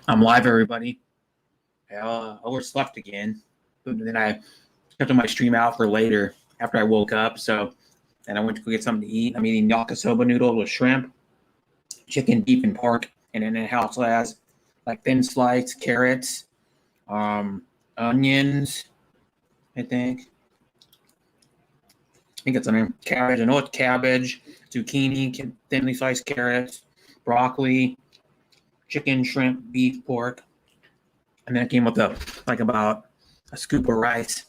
I'm live, everybody. I overslept again, but then I kept my stream out for later after I woke up. So, and I went to go get something to eat. I'm eating yakisoba noodles with shrimp, chicken, beef, and pork, and then it also has like thin sliced carrots, onions. I think it's on there. Cabbage. I know it's cabbage, zucchini, thinly sliced carrots, broccoli, chicken, shrimp, beef, pork. And then it came with about a scoop of rice.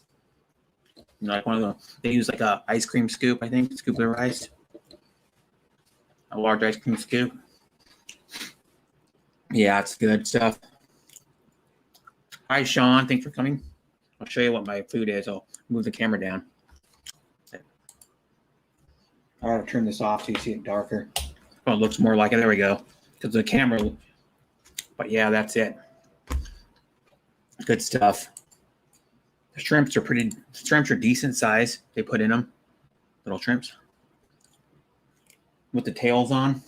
You know, like one of the, they use like a ice cream scoop, I think, scoop of rice. A large ice cream scoop. Yeah, it's good stuff. Hi, Sean. Thanks for coming. I'll show you what my food is. I'll move the camera down. I ought to turn this off so you see it darker. Oh, it looks more like it. There we go. Because the camera. But yeah, that's it. Good stuff. The shrimps are decent size. They put in them. Little shrimps. With the tails on.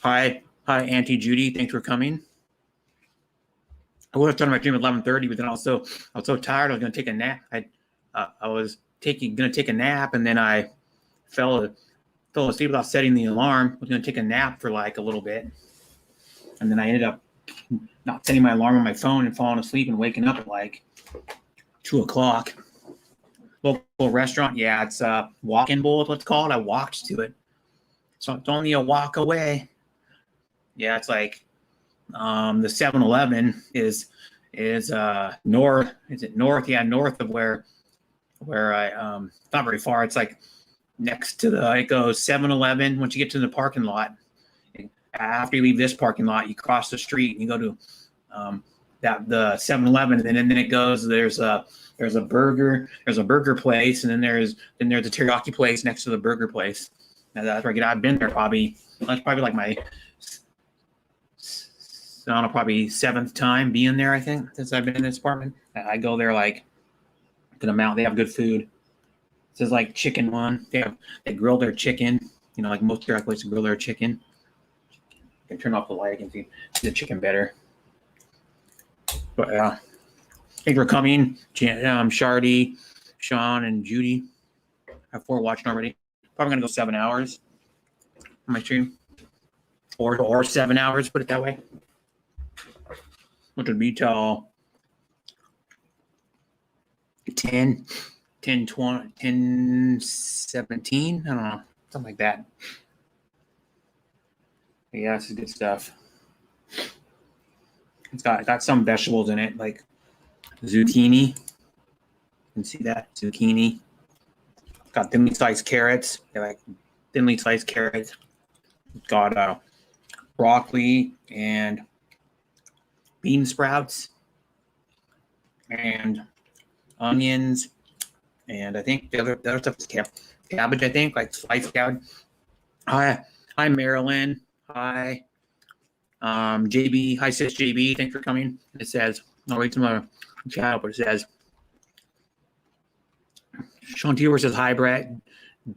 Hi, Auntie Judy. Thanks for coming. I would have started my stream at 11:30, but then I was so tired. I was going to take a nap. I was going to take a nap, and then I fell asleep without setting the alarm. I was going to take a nap for like a little bit, and then I ended up not setting my alarm on my phone and falling asleep and waking up at like 2 o'clock. Local restaurant, yeah, it's Walk-in Bowl is what it's called. I walked to it, so it's only a walk away. Yeah, it's like the 7-Eleven is north. Is it north? Yeah, north of where I not very far. It's like next to it goes 7-Eleven. Once you get to the parking lot, after you leave this parking lot, you cross the street and you go to the 7-Eleven, and then it goes. There's a burger place, and then there's a teriyaki place next to the burger place. Now that's where I've been there that's probably like my, I don't know, probably 7th time being there, I think, since I've been in this apartment. I go there like a good amount. They have good food. It says like chicken one. They grill their chicken. You know, like most teriyaki places grill their chicken. I can turn off the light. I can see the chicken better. But yeah. Thanks for coming, Shardy, Sean, and Judy. I have 4 watching already. Probably going to go 7 hours on my stream. Or 7 hours, put it that way. Which would be till 10, 20, 10, 17. I don't know. Something like that. But yeah, this is good stuff. It's got some vegetables in it, like zucchini. You can see that. Zucchini. It's got thinly sliced carrots. They're like thinly sliced carrots. It's got broccoli and bean sprouts and onions, and I think the other stuff is cabbage. I think like sliced cabbage. Hi, Marilyn. Hi, JB. Hi, sis JB. Thanks for coming. It says, I'll read some of the chat, but it says, Sean Tewer says, hi, Brett.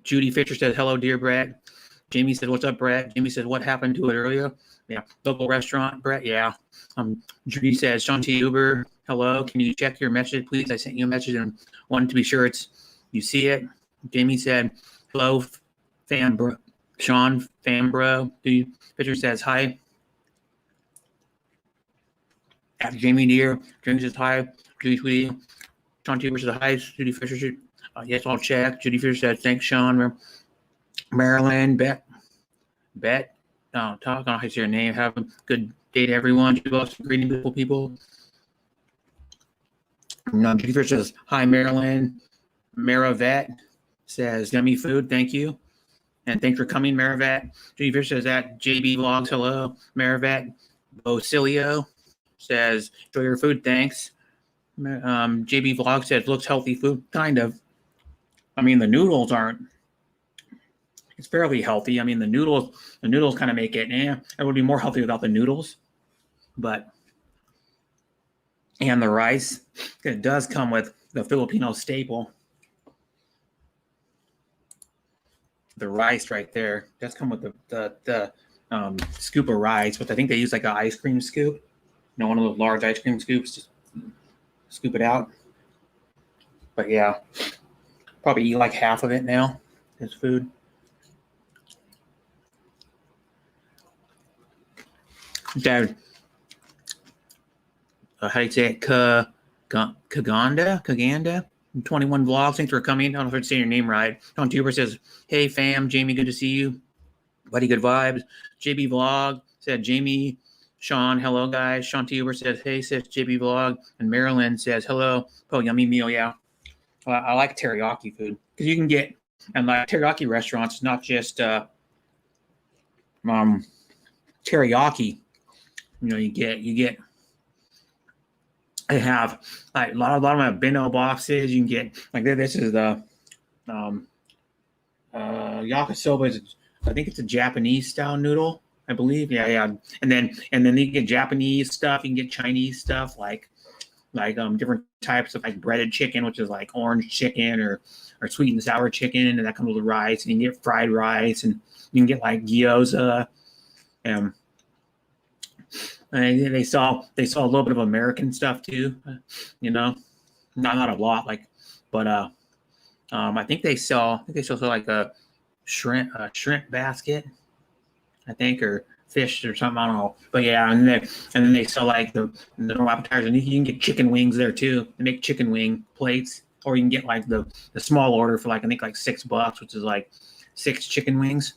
Judy Fisher says, hello, dear Brett. Jamie said, what's up, Brett? Jamie said, what happened to it earlier? Yeah, local restaurant, Brett. Yeah. Judy says, Sean T. Uber, hello. Can you check your message, please? I sent you a message and wanted to be sure you see it. Jamie said, hello, Fambro. Sean Fambro. Fisher says, hi. After Jamie dear. Jamie says, hi. Judy Tweety. Sean T. Uber says, hi. Judy Fisher said, yes, I'll check. Judy Fisher said, thanks, Sean. Marilyn, Bet. Talk on how to say your name. Have a good day to everyone. She loves greeting beautiful people. Judy Fisher says, hi, Marilyn. Maravet says, yummy food. Thank you. And thanks for coming, Maravet. Judy Fisher says, at JB Vlogs, hello. Maravet. Bocilio says, enjoy your food. Thanks. JB Vlog says, looks healthy food. Kind of. I mean, the noodles aren't. It's fairly healthy. I mean, the noodles kind of make it. It would be more healthy without the noodles, and the rice. It does come with the Filipino staple. The rice right there does come with the scoop of rice, but I think they use like an ice cream scoop. You know, one of those large ice cream scoops, just scoop it out. But yeah, probably eat like half of it now as food. Dad, how do you say it? Kaganda? 21 Vlogs. Thanks for coming. I don't know if I'm saying your name right. John Tuber says, hey fam, Jamie, good to see you. Buddy, good vibes. JB Vlog said, Jamie, Sean, hello guys. Sean Tuber says, hey sis, JB Vlog. And Marilyn says, hello. Oh, yummy meal, yeah. I like teriyaki food because you can get, and like teriyaki restaurants, not just teriyaki. You know, you get. I have like a lot of my bento boxes. You can get like this is the yakisoba. I think it's a Japanese style noodle, I believe. Yeah. And then you get Japanese stuff. You can get Chinese stuff like different types of like breaded chicken, which is like orange chicken or sweet and sour chicken, and that comes with rice. And you can get fried rice, and you can get like gyoza. And they saw a little bit of American stuff too, you know, not a lot, like, but I think they sell like a shrimp basket, I think, or fish or something, I don't know. But yeah, and then they sell like the normal appetizers, and you can get chicken wings there too. They make chicken wing plates, or you can get like the small order for like I think like $6, which is like 6 chicken wings.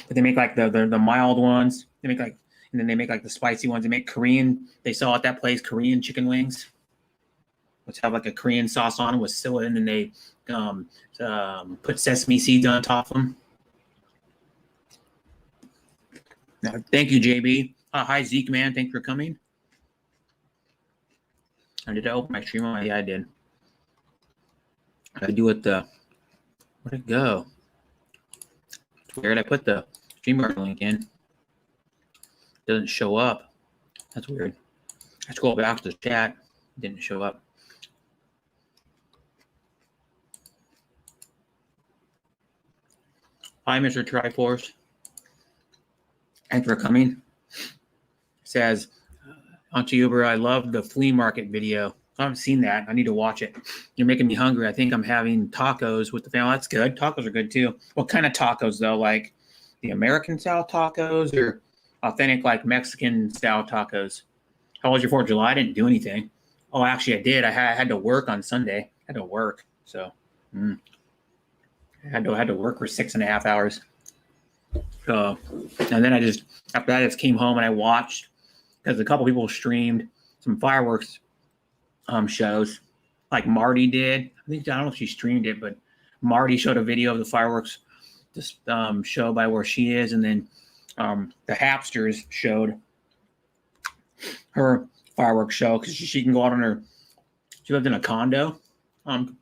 But they make like the mild ones. They make like. And then they make like the spicy ones. They make Korean. They sell at that place Korean chicken wings, which have like a Korean sauce on it with soy, and then they put sesame seeds on top of them. Now, thank you, JB. Hi, Zeke, man. Thanks for coming. Did I open my stream? Yeah, I did. I do it. Where'd it go? Where did I put the StreamYard link in? Doesn't show up. That's weird. I scroll back to the chat. Didn't show up. Hi, Mr. Triforce. Thanks for coming. Says, Auntie Uber, I love the flea market video. I haven't seen that. I need to watch it. You're making me hungry. I think I'm having tacos with the family. That's good. Tacos are good too. What kind of tacos though? Like the American style tacos or authentic like Mexican style tacos? How was your 4th of July? I didn't do anything. Oh, actually I did. I had to work on Sunday. I had to work. So I had to work for 6.5 hours. So, and then after that I just came home and I watched, because a couple people streamed some fireworks shows like Marty did. I don't know if she streamed it, but Marty showed a video of the fireworks show by where she is, and then the Hapsters showed her fireworks show because she can go out on her. She lived in a condo, and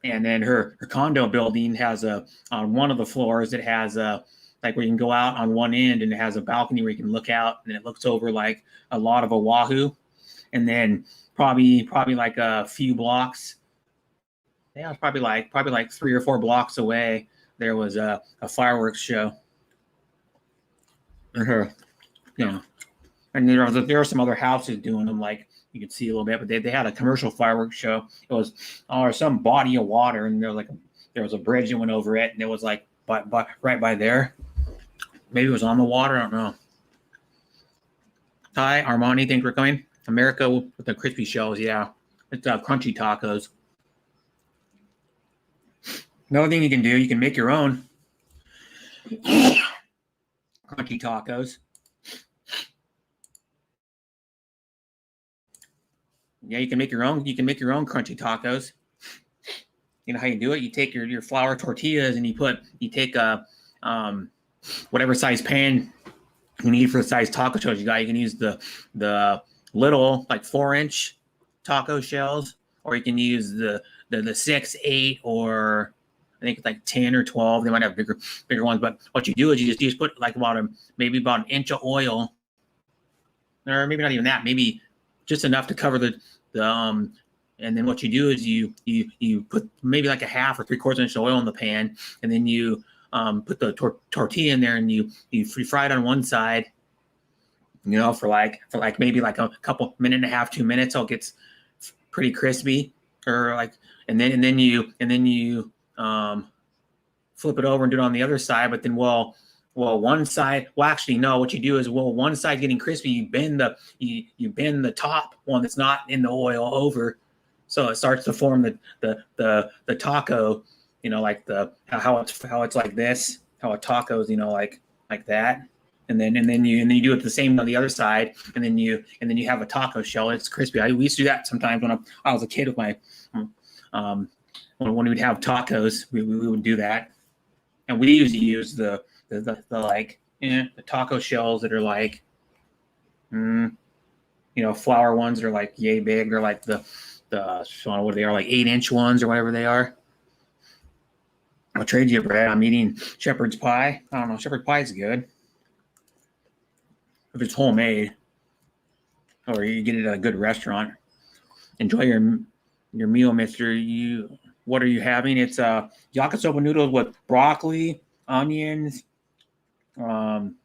then her condo building has on one of the floors it has like where you can go out on one end, and it has a balcony where you can look out, and it looks over like a lot of Oahu, and then probably like a few blocks. Yeah, it's probably like 3 or 4 blocks away. There was a fireworks show. And there were some other houses doing them, like you could see a little bit, but they had a commercial fireworks show. It was some body of water, and there was a bridge that went over it, and it was like right by there. Maybe it was on the water. I don't know. Hi, Armani. Thanks for coming. America with the crispy shells. Yeah, it's crunchy tacos. Another thing you can do, you can make your own crunchy tacos. Yeah, you can make your own. You can make your own crunchy tacos. You know how you do it? You take your flour tortillas and you take a whatever size pan you need for the size taco shells you got. You can use the little like 4-inch taco shells, or you can use the 6, 8, or I think it's like 10 or 12. They might have bigger ones, but what you do is you just put like maybe about an inch of oil, or maybe not even that, maybe just enough to cover the and then what you do is you put maybe like a half or 3/4 inch of oil in the pan, and then you put the tortilla in there and you fry it on one side, for maybe like a couple minute and a half, 2 minutes, till it gets pretty crispy, or like, and then you flip it over and do it on the other side. But then, one side, actually, no, what you do is, one side getting crispy, you bend the top one that's not in the oil over, so it starts to form the taco, like how it's like this, how a taco's, like that. And then you do it the same on the other side, and then you have a taco shell. It's crispy. We used to do that sometimes when I was a kid with my when we'd have tacos, we would do that. And we usually use the taco shells that are like, flour ones that are like yay big. They're like the I don't know what they are, like 8-inch ones or whatever they are. I'll trade you bread. I'm eating shepherd's pie. I don't know. Shepherd's pie is good if it's homemade, or you get it at a good restaurant. Enjoy your meal, mister. What are you having? It's yakisoba noodles with broccoli, onions,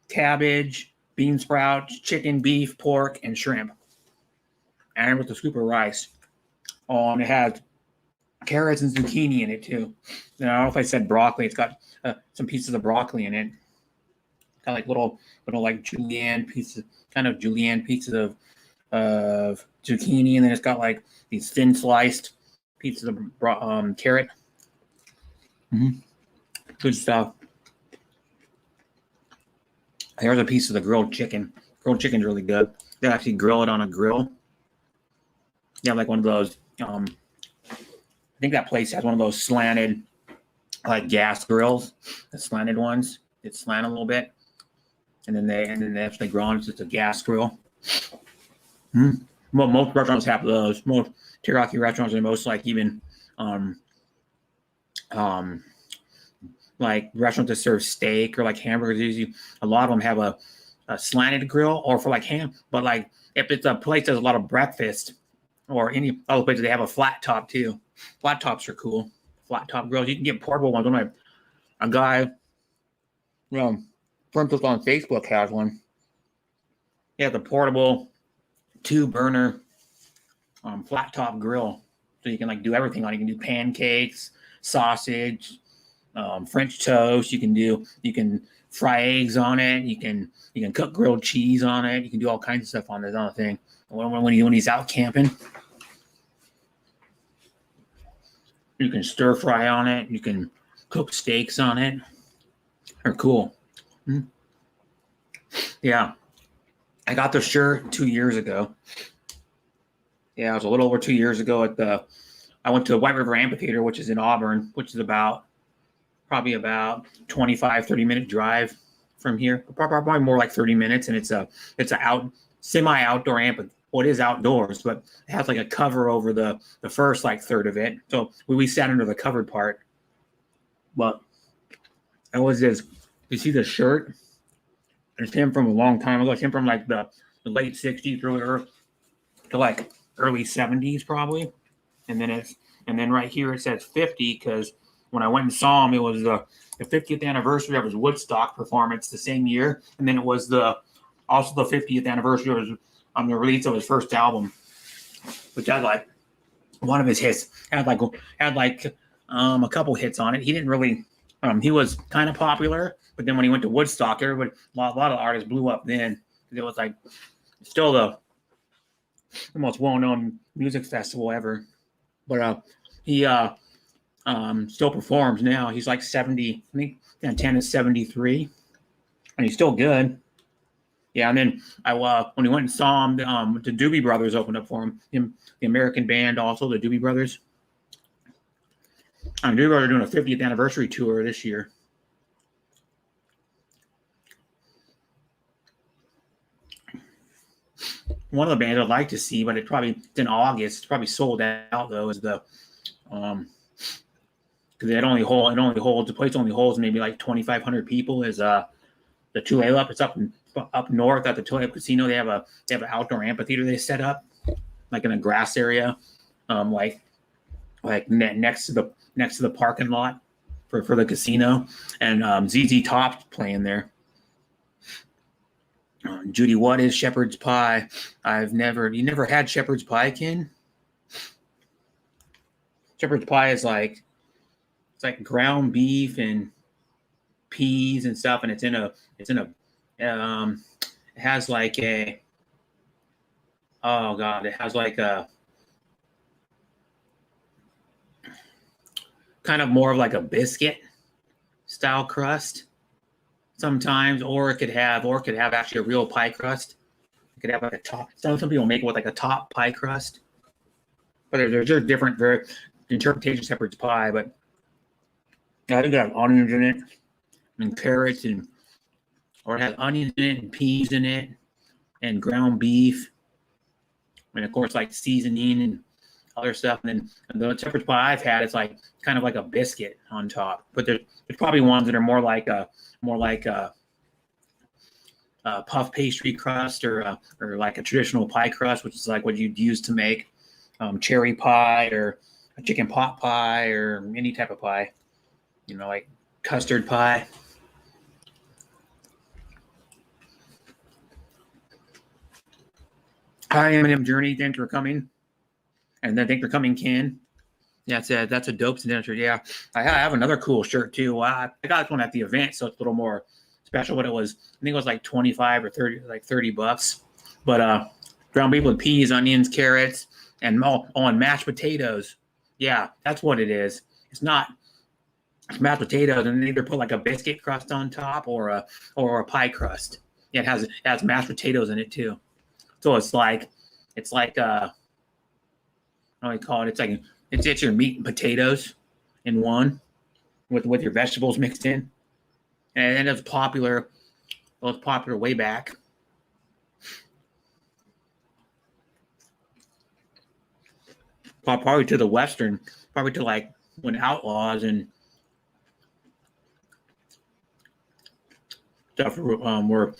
cabbage, bean sprouts, chicken, beef, pork, and shrimp. And with a scoop of rice. And it has carrots and zucchini in it too. And I don't know if I said broccoli. It's got some pieces of broccoli in it. Got like little like julienne pieces of zucchini, and then it's got like these thin sliced pieces of carrot. Good stuff. Here's a piece of the grilled chicken. Grilled chicken's really good. They actually grill it on a grill. Yeah, like one of those. I think that place has one of those slanted, like gas grills, the slanted ones. It's slanted a little bit, and then they actually grill on. It's just a gas grill. Well, most restaurants have those. Most teriyaki restaurants, and most like even like restaurants that serve steak or like hamburgers. Usually, a lot of them have a slanted grill, or for like ham. But like if it's a place that does a lot of breakfast, or any other places, they have a flat top too. Flat tops are cool. Flat top grills. You can get portable ones. A guy, friends with on Facebook has one. He has a portable 2-burner flat top grill, so you can like do everything on it. You can do pancakes, sausage, French toast. You can fry eggs on it. You can cook grilled cheese on it. You can do all kinds of stuff on this other thing. When he's out camping, you can stir fry on it. You can cook steaks on it. They're cool. Yeah. I got the shirt 2 years ago. Yeah, it was a little over 2 years ago I went to the White River Amphitheater, which is in Auburn, which is probably about 25, 30-minute drive from here. Probably more like 30 minutes. And it's a semi-outdoor amphitheater. Well, it is outdoors, but it has like a cover over the first like third of it. So we sat under the covered part. But it was this. You see the shirt? It's him from a long time ago. It's him from like the late 60s, to like early 70s probably. And then right here it says 50, because when I went and saw him, it was the 50th anniversary of his Woodstock performance the same year, and then it was also the 50th anniversary of the release of his first album, which had like one of his hits had like a couple hits on it. He didn't really he was kind of popular, but then when he went to Woodstock, a lot of artists blew up then, because it was like still the most well-known music festival ever. But he still performs now. He's like 70. I think 10 is 73, and he's still good. Yeah, and then when we went and saw him, the Doobie Brothers opened up for him. The American band, also the Doobie Brothers. Doobie Brothers are doing a 50th anniversary tour this year. One of the bands I'd like to see, but it's in August. It's probably sold out though. Is the because the place only holds maybe like 2,500 people. Is the Tulip? It's up north at the Tulip Casino. They have an outdoor amphitheater they set up, like in a grass area, like next to the parking lot. for the casino, and ZZ Top's playing there. Judy, what is shepherd's pie? You never had shepherd's pie, Ken? Shepherd's pie is like, it's like ground beef and peas and stuff, and it has like a, oh God, it has like a, kind of more of like a biscuit style crust sometimes, or it could have actually a real pie crust. It could have like a top. Some people make it with like a top pie crust, but there's different interpretations of shepherd's pie. But I think it has onions in it and carrots, or it has onions in it and peas in it and ground beef, and of course like seasoning and other stuff. And the shepherd's pie I've had, it's like kind of like a biscuit on top. But there's probably ones that are more like a puff pastry crust, or like a traditional pie crust, which is like what you'd use to make cherry pie or a chicken pot pie or any type of pie, like custard pie. Hi, M&M Journey. Thanks for coming. And then thanks for coming, Ken. Yeah, that's a dope signature. Yeah, I have another cool shirt too. I got this one at the event, so it's a little more special. But I think it was like 25 or 30, like $30. But ground beef with peas, onions, carrots, and and mashed potatoes. Yeah, that's what it is. It's mashed potatoes, and they either put like a biscuit crust on top or a pie crust. Yeah, it has mashed potatoes in it too. So it's like how do you call it? It's your meat and potatoes in one, with your vegetables mixed in, and it was popular. It was popular way back. Probably to the Western, probably to like when outlaws and stuff were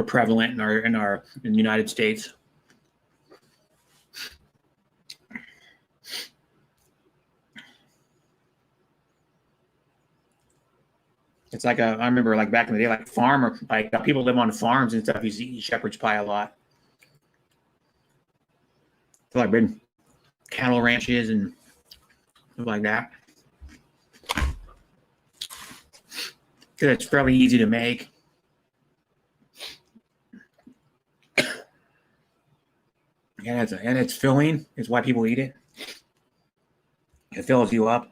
prevalent in the United States. It's like I remember like back in the day, like farmer, like people live on farms and stuff. You see eat shepherd's pie a lot. So like been cattle ranches and stuff like that. Because it's fairly easy to make. And it's filling is why people eat it. It fills you up.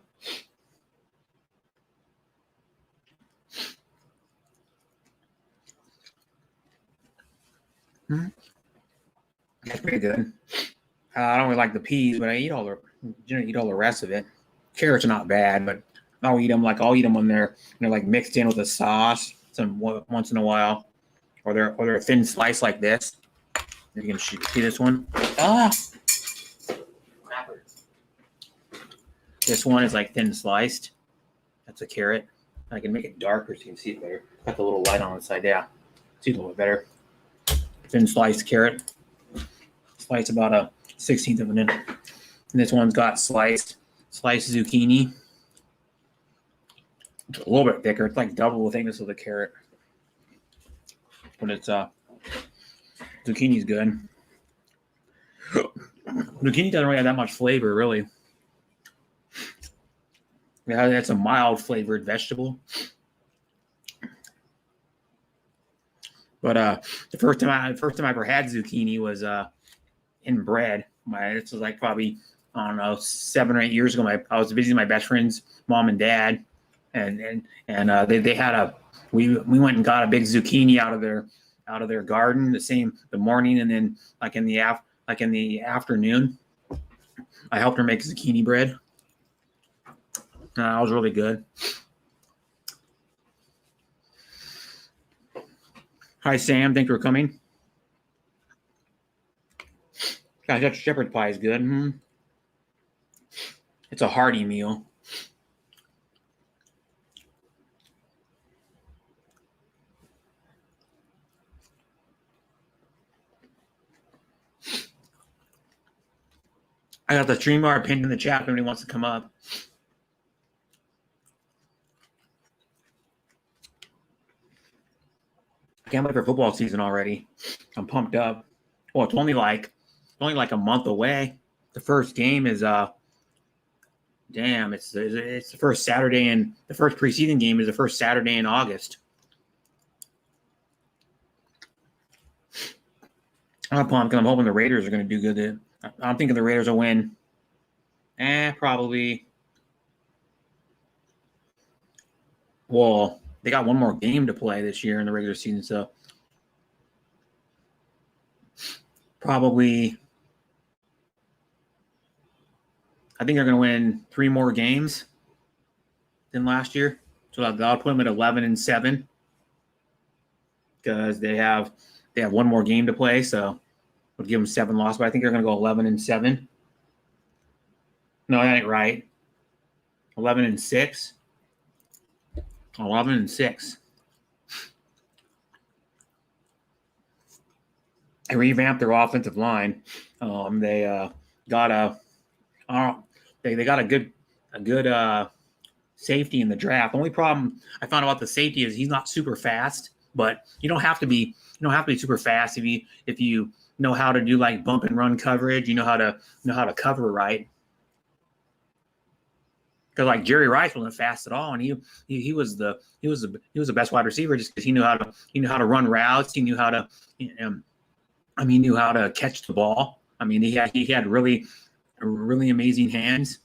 That's pretty good. I don't really like the peas, but I eat all the rest of it. Carrots are not bad, but I'll eat them when they're like mixed in with a sauce once in a while, or they're a thin slice like this. You can see this one. This one is like thin sliced. That's a carrot. I can make it darker so you can see it better. Got the little light on the side. Yeah, see it a little bit better. Thin sliced carrot. Slice about a 1/16 of an inch. And this one's got sliced zucchini. It's a little bit thicker. It's like double the thickness of the carrot. But it's zucchini's good. Zucchini doesn't really have that much flavor, really. Yeah, it's a mild flavored vegetable. But the first time I ever had zucchini was in bread. This was like probably, I don't know, 7 or 8 years ago. I was visiting my best friend's mom and dad, and they had we went and got a big zucchini out of their garden the morning, and then like in the afternoon, I helped her make zucchini bread. That was really good. Hi, Sam. Thanks for coming. Gosh, that shepherd's pie is good. Mm-hmm. It's a hearty meal. I got the StreamYard pinned in the chat if anybody wants to come up. Can't wait for football season already. I'm pumped up. Well, it's only like a month away. The first game is it's the first Saturday, and the first preseason game is the first Saturday in August. I'm pumped. I'm hoping the Raiders are going to do good. I'm thinking the Raiders will win. Probably. Well, they got one more game to play this year in the regular season, so probably. I think they're going to win 3 more games than last year, so that'll put them at 11-7 because they have one more game to play, so we'll give them 7 losses. But I think they're going to go 11-7. No, that ain't right. 11-6. 11-6. They revamped their offensive line. They got a good safety in the draft. The only problem I found about the safety is he's not super fast, but you don't have to be super fast if you know how to do like bump and run coverage. You know how to cover right. Because like Jerry Rice wasn't fast at all, and he was the best wide receiver just because he knew how to run routes. He knew how to knew how to catch the ball. I mean, he had really amazing hands,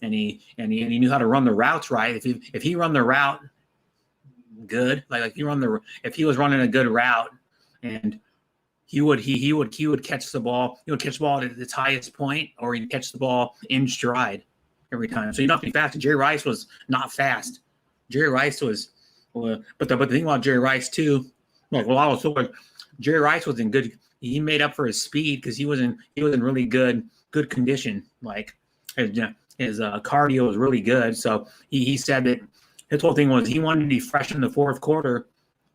and he knew how to run the routes right. If he run the route good, if he was running a good route, and he would catch the ball. He would catch the ball at its highest point, or he'd catch the ball in stride every time. So you don't have to be fast. Jerry Rice was not fast. Jerry Rice was, but the thing about Jerry Rice too, Jerry Rice was in good. He made up for his speed because he was in really good condition. Like his cardio was really good. So he said that his whole thing was he wanted to be fresh in the fourth quarter,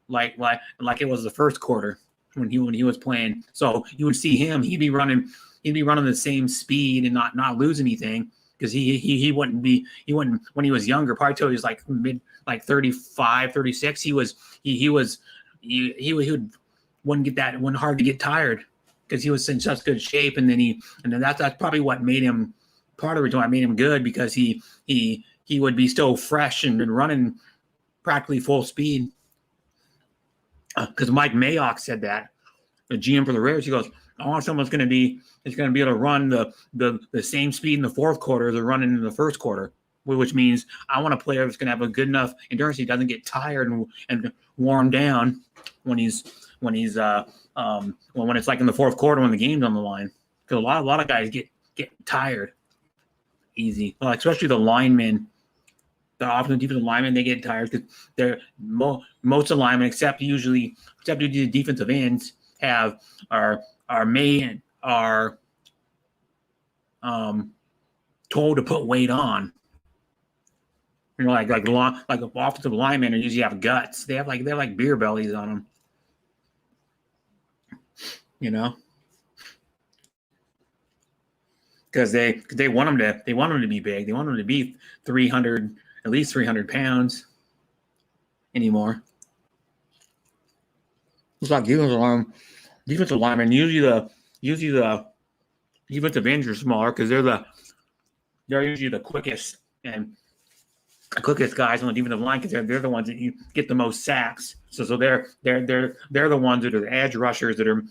like it was the first quarter when he was playing. So you would see him. He'd be running the same speed and not lose anything. Because he wouldn't when he was younger, probably till he was like mid 35, 36, he wouldn't hard to get tired because he was in such good shape, and then that's probably what made him part of the reason why I made him good, because he would be still fresh and running practically full speed. Because Mike Mayock said that, the GM for the Raiders, he goes, I want someone that's going to be able to run the same speed in the fourth quarter as they're running in the first quarter, which means I want a player that's going to have a good enough endurance he doesn't get tired and worn down when it's like in the fourth quarter when the game's on the line. Because a lot of guys get tired easy, especially the linemen. The offensive defensive linemen, they get tired because they're most of the linemen, except usually the defensive ends, are told to put weight on. Like offensive linemen usually have guts. They have beer bellies on them. Because they want them to be big. They want them to be 300, at least 300 pounds anymore. It's like defensive linemen. Usually the defensive ends are smaller because they're usually the quickest guys on the defensive line, because they're the ones that you get the most sacks. So they're the ones that are the edge rushers that are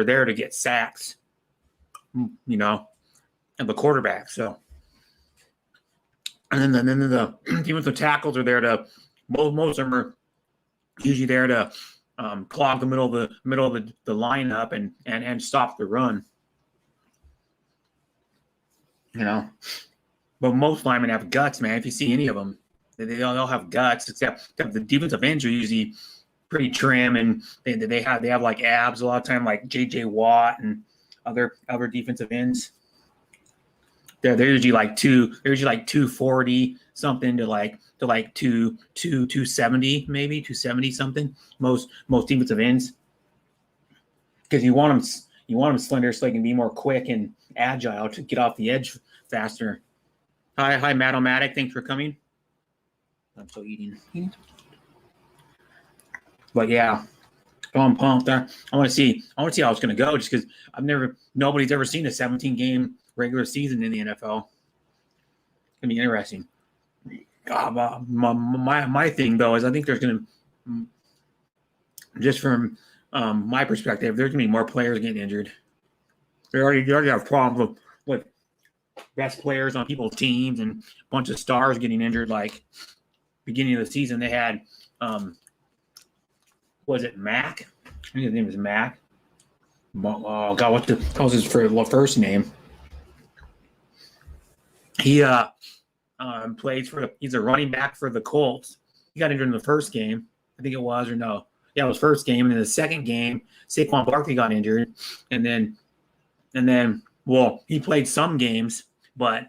there to get sacks. And the quarterback. So, and then the defensive tackles are there to most of them are usually there to clog the middle of the lineup and stop the run. But most linemen have guts, man. If you see any of them, they all have guts, except the defensive ends are usually pretty trim, and they have like abs a lot of time, like J.J. Watt and other defensive ends. They're usually like 240 something to 270, maybe 270 something. Most defensive ends, because you want them slender so they can be more quick and agile to get off the edge faster. Hi, Matt-O-Matic. Thanks for coming. I'm still eating. But yeah, So I'm pumped. I want to see how it's going to go, just because nobody's ever seen a 17-game regular season in the NFL. It's going to be interesting. My thing though is I think there's going to, just from my perspective, there's going to be more players getting injured. They already have problems with best players on people's teams and a bunch of stars getting injured. Like beginning of the season, they had was it Mac? I think his name is Mac. Oh God, what was his first name? He plays he's a running back for the Colts. He got injured in the first game, I think it was, or no. Yeah, it was first game. And in the second game, Saquon Barkley got injured. And then, well, he played some games, but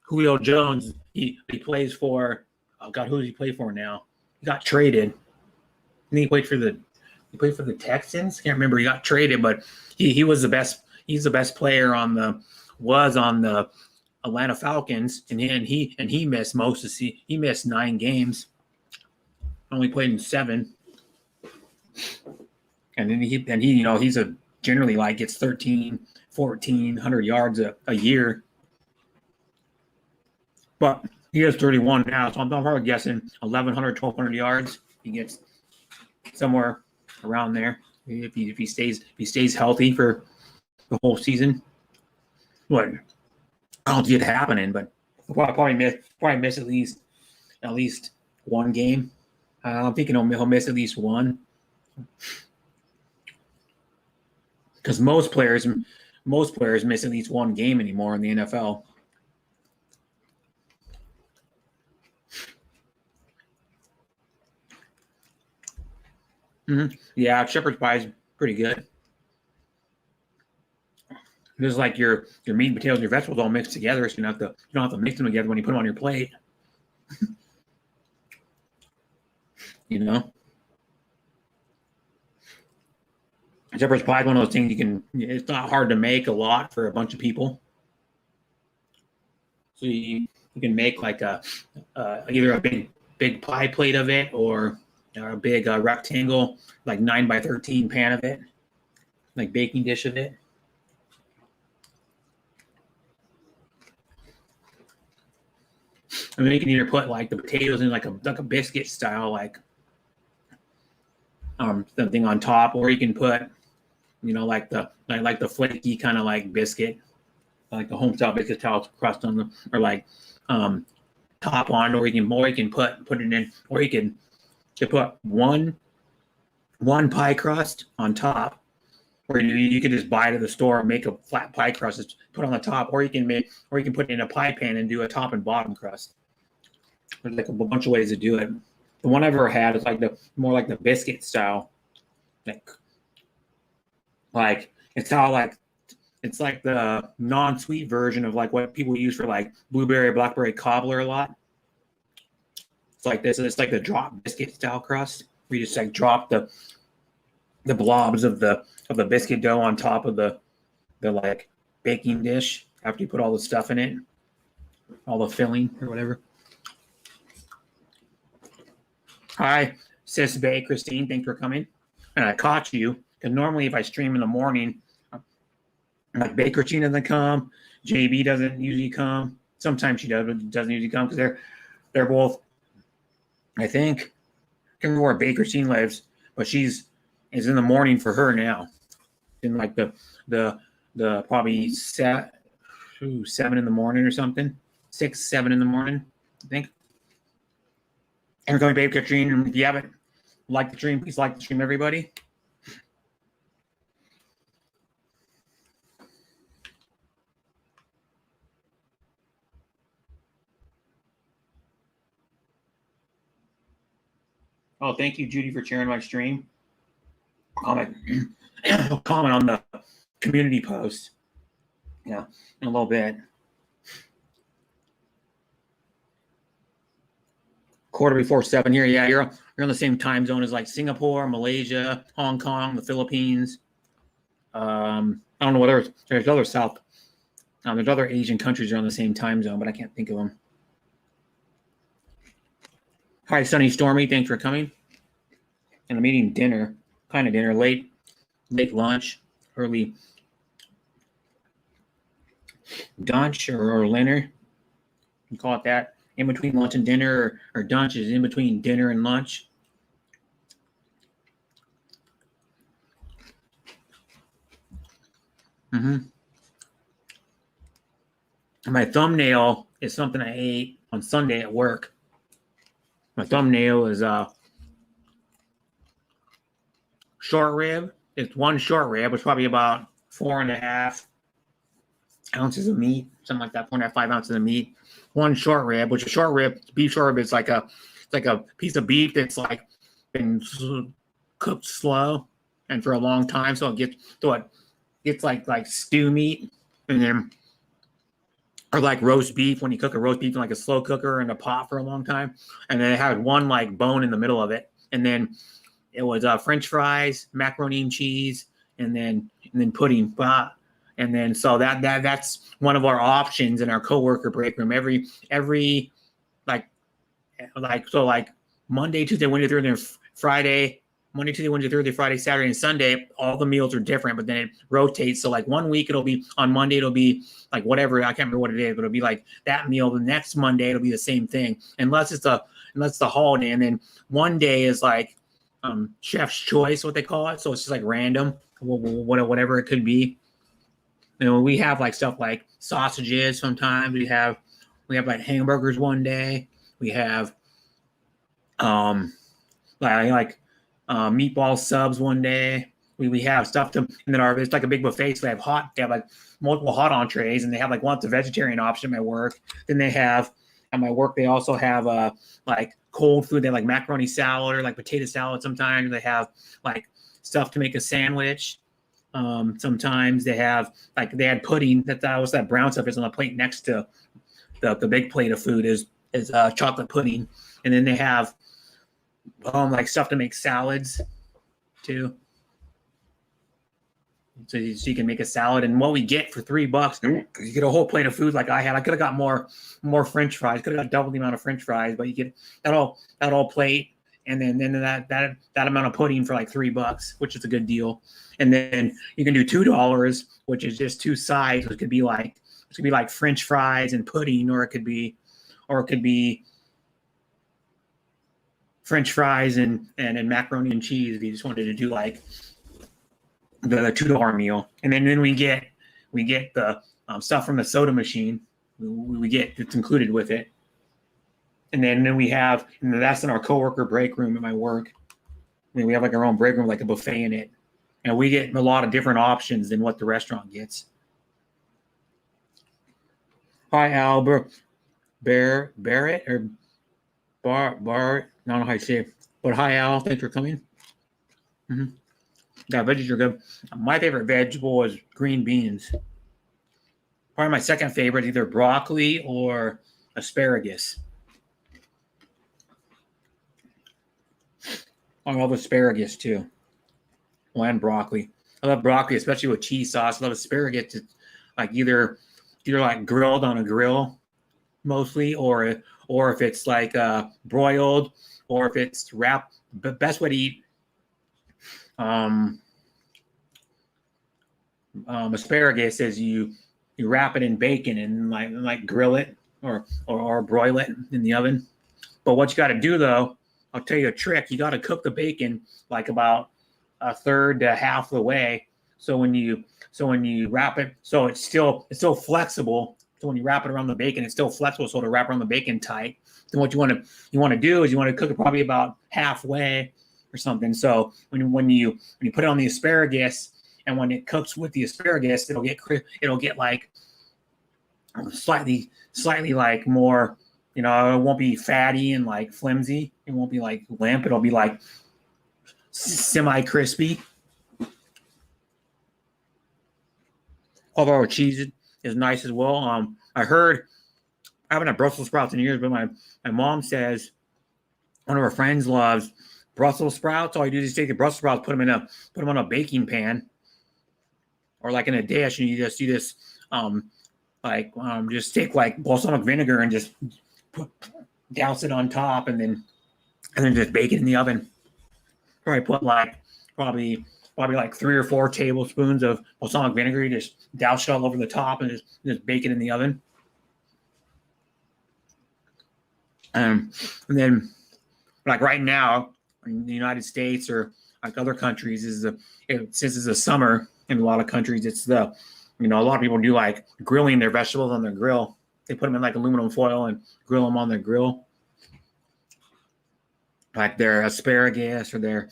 Julio Jones, he plays for, oh God, who does he play for now? He got traded. I think he played for the Texans. Can't remember. He got traded, but he was the best. He's the best player on the Atlanta Falcons, and he missed most of the he missed 9 games. Only played in 7. And then he he's generally like gets 1,400 yards a year. But he has 31 now, so I'm probably guessing 1,100, 1,200 yards. He gets somewhere around there if he stays healthy for the whole season. But I don't see it happening. But I'll probably miss at least one game. I'm thinking he'll miss at least one, because most players miss at least one game anymore in the NFL. Mm-hmm. Yeah, shepherd's pie is pretty good. Just like your meat and potatoes, your vegetables all mixed together, so you don't have to mix them together when you put them on your plate. Shepherd's pie is one of those things it's not hard to make a lot for a bunch of people. So you can make like either a big pie plate of it, or a big rectangle, like 9x13 pan of it, like baking dish of it. And then you can either put like the potatoes in like a biscuit style, like something on top, or you can put like the flaky kind of like biscuit, like the home style biscuit style crust on or like top on, or you can put it in, or you can put one pie crust on top, or you could just buy it at the store and make a flat pie crust that's put on the top, or you can put it in a pie pan and do a top and bottom crust. There's like a bunch of ways to do it. The one I've ever had is like more like the biscuit style, like it's like the non-sweet version of like what people use for like blueberry, blackberry cobbler a lot. It's like this. It's like the drop biscuit style crust, where you just like drop the blobs of the biscuit dough on top of the like baking dish after you put all the stuff in it, all the filling or whatever. Hi, Sis Bay Christine. Thanks for coming. And I caught you because normally if I stream in the morning, like Bay Christine doesn't come, JB doesn't usually come. Sometimes she does, but doesn't usually come because they're both. I think I can't remember where Bay Christine lives, but is in the morning for her now. In like the probably 7 in the morning or something, 6, 7 in the morning, I think. And we're going Babe Katrine. And if you haven't liked the stream, please like the stream, everybody. Oh, thank you, Judy, for sharing my stream. Comment on the community post. Yeah, in a little bit. 7:15 here. Yeah, you're on the same time zone as like Singapore, Malaysia, Hong Kong, the Philippines. I don't know whether there's other there's other Asian countries that are on the same time zone, but I can't think of them. Hi, Sunny Stormy. Thanks for coming. And I'm eating dinner. kind of dinner, late lunch, early lunch or dinner. You call it that. In between lunch and dinner, or lunch is in between dinner and lunch. My thumbnail is something I ate on Sunday at work. My thumbnail is short rib. It's one short rib, which is probably about 4.5 ounces of meat, something like that, 4.5, 5 ounces of meat. One short rib, which a short rib, beef short rib is like a piece of beef that's like been cooked slow and for a long time, so it gets like stew meat, and then or like roast beef when you cook a roast beef in like a slow cooker in a pot for a long time, and then it had one like bone in the middle of it, and then it was French fries, macaroni and cheese, and then pudding. And then so that's one of our options in our coworker break room. Every like Monday, Tuesday, Wednesday, Thursday, and Friday. Monday, Tuesday, Wednesday, Thursday, Friday, Saturday, and Sunday, all the meals are different, but then it rotates. So like one week it'll be on Monday, it'll be like whatever, I can't remember what it is, but it'll be like that meal. The next Monday it'll be the same thing, unless it's the holiday. And then one day is like chef's choice, what they call it. So it's just like random, whatever it could be. You know, we have like stuff like sausages sometimes. We have like hamburgers one day. We have meatball subs one day. We have stuff and then it's like a big buffet. So they have like multiple hot entrees, and they have like once a vegetarian option at my work. Then they have at my work, they also have like cold food. They have like macaroni salad or like potato salad. Sometimes they have like stuff to make a sandwich. Sometimes they had pudding. That was that brown stuff is on the plate next to the big plate of food is chocolate pudding. And then they have like stuff to make salads too. So you can make a salad, and what we get for $3, you get a whole plate of food like I had. I could have got more French fries. Could have got double the amount of French fries, but you get that whole plate, and then that amount of pudding for like $3, which is a good deal. And then you can do $2, which is just two sides. It could be like French fries and pudding, or it could be French fries and macaroni and cheese if you just wanted to do like the $2 meal. And then we get the stuff from the soda machine. We get it's included with it. And then we have, and that's in our coworker break room at my work. I mean, we have like our own break room, like a buffet in it. And we get a lot of different options than what the restaurant gets. Hi, Albert. Barrett or Bar. I don't know how you say it. But hi, Al. Thanks for coming. Yeah, veggies are good. My favorite vegetable is green beans. Probably my second favorite, either broccoli or asparagus. I love asparagus too. And broccoli. I love broccoli, especially with cheese sauce. I love asparagus. It's like either like grilled on a grill, mostly, or if it's like broiled, or if it's wrapped. The best way to eat asparagus is you wrap it in bacon and like grill it or broil it in the oven. But what you got to do though, I'll tell you a trick. You got to cook the bacon like about a third to half the way. So when you wrap it, so it's still flexible. So when you wrap it around the bacon, it's still flexible. So to wrap around the bacon tight. Then what you want to do is you want to cook it probably about halfway or something. So when you put it on the asparagus, and when it cooks with the asparagus, it'll get like slightly like more. It won't be fatty and like flimsy. It won't be like limp. It'll be like semi-crispy. Although cheese is nice as well. I haven't had Brussels sprouts in years, but my mom says one of her friends loves Brussels sprouts. All you do is take the Brussels sprouts, put them on a baking pan, or like in a dish, and you just just take like balsamic vinegar and just douse it on top, and then just bake it in the oven. Probably put like probably like 3 or 4 tablespoons of balsamic vinegar. You just douse it all over the top and just bake it in the oven. And then, like right now in the United States or like other countries, since it's the summer in a lot of countries, it's a lot of people do like grilling their vegetables on their grill. They put them in like aluminum foil and grill them on their grill, like their asparagus or their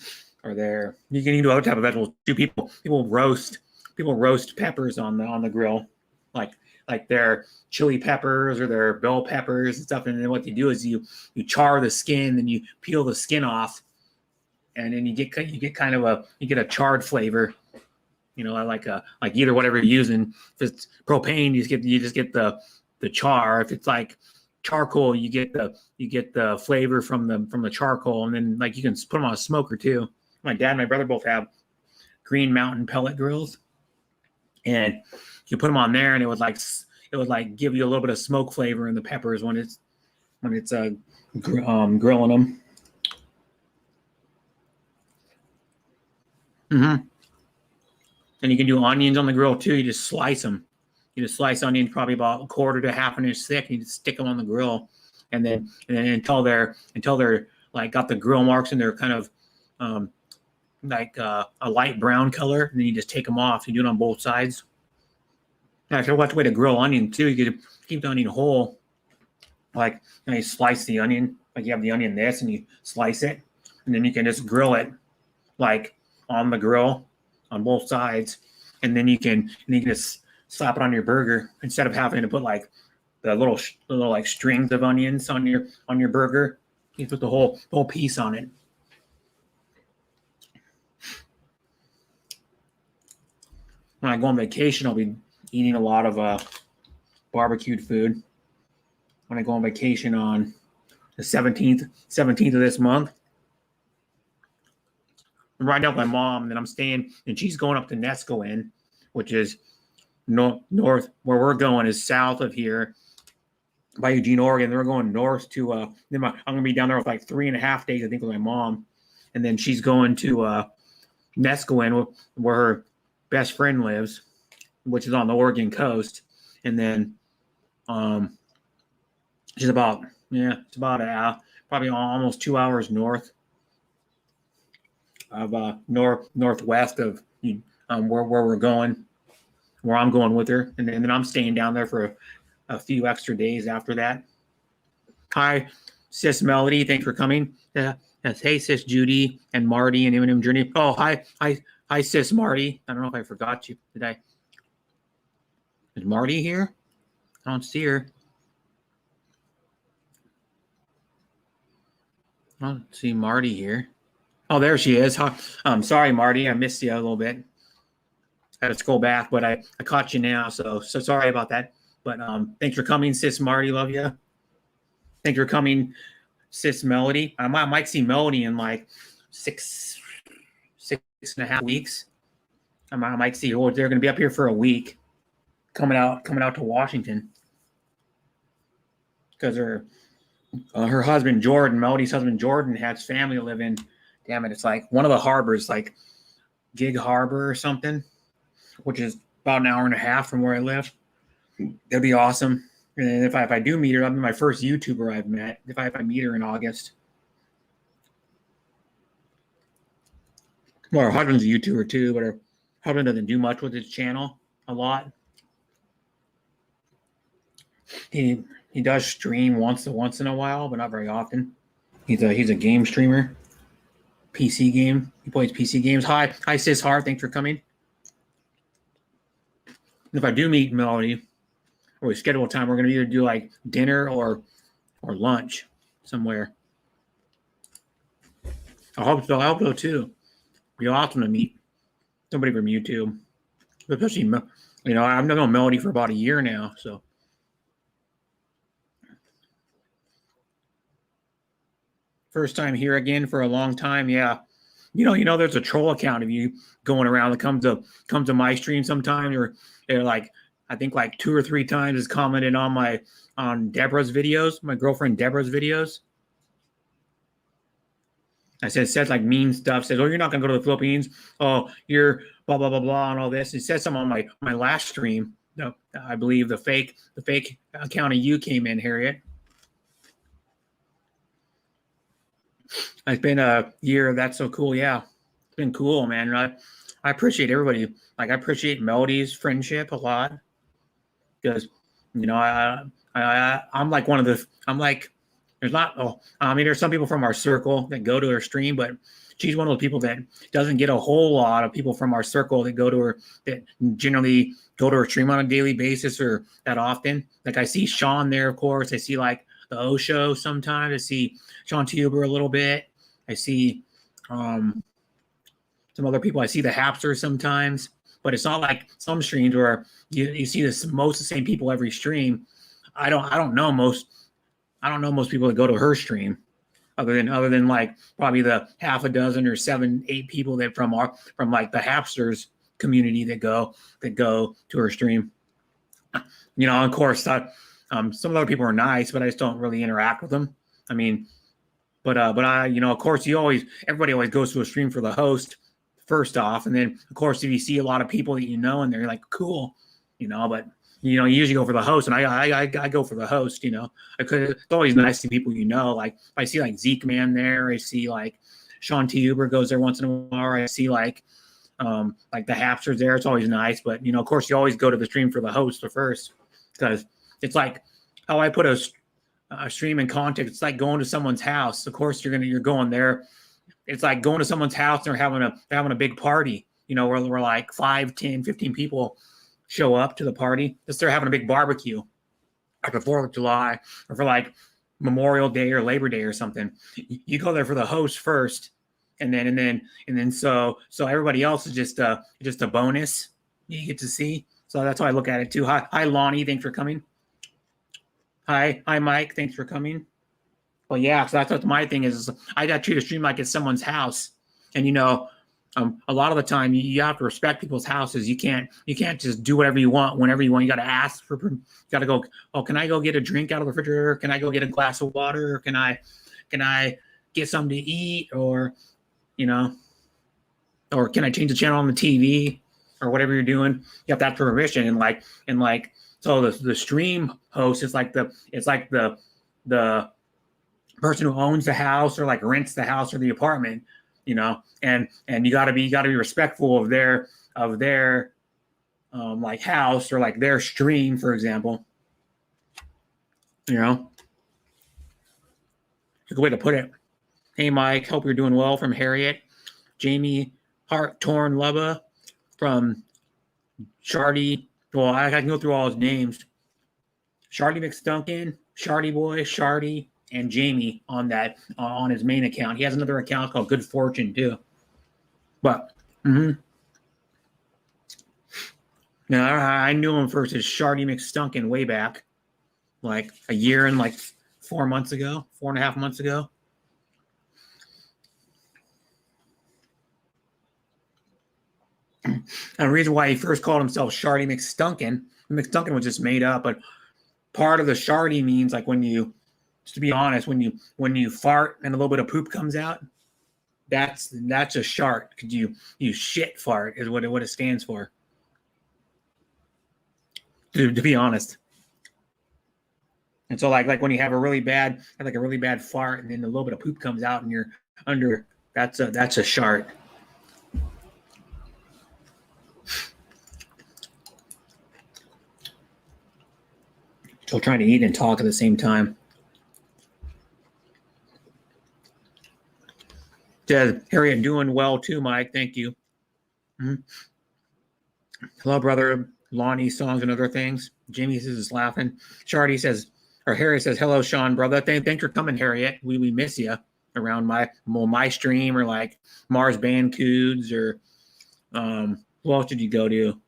you can do other type of vegetables too. People roast peppers on the grill, like their chili peppers or their bell peppers and stuff. And then what you do is you char the skin, and you peel the skin off, and then you get a charred flavor. Like either whatever you're using. If it's propane, you just get the char. If it's like charcoal, you get the flavor from the charcoal, and then like you can put them on a smoker too. My dad and my brother both have Green Mountain pellet grills, and you put them on there, and it would like give you a little bit of smoke flavor in the peppers when it's grilling them. Mm-hmm. And you can do onions on the grill too. You just slice them. You just slice onions probably about 1/4 to 1/2 inch thick, and you just stick them on the grill, and then until they're like got the grill marks and they're kind of like a light brown color, and then you just take them off. You do it on both sides. Actually, what's the way to grill onion too? You could keep the onion whole, like you slice the onion, like you have the onion this, and you slice it, and then you can just grill it like on the grill on both sides, and then you can just slap it on your burger instead of having to put like the little like strings of onions on your burger. You put the whole piece on it. When I go on vacation, I'll be eating a lot of barbecued food. When I go on vacation on the 17th of this month, I'm riding out with my mom, and then I'm staying, and she's going up to Nescoin, which is north. Where we're going is south of here by Eugene, Oregon. Then we're going north to I'm gonna be down there with like 3.5 days, I think, with my mom, and then she's going to Nescoin, where her best friend lives, which is on the Oregon coast, and then she's about probably almost 2 hours north of northwest of where we're going, where I'm going with her, and then I'm staying down there for a few extra days after that. Hi, Sis Melody, thanks for coming. Hey, Sis Judy and Marty and Eminem Journey. Oh, hi, Sis Marty. I don't know if I forgot you. Did I? Is Marty here? I don't see her. I don't see Marty here. Oh, there she is. Sorry, Marty. I missed you a little bit. I had to scroll back, but I caught you now, so sorry about that. But thanks for coming, Sis Marty. Love you. Thanks for coming, Sis Melody. I might see Melody in like 6.5 weeks. I might see. Oh, they're going to be up here for a week, coming out to Washington, because her husband Jordan, Melody's husband Jordan, has family to live in. Damn it, it's like one of the harbors, like Gig Harbor or something, which is about 1.5 hours from where I live. That'd be awesome. And if I do meet her, that'll be my first YouTuber I've met. If I meet her in August. Well, her husband's a YouTuber too, but her husband doesn't do much with his channel a lot. He does stream once in a while, but not very often. He's a game streamer. PC game. He plays PC games. Hi, Sis Hart. Thanks for coming. If I do meet Melody, or we schedule time, we're going to either do like dinner or lunch somewhere. I hope so too. It'd be awesome to meet somebody from YouTube, especially I've known Melody for about a year now, so. First time here again for a long time. Yeah. There's a troll account of you going around that comes to my stream sometimes, or like, I think like 2 or 3 times has commented on Deborah's videos, my girlfriend Deborah's videos. I said like mean stuff. Says, "Oh, you're not gonna go to the Philippines. Oh, you're blah blah blah blah and all this." He said something on my last stream. No, I believe the fake account of you came in, Harriet. It's been a year. That's so cool. Yeah, it's been cool, man. I appreciate everybody. Like I appreciate Melody's friendship a lot because I'm like one of the I'm like there's not I mean there's some people from our circle that go to her stream, but she's one of those people that doesn't get a whole lot of people from our circle that go to her that generally go to her stream on a daily basis or that often. Like I see Sean there, of course. I see like the O show sometimes. I see Sean Tuber a little bit. I see some other people. I see the Hapster sometimes, but it's not like some streams where you see most of the same people every stream. I don't know most people that go to her stream other than like probably the half a dozen or 7-8 people that from like the Hapsters community that go to her stream. Of course, some other people are nice, but I just don't really interact with them. I mean, but I, of course, everybody always goes to a stream for the host first off, and then of course if you see a lot of people that and they're like cool, but you usually go for the host, and I go for the host, it's always nice to see people like I see like Zeke Man there, I see like Sean T. Uber goes there once in a while, I see like the Hapsters there, it's always nice, but of course you always go to the stream for the host first, because it's like how I put a stream in context. It's like going to someone's house. Of course you're going there. It's like going to someone's house and they're having a big party, where we're like 5, 10, 15 people show up to the party. They're having a big barbecue like the 4th of July or for like Memorial Day or Labor Day or something. You go there for the host first, and then so everybody else is just a bonus you get to see. So that's how I look at it too. Hi Lonnie, thanks for coming. Hi Mike, thanks for coming. Well, yeah, so that's what my thing is I got to treat a stream like it's someone's house, and a lot of the time you have to respect people's houses. You can't just do whatever you want whenever you want. You got to ask for. You got to go. Oh, can I go get a drink out of the refrigerator? Can I go get a glass of water? Or can I get something to eat? Or or can I change the channel on the TV or whatever you're doing? You have to ask for permission, and like so the stream host is like the person who owns the house or like rents the house or the apartment, and you gotta be respectful of their like house or like their stream, for example. A good way to put it. Hey Mike, hope you're doing well, from Harriet. Jamie Hart Torn Lubba from Shardy. Well, I can go through all his names. Shardy McStunkin, Shardy Boy, Shardy, and Jamie on his main account. He has another account called Good Fortune too. But now I knew him first as Shardy McStunkin way back, like a year and like 4 months ago, 4.5 months ago. And the reason why he first called himself Shardy McStunkin was just made up, but part of the Shardy means like when you, just to be honest, when you fart and a little bit of poop comes out, that's a shart, because you shit fart is what it stands for. To be honest. And so like when you have a really bad fart and then a little bit of poop comes out and you're under, that's a shart. Still trying to eat and talk at the same time. Harriet, doing well too, Mike. Thank you. Hello, brother. Lonnie songs and other things. Jamie is laughing. Shardy says, or Harriet says, hello, Sean, brother. Thanks for coming, Harriet. We miss you around my stream, or like Mars Bandcoods, or who else did you go to?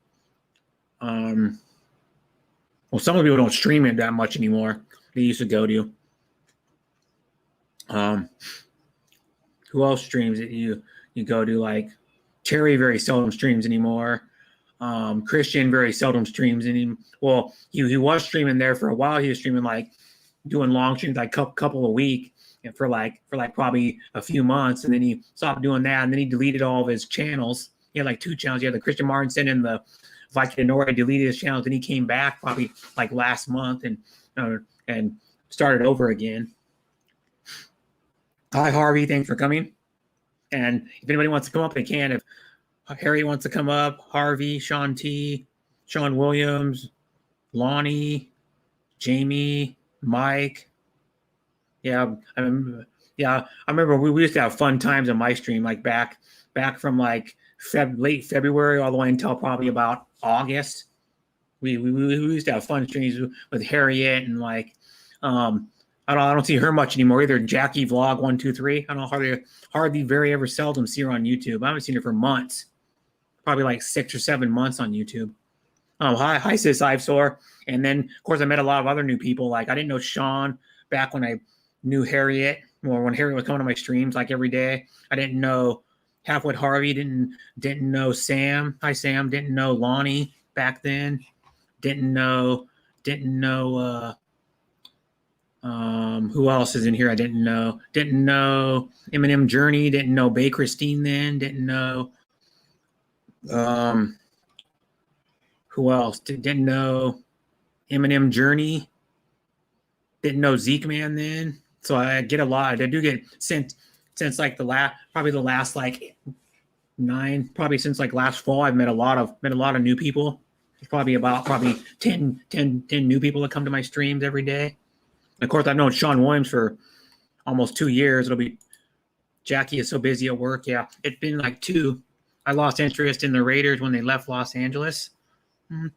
Well, some of the people don't stream it that much anymore. They used to go to. Who else streams it? You go to, like Terry very seldom streams anymore. Christian very seldom streams anymore. Well, he was streaming there for a while. He was streaming like doing long streams, like couple a week. for like probably a few months, and then he stopped doing that, and then he deleted all of his channels. He had like 2 channels. He had the Christian Martinson and the Viking Nori. Deleted his channels, then he came back probably like last month and started over again. Hi Harvey, thanks for coming. And if anybody wants to come up, they can. If Harry wants to come up, Harvey, Sean T, Sean Williams, Lonnie, Jamie, Mike. Yeah, I remember we used to have fun times on my stream, like back from like late February all the way until probably about August. We used to have fun streams with Harriet and like I don't see her much anymore either. Jackie Vlog 123. I don't know, hardly very ever seldom see her on YouTube. I haven't seen her for months, probably like 6 or 7 months on YouTube. Hi sis Ivesor. And then of course I met a lot of other new people. Like I didn't know Sean back when I knew Harriet, or when Harriet was coming to my streams like every day. I didn't know Halfwit Harvey. Didn't know Sam. Hi Sam. Didn't know Lonnie back then. Didn't know who else is in here? I didn't know. Didn't know Eminem Journey. Didn't know Bay Christine then. Didn't know who else? Didn't know Eminem Journey. Didn't know Zeke Man then. So I get a lot. I do get since like the last like 9, probably since like last fall, I've met a lot of new people. There's probably 10 new people that come to my streams every day. Of course, I've known Sean Williams for almost 2 years. Jackie is so busy at work. Yeah, it's been like 2. I lost interest in the Raiders when they left Los Angeles. The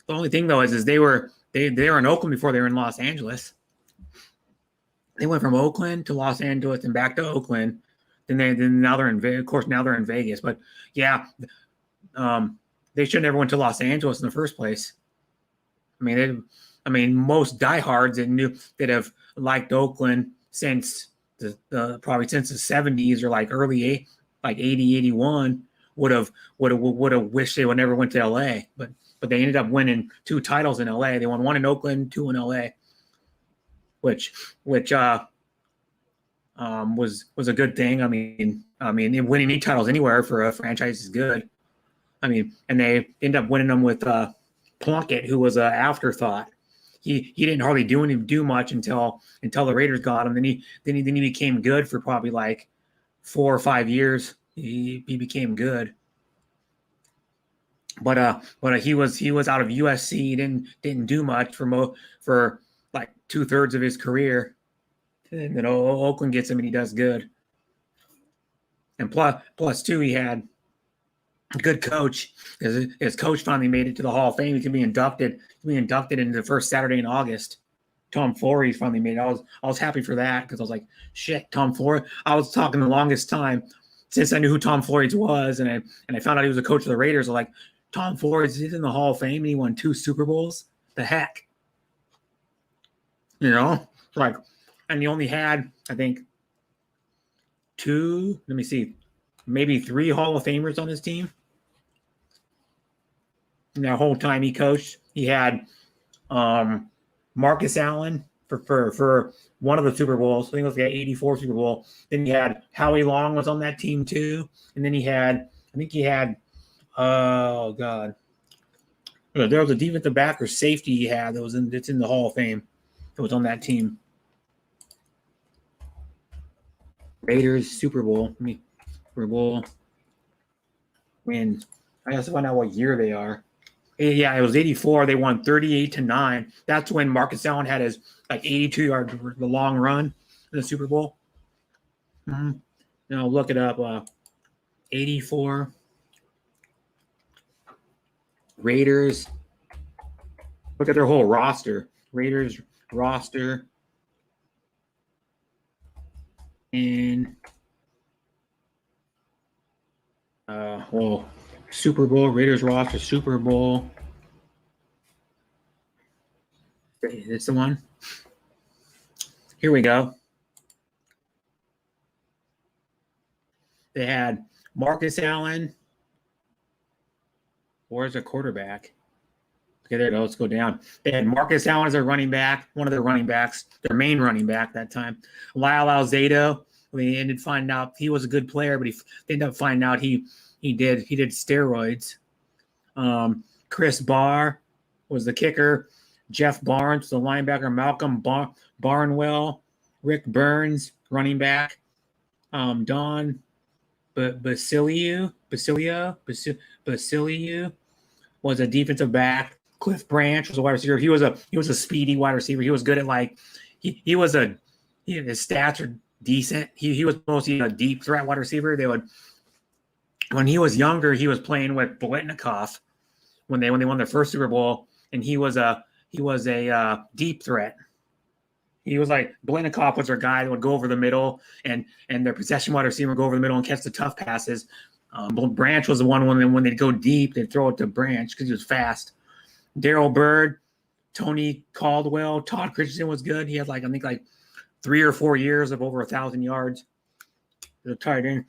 only thing though is they were in Oakland before they were in Los Angeles. They went from Oakland to Los Angeles and back to Oakland. Now they're in Vegas. But yeah, they should never went to Los Angeles in the first place. I mean, most diehards that have liked Oakland since probably since the 70s or like early like 80, 81 would have wished they would never went to LA. But they ended up winning 2 titles in LA. They won 1 in Oakland, 2 in LA, which was a good thing. I mean, winning 8 titles anywhere for a franchise is good. I mean, and they ended up winning them with Plunkett, who was an afterthought. He didn't hardly do much until the Raiders got him. Then he became good for probably like 4 or 5 years. He became good. But he was out of USC. Didn't do much for like 2/3 of his career. And then Oakland gets him and he does good. And plus too, he had a good coach. His coach finally made it to the Hall of Fame. He can be inducted into the first Saturday in August. Tom Flores finally made it. I was happy for that because I was like, shit, Tom Flores. I was talking the longest time since I knew who Tom Flores was, and I found out he was a coach of the Raiders. I was like, Tom Flores is in the Hall of Fame and he won 2 Super Bowls. The heck, like, and he only had, I think, 2. Let me see, maybe 3 Hall of Famers on his team. And that whole time he coached, he had Marcus Allen for one of the Super Bowls. I think it was the '84 Super Bowl. Then he had Howie Long was on that team too. And then he had oh god, there was a defensive back or safety he had that's in the Hall of Fame. That was on that team. Raiders Super Bowl. Super Bowl. I have to find out what year they are. Yeah, it was 84. They won 38-9. That's when Marcus Allen had his like 82-yard long run in the Super Bowl. Mm-hmm. Now look it up. 84 Raiders. Look at their whole roster. Raiders roster. And Super Bowl, Raiders roster, Super Bowl. Is this the one? Here we go. They had Marcus Allen. Where's the quarterback? Okay, there it goes. Let's go down. They had Marcus Allen as their running back, one of their running backs, their main running back that time. Lyle Alzado. They ended finding out he was a good player, but they ended up finding out he did steroids. Chris Barr was the kicker. Jeff Barnes, the linebacker. Malcolm Barnwell. Rick Burns, running back. Don Basilio was a defensive back. Cliff Branch was a wide receiver. He was a speedy wide receiver. He was good at his stats are decent. He was mostly a deep threat wide receiver. When he was younger, he was playing with Biletnikoff when they won their first Super Bowl, and he was a deep threat. He was like Biletnikoff was their guy that would go over the middle, and their possession wide receiver would go over the middle and catch the tough passes. Branch was the one when they'd go deep, they'd throw it to Branch because he was fast. Daryl Bird, Tony Caldwell, Todd Christensen was good. He had I think 3 or 4 years of over 1,000 yards. The tight end.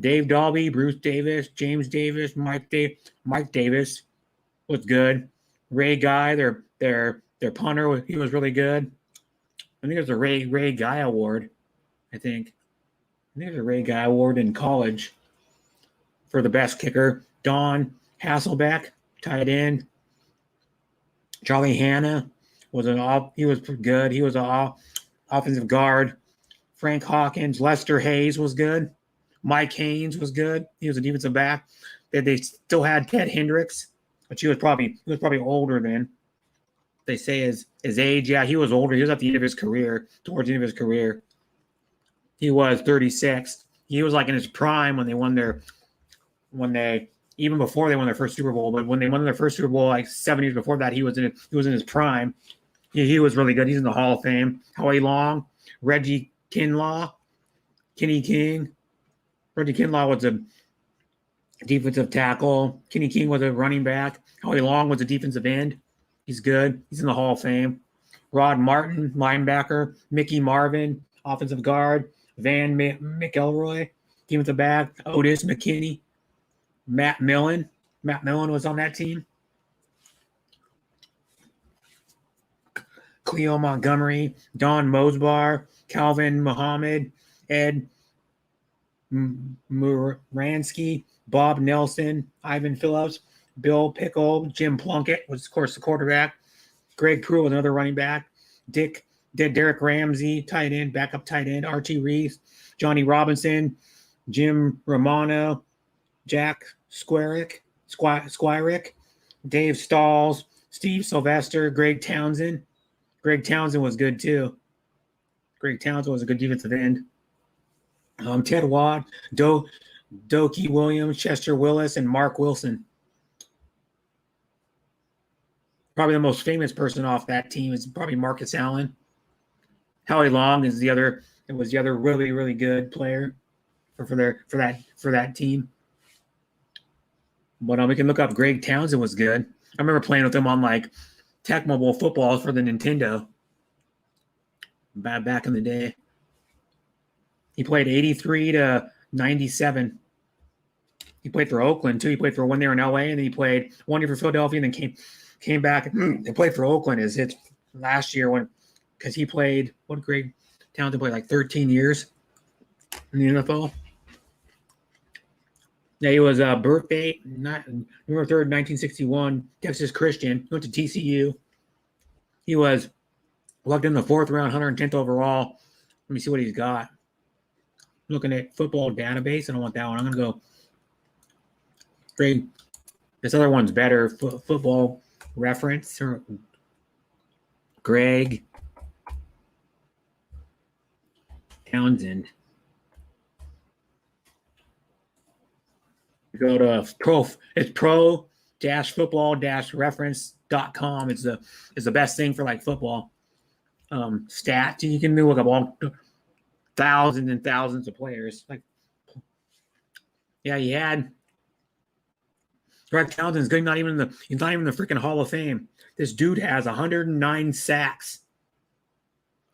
Dave Dalby, Bruce Davis, James Davis, Mike Davis was good. Ray Guy, their punter, he was really good. I think there's a Ray Guy Award. I think there's a Ray Guy Award in college for the best kicker. Don Hasselbeck, tight end. Charlie Hanna he was good. He was an offensive guard. Frank Hawkins, Lester Hayes was good. Mike Haynes was good. He was a defensive back. They still had Ted Hendricks, but he was probably older then. They say his age. Yeah, he was older. He was at the end of his career, towards the end of his career. He was 36. He was in his prime even before they won their first Super Bowl. But when they won their first Super Bowl, 7 years before that, he was in his prime. He was really good. He's in the Hall of Fame. Howie Long, Reggie Kinlaw, Kenny King. Reggie Kinlaw was a defensive tackle. Kenny King was a running back. Howie Long was a defensive end. He's good. He's in the Hall of Fame. Rod Martin, linebacker. Mickey Marvin, offensive guard. Van McElroy, defensive back. Otis McKinney. Matt Millen. Matt Millen was on that team. Cleo Montgomery, Don Mosbar, Calvin Muhammad, Ed Muransky, Bob Nelson, Ivan Phillips, Bill Pickle, Jim Plunkett was, of course, the quarterback. Greg Pruitt was another running back. Derek Ramsey, tight end, backup tight end. Archie Reese, Johnny Robinson, Jim Romano, Jack Squirick, Dave Stalls, Steve Sylvester, Greg Townsend. Greg Townsend was good too. Greg Townsend was a good defensive end. Ted Watt, Dokie Williams, Chester Willis, and Mark Wilson. Probably the most famous person off that team is probably Marcus Allen. Howie Long was the other really, really good player for that team. But we can look up Greg Townsend was good. I remember playing with him on Tecmo Bowl football for the Nintendo back in the day. He played 83 to 97. He played for Oakland too. He played for 1 year in LA, and then he played 1 year for Philadelphia, and then came back and played for Oakland his last year because he played Greg Townsend played 13 years in the NFL. Yeah, he was birth date November 3rd, 1961, Texas Christian. He went to TCU. He was locked in the 4th round, 110th overall. Let me see what he's got. Looking at football database. I don't want that one. I'm going to go straight. This other one's better. Football reference. Greg Townsend. Go to pro-football-reference.com. It's the best thing for football stats. You can look up all thousands and thousands of players. He had Greg Townsend's good. He's not even in the freaking Hall of Fame. This dude has 109 sacks.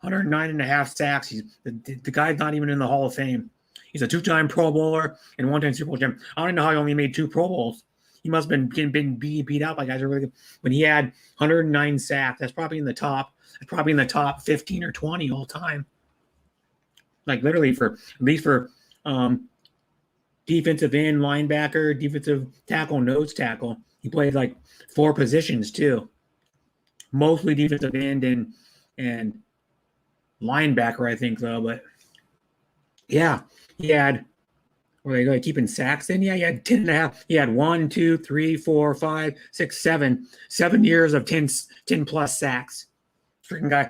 109 and a half sacks. The guy's not even in the Hall of Fame. He's a 2-time Pro Bowler and 1-time Super Bowl champion. I don't know how he only made 2 Pro Bowls. must have been beat out by guys who are really good. When he had 109 sacks, that's probably in the top 15 or 20 all time. Like literally for at least for defensive end, linebacker, defensive tackle, nose tackle. He played like 4 positions too. Mostly defensive end and linebacker, I think, though. But yeah, he had, were they keeping sacks in? Yeah, he had 10 and a half. He had 1, 2, 3, 4, 5, 6, 7. 7 years of 10 plus sacks. Freaking guy's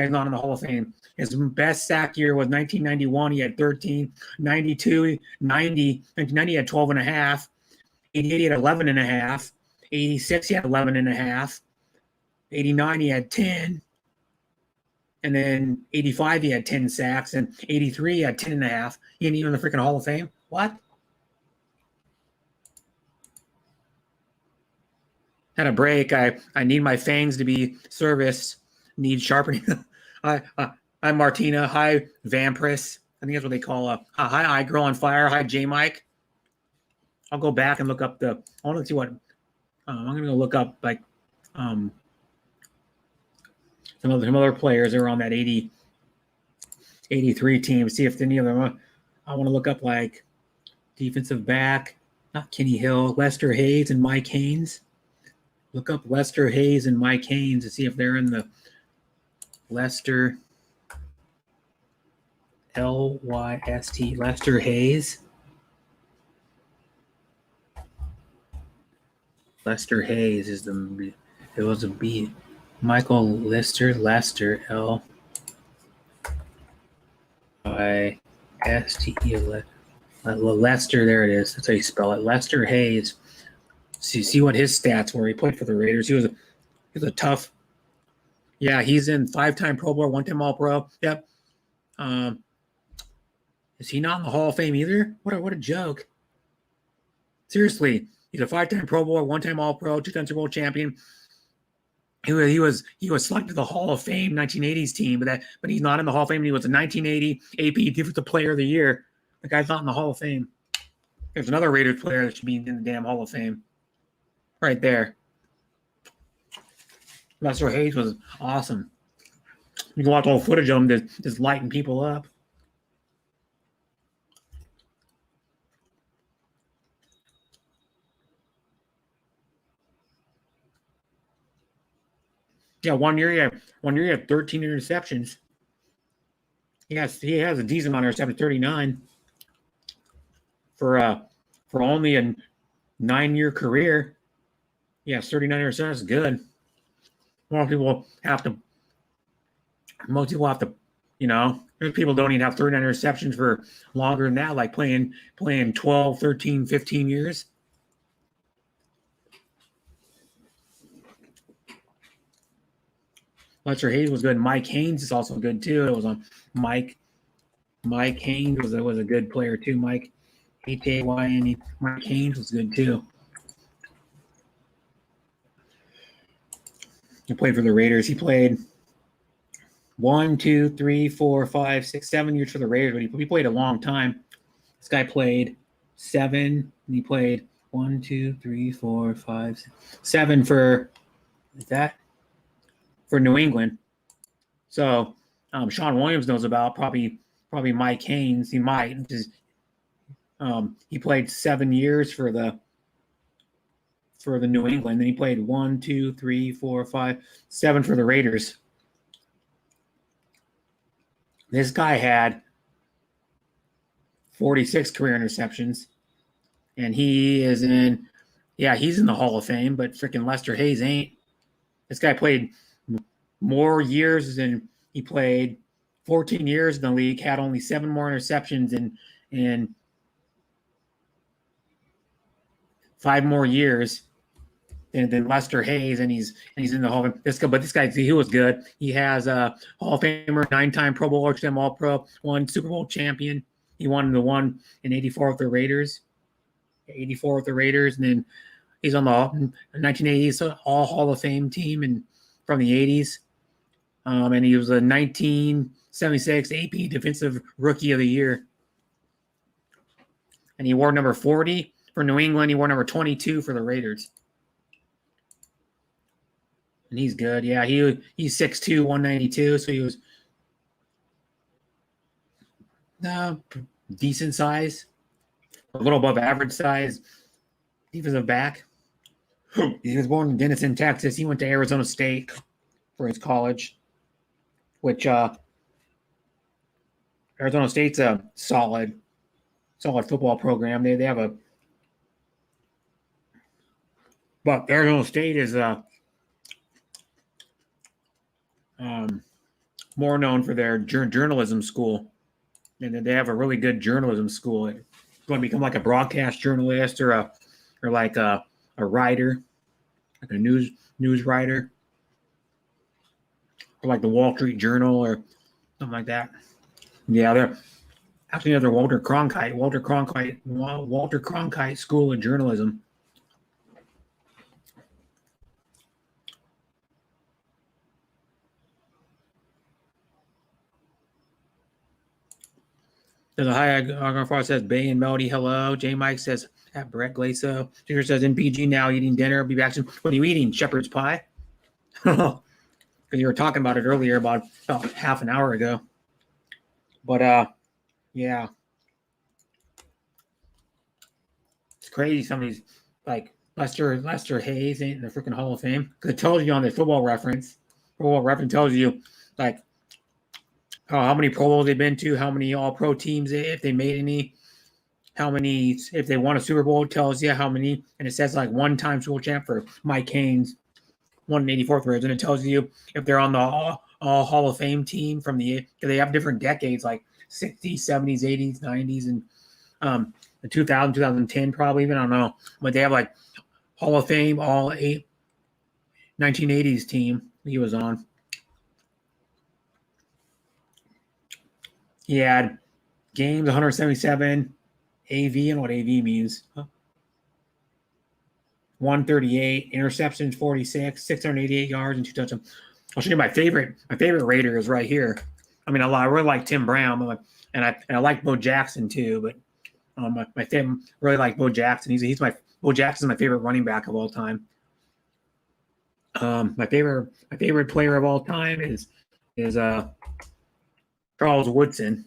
not in the Hall of Fame. His best sack year was 1991. He had 13. 92, 90, 1990, he had 12 and a half. 88, he had 11 and a half. 86, he had 11 and a half. 89, he had 10. And then 85, he had 10 sacks. And 83, he had 10 and a half. He ain't even in the freaking Hall of Fame. What? Had a break. I need my fangs to be serviced. Need sharpening. Hi, Martina. Hi, Vampris. I think that's what they call hi, Girl on Fire. Hi, J Mike. I'll go back and look up I want to see what I'm going to go look up like some other players that were on that 83 team. See if any of them. I want to look up like defensive back. Not Kenny Hill. Lester Hayes and Mike Haynes. Look up Lester Hayes and Mike Haynes to see if they're in the Lester. Lyst. Lester Hayes. Lester Hayes is it was a B. Michael Lester L. Lyst. Lester, there it is. That's how you spell it. Lester Hayes. See what his stats were. He played for the Raiders. He was a tough. Yeah, he's in 5-time Pro Bowl, 1-time All-Pro. Yep. Is he not in the Hall of Fame either? What a joke. Seriously, he's a 5-time Pro Bowl, 1-time All-Pro, 2-time Super Bowl champion. He was selected to the Hall of Fame 1980s team, but he's not in the Hall of Fame. He was a 1980 AP Defensive Player of the Year. The guy's not in the Hall of Fame. There's another Raiders player that should be in the damn Hall of Fame. Right there. Lester Hayes was awesome. You can watch all footage of him just lighting people up. Yeah, one year he had 13 interceptions. Yes, he has a decent amount of interceptions, 39 for only a 9-year career. Yeah, 39 interceptions is good. Most people have to, there's people don't even have 39 interceptions for longer than that, like playing 12, 13, 15 years. Lester Hayes was good. Mike Haynes is also good too. It was on Mike Haynes was a good player too. Mike Hayne. Mike Haynes was good too. He played for the Raiders. He played 1, 2, 3, 4, 5, 6, 7 years for the Raiders, but he played a long time. This guy played 7, and he played 1, 2, 3, 4, 5, 6, 7 for New England. So Sean Williams knows about probably Mike Haynes. He might. He played 7 years for the New England. Then he played 1, 2, 3, 4, 5, 7 for the Raiders. This guy had 46 career interceptions, and he's in the Hall of Fame, but freaking Lester Hayes ain't. This guy played more years than he played 14 years in the league, had only 7 more interceptions in 5 more years than Lester Hayes, and he's in the Hall of Fame. This guy, he was good. He has a Hall of Famer, 9-time Pro Bowl, 2-time All-Pro, 1 Super Bowl champion. He won the one in '84 with the Raiders. '84 with the Raiders, and then he's on the 1980s All Hall of Fame team and from the '80s. And he was a 1976 AP Defensive Rookie of the Year. And he wore number 40 for for New England. He wore number 22 for the Raiders. And he's good. Yeah, he's 6'2", 192, so he was decent size, a little above average size defensive back. He was born in Denison, Texas. He went to Arizona State for his college, which Arizona State's a solid football program. They have a, but Arizona State is more known for their journalism school, and they have a really good journalism school. Going to become like a broadcast journalist or like a writer, like a news writer, or like the Wall Street Journal or something like that. Yeah, they're actually another Walter Cronkite School of Journalism. There's a high Agarfar says Bay and Melody, hello. J Mike says at Brett Glaso. Junior says NPG now eating dinner. Be back soon. What are you eating? Shepherd's pie? Because you were talking about it earlier about half an hour ago. But yeah. It's crazy some of these, like Lester Hayes ain't in the freaking Hall of Fame. Because it tells you on the football reference. Football reference tells you like how many Pro Bowls they've been to, how many All-Pro teams, if they made any, how many, if they won a Super Bowl, it tells you how many, and it says like one-time Super Bowl champ for Mike Haynes, 184th Raiders, and it tells you if they're on the all Hall of Fame team from they have different decades, like 60s, 70s, 80s, 90s, and the 2000, 2010 probably even, I don't know, but they have like Hall of Fame, all 1980s team he was on. He had games 177, AV, and what AV means. 138, interceptions 46, 688 yards, and 2 touchdowns. I'll show you my favorite Raider is right here. I mean, I really like Tim Brown, and I like Bo Jackson too. But my favorite, really like Bo Jackson. Bo Jackson's my favorite running back of all time. My favorite player of all time is Charles Woodson.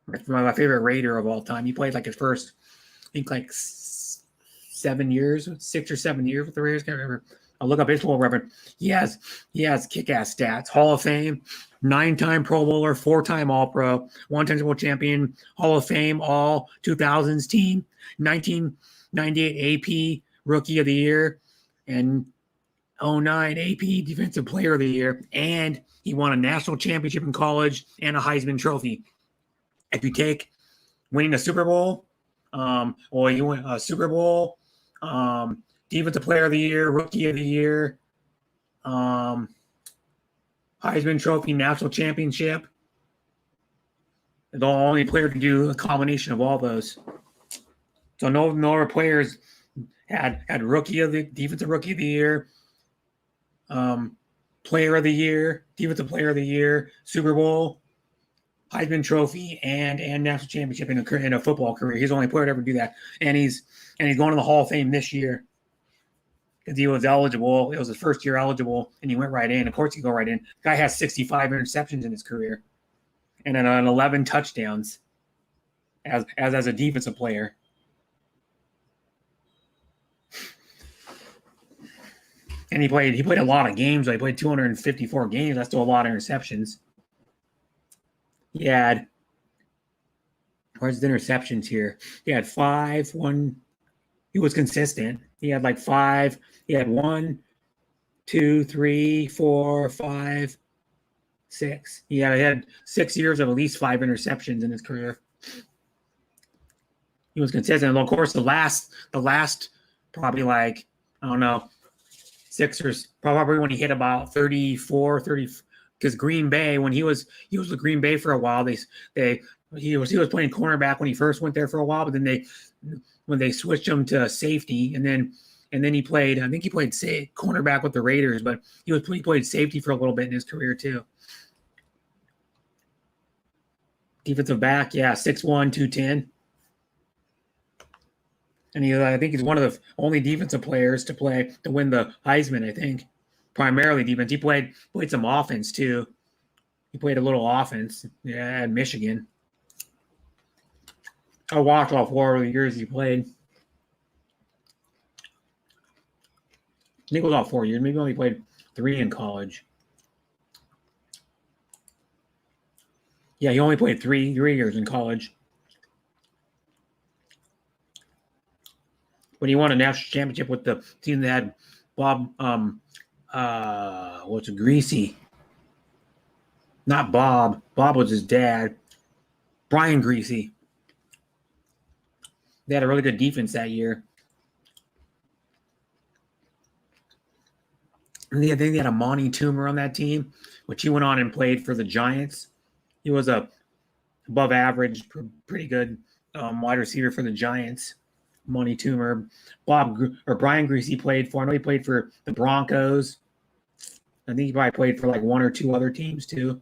My favorite Raider of all time. He played like his first, I think like 7 years, 6 or 7 years with the Raiders. Can't remember. I'll look up his full record. He has kick-ass stats. Hall of Fame, 9-time Pro Bowler, 4-time All-Pro, 1-time Super Bowl champion, Hall of Fame, all 2000s team, 1998 AP Rookie of the Year, and 09 AP Defensive Player of the Year, and he won a national championship in college and a Heisman Trophy. If you take winning a Super Bowl, or you win a Super Bowl, Defensive Player of the Year, Rookie of the Year, Heisman Trophy, National Championship, the only player to do a combination of all those. So no other players had Defensive Rookie of the Year, Player of the Year, Defensive Player of the Year, Super Bowl, Heisman Trophy, and national championship in a football career. He's the only player to ever do that, and he's going to the Hall of Fame this year because he was eligible. It was his first year eligible, and he went right in. Of course, he go right in. The guy has 65 interceptions in his career, and then 11 touchdowns as a defensive player. And he played a lot of games. He played 254 games. That's still a lot of interceptions. He had, where's the interceptions here? He had 5, 1. He was consistent. He had like 5. He had 1, 2, 3, 4, 5, 6. He had 6 years of at least 5 interceptions in his career. He was consistent. And of course, the last probably like, I don't know, 6 or probably when he hit about 34, 30. Because Green Bay, when he was with Green Bay for a while, he was playing cornerback when he first went there for a while, but then when they switched him to safety, and then he played, I think he played cornerback with the Raiders, but he played safety for a little bit in his career too. Defensive back, yeah, 6'1", 210. And I think he's one of the only defensive players to win the Heisman. I think primarily defense. He played some offense too. He played a little offense. Yeah, at Michigan. I watched all 4 of the years he played. I think it was all 4 years. Maybe only played 3 in college. Yeah, he only played 3 years in college. When he won a national championship with the team that had Bob, what's it, Greasy? Not Bob. Bob was his dad. Brian Greasy. They had a really good defense that year. I think they had a Monty Toomer on that team, which he went on and played for the Giants. He was a above average, pretty good wide receiver for the Giants. Monty Toomer, Brian Greasy played for. I know he played for the Broncos. I think he probably played for like 1 or 2 other teams too.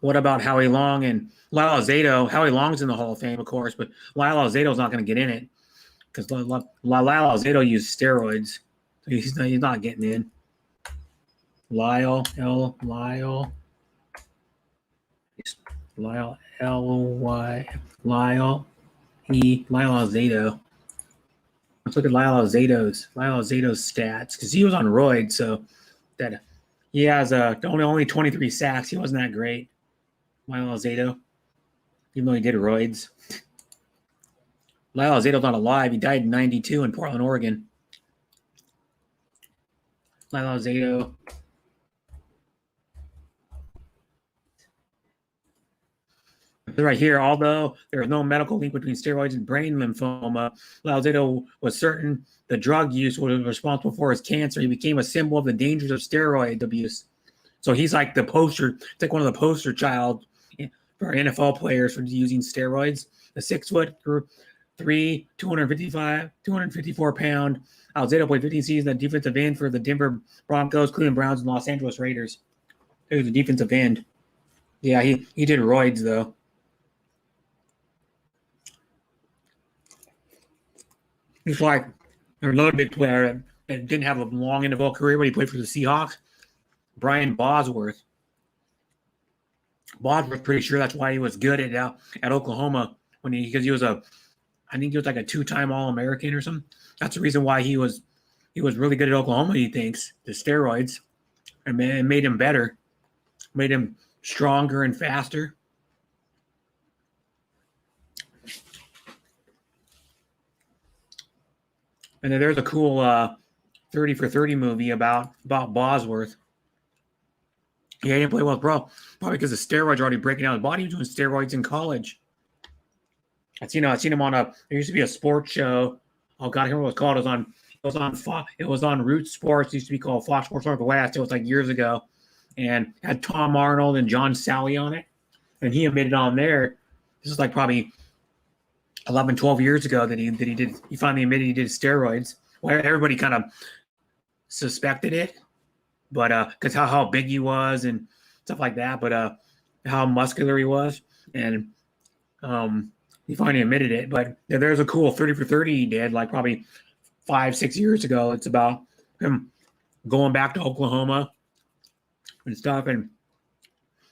What about Howie Long and Lyle Alzado? Howie Long's in the Hall of Fame, of course, but Lyle Alzado's not going to get in it because Lyle Alzado used steroids. So he's not getting in. Lyle Alzado. Let's look at Lyle Alzado's stats because he was on roids, so that he has only 23 sacks. He wasn't that great, Lyle Alzado, even though he did roids. Lyle Alzado's not alive. He died in '92 in Portland, Oregon. Lyle Alzado. Right here, although there is no medical link between steroids and brain lymphoma, Alzado was certain the drug use was responsible for his cancer. He became a symbol of the dangers of steroid abuse. So he's like the poster, it's like one of the poster child for NFL players for using steroids. The 6'3", 254 pound Alzado played 15 seasons at defensive end for the Denver Broncos, Cleveland Browns, and Los Angeles Raiders. He was a defensive end. Yeah, he did roids though. He's like another big player that didn't have a long NFL career, but he played for the Seahawks. Brian Bosworth. Bosworth, pretty sure that's why he was good at Oklahoma because he was I think he was like a 2-time All-American or something. That's the reason why he was really good at Oklahoma. He thinks the steroids and made him better, made him stronger and faster. And then there's a cool 30 for 30 movie about Bosworth. Yeah, he didn't play well, bro. Probably because the steroids are already breaking down his body. He was doing steroids in college. I seen him on there used to be a sports show. Oh God, I can't remember what it was called. It was on Root Sports. It used to be called Fox Sports Northwest. It was like years ago, and had Tom Arnold and John Sally on it. And he admitted on there. This is like probably 11, 12 years ago that he finally admitted he did steroids. Well, everybody kind of suspected it, but because how big he was and stuff like that, but how muscular he was, and he finally admitted it. But there's a cool 30 for 30 he did like probably 5-6 years ago. It's about him going back to Oklahoma and stuff, and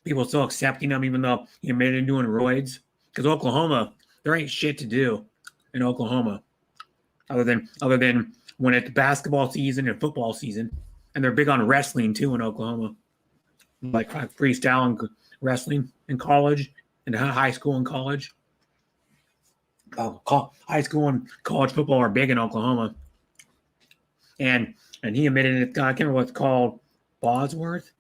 people still accepting him even though he admitted doing roids because Oklahoma. There ain't shit to do in Oklahoma other than when it's basketball season and football season. And they're big on wrestling too in Oklahoma. Like freestyle and wrestling in college, in high school and college. High school and college football are big in Oklahoma. And he admitted it. I can't remember what it's called. Bosworth?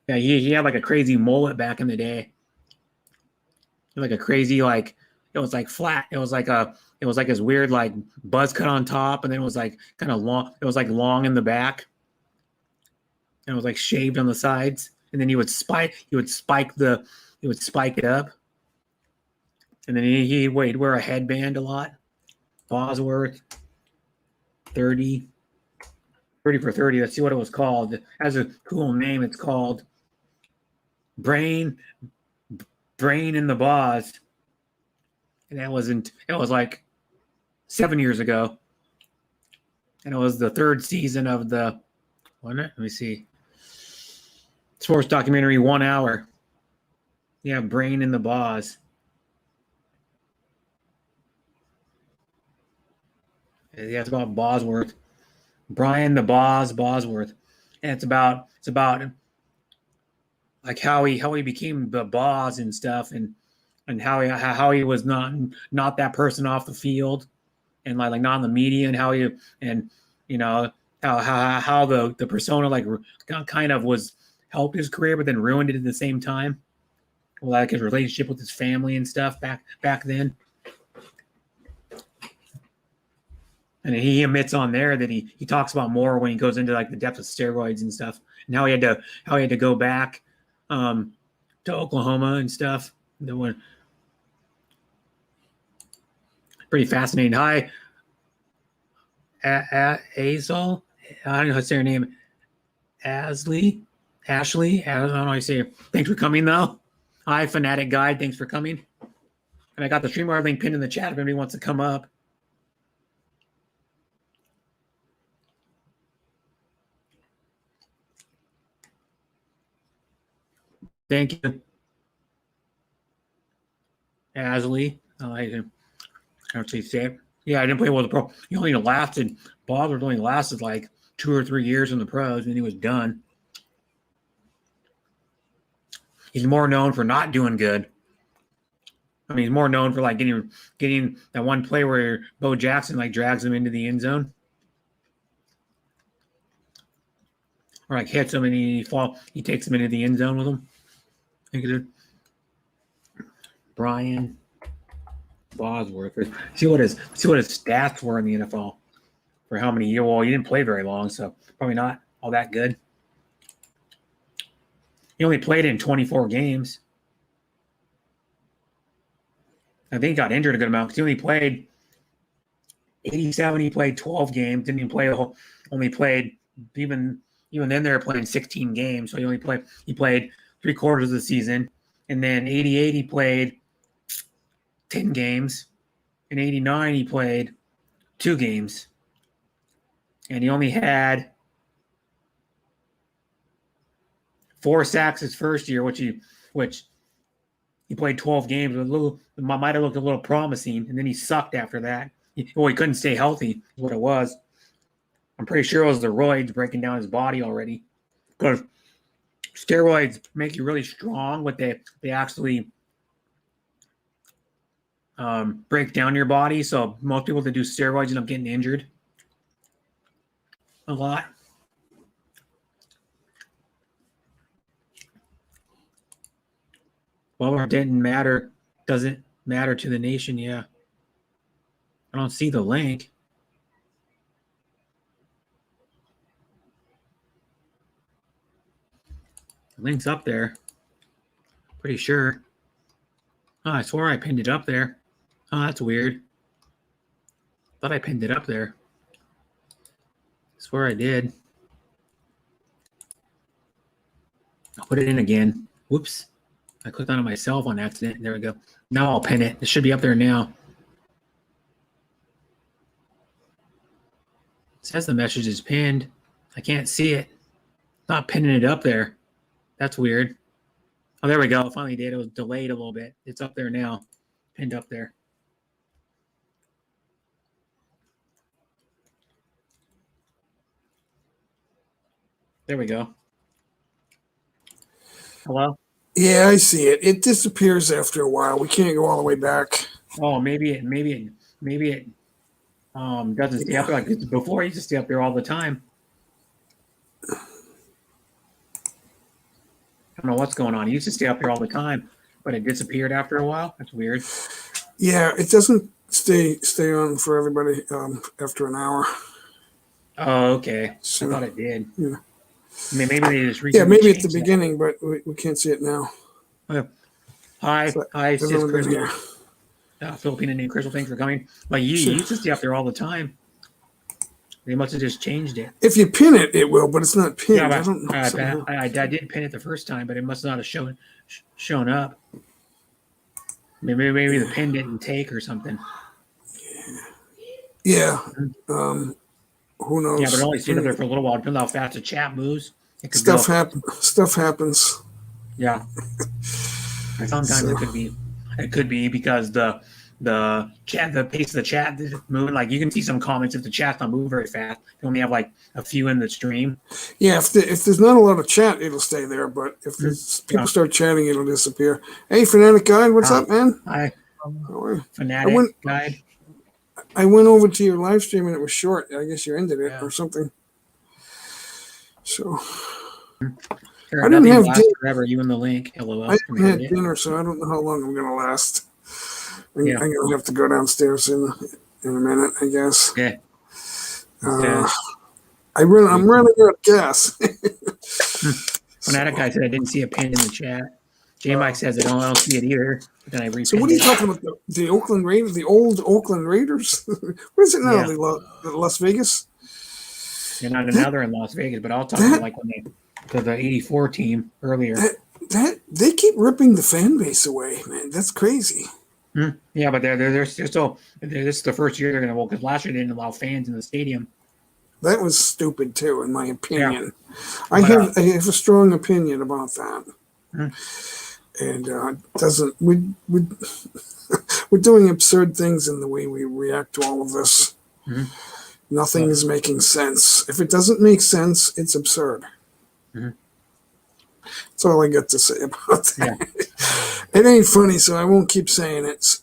Yeah, he had like a crazy mullet back in the day. Like a crazy it was like flat. It was like this weird like buzz cut on top, and then it was like kind of long. It was like long in the back, and it was like shaved on the sides. And then he would spike it up, and then he'd wear a headband a lot. Bosworth, 30. 30 for 30. Let's see what it was called. It has a cool name. It's called Brain in the Boss. And it was like 7 years ago. And it was the third season of the, wasn't it? Let me see. Sports documentary, 1 hour. Yeah, Brain in the Boss. Yeah, it's about Bosworth. Brian the Bosworth. And it's about like how he became the boss and stuff, and how he was not that person off the field, and like not in the media, and how he, and you know how the persona like kind of was helped his career but then ruined it at the same time, like his relationship with his family and stuff back then. And he admits on there that he talks about more when he goes into like the depth of steroids and stuff, and how he had to go back to Oklahoma and stuff. Pretty fascinating. Hi, Azal. I don't know how to say her name. Ashley. I don't know how to say it. Thanks for coming though. Hi, Fanatic Guide. Thanks for coming. And I got the StreamYard link pinned in the chat if anybody wants to come up. Thank you, Ashley. I actually say it. Yeah, I didn't play well the pro. He only lasted. Bosworth only lasted like 2 or 3 years in the pros, and he was done. He's more known for not doing good. I mean, he's more known for like getting that one play where Bo Jackson like drags him into the end zone, or like hits him and he takes him into the end zone with him. I think it's Brian Bosworth. See what his stats were in the NFL for how many years. Well, he didn't play very long, so probably not all that good. He only played in 24 games. I think he got injured a good amount because he only played 87. He played 12 games. Didn't even play only played even then they were playing 16 games. So he played 3/4 of the season. And then 88 he played 10 games. In 89 he played 2 games. And he only had 4 sacks his first year, which he played 12 games. It might have looked a little promising, and then he sucked after that. He couldn't stay healthy, is what it was. I'm pretty sure it was the roids breaking down his body already. Because steroids make you really strong, but they actually break down your body. So most people that do steroids end up getting injured a lot. Well, it doesn't matter to the nation. Yeah. I don't see the link. The link's up there. Pretty sure. Oh, I swore I pinned it up there. Oh, that's weird. Thought I pinned it up there. I swear I did. I'll put it in again. Whoops. I clicked on it myself on accident. There we go. Now I'll pin it. It should be up there now. It says the message is pinned. I can't see it. Not pinning it up there. That's weird. Oh, there we go. It finally did. It was delayed a little bit. It's up there now. Pinned up there. There we go. Hello? Yeah, I see it. It disappears after a while. We can't go all the way back. Oh, maybe it doesn't stay up there like this. Before. It used to stay up there all the time. I don't know what's going on. It used to stay up there all the time, but it disappeared after a while. That's weird. Yeah, it doesn't stay on for everybody after an hour. Oh, okay. So, I thought it did. Yeah. I mean, maybe they just maybe at the beginning, but we can't see it now. Hi, sis Crystal. Yeah. Filipino named Crystal, thanks for coming. Like you used to stay up there all the time. They must have just changed it. If you pin it, it will, but it's not pinned. Yeah, I don't know. I did pin it the first time, but it must not have shown up. Maybe the pin didn't take or something. Yeah. Who knows? Yeah, but it only stayed up there for a little while. Depending on how fast the chat moves, it could Stuff happens. Yeah. And sometimes it could be because the pace of the chat is moving. Like you can see some comments if the chat's not moving very fast. You only have like a few in the stream. Yeah, if there's not a lot of chat, it'll stay there. But if people start chatting, it'll disappear. Hey, Fanatic Guide, what's up, man? Hi, Fanatic Guide. I went over to your live stream and it was short. I guess you ended it or something. So I didn't have dinner forever. You in the link? LOL. I haven't had dinner, so I don't know how long I'm gonna last. I'm gonna have to go downstairs in a minute, I guess. Okay. I'm running out of gas. Fanatic Guy said I didn't see a pin in the chat. J Mike says I don't see it either. Then I So what are you talking about? The Oakland Raiders, the old Oakland Raiders? What is it now? Yeah. The Las Vegas? They're not another in Las Vegas, but I'll talk about like when the '84 team earlier. That they keep ripping the fan base away, man. That's crazy. Yeah, but they're still. This is the first year they're going to because last year they didn't allow fans in the stadium. That was stupid too, in my opinion. Yeah. I have a strong opinion about that. And doesn't we're doing absurd things in the way we react to all of this. Nothing is making sense. If it doesn't make sense, it's absurd. That's all I got to say about that. Yeah. It ain't funny, so I won't keep saying it.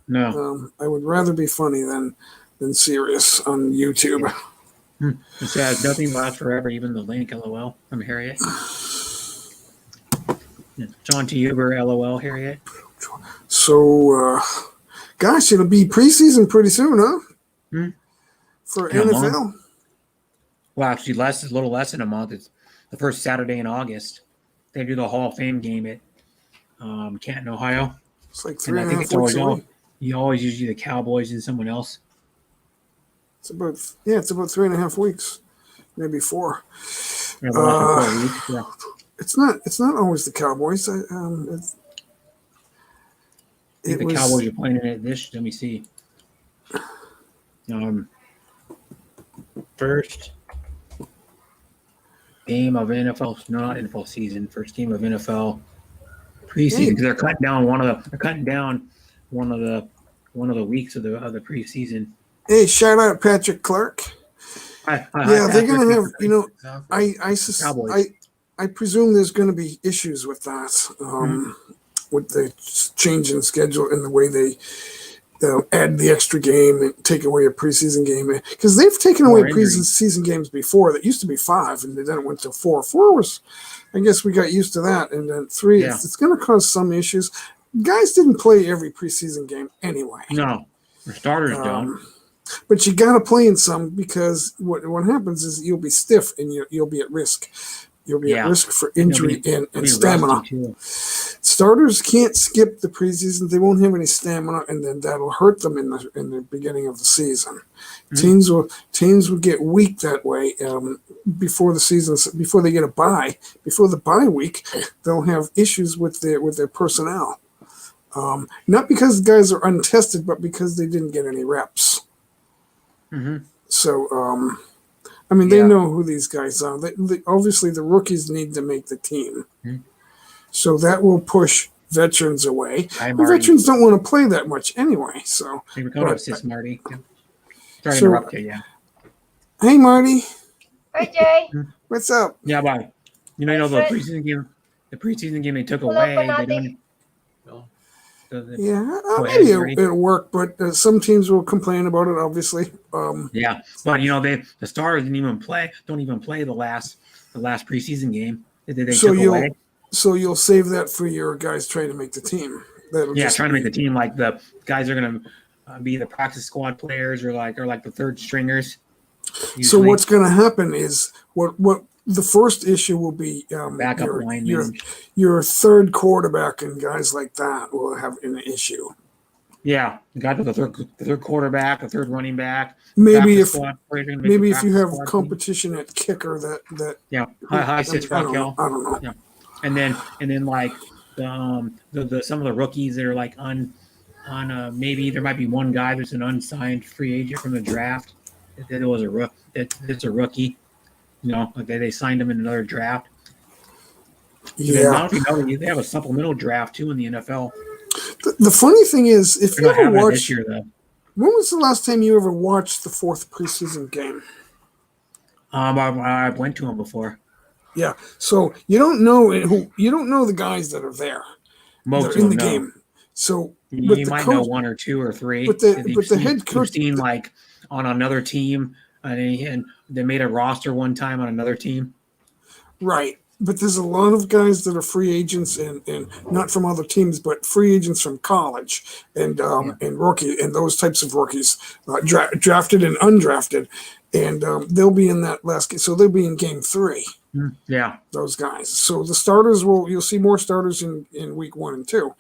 No. I would rather be funny than serious on YouTube. It says nothing lasts forever, even the link. LOL. I'm Harriet. John T. Uber, LOL, Harriet. So, gosh, it'll be preseason pretty soon, huh? For NFL. Long. Well, actually, a little less than a month. It's the first Saturday in August. They do the Hall of Fame game at Canton, Ohio. It's like 3.5 weeks away. You always usually the Cowboys and someone else. It's about 3.5 weeks, maybe 4. Yeah, 4 weeks. Yeah. It's not always the Cowboys. I think the Cowboys are playing in it this. Let me see. First game of NFL, not NFL season. First game of NFL preseason because they're cutting down one of the weeks of the preseason. Hey, shout out Patrick Clark. Hi, they're gonna have. I presume there's going to be issues with that, with the change in schedule and the way they'll add the extra game and take away a preseason game. Because they've taken away preseason games before. That used to be 5, and then it went to 4. 4 was, I guess we got used to that. And then 3, it's going to cause some issues. Guys didn't play every preseason game anyway. No, the starters don't. But you got to play in some because what happens is you'll be stiff and you'll be at risk. You'll be at risk for injury and stamina. Starters can't skip the preseason. They won't have any stamina, and then that'll hurt them in the beginning of the season. Teams will get weak that way before the season, before they get a bye. Before the bye week, they'll have issues with their personnel. Not because the guys are untested, but because they didn't get any reps. So. They know who these guys are. Obviously, the rookies need to make the team. So that will push veterans away. The veterans don't want to play that much anyway. So, hey, we're coming up, sis, Marty. Sorry to interrupt you, Hey, Marty. Hi, Jay. What's up? Yeah, bye. The preseason game they took away. They don't. Maybe it'll work, but some teams will complain about it. Obviously, but the Stars don't even play the last preseason game. They took away. So you'll save that for your guys trying to make the team. Trying to make the team. Like the guys are going to be the practice squad players or like the third stringers. Usually. So what's going to happen is what the first issue will be your third quarterback and guys like that will have an issue. Yeah, the guy with the third quarterback, the third running back. Maybe if you have squad competition at kicker that yeah, high sits Raquel. I don't know. Yeah, and then like the some of the rookies that are like maybe there might be one guy that's an unsigned free agent from the draft. That was it's a rookie. You know, like they signed him in another draft. Yeah. I don't know if you know they have a supplemental draft too in the NFL. The funny thing is, if you ever watched this year, though. When was the last time you ever watched the 4th preseason game? I went to them before. Yeah, so you don't know the guys that are there. Most in the game. So you might know one or two or three. But the head coach, you've seen like on another team, and they made a roster one time on another team. Right. But there's a lot of guys that are free agents and not from other teams, but free agents from college and rookie and those types of rookies, drafted and undrafted, and they'll be in that last game. So they'll be in game 3. Yeah, those guys. So the starters you'll see more starters in week 1 and 2,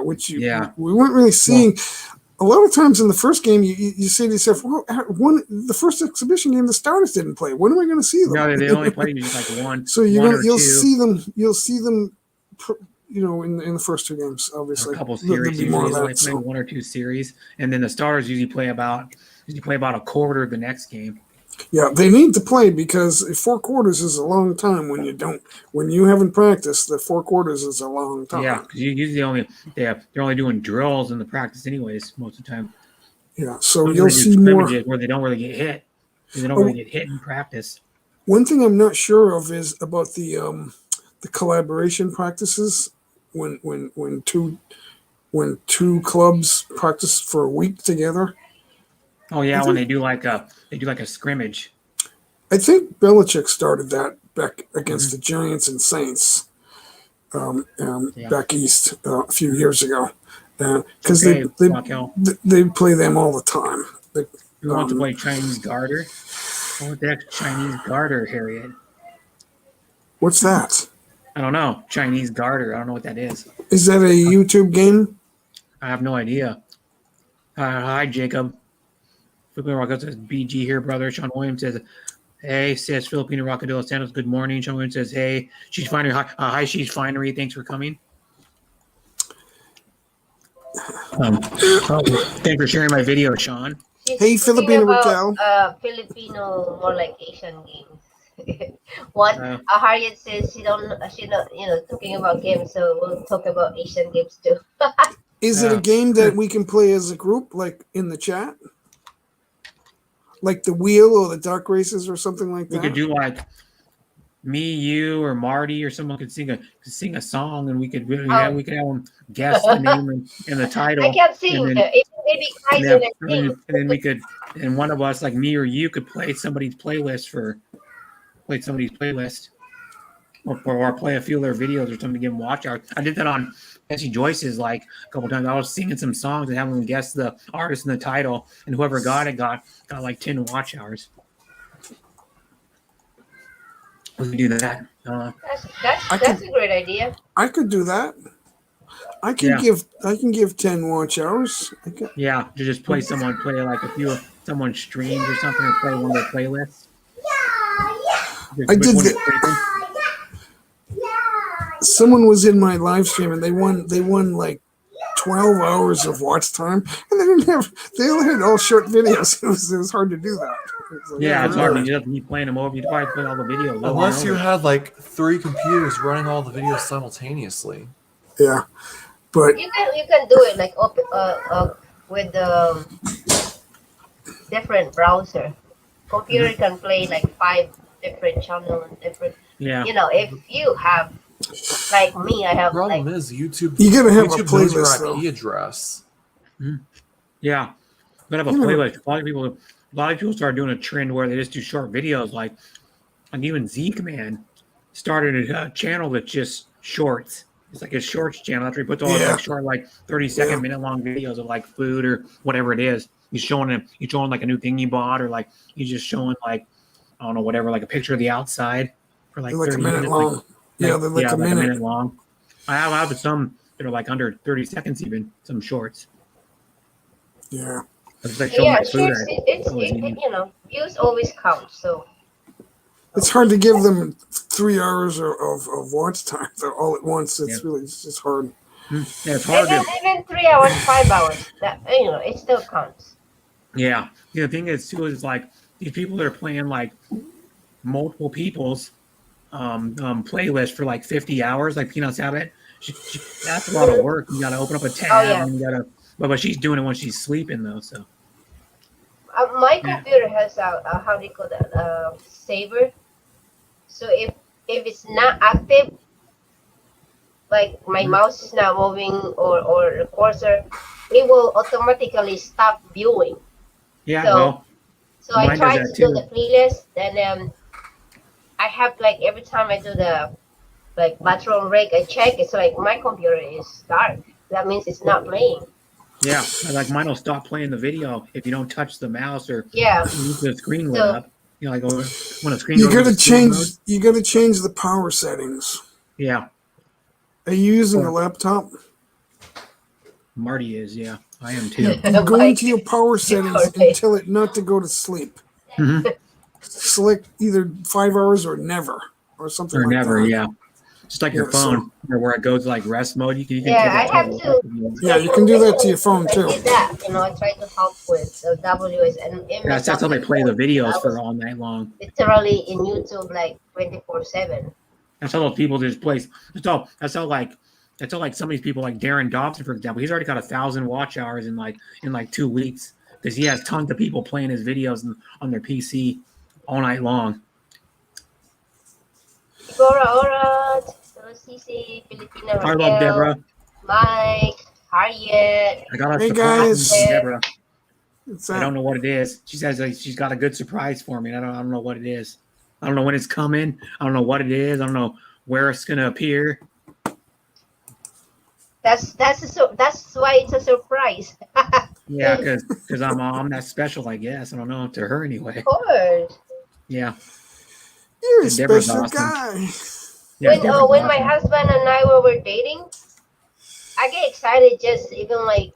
which we weren't really seeing. A lot of times in the first game, you say to yourself, "Well, the first exhibition game, the starters didn't play. When am I going to see them?" No, they only played just like one. So you'll see them. You'll see them. In the first 2 games, obviously. A couple series, maybe 1 or 2 series, and then the starters usually play about a quarter of the next game. Yeah, they need to play because 4 quarters is a long time when you haven't practiced. The 4 quarters is a long time. Yeah, because usually they're only doing drills in the practice anyways most of the time. Yeah, so you'll see more where they don't really get hit. They don't really get hit in practice. One thing I'm not sure of is about the collaboration practices when two clubs practice for a week together. Oh yeah, when they do like a scrimmage. I think Belichick started that back against the Giants and Saints back east a few years ago, because they play them all the time. You want to play Chinese garter? I want the Chinese garter, Harriet. What's that? I don't know. Chinese garter. I don't know what that is. Is that a YouTube game? I have no idea. Hi, Jacob. Filipino Rockadillo says, BG here, brother. Sean Williams says, hey, says Filipino Rockadillo Santos, good morning. Sean Williams says, hey, She's Finery. Hi, She's Finery. Thanks for coming. Thanks for sharing my video, Sean. Hey, Filipino Raquel. Filipino, more like Asian games. Harriet says she not talking about games, so we'll talk about Asian games too. Is it a game that we can play as a group, like in the chat? Like the wheel or the duck races or something like that? We could do like me, you, or Marty, or someone could sing a song, and we could have them guess the name and the title. I can't sing. Maybe and then we could, and one of us, like me or you, could play somebody's playlist or play a few of their videos or something to give them watch hours. I did that on Jesse Joyce's like a couple times. I was singing some songs and having them guess the artist and the title, and whoever got it got like 10 watch hours. We could do that. That's a great idea. I could do that. I can give 10 watch hours. To just play like a few of someone's streams or something, or play one of their playlists. I did that. Someone was in my live stream and they won like 12 hours of watch time, and they only had all short videos. It was hard to do that. It's hard to just keep playing them over. You probably play all the videos. Unless you had like 3 computers running all the videos simultaneously. Yeah, but you can do it like with different browser. Computer can play like 5 different channels, different. Yeah. If you have. Like me, I have. The problem is YouTube. You gotta have YouTube a playlist. Knows your IP address. Yeah, you gotta have a playlist. A lot of people started doing a trend where they just do short videos. Like even Zeke Man started a channel that's just shorts. It's like a shorts channel. That's where he puts all his like short, like 30-second, minute-long videos of like food or whatever it is. He's showing like a new thing he bought, or like he's just showing like I don't know whatever, like a picture of the outside for like 30 minutes. Long. They're like a minute long. I have some that are like under 30 seconds, even some shorts. Yeah. It's like showing Yeah, my sure. food. Views always count. So It's hard to give them 3 hours of watch time all at once. Yeah. It's just hard. Yeah, it's hard to. even 3 hours, 5 hours. That it still counts. Yeah. The thing is too is like these people that are playing like multiple people's playlist for like 50 hours, like Peanuts Habit. That's a lot of work. You got to open up a tab, yeah. and you got to. But she's doing it when she's sleeping though. So My computer has a how do you call that? Saver. So if it's not active, like my mouse is not moving or the cursor, it will automatically stop viewing. yeah, So- So I Mine try does to that do too. the playlist, and I have like every time I do the like bathroom break, I check. It's like my computer is dark. That means it's not playing. yeah. Like mine will stop playing the video if you don't touch the mouse or Yeah. the screen lit So- up. Like when a screen You goes gotta into sleep mode. change. You gotta change the power settings. Yeah, Are you using a laptop? Marty is. Yeah, I am too. You go Mike. into your power settings Okay. and tell it not to go to sleep. Mhm. Select either 5 hours or never or something Or like never. that. Yeah, just like your Yeah, so- phone, where it goes like rest mode. You can Yeah, take I it have to to. Yeah, you can do that to your phone I too. did that. I try to help with the WS and That's how they play the videos I for was all night long. literally in YouTube like 24/7. That's how those people just place. That's how like some of these people like Darren Dobson, for example. He's already got 1,000 watch hours in like 2 weeks because he has tons of people playing his videos on their PC all night long. Ora, Cici, Filipina, I love Deborah. Mike, Harriet. I got a Hey, surprise guys. from Deborah. It's I don't know what it is. She says like, she's got a good surprise for me. And I don't know what it is. I don't know when it's coming. I don't know what it is. I don't know where it's gonna appear. That's why it's a surprise. Yeah, because I'm that special, I guess. I don't know, to her anyway. Of course. Yeah. You're a Deborah's special awesome. guy. Yeah, Deborah's When my awesome. husband and I were dating, I get excited just even like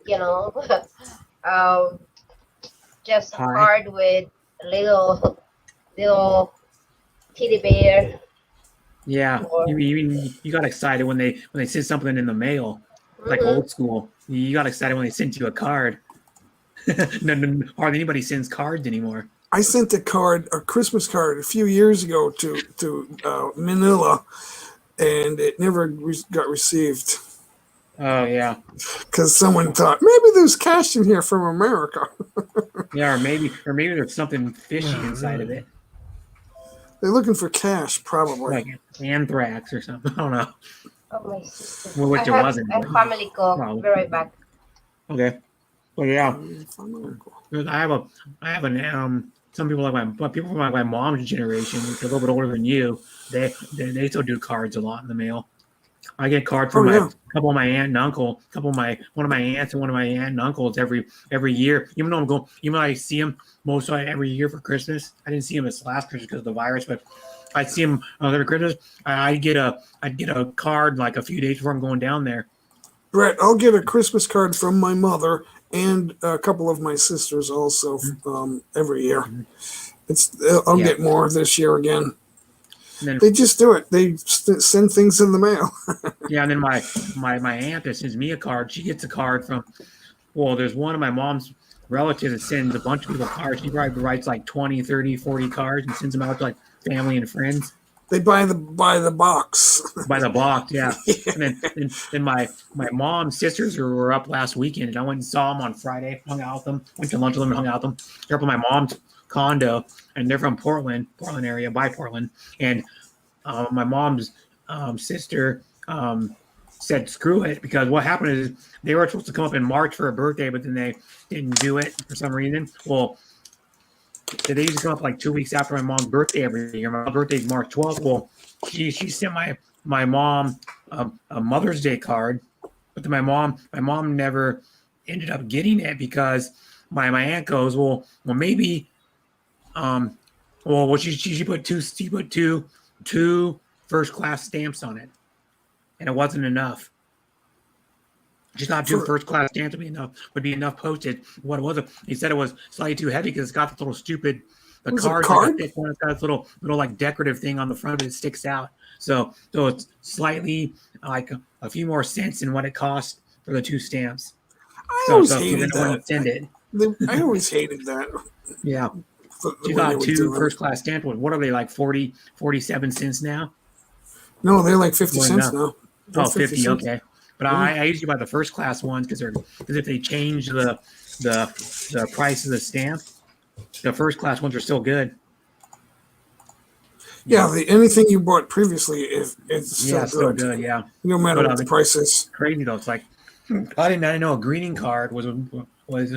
just a Hi. card with a little teddy bear. Yeah, Or- you got excited when they sent something in the mail, like Mhm. old school. You got excited when they sent you a card. No, hardly anybody sends cards anymore. I sent a Christmas card, a few years ago to Manila, and it never got received Oh yeah, because someone thought maybe there's cash in here from America. yeah, or maybe there's something fishy inside of it, They're looking for cash, probably. like anthrax or something. I don't know. Oh, my sister. Well, which I it have wasn't, a but- family call. Well, Be right back. Okay, well yeah, Yeah. I have an some people people from my mom's generation, which are a little bit older than you. They still do cards a lot in the mail. I get cards from Oh, yeah. a couple of my aunt and uncle, one of my aunts and one of my aunt and uncles every year. Even though I see them most every year for Christmas. I didn't see them this last Christmas because of the virus, but I see them every Christmas. I'd get a card like a few days before I'm going down there. Brett, I'll get a Christmas card from my mother and a couple of my sisters also every year. I'll Yeah. get more this year again. And then They just do it. They send things in the mail. yeah, and then my aunt that sends me a card, she gets a card from. Well, there's one of my mom's relatives that sends a bunch of people cards. She probably writes like 20, 30, 40 cards and sends them out to like family and friends. They buy the box. By the box, yeah. And then my mom's sisters were up last weekend, and I went and saw them on Friday. Hung out with them, went to lunch with them, and hung out with them. They're up in my mom's condo, and they're from Portland area, by Portland. And my mom's sister said, "Screw it," because what happened is they were supposed to come up in March for her birthday, but then they didn't do it for some reason. Well, they used to come up like 2 weeks after my mom's birthday every year. My mom's birthday is March 12th. Well, she sent my mom a Mother's Day card, but then my mom never ended up getting it because my aunt goes, well maybe she put two first class stamps on it, and it wasn't enough. She thought two first class stamps would be enough postage. What was it? He said it was slightly too heavy because it's got this little stupid. The card's like a thick one. It's got this little like decorative thing on the front of it that sticks out. So it's slightly like a few more cents than what it cost for the two stamps. I always hated that. Send it. I always hated that. Yeah. You got two first class stamps. What are they like 47 cents now? No, they're like 50 cents now. Oh, 50, okay. But I usually buy the first class ones because if they change the price of the stamp, the first class ones are still good. Yeah, anything you bought previously it's still good. Yeah. No matter what the price is. Crazy though. It's like I didn't know a greeting card was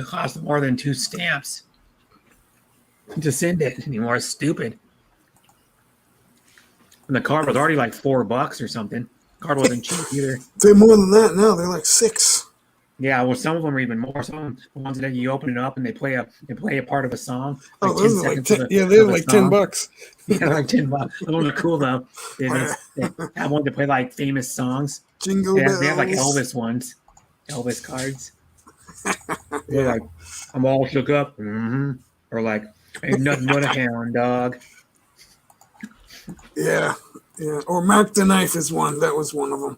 cost more than two stamps to send it anymore. It's stupid. And the card was already like $4 or something. Card wasn't cheap either. They're more than that now. They're like $6. Yeah, well, some of them are even more. Some of them, the ones that you open it up and they play a part of a song. Like those are like 10. They're like $10. Yeah, like $10. Those are cool though. They have one to play like famous songs. Jingle bells. They have like Elvis ones, Elvis cards. They're like, I'm all shook up, or like, ain't nothing but a hound dog. Yeah. Or Mac the Knife is one. That was one of them.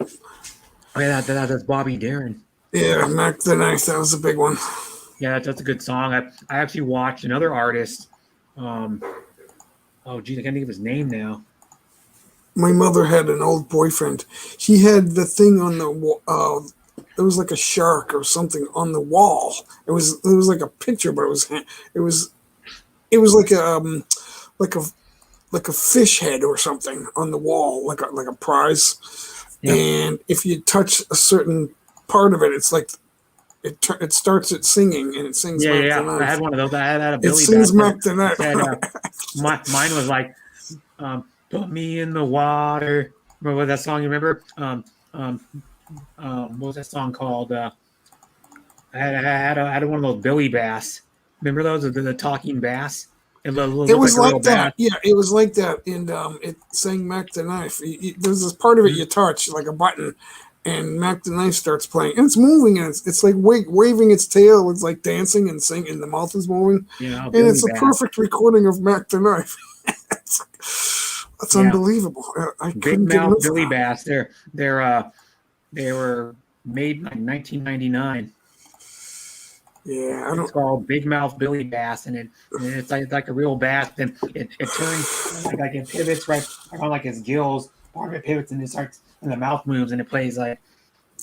Oh, yeah, that's Bobby Darin. Yeah, Mac the Knife. That was a big one. Yeah, that's a good song. I actually watched another artist. I can't think of his name now. My mother had an old boyfriend. He had the thing on the it was like a shark or something on the wall. It was like a picture, but it was like a fish head or something on the wall, like a prize. Yeah. And if you touch a certain part of it, it's like it starts it singing and it sings. Yeah. I had one of those. I had a Billy. It sings Mac the Knife. Mine was like, "Put me in the water." Remember that song? You remember? What was that song called? I had one of those Billy Bass. Remember those? The talking bass. It was like that. Yeah, it was like that. And it sang Mac the Knife. There's this part of it you touch, like a button, and Mac the Knife starts playing. And it's moving, and it's like waving its tail. It's like dancing and singing, and the mouth is moving. Yeah, and it's a perfect recording of Mac the Knife. That's unbelievable. I couldn't get enough Billy Bass. They were made in like 1999. Yeah, it's called Big Mouth Billy Bass, and it's like a real bass. Then it turns like it pivots right on like his gills. Part of it pivots and it starts, and the mouth moves, and it plays like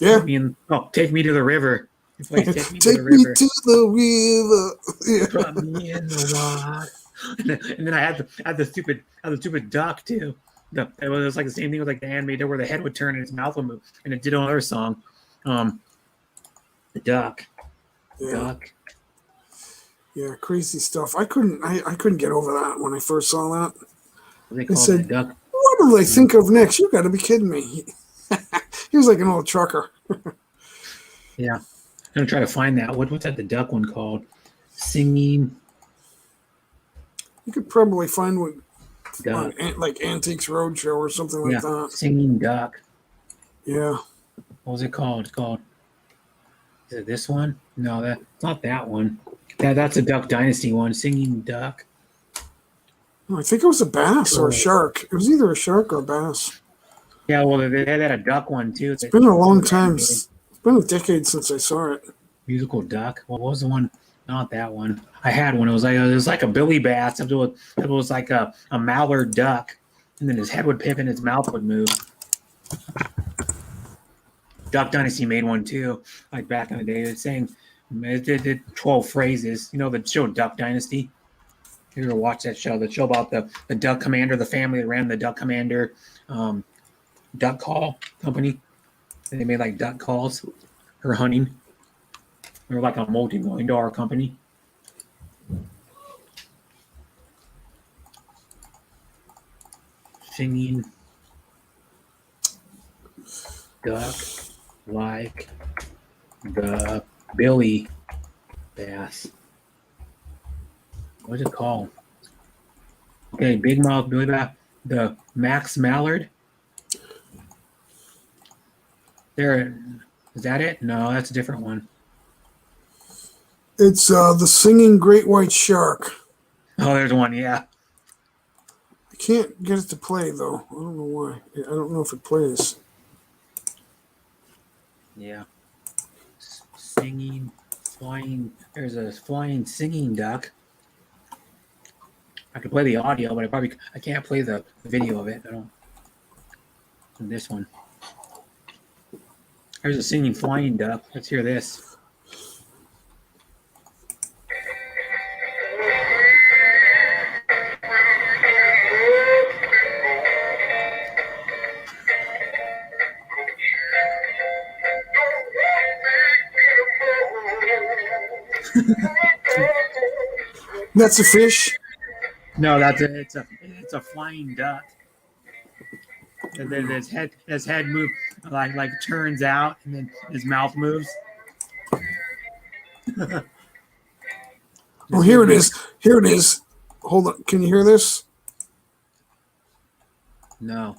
take me to the river. It plays take me to the river. Yeah. Put me in the water. And then I had the stupid duck too. It was like the same thing with like the animated where the head would turn and its mouth would move, and it did another song. The duck. Yeah. Duck. Yeah, crazy stuff. I couldn't get over that when I first saw that. They said, duck. "What do they think of next? You got to be kidding me!" He was like an old trucker. Yeah, I'm gonna try to find that. What's that? The duck one called? Singing. You could probably find one on like Antiques Roadshow or something like that. Singing duck. Yeah. What was it called? It's called. Is it this one? No, that's not that one. That's a Duck Dynasty one. Singing Duck. I think it was a bass or a shark. It was either a shark or a bass. Yeah, well, they had a duck one too. It's been a long time. It's been a decade since I saw it. Musical duck. What was the one? Not that one. I had one. It was like a Billy Bass. It was like a mallard duck, and then his head would pivot and his mouth would move. Duck Dynasty made one too, like back in the day. It did 12 phrases. You know the show Duck Dynasty? You ever watch that show? The show about the Duck Commander, the family that ran the Duck Commander duck call company. And they made like duck calls for hunting. They were like a multi-million-dollar company. Singing duck like the Billy Bass. What's it called? Okay, Big Mouth Billy Bass. The Max Mallard. There, Is that it? No, that's a different one. It's the singing great white shark. Oh, there's one. Yeah. I can't get it to play though. I don't know why. I don't know if it plays. Yeah. Singing, flying. There's a flying singing duck. I could play the audio, but I can't play the video of it. I don't. This one. There's a singing flying duck. Let's hear this. That's a fish. No, it's a flying duck. And then his head move like turns out, and then his mouth moves. Oh, here it is. Here it is. Hold on. Can you hear this? No.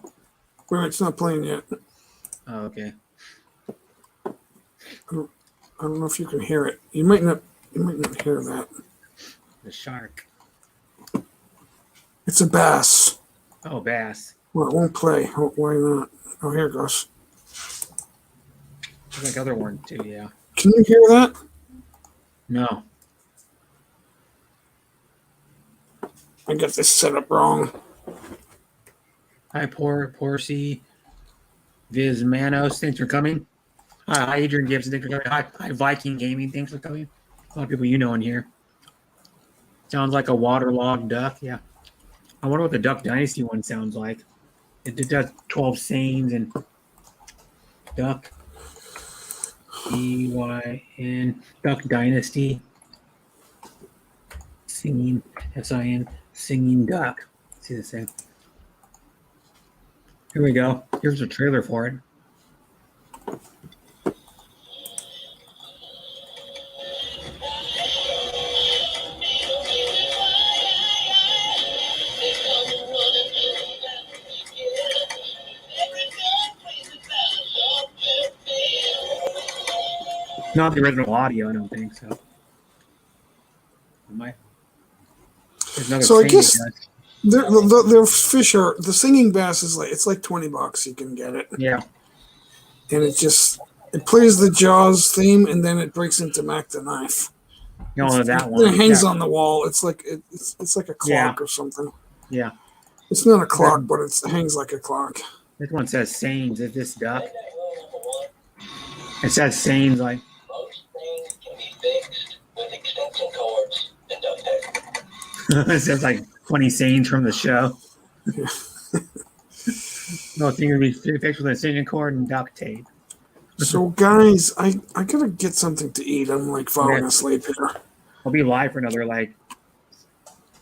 Wait, it's not playing yet. Oh, okay. I don't know if you can hear it. You might not hear that. The shark. It's a bass. Oh, bass. Well, it won't play. Oh, why not? Oh, here it goes. There's like other one too. Yeah. Can you hear that? No. I got this set up wrong. Hi, Porcy. Vizmanos, thanks for coming. Hi, Adrian Gibson, thanks for coming. Hi, Viking Gaming, thanks for coming. A lot of people you know in here. Sounds like a waterlogged duck. Yeah. I wonder what the Duck Dynasty one sounds like. It does 12 sayings and Duck. DYN. Duck Dynasty. Singing. SIN. Singing duck. Let's see this thing. Here we go. Here's a trailer for it. Not the original audio, I don't think so. So I guess their fish are the singing bass is like it's like $20 you can get it. Yeah. And it plays the Jaws theme and then it breaks into Mac the Knife. You know that one. It hangs on the wall. It's like it's like a clock or something. Yeah. It's not a clock, but it hangs like a clock. This one says sayings. Is this duck? It says sayings like. Most things can be fixed with extension cords and duct tape. It says like 20 sayings from the show. Yeah. No thing can be fixed with a extension cord and duct tape. So guys, I gotta get something to eat. I'm like falling asleep here. I'll be live for another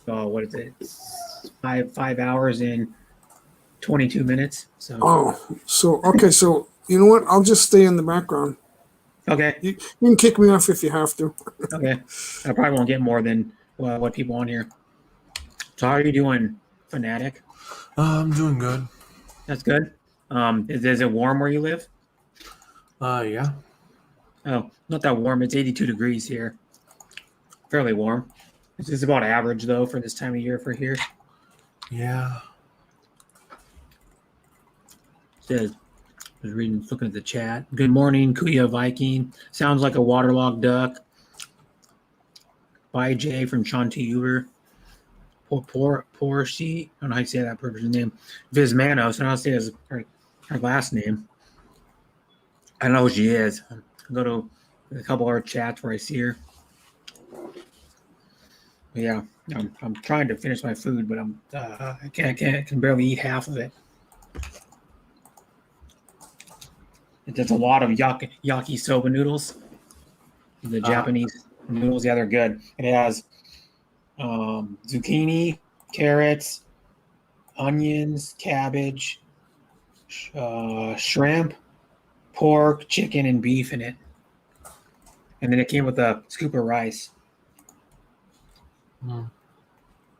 what is it? 5 hours and 22 minutes. So Okay, so you know what? I'll just stay in the background. Okay. You can kick me off if you have to. Okay. I probably won't get more than what people on here. So how are you doing, Fanatic? I'm doing good. That's good. Is it warm where you live? Yeah. Oh, not that warm. It's 82 degrees here. Fairly warm. It's about average though for this time of year for here. Yeah. Says, I was looking at the chat. Good morning, Kuya Viking. Sounds like a waterlogged duck. By Jay from Chantilly. Porcy. I don't know how you say that person's name. Vizmanos. I don't know how to say her last name. I don't know who she is. I'll go to a couple of our chats where I see her. But yeah, I'm trying to finish my food, but I can barely eat half of it. There's a lot of yakisoba noodles. The Japanese noodles, yeah, they're good. It has zucchini, carrots, onions, cabbage, shrimp, pork, chicken, and beef in it. And then it came with a scoop of rice. And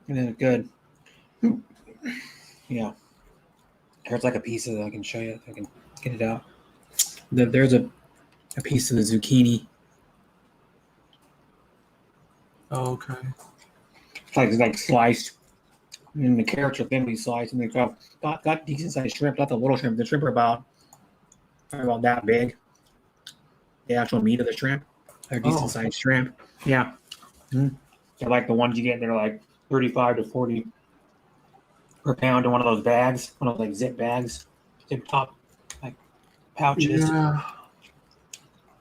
then it's good. Yeah. Here's like a piece of it. I can show you. I can get it out. There's a piece of the zucchini. Oh, okay. It's like sliced. And the carrots are thinly sliced, and they've got decent sized shrimp, not the little shrimp. The shrimp are about that big. The actual meat of the shrimp. They're decent sized shrimp. Yeah. Mm-hmm. They're like the ones you get, they're like 35 to 40 per pound in one of those bags, one of those like zip bags, zip top like pouches. Yeah.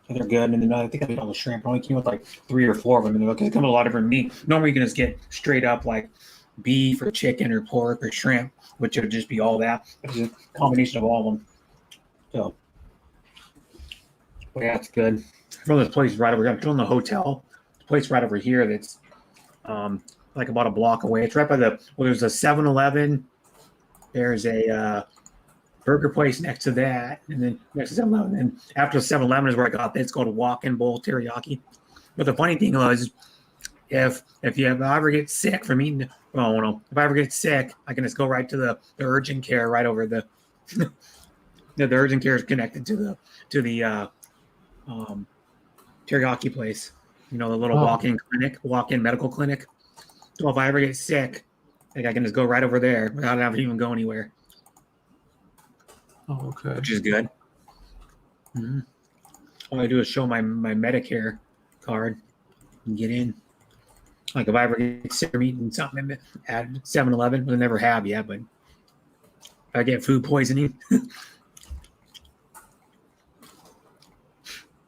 So they're good. And then I think I did all the shrimp. It only came with like 3 or 4 of them. And they come with a lot of different meat. Normally you can just get straight up like beef or chicken or pork or shrimp, which would just be all that. But it's a combination of all of them. So, but yeah, it's good. From this place right over here, I'm still in the hotel. This place right over here that's like about a block away. It's right by there's a 7-Eleven. There's a burger place next to that, and then next to 7-Eleven. And after 7-Eleven is where I got this. It's called a Walk-In Bowl Teriyaki. But the funny thing was, if I ever get sick from eating, if I ever get sick, I can just go right to the urgent care right over the the urgent care is connected to the teriyaki place. You know, the little walk-in medical clinic. So if I ever get sick, like I can just go right over there without having to even go anywhere. Oh, okay. Which is good. Mm-hmm. All I do is show my Medicare card and get in. Like if I ever get sick from eating something at 7-Eleven, which I never have yet, but if I get food poisoning.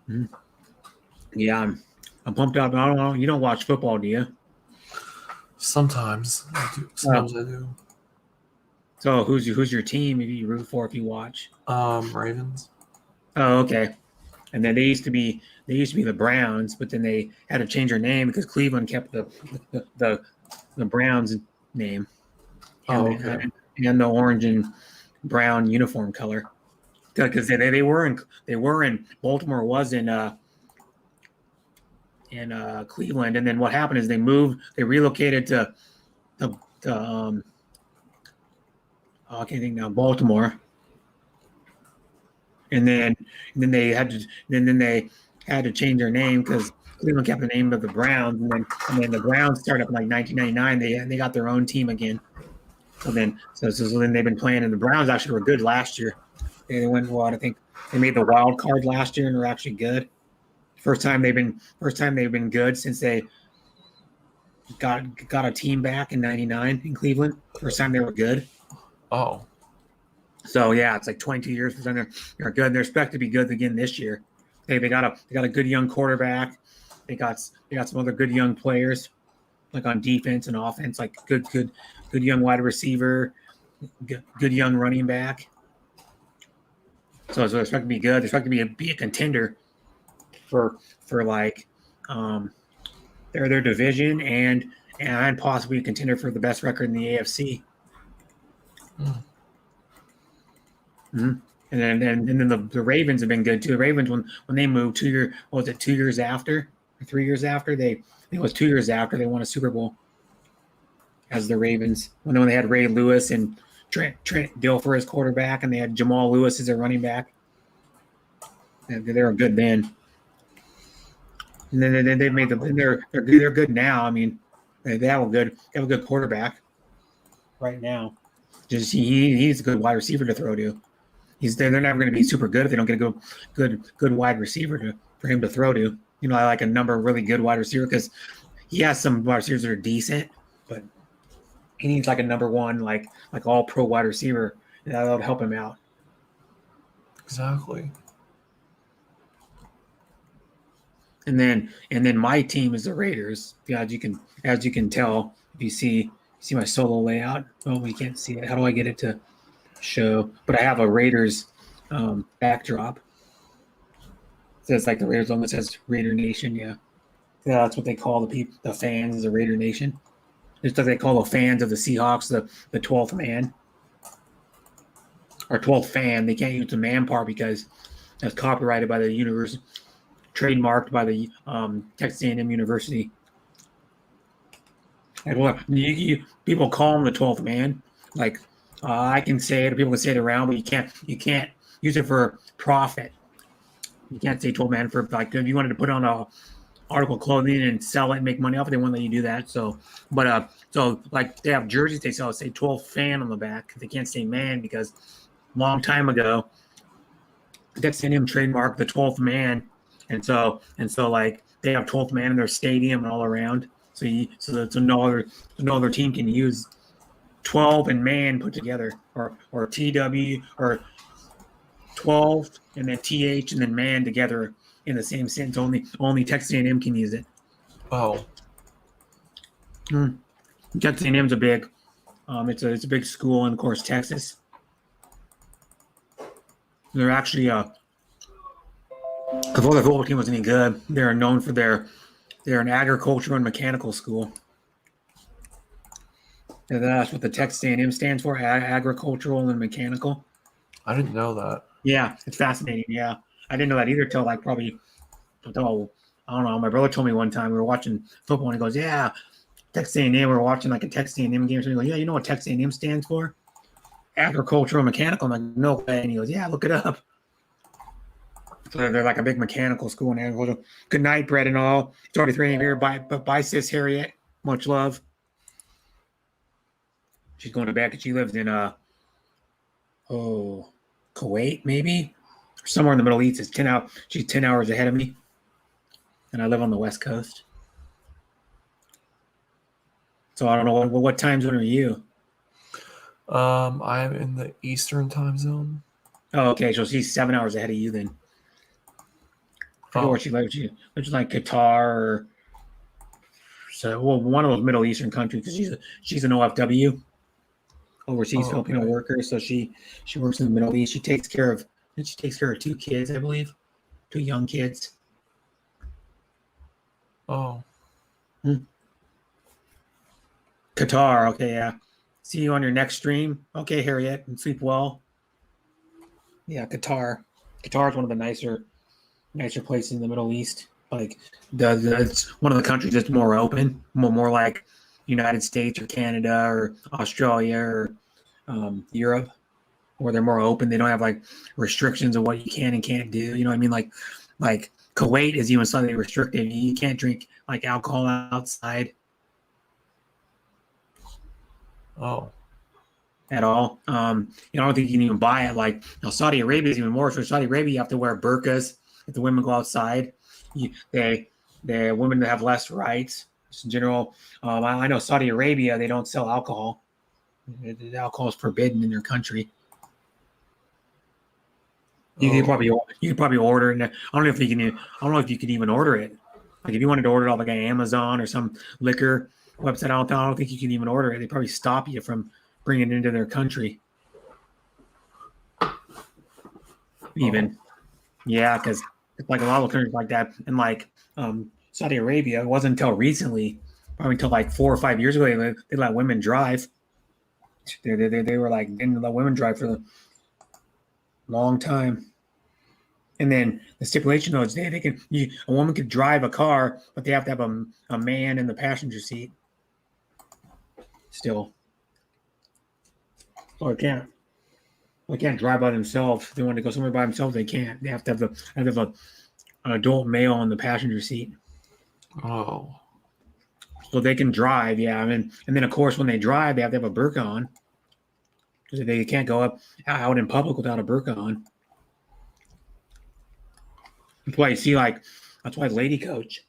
Mm-hmm. Yeah, I'm pumped up. I don't know. You don't watch football, do you? Sometimes I do. Sometimes I do. So who's your team? If you root for, if you watch? Ravens. Oh, okay. And then they used to be the Browns, but then they had to change their name because Cleveland kept the Browns name. Okay. And the orange and brown uniform color. Because they were in Baltimore was in Cleveland, and then what happened is they relocated to I can't think now, Baltimore, and then they had to change their name because Cleveland kept the name of the Browns, and then the Browns started up in like 1999. They got their own team again. So then they've been playing, and the Browns actually were good last year. They went I think they made the wild card last year and were actually good. First time they've been good since they got a team back in '99 in Cleveland. First time they were good. Oh. So yeah, it's like 22 years for them. They're good. They're expected to be good again this year. They got a good young quarterback. They got some other good young players, like on defense and offense, like good young wide receiver, good young running back. So they're expected to be good. They're expected to be a contender for like their division and possibly a contender for the best record in the AFC. Mm-hmm. And then the Ravens have been good too. The Ravens when they moved 2 years after or 3 years after I think it was 2 years after they won a Super Bowl as the Ravens when they had Ray Lewis and Trent Dilfer as quarterback, and they had Jamal Lewis as their running back. They were good then. And then they made them. They're good now. I mean, they have a good quarterback right now. Just he's a good wide receiver to throw to. They're never going to be super good if they don't get a good wide receiver for him to throw to. You know, I like a number of really good wide receiver because he has some wide receivers that are decent, but he needs like a number one, like all pro wide receiver. That'll help him out. Exactly. And then my team is the Raiders. Yeah, as you can tell, if you see my solo layout. Oh, you can't see it. How do I get it to show? But I have a Raiders backdrop. So it's like the Raiders almost says Raider Nation. Yeah, that's what they call the fans is the Raider Nation. Just like they call the fans of the Seahawks the 12th man or 12th fan. They can't use the man part because that's copyrighted by the university, trademarked by the Texas A&M University. And people call him the 12th man. Like I can say it, or people can say it around, but you can't use it for profit. You can't say 12 man for like if you wanted to put on a article of clothing and sell it and make money off it, they won't let you do that. So, but so like they have jerseys they sell say 12 fan on the back. They can't say man because a long time ago, Texas A&M trademarked the 12th man, and so like they have 12th man in their stadium and all around. So no other team can use 12 and man put together, or TW or 12 and then TH and then man together in the same sentence. Only Texas A&M can use it. Oh. Texas A&M's a big, it's a big school in, of course, Texas. They're actually before the football team was any good, they're known for they're an agriculture and mechanical school. And that's what the Texas A&M stands for, agricultural and mechanical. I didn't know that. Yeah, it's fascinating. Yeah, I didn't know that either till like probably until I don't know. My brother told me one time we were watching football and he goes, "Yeah, Texas A&M." We were watching like a Texas A&M game. So he goes, "Yeah, you know what Texas A&M stands for? Agricultural mechanical." I'm like, "No way." And he goes, "Yeah, look it up." So they're like a big mechanical school and agricultural. Good night, Brett and all. It's already 3 a.m. here. Bye, sis Harriet. Much love. She's going to bed because she lives in Kuwait, maybe, or somewhere in the Middle East. It's 10 hours. She's 10 hours ahead of me, and I live on the West Coast. So I don't know what time zone are you? I'm in the Eastern time zone. Oh, okay. So she's 7 hours ahead of you then. I forget where she lives. She lives like Qatar or one of those Middle Eastern countries because she's an OFW, overseas Filipino worker. So she works in the Middle East. She takes care of 2 kids, I believe, 2 young kids. Oh. Qatar. Okay, yeah. See you on your next stream. Okay, Harriet, and sleep well. Yeah, Qatar. Qatar is one of the nicer places in the Middle East. Like it's one of the countries that's more open, more like United States or Canada or Australia or Europe, where they're more open. They don't have like restrictions of what you can and can't do. You know what I mean? Like Kuwait is even slightly restricted. You can't drink like alcohol outside. Oh. At all. I don't think you can even buy it. Like Saudi Arabia is even more. So Saudi Arabia, you have to wear burqas if the women go outside. The women have less rights. Just in general, I know Saudi Arabia, they don't sell alcohol. Alcohol is forbidden in their country. You could probably order it. I don't know if you can even order it. Like if you wanted to order it off like Amazon or some liquor website, I don't think you can even order it. They probably stop you from bringing it into their country. Even, yeah, because like a lot of countries like that, and like Saudi Arabia, it wasn't until recently, probably until like 4 or 5 years ago, they let women drive. They were like didn't let women drive for a long time. And then the stipulation though is a woman could drive a car, but they have to have a man in the passenger seat. Still, or they can't drive by themselves. If they want to go somewhere by themselves, they can't. They have to have an adult male in the passenger seat. Oh. So they can drive, yeah. And then of course when they drive, they have to have a burqa on. Because they can't go out in public without a burqa on. That's why you see that's why Lady Coach.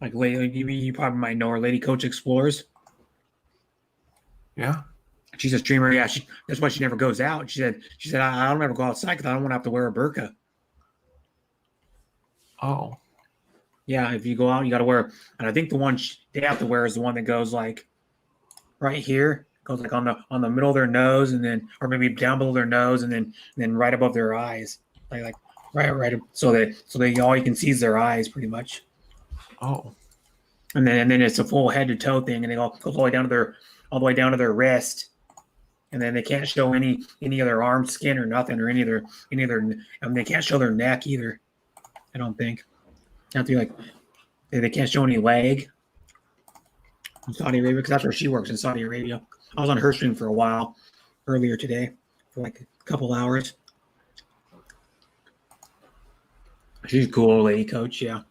Like you probably might know her, Lady Coach Explores. Yeah. She's a streamer. Yeah, that's why she never goes out. She said I don't ever go outside because I don't want to have to wear a burqa. Oh. Yeah, if you go out, you got to wear. And I think the one they have to wear is the one that goes like right here, goes like on the middle of their nose, and then or maybe down below their nose, and then right above their eyes, like right. So they all you can see is their eyes pretty much. Oh. And then it's a full head to toe thing, and they go all the way down to their wrist. And then they can't show any of their arm skin or nothing, or any of their they can't show their neck either. I don't think. Have to like they can't show any leg in Saudi Arabia because that's where she works in Saudi Arabia. I was on her stream for a while earlier today for like a couple hours. She's a cool lady coach. Yeah.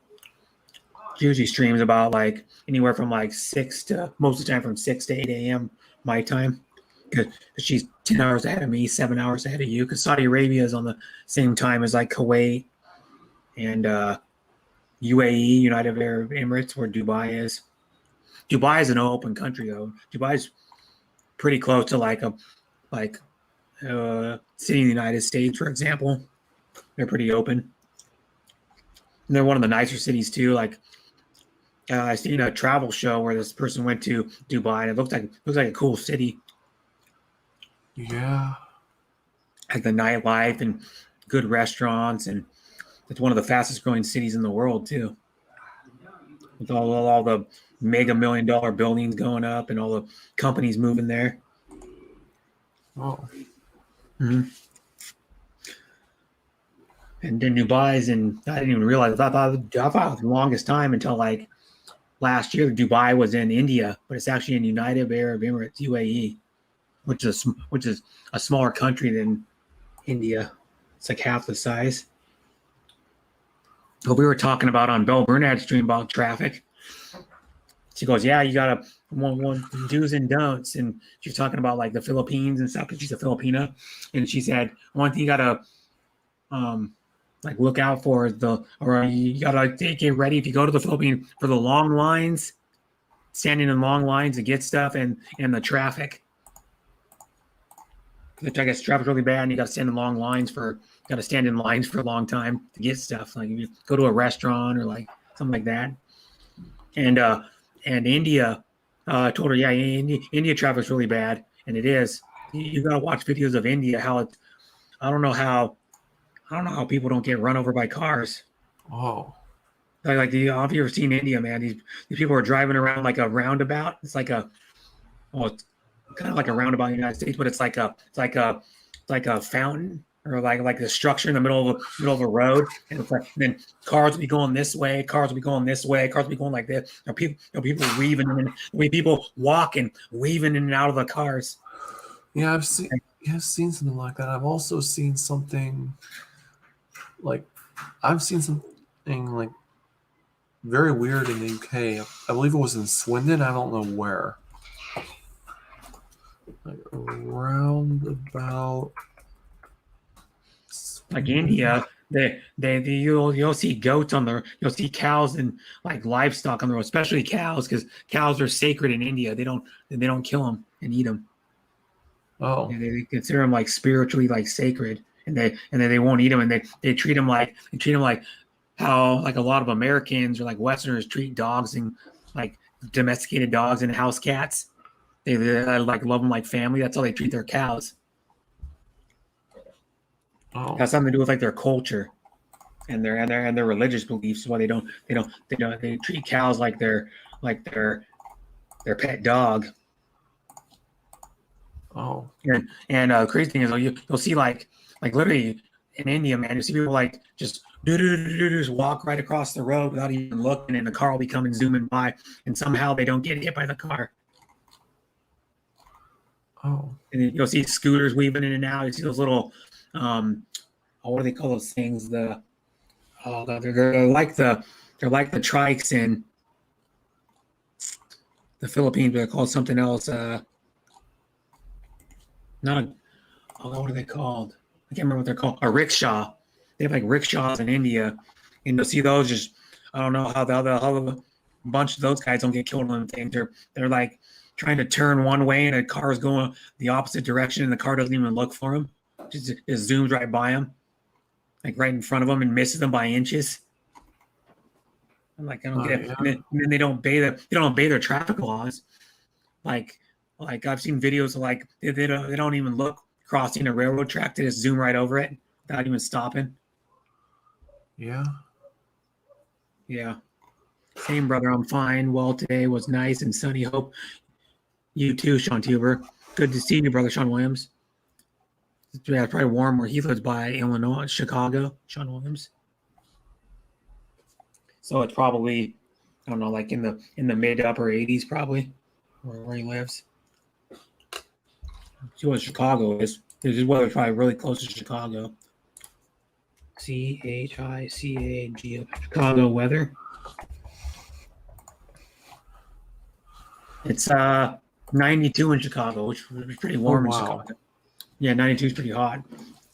She usually streams about like anywhere from like 6 to most of the time from 6 to 8 a.m. my time. Because she's 10 hours ahead of me, 7 hours ahead of you. Because Saudi Arabia is on the same time as like Kuwait and UAE, United Arab Emirates, where Dubai is. Dubai is an open country though. Dubai is pretty close to like a city in the United States, for example. They're pretty open. And they're one of the nicer cities too. Like I seen a travel show where this person went to Dubai, and it looks like a cool city. Yeah. Like the nightlife and good restaurants, and it's one of the fastest growing cities in the world too. With all the mega $1 million buildings going up and all the companies moving there. Oh. Mm-hmm. And then Dubai's, and I didn't even realize. I thought the longest time until like last year, Dubai was in India, but it's actually in United Arab Emirates, UAE, which is a smaller country than India. It's like half the size. But we were talking about on Belle Burnad's stream about traffic. She goes, "Yeah, you gotta one do's and don'ts," and she's talking about like the Philippines and stuff because she's a Filipina, and she said one thing you gotta like look out for is or you gotta get ready if you go to the Philippines for the long lines, standing in long lines to get stuff, and the traffic. I guess traffic's really bad, and you gotta stand in lines for a long time to get stuff. Like if you go to a restaurant or like something like that, and India told her, yeah, India traffic's really bad, and it is. You gotta watch videos of India. I don't know how people don't get run over by cars. Oh. Have you ever seen India, man? These people are driving around like a roundabout. It's like it's kind of like a roundabout in the United States, but it's like a fountain or like a structure in the middle of a road, and then cars will be going this way, cars will be going this way, cars will be going like this. People weaving in, people walking, weaving in and out of the cars. Yeah, I've seen something like that. I've also seen something like very weird in the UK. I believe it was in Swindon. I don't know where. Like around about like India, you'll see goats you'll see cows and like livestock on the road, especially cows, because cows are sacred in India. They don't kill them and eat them. Oh. They consider them like spiritually like sacred, and they won't eat them, and they treat them like how like a lot of Americans or like Westerners treat dogs and like domesticated dogs and house cats. They like love them like family. That's how they treat their cows. Oh. It has something to do with like their culture and their religious beliefs. Why they treat cows like their pet dog. Oh. And crazy thing is you'll see like literally in India, man, you see people like just walk right across the road without even looking, and the car will be coming zooming by, and somehow they don't get hit by the car. Oh. And you'll see scooters weaving in and out. You see those little, what do they call those things? They're like the trikes in the Philippines, but they're called something else. What are they called? I can't remember what they're called. A rickshaw. They have like rickshaws in India, and you'll see those just. I don't know how a bunch of those guys don't get killed on things. They're like trying to turn one way, and the car is going the opposite direction, and the car doesn't even look for them. Just zooms right by them, like right in front of them, and misses them by inches. I'm like, I don't get it. Yeah. And then they don't obey their traffic laws. Like I've seen videos of like they don't even look crossing a railroad track. They just zoom right over it without even stopping. Yeah. Yeah. Same, brother. I'm fine. Well, today was nice and sunny. Hope you too, Sean Tuber. Good to see you, brother Sean Williams. Yeah, probably warm where he lives by Illinois, Chicago, Sean Williams. So it's probably, I don't know, like in the mid to upper 80s probably, where he lives. See what Chicago is. This weather's probably really close to Chicago. CHICAGO. Chicago weather. It's 92 in Chicago, which was pretty warm in Chicago. Yeah, 92 is pretty hot.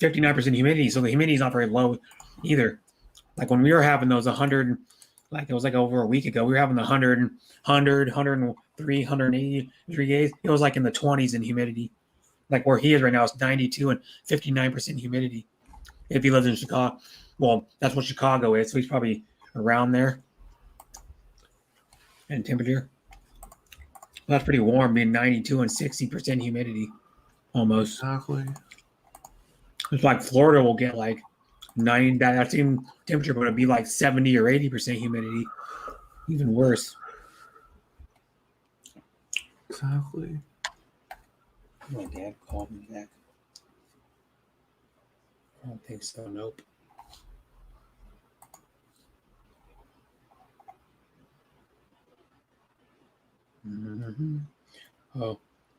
59% humidity, so the humidity is not very low either. Like when we were having those 100, like it was like over a week ago, we were having the 100, 103, 180 degree days. It was like in the 20s in humidity. Like where he is right now, it's 92 and 59% humidity. If he lives in Chicago, well, that's what Chicago is, so he's probably around there in temperature. Well, that's pretty warm, being 92 and 60% humidity, almost. Exactly. It's like Florida will get like 90, that same temperature, but it'd be like 70 or 80% humidity, even worse. Exactly. My dad called me back. I don't think so. Nope. Mm-hmm. Oh,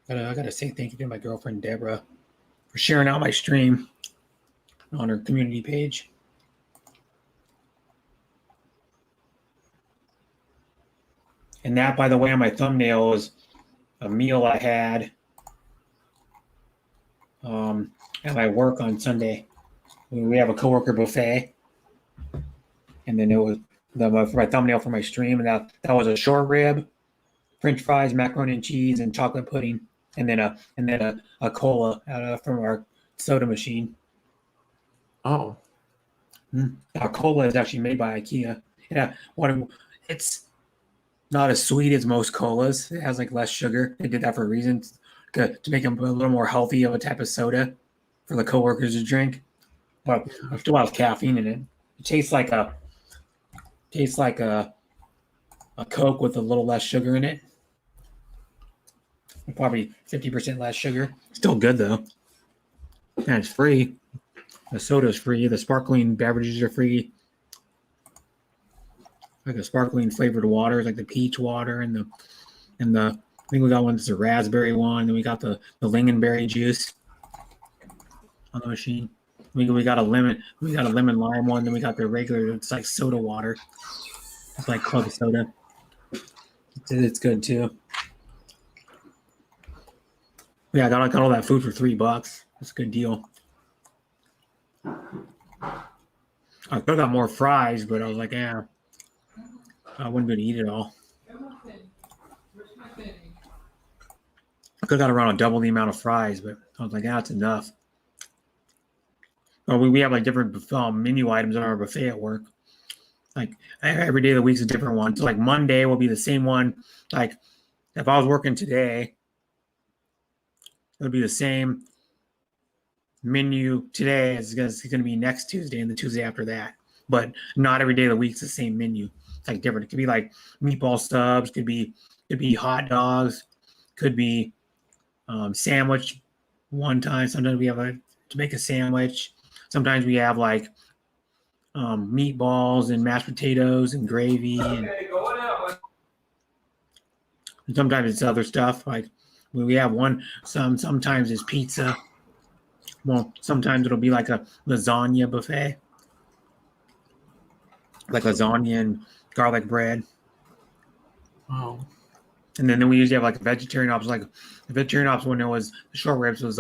I gotta say thank you to my girlfriend Deborah for sharing out my stream on her community page. And that, by the way, on my thumbnail is a meal I had at my work on Sunday. We have a coworker buffet, and then it was for my thumbnail for my stream, and that was a short rib, French fries, macaroni and cheese, and chocolate pudding, and then a cola from our soda machine. Oh. Our cola is actually made by IKEA. Yeah, it's not as sweet as most colas. It has like less sugar. They did that for a reason to make them a little more healthy of a type of soda for the coworkers to drink. But there's still a lot of caffeine in it. It tastes like a Coke with a little less sugar in it. Probably 50% less sugar. Still good though. And it's free. The soda's free. The sparkling beverages are free. Like a sparkling flavored water, like the peach water and the I think we got one that's a raspberry one. Then we got the lingonberry juice on the machine. We got a lemon lime one. Then we got the regular. It's like soda water. It's like club soda. It's good too. Yeah, I got all that food for $3. That's a good deal. I could have got more fries, but I was like, yeah, I wasn't going to eat it all. I could have got around double the amount of fries, but I was like, yeah, that's enough. We have like different menu items on our buffet at work. Like every day of the week's a different one. So like Monday will be the same one. Like if I was working today, it would be the same menu today as it's going to be next Tuesday and the Tuesday after that. But not every day of the week's the same menu. It's like different. It could be like meatball stubs, could be hot dogs, could be sandwich one time. Sometimes we have to make a sandwich. Sometimes we have like meatballs and mashed potatoes and gravy. And sometimes it's other stuff. Like we have sometimes it's pizza. Well, sometimes it'll be like a lasagna buffet. Like lasagna and garlic bread. Oh. And then we usually have like a vegetarian option. Like the vegetarian option when there was the short ribs was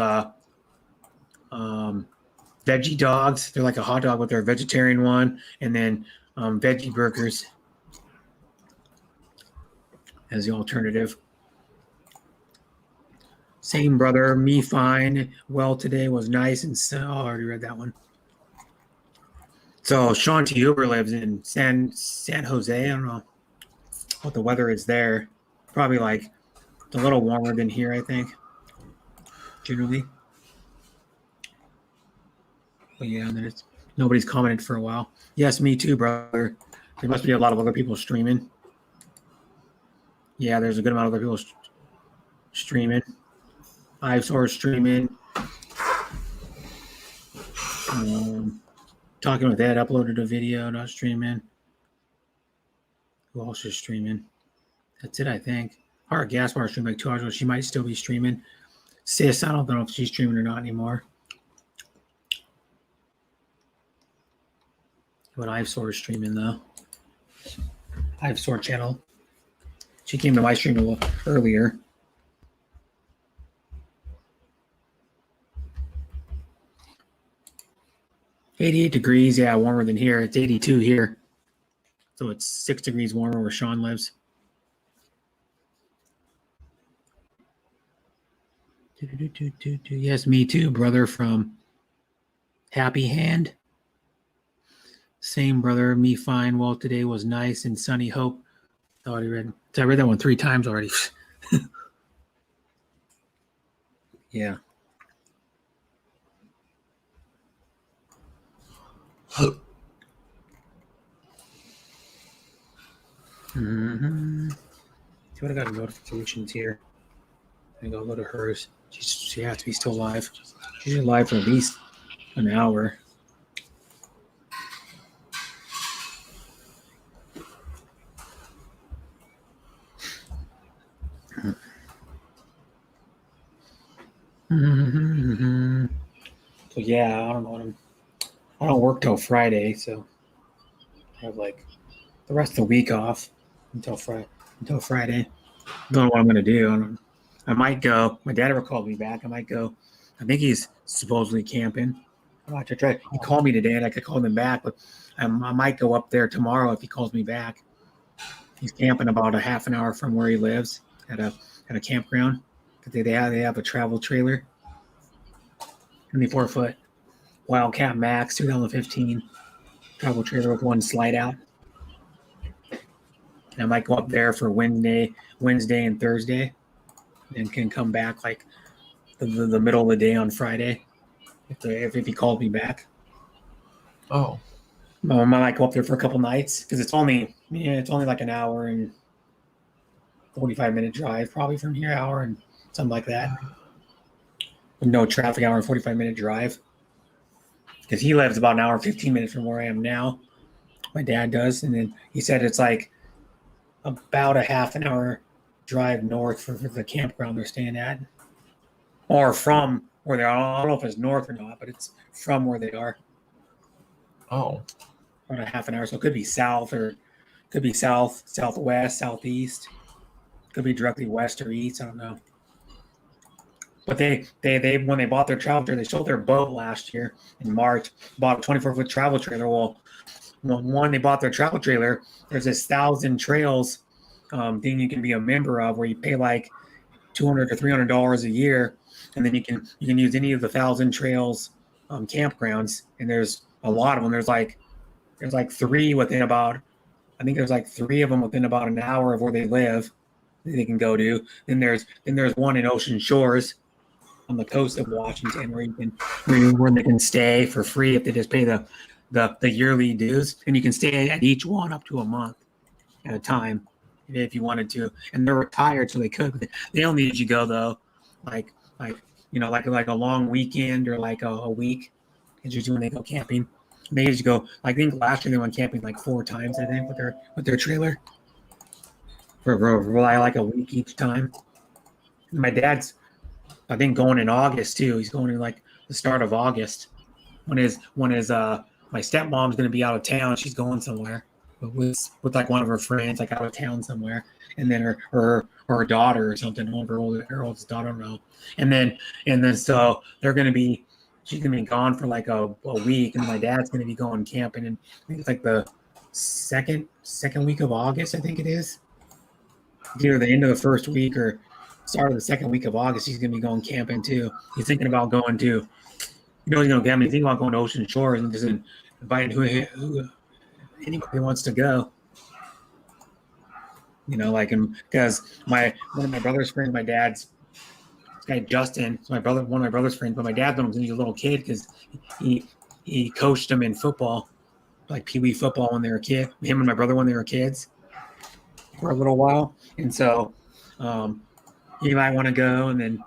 veggie dogs. They're like a hot dog with their vegetarian one, and then veggie burgers as the alternative. Same brother, me fine. Well, today was nice and so. I already read that one. So Sean T. Huber lives in San Jose. I don't know what the weather is there. Probably like a little warmer than here, I think. Generally. But yeah, and then nobody's commented for a while. Yes, me too, brother. There must be a lot of other people streaming. Yeah, there's a good amount of other people streaming. Ivesource streaming. Talking with Ed uploaded a video, not streaming. Who else is streaming? That's it, I think. Hard Gas Bar streamed like 2 hours ago. She might still be streaming. Sis, I don't know if she's streaming or not anymore. What Ivesoar is streaming though. Ivesoar channel. She came to my stream a little earlier. $88 degrees, yeah, warmer than here. It's 82 here. So it's 6 degrees warmer where Sean lives. Yes, me too, brother from Happy Hand. Same brother, me fine. Well, today was nice and sunny. Hope. Thought I read that one 3 times already. Yeah. Mm-hmm. See what I got notifications here. I go to hers. She has to be still live. She's live for at least an hour. Mm-hmm. So yeah, I don't know. I don't work till Friday, so I have like the rest of the week off until Friday. Don't know what I'm gonna do. I might go. My dad ever called me back. I might go. I think he's supposedly camping. I have to try. He called me today, and I could call him back, but I might go up there tomorrow if he calls me back. He's camping about a half an hour from where he lives at a campground. They have a travel trailer, 24-foot Wildcat Max 2015 travel trailer with one slide out. And I might go up there for Wednesday and Thursday, and can come back like the middle of the day on Friday if he called me back. Oh, I might go up there for a couple nights because it's only like an hour and 45-minute drive probably from here, hour and something like that. With no traffic, hour and 45-minute drive. Because he lives about an hour and 15 minutes from where I am now. My dad does, and then he said it's like about a half an hour drive north for the campground they're staying at, or from where they are. I don't know if it's north or not, but it's from where they are. Oh, About a half an hour, so it could be south or could be south, southwest, southeast. Could be directly west or east. I don't know. But they when they bought their travel trailer, they sold their boat last year in March. Bought a 24-foot travel trailer. Well, when they bought their travel trailer, there's this 1,000 trails thing you can be a member of, where you pay like $200 to $300 a year, and then you can use any of the 1,000 trails campgrounds. And there's a lot of them. There's like 3 within about. I think there's like 3 of them within about an hour of where they live. They can go to. Then there's one in Ocean Shores on the coast of Washington where they can stay for free if they just pay the yearly dues, and you can stay at each one up to a month at a time if you wanted to. And they're retired, so they could. They only need you go though, like a long weekend or like a week. Is usually when they go camping. They usually go. I think last year they went camping like 4 times. I think with their trailer for like a week each time. And my dad's, I think, going in August too. He's going in like the start of August. When his my stepmom's going to be out of town. She's going somewhere with like one of her friends, like out of town somewhere. And then her daughter or something, her oldest daughter, I don't know. And then so she's going to be gone for like a week, and my dad's going to be going camping. And I think it's like the second week of August, I think it is. It's either the end of the first week or start of the second week of August. He's going to be going camping too. He's thinking about going to. He's going to think about going to Ocean Shores and just inviting who anybody wants to go. Because one of my brother's friends, my dad's this guy Justin, one of my brother's friends, but my dad when he was a little kid because he coached him in football, like Pee Wee football when they were a kid. Him and my brother when they were kids for a little while, and so he might want to go, and then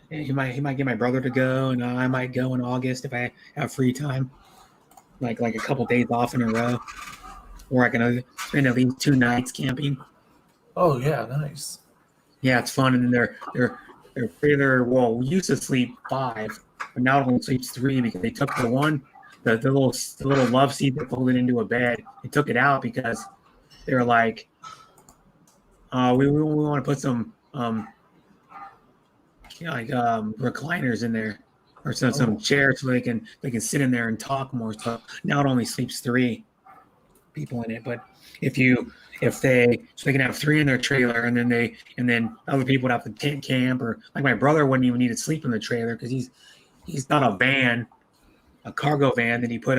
he might get my brother to go, and I might go in August if I have free time, like a couple days off in a row, or I can spend at least 2 nights camping. Oh yeah, nice. Yeah, it's fun, and then they're trailer. Well, we used to sleep 5, but now it only sleeps 3 because they took the one the little love seat that folded into a bed. They took it out because they were like, we want to put some recliners in there or some chairs so they can sit in there and talk more. So now it only sleeps 3 people in it. But if they can have 3 in their trailer, and then other people would have to tent camp, or like my brother wouldn't even need to sleep in the trailer because he's got a van, a cargo van that he put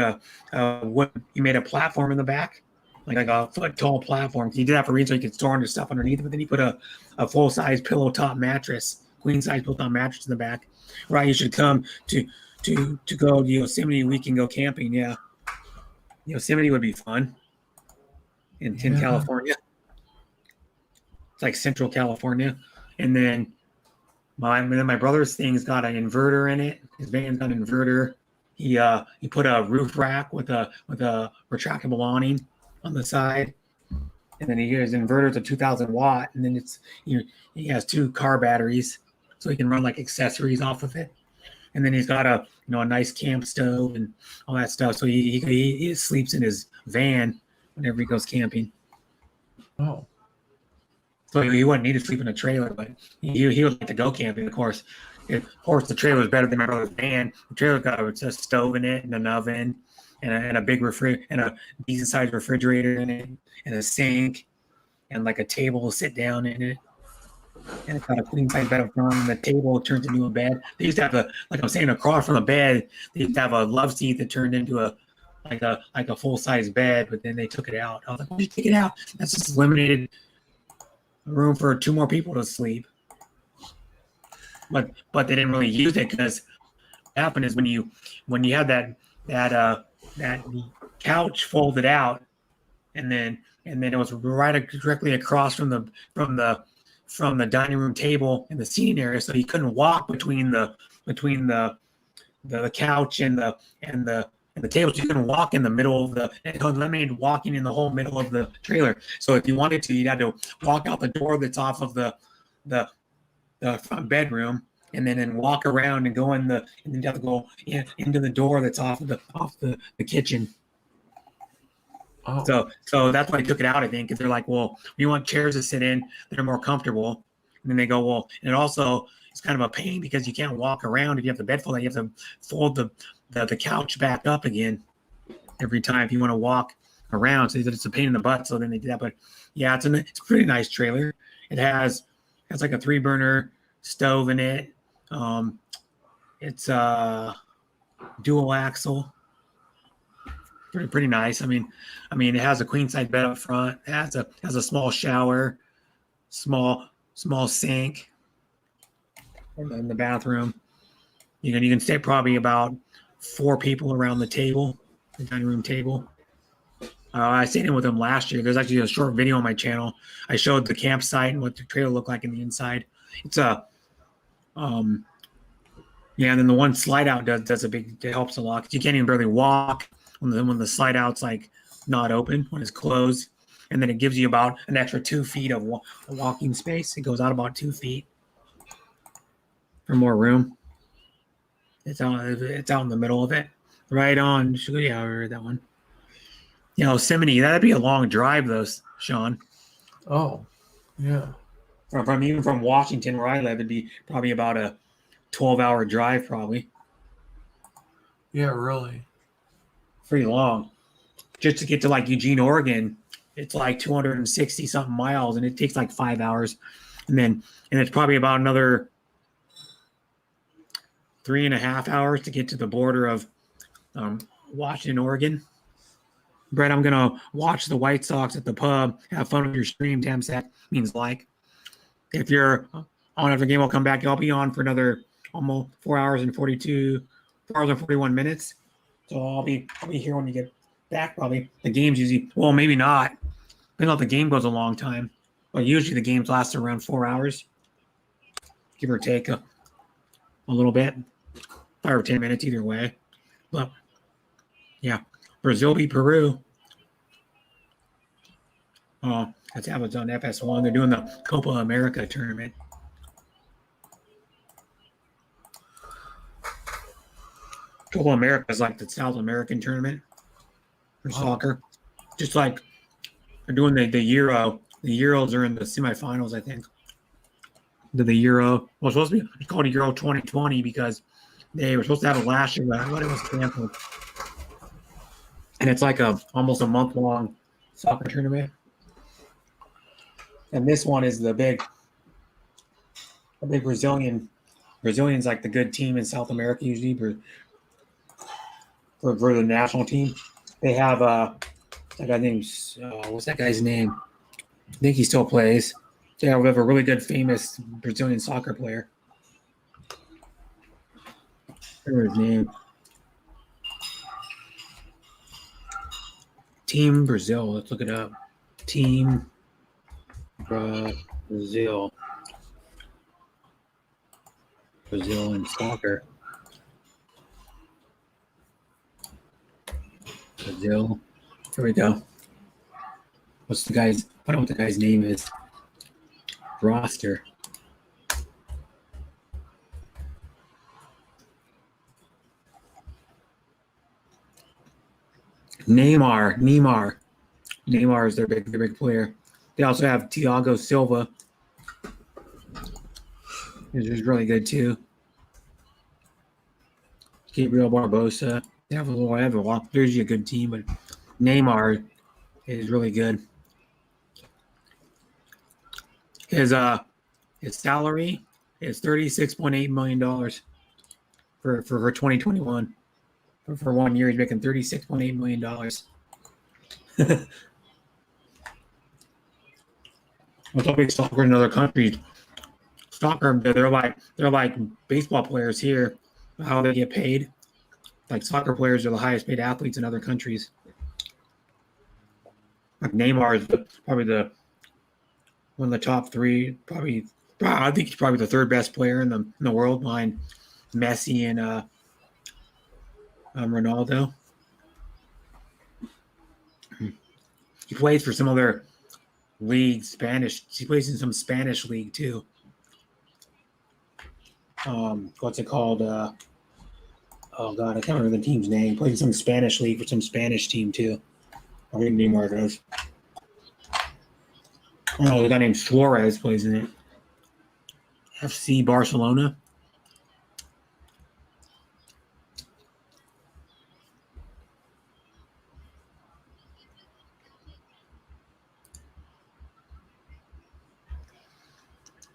he made a platform in the back, like a foot tall platform. He did that for a reason so he could store under stuff underneath it, but then he put a full size pillow top mattress, queen size pillow top mattress in the back. Right, you should come to go to Yosemite. We can go camping. Yeah, Yosemite would be fun in California. It's like Central California. And then my brother's thing's got an inverter in it. His van's got an inverter. He put a roof rack with a retractable awning on the side, and then his inverter's a 2,000 watt, and then he has 2 car batteries, so he can run like accessories off of it. And then he's got a nice camp stove and all that stuff. So he sleeps in his van whenever he goes camping. Oh. So he wouldn't need to sleep in a trailer, but he would like to go camping, of course. Of course, the trailer is better than my brother's van. The trailer's got a stove in it and an oven and a big and a decent sized refrigerator in it and a sink and like a table to sit down in it. And it's got a queen size bed up front, and the table turns into a bed. They used to have like I'm saying, across from the bed, they used to have a love seat that turned into a full size bed, but then they took it out. I was like, why'd you take it out? That's just eliminated room for 2 more people to sleep. But they didn't really use it because what happened is when you had that couch folded out, and then it was right directly across from the dining room table and the seating area, so you couldn't walk between the couch and the table. So you couldn't walk in the middle of it eliminated walking in the whole middle of the trailer. So if you wanted to, you'd have to walk out the door that's off of the front bedroom, and then walk around and and then you have to go into the door that's off the kitchen. Oh. So that's why they took it out, I think, because they're like, well, we want chairs to sit in that are more comfortable. And then they go, well, and it also it's kind of a pain because you can't walk around if you have the bed fold. You have to fold the couch back up again every time if you want to walk around. So it's a pain in the butt. So then they do that. But yeah, it's a pretty nice trailer. It has like a 3-burner stove in it. It's dual axle. Pretty nice. I mean, it has a queen size bed up front. It has a small shower, small sink in the bathroom. You can stay probably about 4 people around the table, the dining room table. I stayed in with them last year. There's actually a short video on my channel. I showed the campsite and what the trailer looked like in the inside. It's and then the one slide out it helps a lot. You can't even barely walk when the slide out's like not open, when it's closed, and then it gives you about an extra 2 feet of walking space. It goes out about 2 feet for more room. It's out in the middle of it, right on. Yeah, I heard that one. Yosemite, that'd be a long drive, though, Sean. Oh, yeah. Even from Washington, where I live, it'd be probably about a 12-hour drive, probably. Yeah, really. Pretty long. Just to get to like Eugene, Oregon, it's like 260 something miles, and it takes like 5 hours, and it's probably about another 3.5 hours to get to the border of Washington, Oregon. Brett, I'm gonna watch the White Sox at the pub. Have fun with your stream. Tamsack means like. If you're on after the game, I'll come back. I'll be on for another almost 4 hours and 41 minutes. So I'll be here when you get back. Probably the game's usually maybe not. Depending on the game goes a long time, but usually the games last around 4 hours, give or take a little bit, 5 or 10 minutes either way. But yeah, Brazil beat Peru. That's Amazon FS1. They're doing the Copa America tournament. Copa America is like the South American tournament for soccer. Just like they're doing the Euro. The Euros are in the semifinals, I think. The Euro. Well, it's supposed to be called Euro 2020 because they were supposed to have it last year, but it was canceled. And it's like almost a month-long soccer tournament. And this one is the big Brazilian. Brazilian's like the good team in South America usually for the national team. They have that guy named what's that guy's name? I think he still plays. Yeah, we have a really good famous Brazilian soccer player. Remember his name? Team Brazil. Let's look it up. Team Brazil. Brazilian soccer. Brazil. Here we go. What's the guy's? I don't know what the guy's name is. Roster. Neymar is their big player. They also have Thiago Silva. He's really good too. Gabriel Barbosa. They have a lot. They're usually a good team, but Neymar is really good. His salary is $36.8 million for 2021. For 1 year, he's making $36.8 million. What's up with soccer in other countries? Soccer, they're like baseball players here. How they get paid? Like soccer players are the highest paid athletes in other countries. Like Neymar is probably one of the top three. Probably, I think he's probably the third best player in the world behind Messi and Ronaldo. He plays for some other league, Spanish. He plays in some Spanish league too. What's it called? Oh God, I can't remember the team's name. He plays in some Spanish league for some Spanish team too. I think Neymar does. Oh, the guy named Suarez plays in it. FC Barcelona.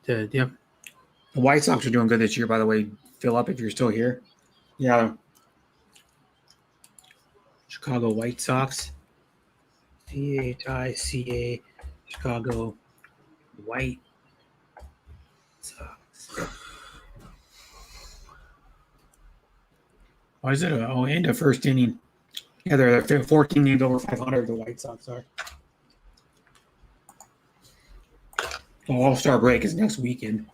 The White Sox are doing good this year, by the way. Fill up if you're still here. Yeah. Chicago White Sox. CHICA. Chicago White Sox. Why is it? End of first inning. Yeah, they're 14 innings over 500. The White Sox are. The All-Star break is next weekend.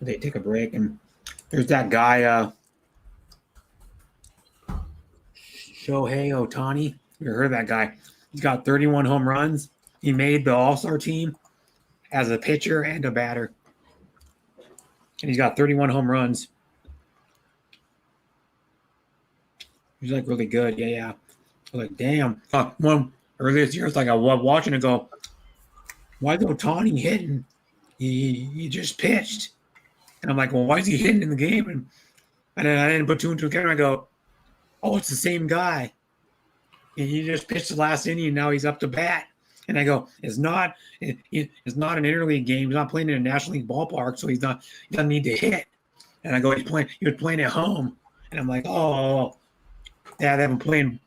They take a break, and there's that guy, Shohei Ohtani. You ever heard of that guy? He's got 31 home runs. He made the All-Star team as a pitcher and a batter. And he's got 31 home runs. He's like really good. Yeah. I was like, damn. Earlier this year, it's like I was watching it go, why is Ohtani hitting? He just pitched. And I'm like, well, why is he hitting in the game? And I didn't put two and two together. I go, oh, it's the same guy. And he just pitched the last inning, and now he's up to bat. And I go, it's not an interleague game. He's not playing in a National League ballpark, so he doesn't need to hit. And I go, he was playing at home. And I'm like, oh, yeah, they've been playing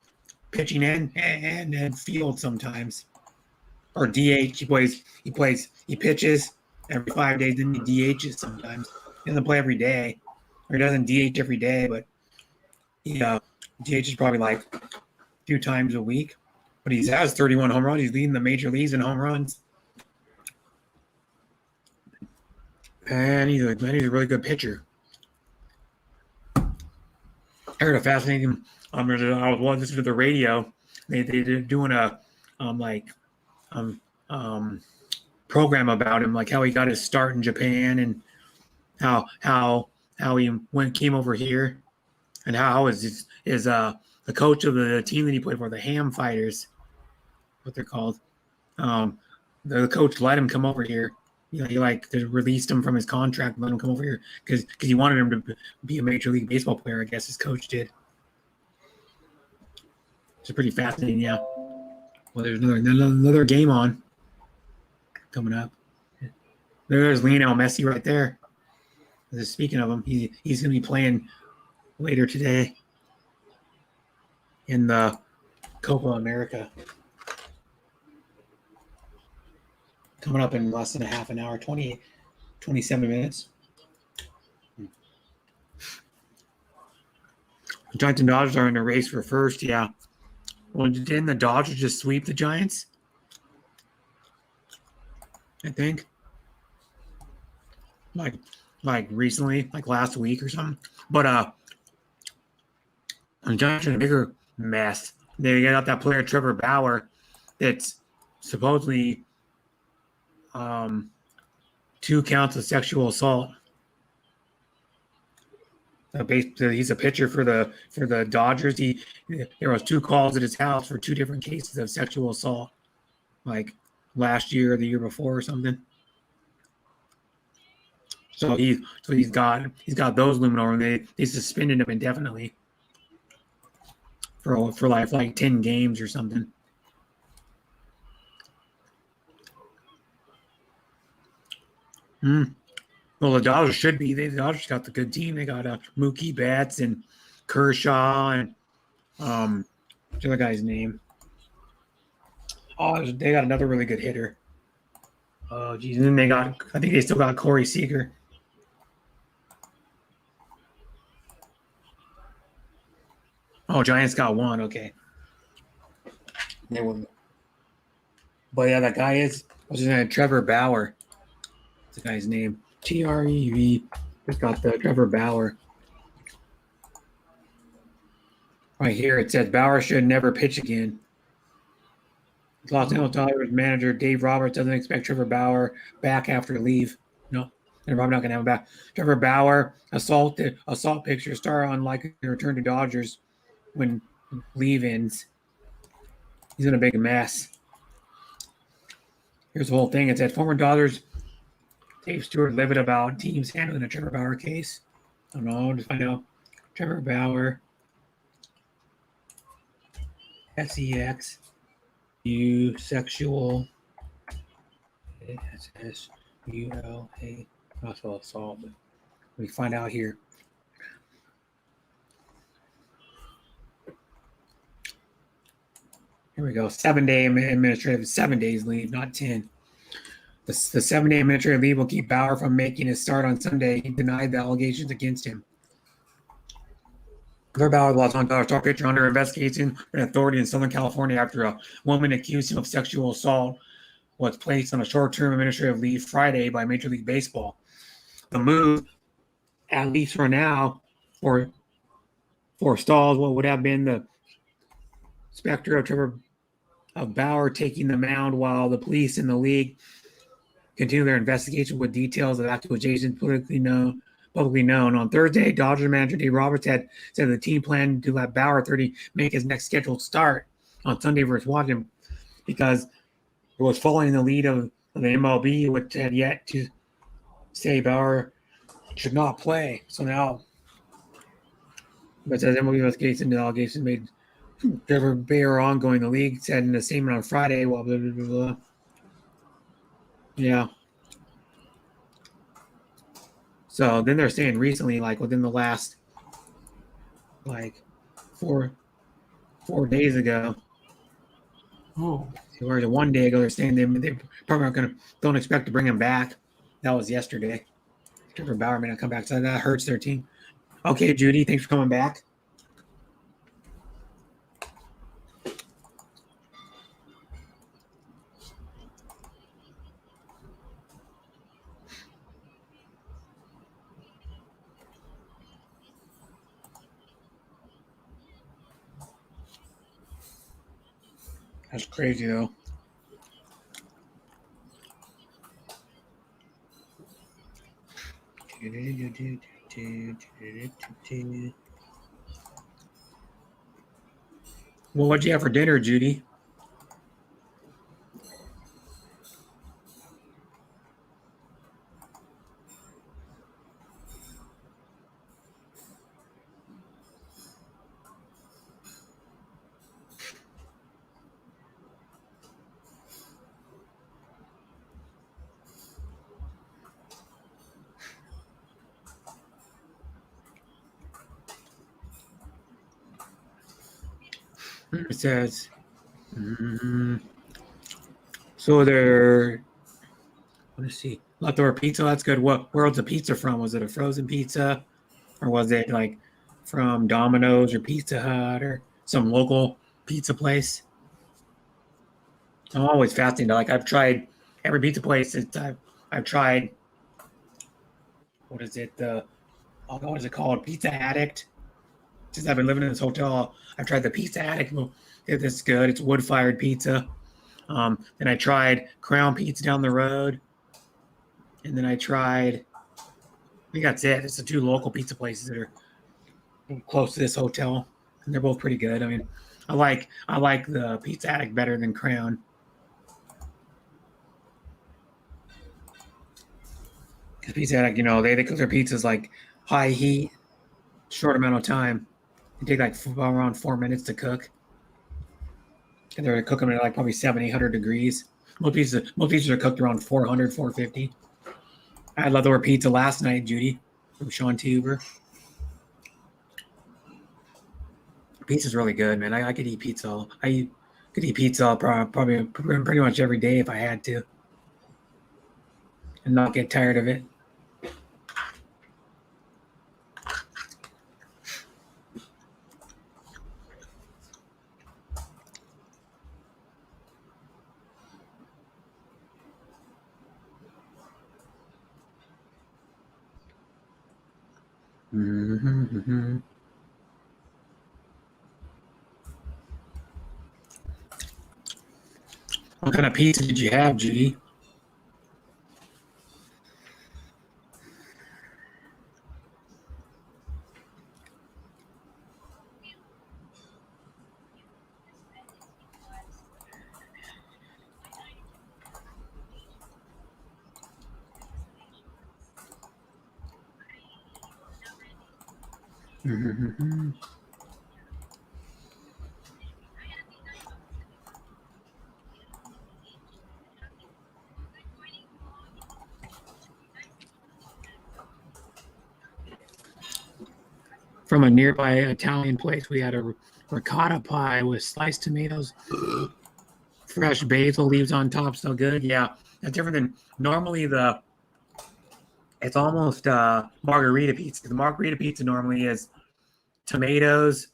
pitching and field sometimes. Or DH. He pitches every 5 days, then he DHs sometimes. He doesn't play every day. Or he doesn't DH every day, but he DHs probably like a few times a week. But he has 31 home runs. He's leading the major leagues in home runs. And he's a really good pitcher. I heard a fascinating. I was listening to the radio. They're doing a program about him, like how he got his start in Japan and how he came over here, And how is the coach of the team that he played for, the Ham Fighters, what they're called. The coach let him come over here. He like released him from his contract and let him come over here because he wanted him to be a Major League Baseball player. I guess his coach did. It's pretty fascinating, yeah. Well, there's another game on coming up. There's Lionel Messi right there. Speaking of him, he's going to be playing later today in the Copa America. Coming up in less than a half an hour, 27 minutes. The Giants and Dodgers are in a race for first, yeah. Well, didn't the Dodgers just sweep the Giants? I think. Like recently, like last week or something. But the Giants are in a bigger mess. They got that player Trevor Bauer that's supposedly 2 counts of sexual assault. He's a pitcher for the Dodgers. There was 2 calls at his house for 2 different cases of sexual assault, like last year or the year before or something. So he's got those looming over. They suspended him indefinitely for like 10 games or something. Well, the Dodgers should be. The Dodgers got the good team. They got Mookie Betts and Kershaw and what's the other guy's name? Oh, they got another really good hitter. Oh, geez. And then I think they still got Corey Seager. Oh, Giants got 1. Okay. They won. But yeah, that guy what's his name? Trevor Bauer. What's the guy's name? TREV. Just got the Trevor Bauer. Right here it says Bauer should never pitch again. Los Angeles Dodgers manager Dave Roberts doesn't expect Trevor Bauer back after leave. No, they're probably not going to have him back. Trevor Bauer, assault picture, star unlikely to return to Dodgers when leave ends. He's in a big mess. Here's the whole thing. It said former Dodgers Dave Stewart livid about teams handling the Trevor Bauer case. I don't know. Just find out. Trevor Bauer. SEX. Sexual. SSULA. Not so assault, but we find out here. Here we go. 7-day administrative. 7 days leave, not 10. The 7-day administrative leave will keep Bauer from making his start on Sunday. He denied the allegations against him. Trevor Bauer, the Los Angeles star pitcher, under investigation by an authority in Southern California after a woman accused him of sexual assault was placed on a short-term administrative leave Friday by Major League Baseball. The move, at least for now, forestalls what would have been the specter of Bauer taking the mound while the police and the league continue their investigation with details of accusations publicly known. On Thursday, Dodgers manager Dave Roberts had said the team planned to let Bauer 30 make his next scheduled start on Sunday versus Washington because it was following the lead of the MLB, which had yet to say Bauer should not play. So now, but as MLB investigates into the allegations made Trevor Bauer ongoing, the league said in a statement on Friday, well, blah, blah, blah, blah. Yeah. So then they're saying recently, like within the last, like 4 days ago, or 1 day ago, they're saying they probably aren't don't expect to bring him back. That was yesterday. Trevor Bauer may not come back, so that hurts their team. Okay, Judy, thanks for coming back. That's crazy, though. Well, what'd you have for dinner, Judy? It says, so there, let's see, leftover pizza. That's good. Where was the pizza from? Was it a frozen pizza, or was it like from Domino's or Pizza Hut or some local pizza place? I'm always fascinated. Like I've tried every pizza place. I've tried. What is it? What is it called? Pizza Addict. Since I've been living in this hotel, I've tried the Pizza Addict. It's good. It's wood-fired pizza. Then I tried Crown Pizza down the road, and then I think that's it. It's the two local pizza places that are close to this hotel, and they're both pretty good. I mean, I like the Pizza Addict better than Crown. Because Pizza Addict, they cook their pizzas like high heat, short amount of time. They take like around 4 minutes to cook. And they're cooking at like probably 700-800 degrees. Most pizzas are cooked around 400, 450. I had leftover pizza last night, Judy, from Sean Tuber. Pizza's really good, man. I could eat pizza. Could eat pizza probably pretty much every day if I had to, and not get tired of it. Mm-hmm. What kind of pizza did you have, Judy? Mm-hmm. From a nearby Italian place, we had a ricotta pie with sliced tomatoes, fresh basil leaves on top. So good. Yeah, that's different than normally it's almost margarita pizza. The margarita pizza normally is tomatoes,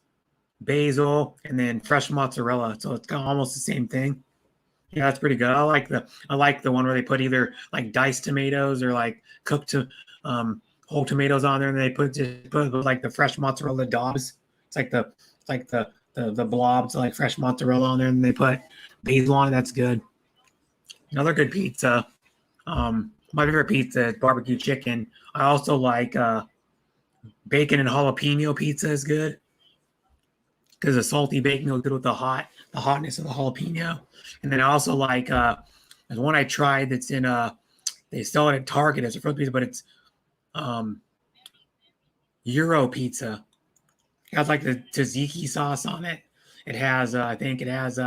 basil, and then fresh mozzarella. So it's almost the same thing. Yeah, that's pretty good. I like the one where they put either like diced tomatoes or like cooked whole tomatoes on there, and they put like the fresh mozzarella daubs. It's like the blobs like fresh mozzarella on there, and they put basil on it. That's good. Another good pizza. My favorite pizza is barbecue chicken. I also like bacon and jalapeno pizza is good because the salty bacon goes good with the hotness of the jalapeno. And then I also like there's one I tried that's in they sell it at Target as a frozen pizza, but it's Euro pizza. It has like the tzatziki sauce on it. It has I think it has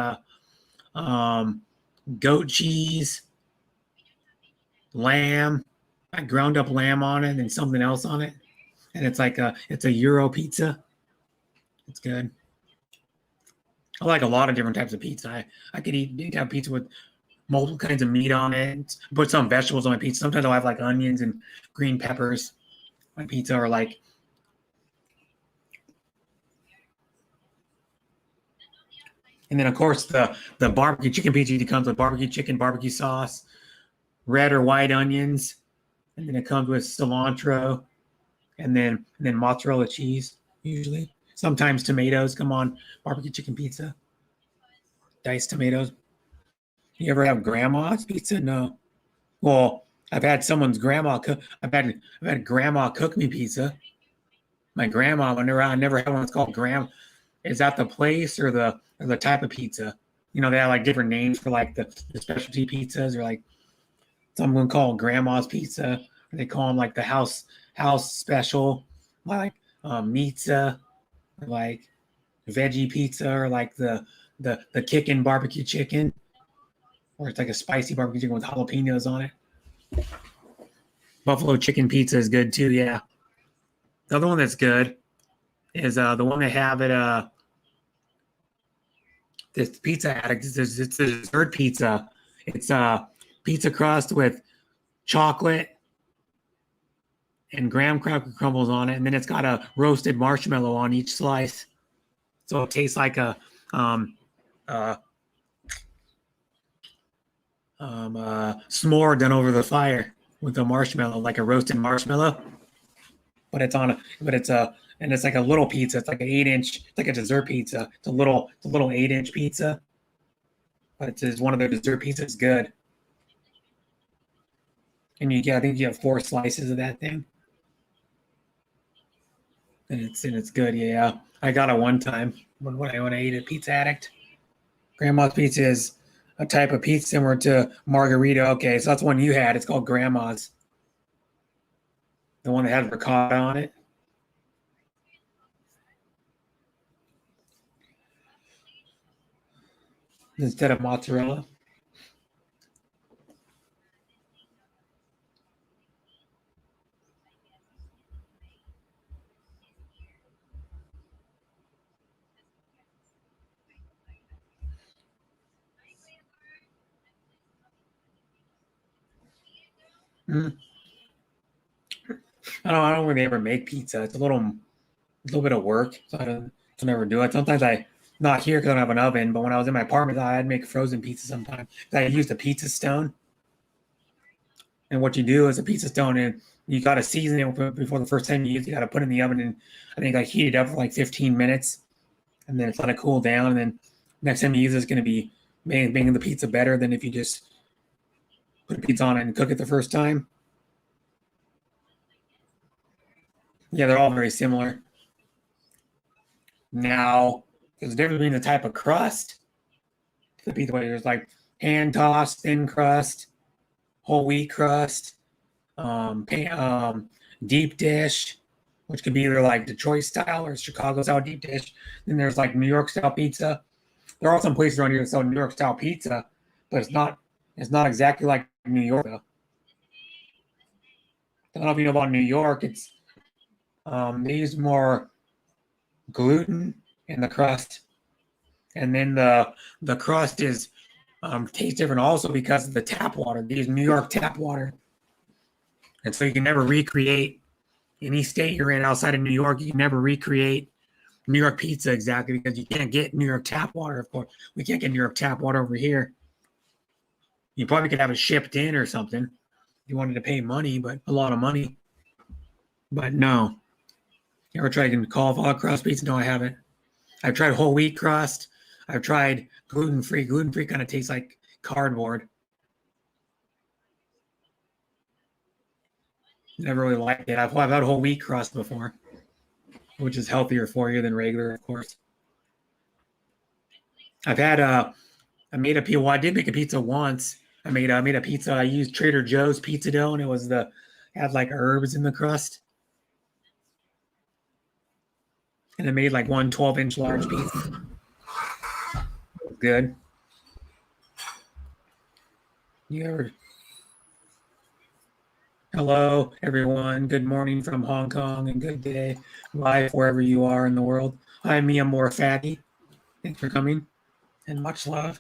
goat cheese, lamb, like ground up lamb on it, and something else on it. And it's like it's a Euro pizza. It's good. I like a lot of different types of pizza. I could have pizza with multiple kinds of meat on it. Put some vegetables on my pizza. Sometimes I'll have like onions and green peppers. My pizza or like and then of course the barbecue chicken pizza comes with barbecue chicken, barbecue sauce, red or white onions, and then it comes with cilantro and then mozzarella cheese usually. Sometimes tomatoes come on barbecue chicken pizza. Diced tomatoes. You ever have grandma's pizza? No. Well, I've had someone's grandma cook. I've had grandma cook me pizza. My grandma, I never had one that's called grandma. Is that the place or the or the type of pizza. You know, they have like different names for like the specialty pizzas, or like some going to call it grandma's pizza, or they call them like the house special, like pizza, or like veggie pizza, or like the kickin' barbecue chicken, or it's like a spicy barbecue chicken with jalapenos on it. Buffalo chicken pizza is good too. Yeah. The other one that's good is the one they have at this Pizza Addict. It's a dessert pizza. It's pizza crust with chocolate and graham cracker crumbles on it, and then it's got a roasted marshmallow on each slice, so it tastes like a s'more done over the fire with a marshmallow, like a roasted marshmallow. But it's and it's like a little pizza. It's like an 8-inch. It's like a dessert pizza. It's a little 8-inch pizza, but it's one of their dessert pizzas. Good. And I think you have 4 slices of that thing, and it's good. Yeah, I got it one time when I ate at Pizza Addict. Grandma's pizza is a type of pizza similar to margarita. Okay, so that's one you had. It's called Grandma's. The one that had ricotta on it. Instead of mozzarella. Mm. I don't really ever make pizza. It's a little bit of work, so I don't never do it. Sometimes not here because I don't have an oven, but when I was in my apartment, I'd make frozen pizza sometimes. I used a pizza stone, and what you do is a pizza stone, and you got to season it before the first time you use it. You got to put it in the oven, and I think heat it up for like 15 minutes, and then it's let it cool down, and then next time you use it, it's going to be making the pizza better than if you just put a pizza on it and cook it the first time. Yeah, they're all very similar. Now, there's a difference between the type of crust. The pizza, there's like hand tossed thin crust, whole wheat crust, deep dish, which could be either like Detroit style or Chicago style deep dish. Then there's like New York style pizza. There are some places around here that sell New York style pizza, but it's not exactly like New York though. I don't know if you know about New York. It's they use more gluten in the crust, and then the crust is tastes different also because of the tap water. They use New York tap water, and so you can never recreate any state you're in outside of New York. You can never recreate New York pizza exactly because you can't get New York tap water. Of course, we can't get New York tap water over here. You probably could have it shipped in or something if you wanted to pay money, but a lot of money. But no. You ever tried cauliflower crust pizza? No, I haven't. I've tried whole wheat crust. I've tried gluten-free. Gluten-free kind of tastes like cardboard. Never really liked it. I've had whole wheat crust before, which is healthier for you than regular, of course. I've had I made a pizza. Well, I did make a pizza once. I made a pizza. I used Trader Joe's pizza dough, and it had like herbs in the crust. And I made like one 12-inch large pizza. Good. Hello, everyone. Good morning from Hong Kong and good day live wherever you are in the world. I'm Mia Morfatti. Thanks for coming and much love.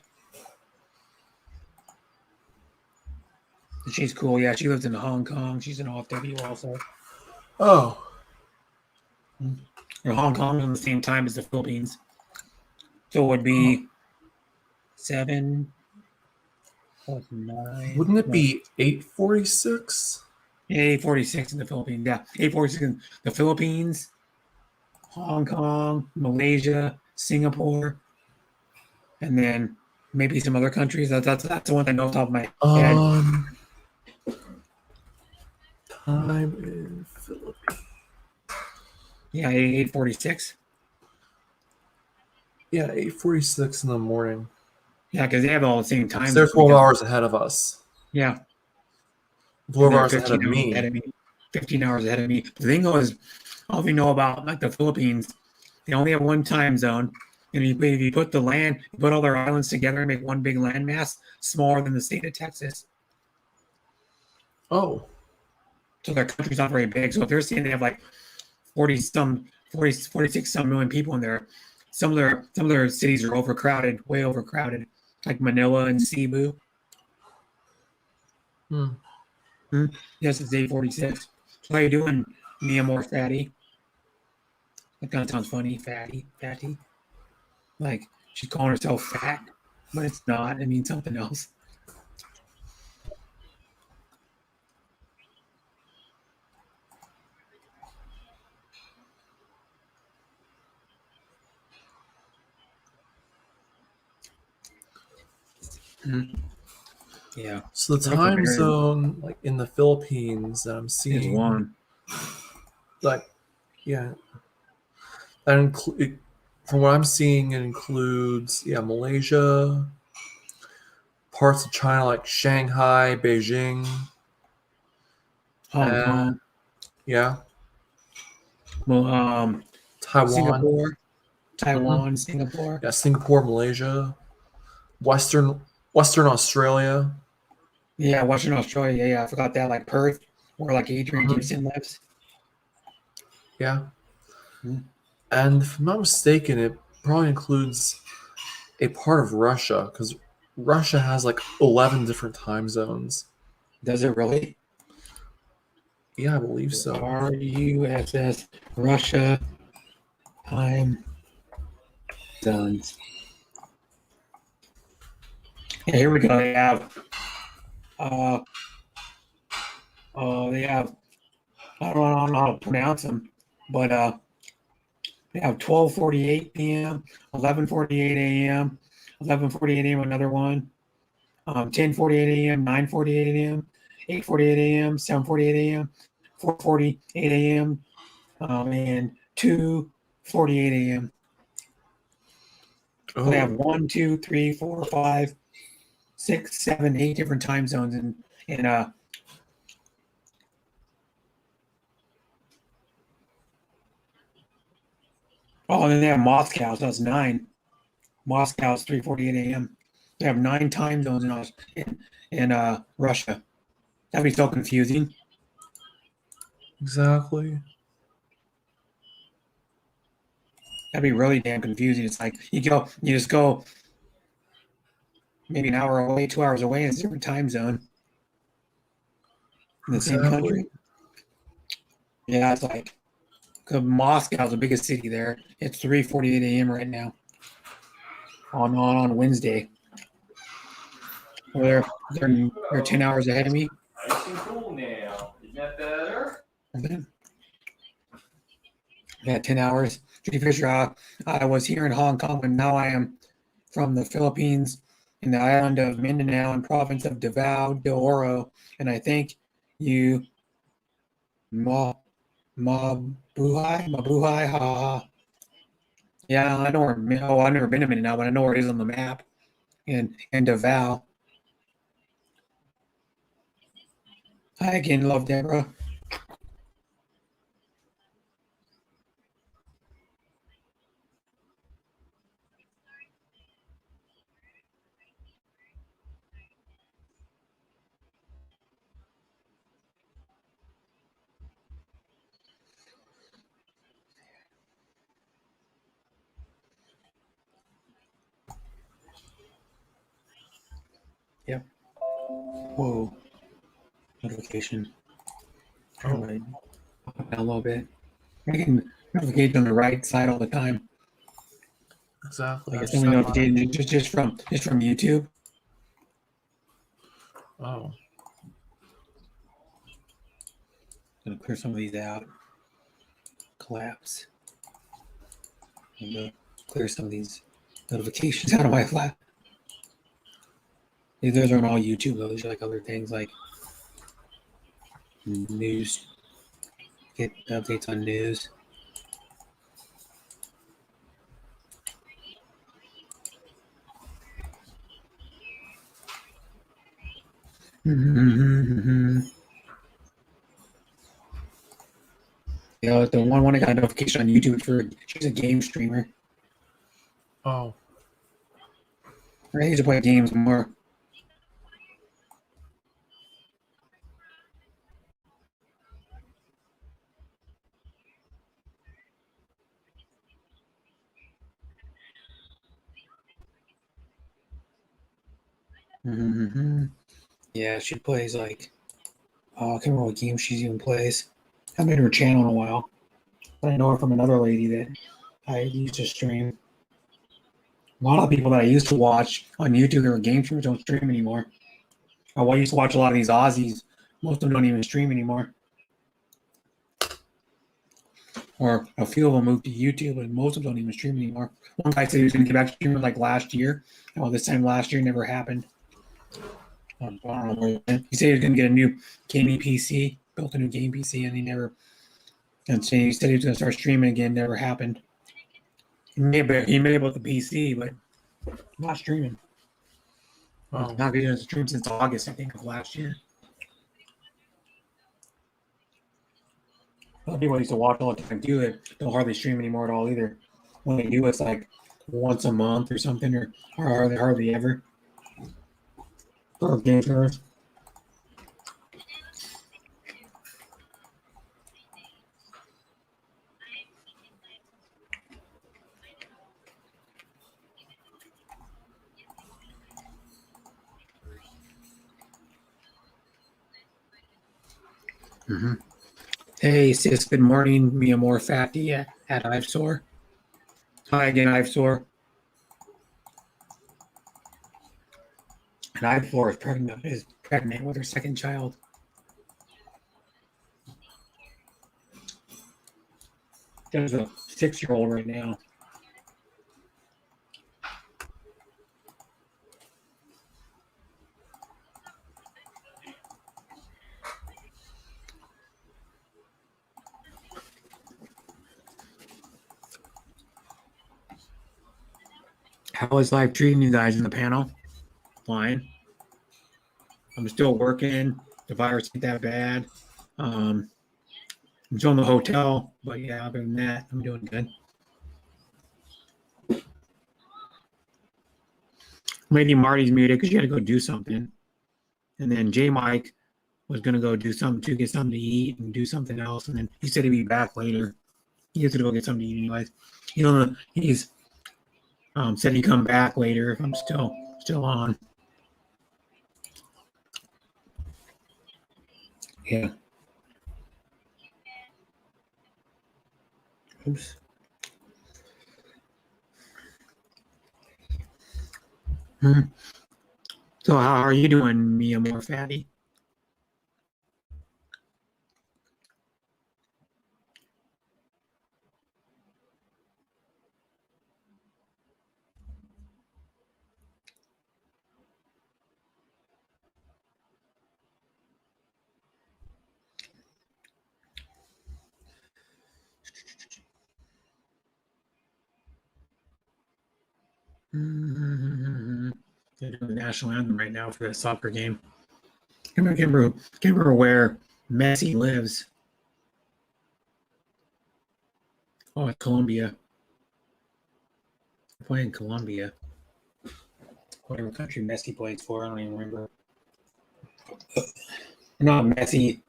She's cool. Yeah, she lives in Hong Kong. She's an OFW also. Oh. Hong Kong on the same time as the Philippines. So it would be 7 plus 9. Wouldn't it be 8:46? Yeah, 8:46 in the Philippines. Yeah, 8:46 in the Philippines, Hong Kong, Malaysia, Singapore, and then maybe some other countries. That's the one I know off the top of my head. Time in Philippines. Yeah, 8:46. Yeah, 8:46 in the morning. Yeah, because they have all the same time. So they're 12 hours ahead of us. Yeah. 12 They're hours ahead 15 of hours ahead me. of me. 15 hours ahead of me. The thing is, all we know about like the Philippines, they only have one time zone. And if you put you put all their islands together and make one big landmass, smaller than the state of Texas. Oh, So their country's not very big. So if they're saying they have like 46 some million people in there, some of their cities are overcrowded, way overcrowded, like Manila and Cebu. hmm. Yes, it's 8:46. So how you doing, Mia More Fatty? That kind of sounds funny, fatty. Like she's calling herself fat, but it's not. It means something else. Yeah. So the North time America zone, like in the Philippines, that I'm is seeing, one. like, yeah, that include. From what I'm seeing, it includes, Malaysia, parts of China like Shanghai, Beijing, Hong and Kong. yeah, Well, Taiwan, Singapore, mhm, Singapore. yeah, Singapore, Malaysia, Western Australia, Yeah, Western Australia. Yeah, I forgot that. Like Perth, where like Adrian mhm, Gibson lives. yeah, Mhm. and if I'm not mistaken, it probably includes a part of Russia because Russia has like 11 different time zones. Does it really? Yeah, I believe so. RUSS Russia time zones. Yeah, here we go. Uh, they have. I don't know how to pronounce them, but they have 12:48 p.m., 11:48 a.m., 11:48 a.m. Another one, 10:48 a.m., 9:48 a.m., 8:48 a.m., 7:48 a.m., 4:48 a.m., and 2:48 a.m. So they have Oh, 1, 2, 3, 4, 5, 6, 7, 8 different time zones in and then they have Moscow, so that's 9. Moscow's 3:48 a.m. They have 9 time zones in Russia. That'd be so confusing. exactly. That'd be really damn confusing. It's like you just go maybe an hour away, 2 hours away, in a different time zone in the same Exactly. country. Yeah, it's like 'cause Moscow's the biggest city there. It's 3:48 a.m. right now on Wednesday. Well, they're 10 hours ahead of me. Nice and cool now. Isn't that better? Yeah, 10 hours. Judy Fisher, I was here in Hong Kong, and now I am from the Philippines in the island of Mindanao and province of Davao de Oro. And I thank you, Mabuhay, ha ha. Yeah, I know where, I've never been to Mindanao, but I know where it is on the map in Davao. Hi again, love Deborah. Yep. Whoa. Notification. Trying to up down a little bit. Making notifications on the right side all the time. Exactly. I I guess just only have notification just from YouTube. oh, Gonna clear some of these out. Collapse. I'm gonna clear some of these notifications out of my flat. Those aren't all YouTube though. These are like other things like news. Get updates on news. You know, the one I got a notification on YouTube for, she's a game streamer. Oh, I used to play games more. Yeah, she plays like, oh, I can't remember what game she even plays. I haven't been to her channel in a while, but I know her from another lady that I used to stream. A lot of people that I used to watch on YouTube that were game streamers don't stream anymore. Oh, I used to watch a lot of these Aussies. Most of them don't even stream anymore. Or a few of them moved to YouTube, but most of them don't even stream anymore. One guy said he was going to get back to streaming like last year. Oh, this time last year never happened. I don't know where he went. He said he was going to get a new gaming PC, built a new game PC, and he never. And so he said he was going to start streaming again. Never happened. He may have built the PC, but not streaming. wow. Not going to stream since August, I think, of last year. A lot of people I used to watch all the time do it. Don't hardly stream anymore at all either. When they do, it's like once a month or something, or hardly ever. Or game streamers. Mm-hmm. Hey, sis, good morning. Mia More Fatty at Ivesore. Hi again, Ivesore. And Ivesore is pregnant with her second child. There's a 6-year-old right now. How is life treating you guys in the panel? Fine. I'm still working. The virus ain't that bad. I'm still in the hotel, but yeah, other than that, I'm doing good. Lady Marty's muted because she had to go do something. And then J Mike was going to go do something to get something to eat and do something else. And then he said he'd be back later. He has to go get something to eat anyways. You know, he's said he'd come back later if I'm still on. Yeah. Oops. So how are you doing, Mia More Fatty? They're doing the national anthem right now for the soccer game. I can't remember where Messi lives. Oh, it's Colombia. They're playing Colombia. Whatever country Messi plays for, I don't even remember. Not Messi.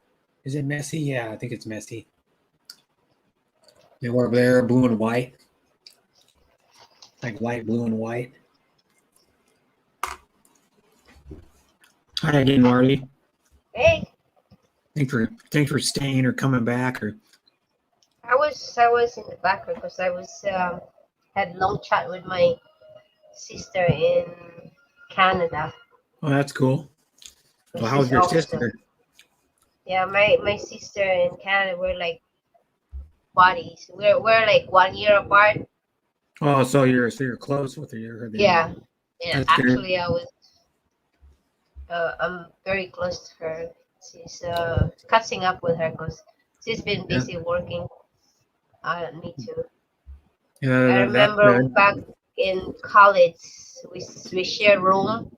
Is it Messi? Yeah, I think it's Messi. They were there, blue and white. Like light blue and white. Hi again, Marty. Hey, Thanks for staying or coming back or. I was in the background because I was had long chat with my sister in Canada. Oh, that's cool. Which Well, how's is your awesome. sister? Yeah, my sister in Canada, we're like buddies. We're like 1 year apart. Oh, so you're close with her. Then. Yeah. Yeah. That's good. Actually, I'm very close to her. She's catching up with her because she's been busy working. Me too. Yeah, I that's remember good. back in college, we shared room.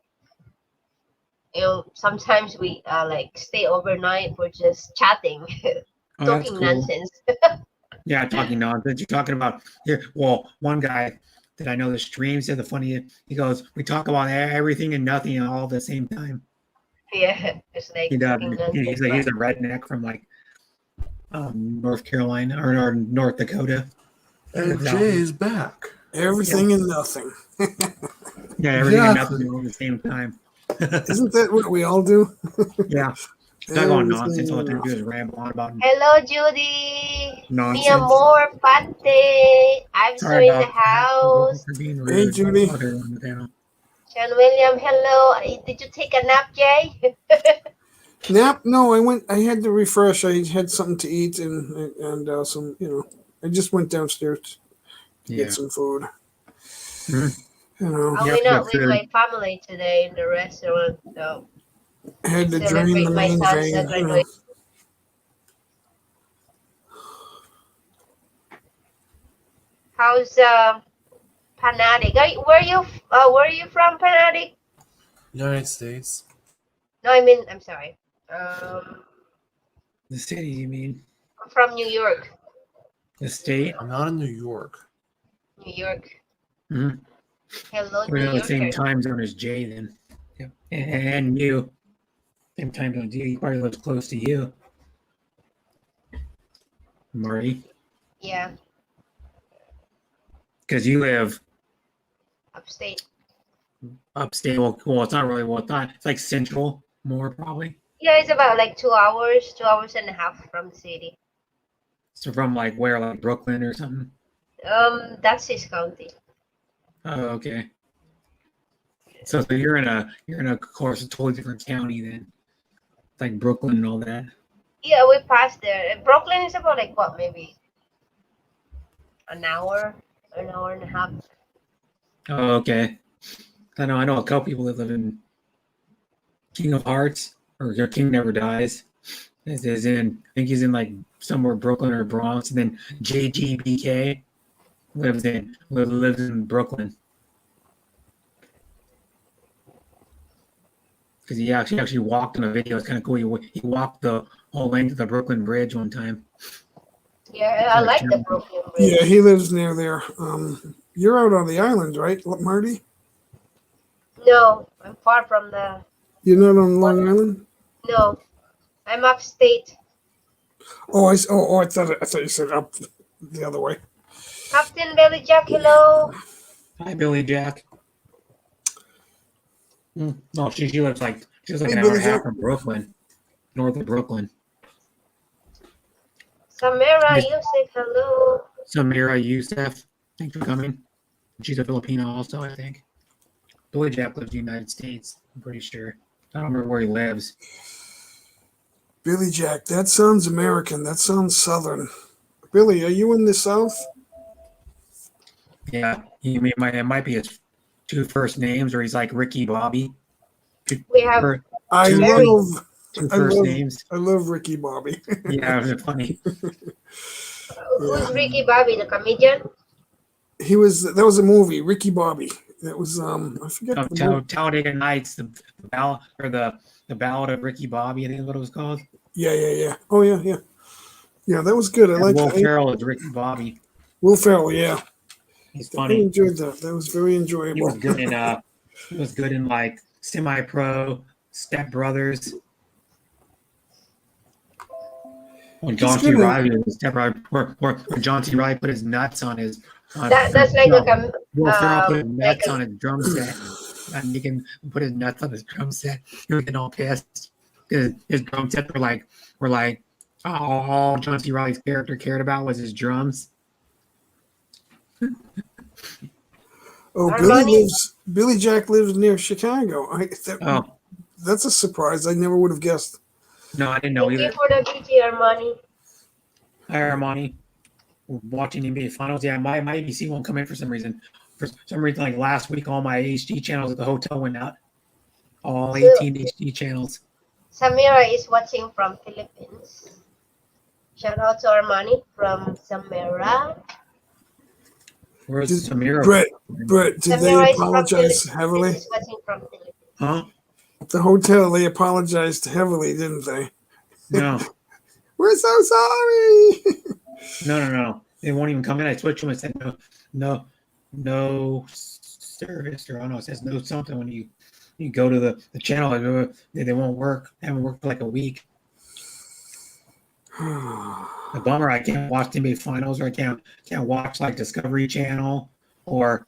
Sometimes we like stay overnight for just chatting, Oh, that's talking cool. nonsense. Yeah, talking nonsense. You're talking about here. Well, one guy that I know the stream said the funny. He goes, "We talk about everything and nothing all at the same time." Yeah, it's like He does. talking nonsense. He's a redneck from like North Carolina or North Dakota. And Jay is back. Everything and nothing. Yeah, everything and Yeah. nothing all at the same time. Isn't that what we all do? Yeah, talk about Everything nonsense. All the and time do nothing. is ramble on about Hello, Judy. Mi nonsense. amor, pate. I'm so Sorry in the about that. house. For being Hey, rude. Judy. Oh, they're on the panel. Sean William, hello. Did you take a nap, Jay? Nap? No, I had to refresh. I had something to eat and some, I just went downstairs to Yeah. get some food. Mhm. I Yeah, went out good with food. my family today in the restaurant. So I had to drain celebrate the my main son's vein. graduation. How's Panatic? Where are you from, Panatic? United States. No, I mean, I'm sorry. The city, you mean? I'm from New York. The state? I'm not in New York. New York. Mhm. Hello, We're New on the same Yorker. time zone as Jay then. Yeah. And you. Same time zone as you. He probably lives close to you. Marty. Yeah, Because you live upstate. upstate. Well, it's not really, it's like central more probably. Yeah, it's about like 2 hours and a half from the city. So from like where, like Brooklyn or something? That's his county. Oh, okay. So you're in of course, a totally different county then. Like Brooklyn and all that. Yeah, we passed there. Brooklyn is about like what, maybe an hour and a half. Oh, okay. I know a couple people that live in King of Hearts or your King Never Dies. Is in, I think he's in like somewhere Brooklyn or Bronx, and then JGBK lives in Brooklyn because he actually walked in a video. It's kind of cool. He walked the whole length of the Brooklyn Bridge one time. Yeah, I like the Brooklyn Bridge. Yeah, he lives near there. You're out on the island, right, Marty? No, I'm far from the. You're not on Long Island? No, I'm upstate. Oh, I thought you said up the other way. Captain Billy Jack, hello. Hi, Billy Jack. No, she lives like Hey, an hour and Billy a half Jack. from Brooklyn, north of Brooklyn. Samira Yes. Yusuf, hello. Samira Youssef, thanks for coming. She's a Filipino also, I think. Billy Jack lives in the United States, I'm pretty sure. I don't remember where he lives. Billy Jack, that sounds American. That sounds Southern. Billy, are you in the South? Yeah, it might be his two first names, or he's like Ricky Bobby. We have I Two love first names. I love Ricky Bobby. Yeah, they're funny. who's Ricky Bobby, the comedian? That was a movie, Ricky Bobby. That was I forget the movie. Talladega Nights, the ballad or the Ballad of Ricky Bobby, I think is what it was called. Yeah. Oh yeah. Yeah, that was good. I like Will that. Ferrell is Ricky Bobby. Will Ferrell, yeah. He's I funny. enjoyed that. That was very He enjoyable. was good in like Semi-Pro, Step Brothers. When John C. good in- Reilly was Step Brother, where John C. Reilly put his nuts on his. That's like a Will Ferrell put his like nuts a- on his drum set. And he can put his nuts on his drum set. He was getting all pissed because his drum set were like all John C. Reilly's character cared about was his drums. Oh, Armani? Billy Jack lives near Chicago. Oh That's a surprise. I never would have guessed. no, I didn't know Thank you either. for the BT, Armani. Hi, Armani. We're watching NBA Finals. Yeah, my ABC won't come in for some reason. For some reason, like last week, all my HD channels at the hotel went out. All 18 HD channels. Samira is watching from Philippines. Shout out to Armani from Samira. Where's Samira? Brett, did they Samira is from apologize Philippines. heavily? She's watching from Philippines. Huh? The hotel, they apologized heavily, didn't they? No, We're so sorry. no. They won't even come in. I switched them. I said no service, or I don't know. It says no something when you go to the channel. They won't work. They haven't worked for like a week. The bummer. I can't watch NBA finals, or I can't watch like Discovery Channel or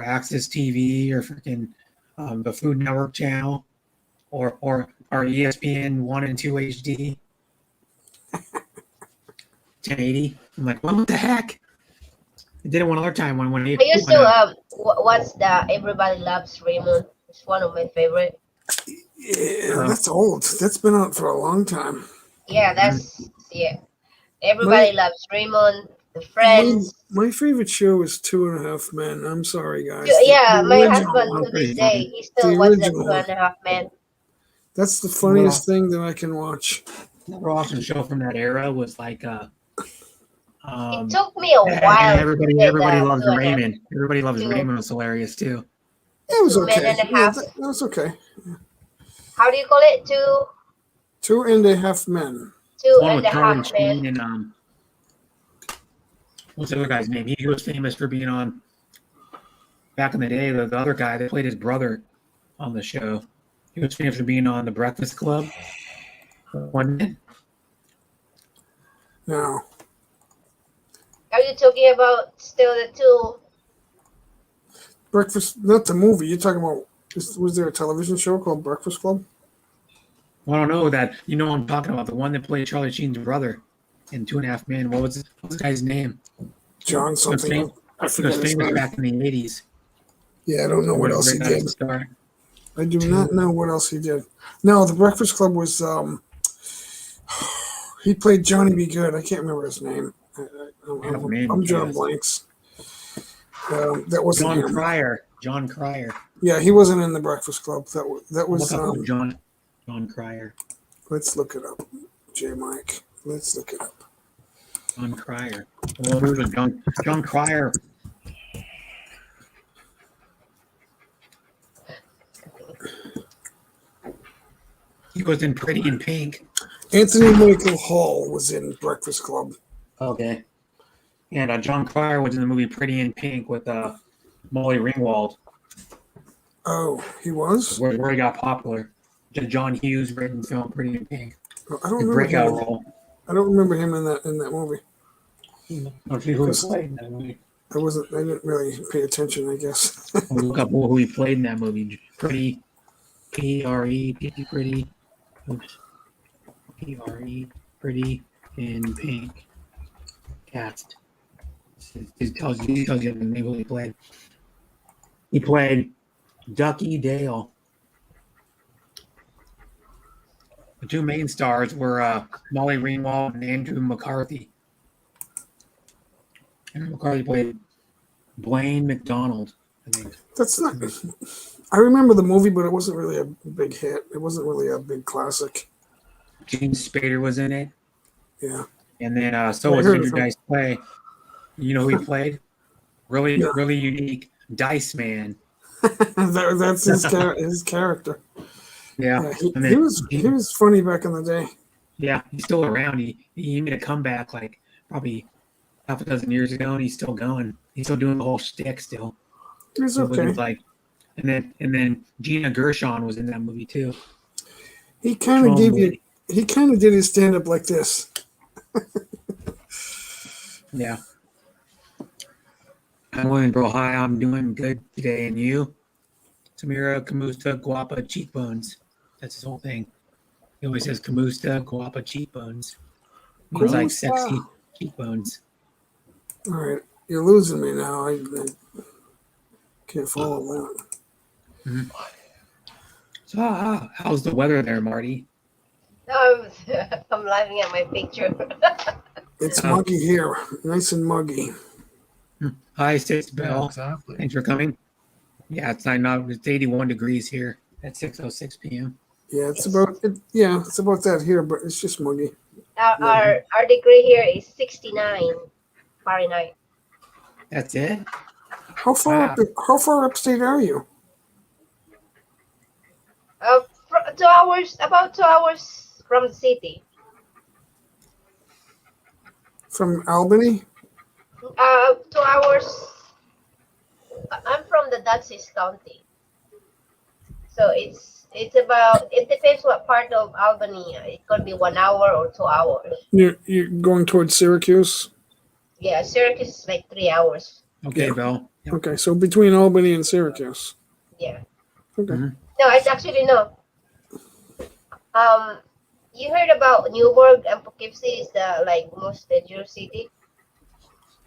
Access TV or freaking the Food Network channel or ESPN 1 and 2 HD 1080. I'm like, what the heck? I did it one other time when I used to watch the Everybody Loves Raymond. It's one of my favorite. Yeah, that's old. That's been out for a long time. Yeah, Everybody Loves Raymond. The Friends. My favorite show is 2.5 Men. I'm sorry, guys. Yeah, The my original husband one. to this day, he still watches that 2.5 Men. That's the funniest thing that I can watch. Another awesome show from that era was like It took me a while. Everybody loves Raymond. Everybody loves Raymond was hilarious too. It was 2 okay. Men and a half. That was okay. How do you call it? 2.5 Men. Two One and with a Charlie half men. Sheen and what's the other guy's name? He was famous for being on back in the day. The other guy that played his brother on the show. He was famous for being on The Breakfast Club. One. No. Are you talking about still the two? Breakfast, not the movie. You're talking about, was there a television show called Breakfast Club? Well, I don't know that. You know what I'm talking about. The one that played Charlie Sheen's brother in 2.5 Men. What was the guy's name? John something. I He forget was his famous name. back in the 80s. Yeah, I don't know what else he did. Star. I do not know what else he did. No, the Breakfast Club was, he played Johnny B. Good. I can't remember his name. I'm drawing blanks. That wasn't John him. Cryer. John Cryer. Yeah, he wasn't in the Breakfast Club. That was John Cryer. Let's look it up. J. Mike. Let's look it up. John Cryer. Well, who was John Cryer? He was in Pretty in Pink. Anthony Michael Hall was in Breakfast Club. Okay. And John Cryer was in the movie Pretty in Pink with Molly Ringwald. Oh, he was? Where he got popular. John Hughes written film Pretty in Pink. I don't His remember breakout him. role. I don't remember him in that movie. Don't see who he played in that movie. I didn't really pay attention, I guess. Look up who he played in that movie. Pretty, P-R-E, pretty. Oops. P-R-E, Pretty in Pink. Cast. It tells you the name who he played. He played Ducky Dale. The two main stars were Molly Ringwald and Andrew McCarthy. Andrew McCarthy played Blaine McDonald, I think. That's not. I remember the movie, but it wasn't really a big hit. It wasn't really a big classic. James Spader was in it. Yeah. And then so was Andrew Dice Clay. You know who he played? Really unique. Dice Man. That's his character. Yeah. He was funny back in the day. Yeah, he's still around. He made a comeback like probably half a dozen years ago, and he's still going. He's still doing the whole shtick still. He's okay. And then Gina Gershon was in that movie too. He kind of did his stand up like this. Yeah. I'm William Bro. Hi, I'm doing good today, and you? Samira Kamusta Guapa Cheekbones. That's his whole thing. He always says Kamusta Guapa Cheekbones. Means like sexy cheekbones. All right, you're losing me now. I can't follow that. Mm-hmm. So, how's the weather there, Marty? I'm laughing at my picture. It's muggy here, nice and muggy. Hi, Sis Bell. Yeah, exactly. Thanks for coming. Yeah, it's 81 degrees here at 6:06 p.m. Yeah, it's about that here, but it's just muggy. Our degree here is 69 Fahrenheit. That's it. How far upstate are you? 2 hours. About 2 hours from the city. From Albany? 2 hours. I'm from the Dutchess County, so it's about. It depends what part of Albany. It could be 1 hour or 2 hours. You're going towards Syracuse? Yeah, Syracuse is like 3 hours. Okay, Yeah. Bill. Yep. Okay, so between Albany and Syracuse. Yeah. Okay. Mhm. No, it's actually no. You heard about Newburgh and Poughkeepsie is the like most dangerous city.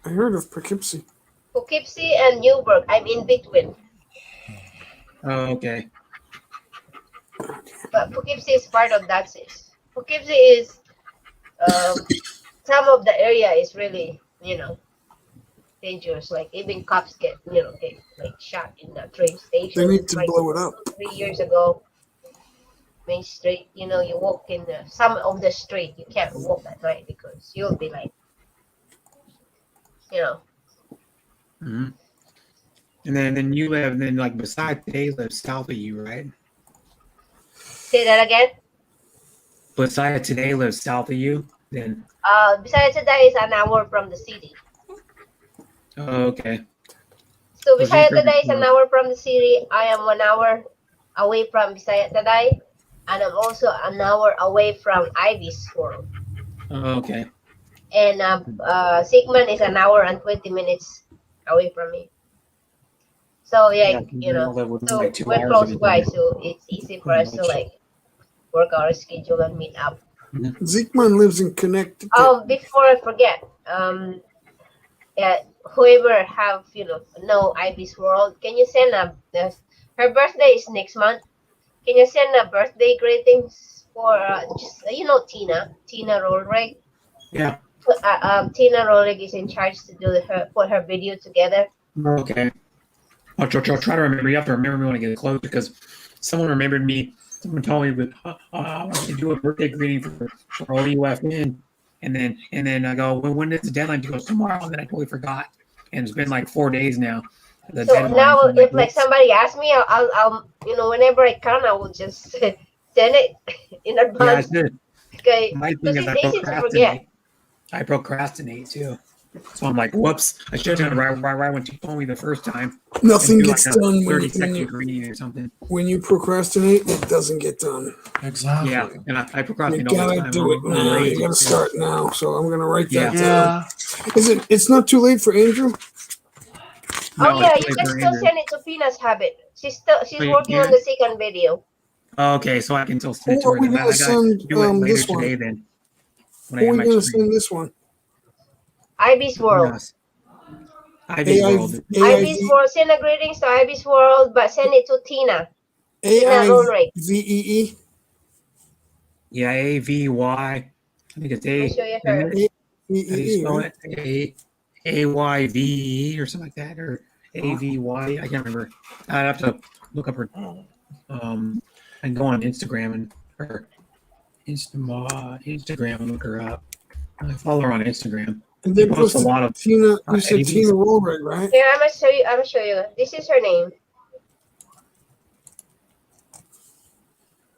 I heard of Poughkeepsie. Poughkeepsie and Newburgh. I'm in between, Oh, okay. but Poughkeepsie is part of Dutchess. Poughkeepsie is some of the area is really dangerous. Like even cops get like shot in the train station. They need to like blow it up. 3 years ago. Main Street, you walk in some of the street, you can't walk at night because you'll be like, hmm And then you live, then like beside today lives south of you, right? Say that again. Beside today lives south of you. Then Besides that is an hour from the city. okay. So Was Bisayat it Taday is an 34? hour from the city. I am 1 hour away from Bisayat Taday, and I'm also an hour away from Ivy's World. Okay. And Sigmund is an hour and 20 minutes away from me. So Yeah, we all live within so like 2 we're hours close of each by, other. so it's easy for Pretty us to much. like work our schedule and meet up. Zeekman lives in Connecticut. Oh, before I forget, whoever have know Ivy's World, can you send her birthday is next month. Can you send a birthday greetings for just Tina Rolreg? Yeah. Tina Rolreg is in charge to do put her video together. Okay. I'll try to remember. You have to remember me when I get close because someone remembered me. Someone told me, but I want you to do a birthday greeting for OUFN. And then I go, well, when is the deadline? She goes, tomorrow. And then I totally forgot. And it's been like 4 days now. The So deadline. now, So I'm if like whoops. somebody asks me, I'll whenever I can, I will just send it in Yeah, I advance. did. Okay, My because thing is it's I easy to forget. procrastinate. I procrastinate too. So I'm like, whoops. I should have done it right when she told me the first time. Nothing And do gets like a done 30-second greeting or something. when you procrastinate. It doesn't get done. Exactly. Yeah, and I You procrastinate all the gotta time. do it I'm now. lazy You gotta too. start now. So I'm gonna write that Yeah. down. Is it? It's not too late for Andrew. No, Oh yeah, it's you too late can for still Andrew. send it to Pina's Habit. She's Oh, you working on can? the second video. Okay, so I can still send it Who to are her. we Then gonna I gotta send do it later this one? today then. When I Who are have we my gonna stream. send this one? Ivy's World. Yes. Ivy's World. Ivy's World. Send a greetings to Ivy's World, but send it to Tina. Tina Rolreg. AIVEE. Yeah, AVY. I think it's Let me show you her. How do you spell right? it? AYVE or something like that, or AVY. I can't remember. I'd have to look up her. And go on Instagram and her Instagram and look her up. I follow her on Instagram. And She then posts a posted lot of. Tina. You said AVs. Tina Rolreg, right? Here, I'm gonna show you. This is her name.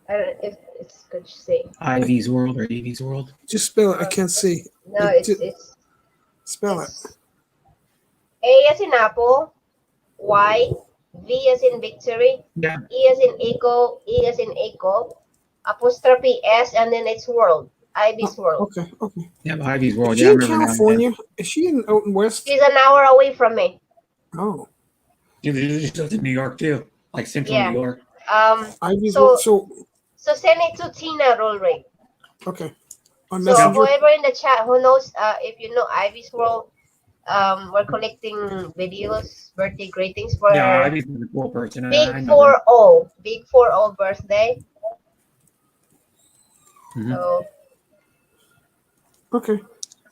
I don't know if it's good to say. Ivy's World or Evie's World. Just spell it. I can't see. No, It- it's Spell it. A as in Apple, Y, V as in Victory, Yeah. E as in Echo, E as in Echo, apostrophe S, and then it's World. Ivy's World. Okay. Okay. Yeah, Ivy's World. Is Yeah, she I in remember now. California? Is she in out in West? She's an hour away from me. Oh, Yeah. She's in New York too, like Central Yeah. New York. Ivy's So- World. So send it to Tina Rolreg. okay. On So Messenger. whoever in the chat who knows, if you know Ivy's World, we're collecting videos, birthday greetings for Yeah, her Ivy's a cool person. I big know her. 4-0, big 4-0 birthday. Mhm. So Okay.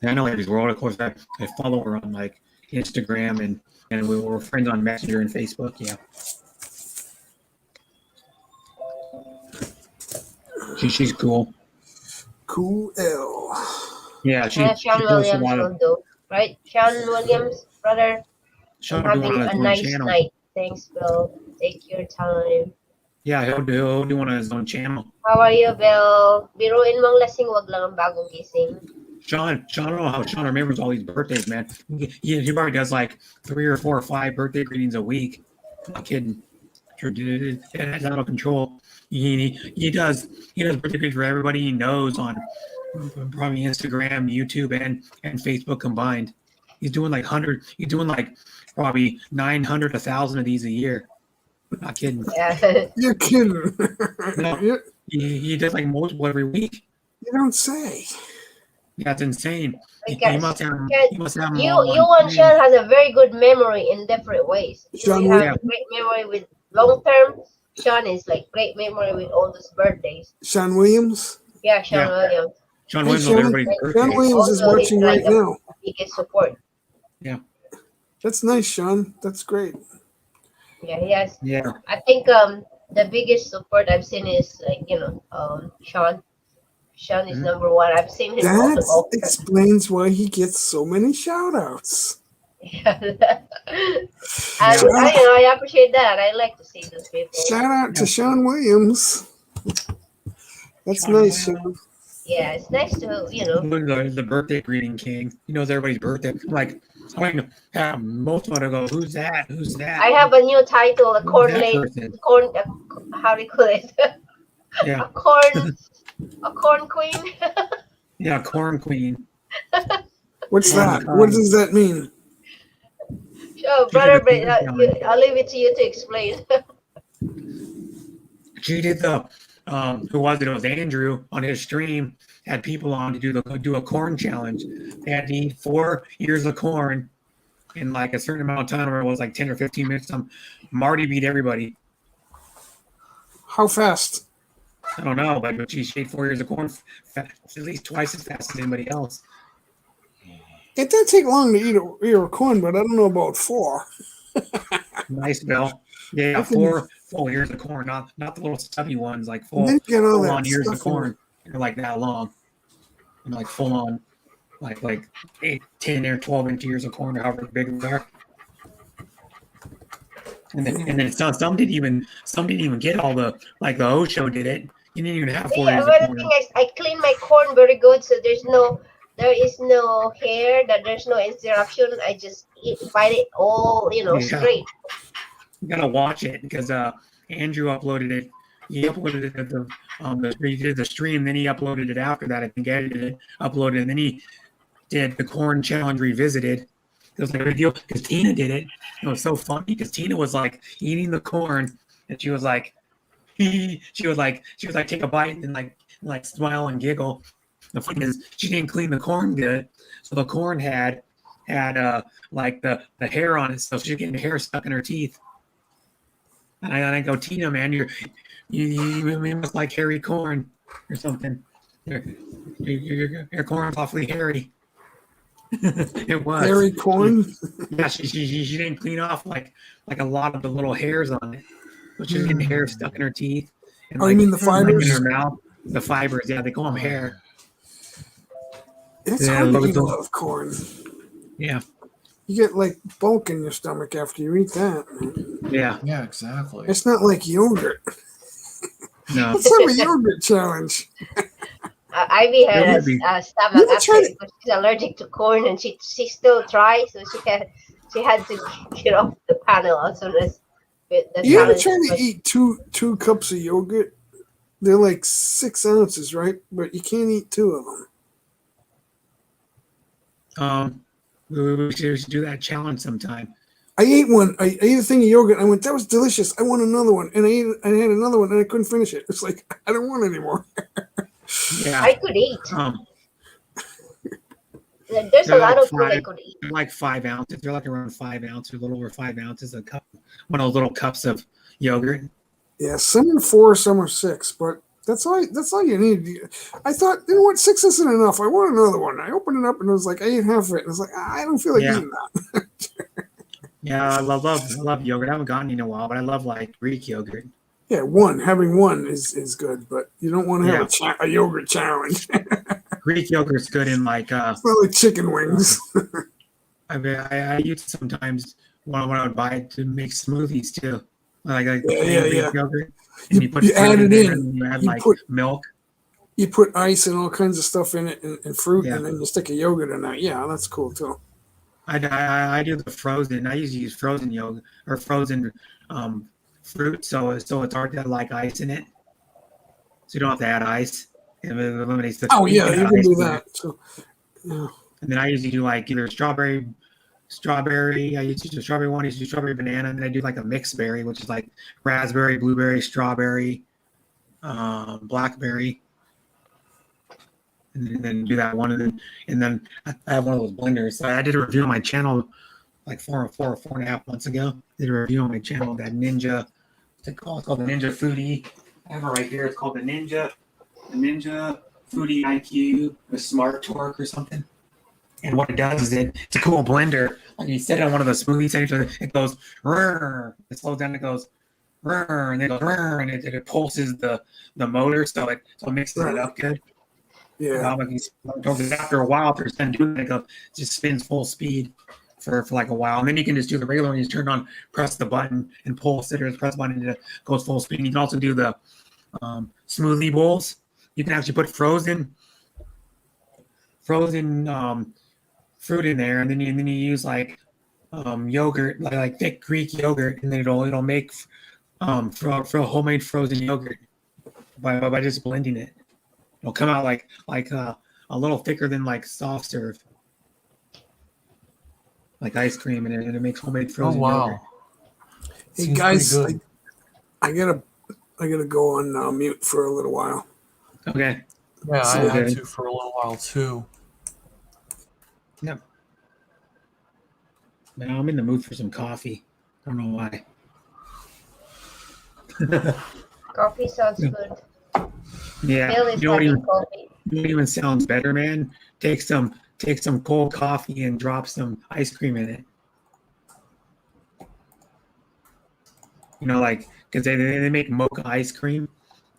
Yeah, I know Ivy's World. Of course, I follow her on like Instagram and we were friends on Messenger and Facebook. Yeah. She's cool. Cool L. Yeah, she Sean posts a Williams lot will of. do, right? Sean Williams, brother, She'll I'm do having on a his nice channel. night. Thanks, Bill. Take your time. Yeah, he'll do one on his own channel. How are you, Bill? Biruin mong lasing, wag lang ang bagong gising. Sean, I don't know how Sean remembers all these birthdays, man. He probably does like 3 or 4 or 5 birthday greetings a week. I'm not kidding. It's out of control. He does birthday greetings for everybody he knows on probably Instagram, YouTube, and Facebook combined. He's doing like 100. He's doing like probably 900, 1,000 of these a year. Not kidding. Yeah. You're kidding. No, he does like multiple every week. You don't say. Yeah, it's insane. He Because must have. He must have. you and Sean has a very good memory in different ways. Sean, You have yeah. great memory with long term. Sean is like great memory with all those birthdays. Sean Williams? Yeah, Sean Yeah. Williams. Sean Hey, Williams Sean. knows everybody's Sean birthday. Williams is Also, watching he's right like now. Biggest support. That's nice, Sean. That's great. Yeah, he has. Yeah. I think the biggest support I've seen is like Sean. Sean is number one. I've seen him all That over. explains why he gets so many shout outs. Yeah. I appreciate that. I like to see those people. Shout out to Sean Williams. That's Sean nice, Williams. Sean. Yeah, it's nice to The birthday greeting king. He knows everybody's birthday. Like, most of them go, who's that? Who's that? I have a new title, a Who's corn that lady, person? how do you call it? Yeah. a corn queen. Yeah, corn queen. What's Yeah. that? What does that mean? Sure, brother, but I'll leave it to you to explain. She did the who was it? It was Andrew on his stream. Had people on to do a corn challenge. They had to eat 4 ears of corn in like a certain amount of time, or it was like 10 or 15 minutes. Marty beat everybody. How fast? I don't know, but she ate 4 ears of corn at least twice as fast as anybody else. It did take long to eat a ear of corn, but I don't know about 4. Nice, Bill. Yeah, 4 full ears of corn, not the little stubby ones, like full on ears of corn. They're like that long, and like full on, like 8, 10 or 12-inch ears of corn, or however big they are. And then some didn't even get all the, like the O show did it. You didn't even have 4 ears of Another corn. thing is I clean my corn very good, so there is no hair, there's no interruption. I just bite it all, straight. You gotta watch it because Andrew uploaded it. He uploaded it he did the stream, then he uploaded it after that. I think edited it, uploaded it, and then he did the corn challenge revisited. It was like a big deal because Tina did it. It was so funny because Tina was like eating the corn, and she was like take a bite and like smile and giggle. The funny is she didn't clean the corn good, so the corn had like the hair on it, so she's getting hair stuck in her teeth. And I go, Tina, man, you must like hairy corn or something. Your corn's awfully hairy. It was Hairy corn? Yeah, she didn't clean off like a lot of the little hairs on it. So she's getting hair stuck in her teeth. And Oh, you mean the fibers? in her mouth. The fibers, yeah, they call them hair. It's Yeah, hard to look eat at a the- lot of corn. Yeah, You get like bulk in your stomach after you eat that. yeah, Yeah, exactly. It's not like yogurt. no. Let's have a yogurt challenge. Ivy There had would be. a stomach You ever upset tried- because she's allergic to corn, and she still tried, so she had to get off the panel as soon as the You ever challenge try to was- eat two cups of yogurt? They're like 6 ounces, right? But you can't eat 2 of them. We should do that challenge sometime. I ate one. I ate a thing of yogurt. I went, that was delicious. I want another one. And I had another one, and I couldn't finish it. It's like, I don't want any more. Yeah. I could eat. There's they're a lot like of food I five- could eat. They're like 5 ounces. They're like around 5 ounces, a little over 5 ounces a cup. One of those little cups of yogurt. Yeah, some are 4, some are 6, but that's all you need. I thought, you know what, 6 isn't enough. I want another one. I opened it up and it was like, I ate half of it. And I was like, I don't feel like Yeah. eating that. Yeah, I love yogurt. I haven't gotten it in a while, but I love like Greek yogurt. Yeah, having one is good, but you don't want to have a yogurt challenge. Greek yogurt's good in like It's not like chicken wings. I mean, I used to sometimes when I would buy it to make smoothies too. Like Yeah. Greek yogurt. And You put add fruit it there, in. and you add You like put milk. you put ice and all kinds of stuff in it and fruit, Yeah. and then you stick a yogurt in there. Yeah, that's cool too. I do the frozen. I usually use frozen yogurt or frozen fruit, so it's hard to have like ice in it. So you don't have to add ice. It eliminates the. Oh You yeah, can you add can ice do in there. that. So yeah. And then I usually do like either strawberry. I used to do strawberry one. I used to do strawberry banana, and then I do like a mixed berry, which is like raspberry, blueberry, strawberry, blackberry, and then do that one, and then I have one of those blenders. So I did a review on my channel like 4.5 months ago. Did a review on my channel that Ninja. What's it called? It's called the Ninja Foodie. I have it right here. It's called the Ninja Foodie IQ with Smart Torque or something. And what it does is it's a cool blender. Like you set it on one of the smoothie sections, it goes rrr. It slows down. It goes rrr, and then it goes rrr, and it pulses the motor, so it mixes it up good. Yeah. After a while, after it's done doing it, it just spins full speed for like a while, and then you can just do the regular one. You just turn on, press the button, and pulse it, or press the button, and it goes full speed. And you can also do the smoothie bowls. You can actually put frozen fruit in there, and then you use like yogurt, like thick Greek yogurt, and then it'll make for a homemade frozen yogurt by just blending it. It'll come out like a little thicker than like soft serve, like ice cream, and it makes homemade Oh frozen yogurt. wow! Hey Seems guys, pretty good. I gotta go on mute for a little while. Okay. Yeah, I So had good. to for a little while too. Yep. Now I'm in the mood for some coffee. I don't know why. Coffee sounds Yeah. good. Yeah. Bill is You know what having even, coffee. you know what even sounds better, man? Take some cold coffee and drop some ice cream in it. You know, like because they make mocha ice cream.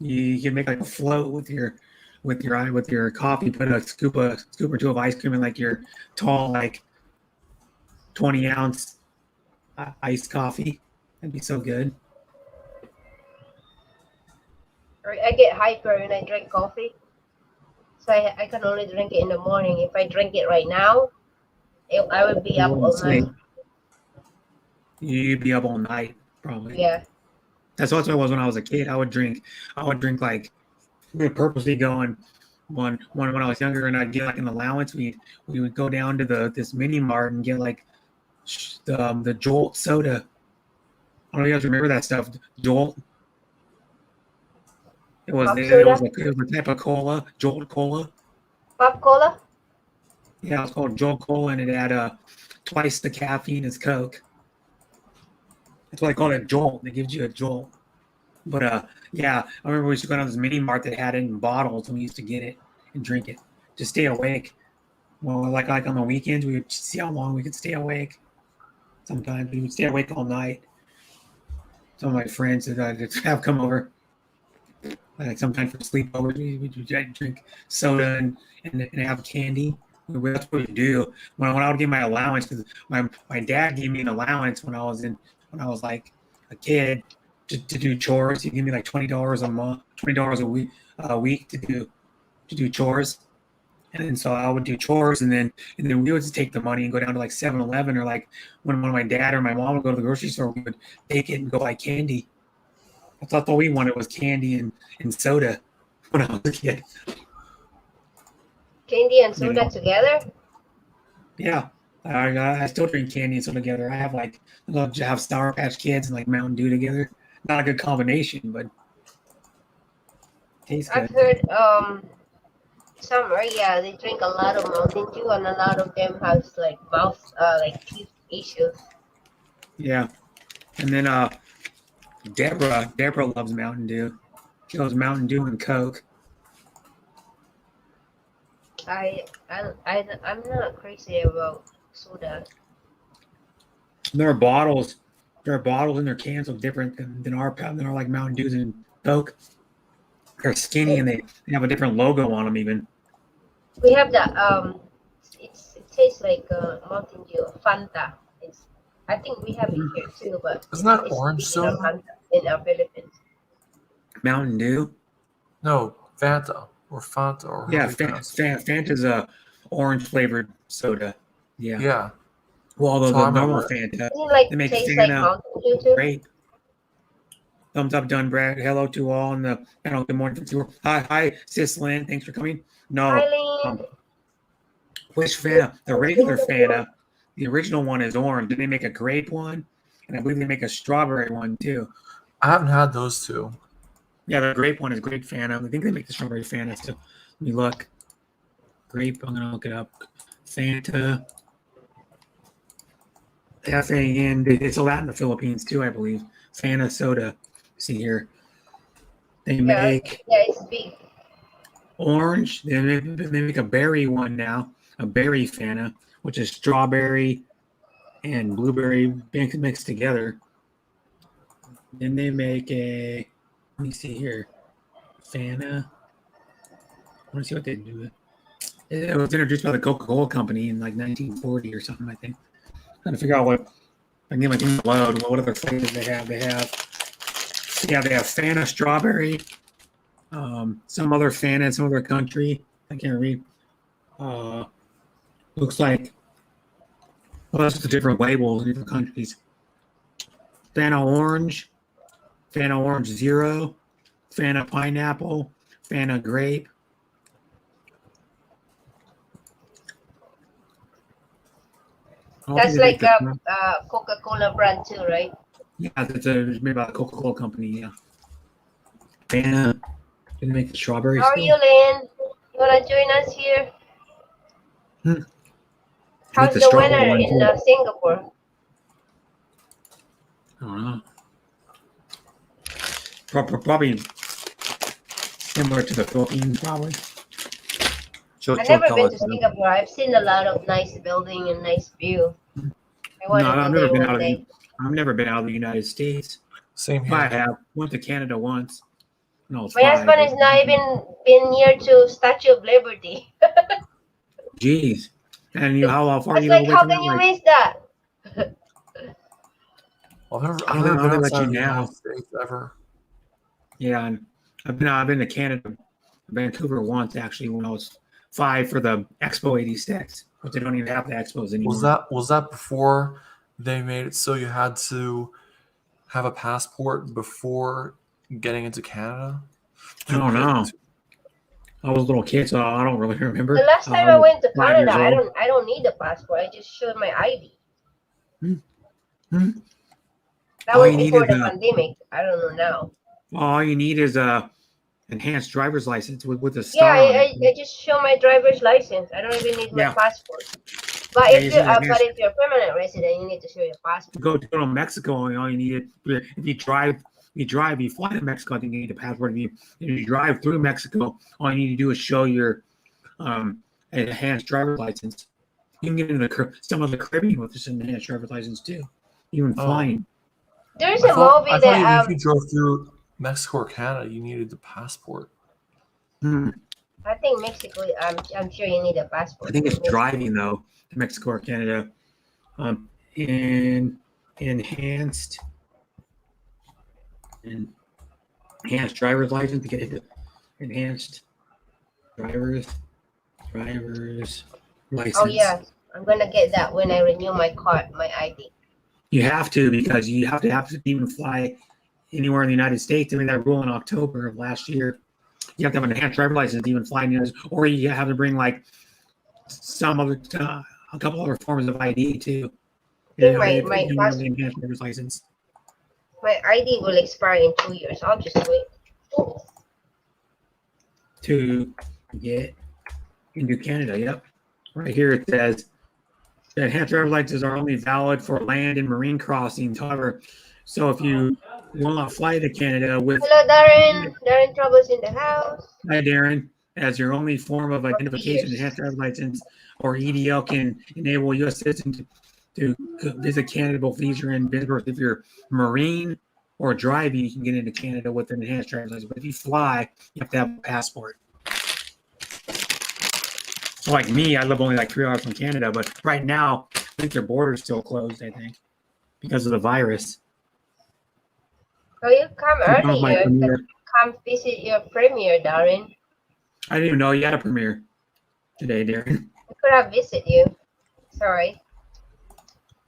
You can make like a float with your coffee. Put a scoop or two of ice cream in like your tall like 20-ounce iced coffee. That'd be so good. I get hyper when I drink coffee. So I can only drink it in the morning. If I drink it right now, I would be You up wouldn't all night. sleep. You'd be up all night probably. Yeah. That's what I was when I was a kid. I would drink like purposely going when I was younger, and I'd get like an allowance. We would go down to this mini mart and get like the Jolt soda. I don't know if you guys remember that stuff. Jolt. It was Pop a type of cola, Jolt cola. Pop cola? Yeah, it was called Jolt cola, and it had twice the caffeine as Coke. That's why I call it Jolt. It gives you a jolt. But yeah, I remember we used to go down to this mini mart that had it in bottles, and we used to get it and drink it to stay awake. Well, like on the weekends, we would see how long we could stay awake. Sometimes we would stay awake all night. Some of my friends that I'd have come over, like sometimes for sleepovers, we'd drink soda and have candy. That's what we do. When I would get my allowance, because my dad gave me an allowance when I was like a kid to do chores. He'd give me like $20 a month, $20 a week to do chores. And then so I would do chores, and then we would just take the money and go down to like 7-Eleven, or like when my dad or my mom would go to the grocery store, we would take it and go buy candy. I thought all we wanted was candy and soda when I was a kid. Candy and soda together? Yeah. I still drink candy and soda together. I love to have Sour Patch Kids and like Mountain Dew together. Not a good combination, but tastes good. I've heard some area they drink a lot of Mountain Dew, and a lot of them have like teeth issues. Yeah. And then Deborah loves Mountain Dew. She loves Mountain Dew and Coke. I'm not crazy about soda. There are bottles and their cans look different than our like Mountain Dews and Coke. They're skinny and they have a different logo on them even. We have the it tastes like Mountain Dew Fanta. I think we have it here too, but Isn't that it's orange different soda? Fanta in our Philippines. Mountain Dew. No, Fanta or Fanta or Yeah, how you pronounce it. Fanta's a orange flavored soda. Yeah. Yeah. Well, although So I the normal remember Fanta, Does it like they make taste like Fanta Mountain Dew too? grape. Thumbs up, done, Brad. Hello to all in the panel. Good morning. Hi, Sis Lynn. Thanks for coming. No, Eileen. which Fanta? The regular Fanta. The original one is orange. Then they make a grape one, and I believe they make a strawberry one too. I haven't had those two. Yeah, the grape one is grape Fanta. I think they make the strawberry Fanta too. Let me look. Grape. I'm gonna look it up. Fanta. FAN. They sell that in the Philippines too, I believe. Fanta soda. See here. They make it's big. orange. They make a berry one now. A berry Fanta, which is strawberry and blueberry mixed together. Then they make a. Let me see here. Fanta. I want to see what they do. It was introduced by the Coca-Cola Company in like 1940 or something, I think. Trying to figure out what I can get my thing to load. What other flavors they have? They have Fanta strawberry. Some other Fanta in some other country. I can't read. Looks like that's the different labels in different countries. Fanta orange zero, Fanta pineapple, Fanta grape. That's like a Coca-Cola brand too, right? Yeah, it's made by the Coca-Cola Company. Yeah. Fanta. Did they make the strawberry? How are you, Lynn? You wanna join us here? How's the weather in Singapore? I don't know. Probably similar to the Philippines, probably. I've never been to Singapore. I've seen a lot of nice building and nice view. I've never been out of I've never been out of the United States. Same here. I have. Went to Canada once. No, my husband has not even been near to Statue of Liberty. Jeez. And how far are you like, away how from can you that? miss that? I've never been outside of the now. United States ever. Yeah, and I've been to Canada, Vancouver once actually when I was 5 for the Expo '86, but they don't even have the expos anymore. Was that before they made it so you had to have a passport before getting into Canada? I don't know. I was a little kid, so I don't really remember. The last time I went to Canada, old. I don't need a passport. I just showed my ID. That was before the pandemic. I don't know now. All you need is a enhanced driver's license with a star. Yeah, I just show my driver's license. I don't even need my passport. But if you're a permanent resident, you need to show your passport. Go to Mexico, all you need if you fly to Mexico, I think you need a passport. If you drive through Mexico, all you need to do is show your enhanced driver's license. You can get into some of the Caribbean with this enhanced driver's license too, even flying. There's a movie that if you drove through Mexico or Canada, you needed the passport. I think Mexico. I'm sure you need a passport. I think it's driving though to Mexico or Canada. Enhanced driver's license to get into enhanced driver's license. Oh yeah, I'm gonna get that when I renew my ID. You have to because you have to even fly anywhere in the United States. I mean that rule in October of last year. You have to have an enhanced driver's license to even fly in the United States, or you have to bring like some other a couple other forms of ID too. My enhanced driver's license. My ID will expire in 2 years. I'll just wait. To get into Canada, yep. Right here it says that enhanced driver's licenses are only valid for land and marine crossings. However, so if you will not fly to Canada with Hello, Darren. Darren Trouble's in the house. Hi, Darren. As your only form of identification, enhanced driver's license or EDL can enable U.S. citizens to visit Canada both leisure and business. If you're marine or driving, you can get into Canada with an enhanced driver's license. But if you fly, you have to have a passport. So like me, I live only like 3 hours from Canada, but right now, I think their border's still closed, I think, because of the virus. So you come early. come visit your premiere, Darren. I didn't even know you had a premiere today, Darren. I could have visited you. Sorry.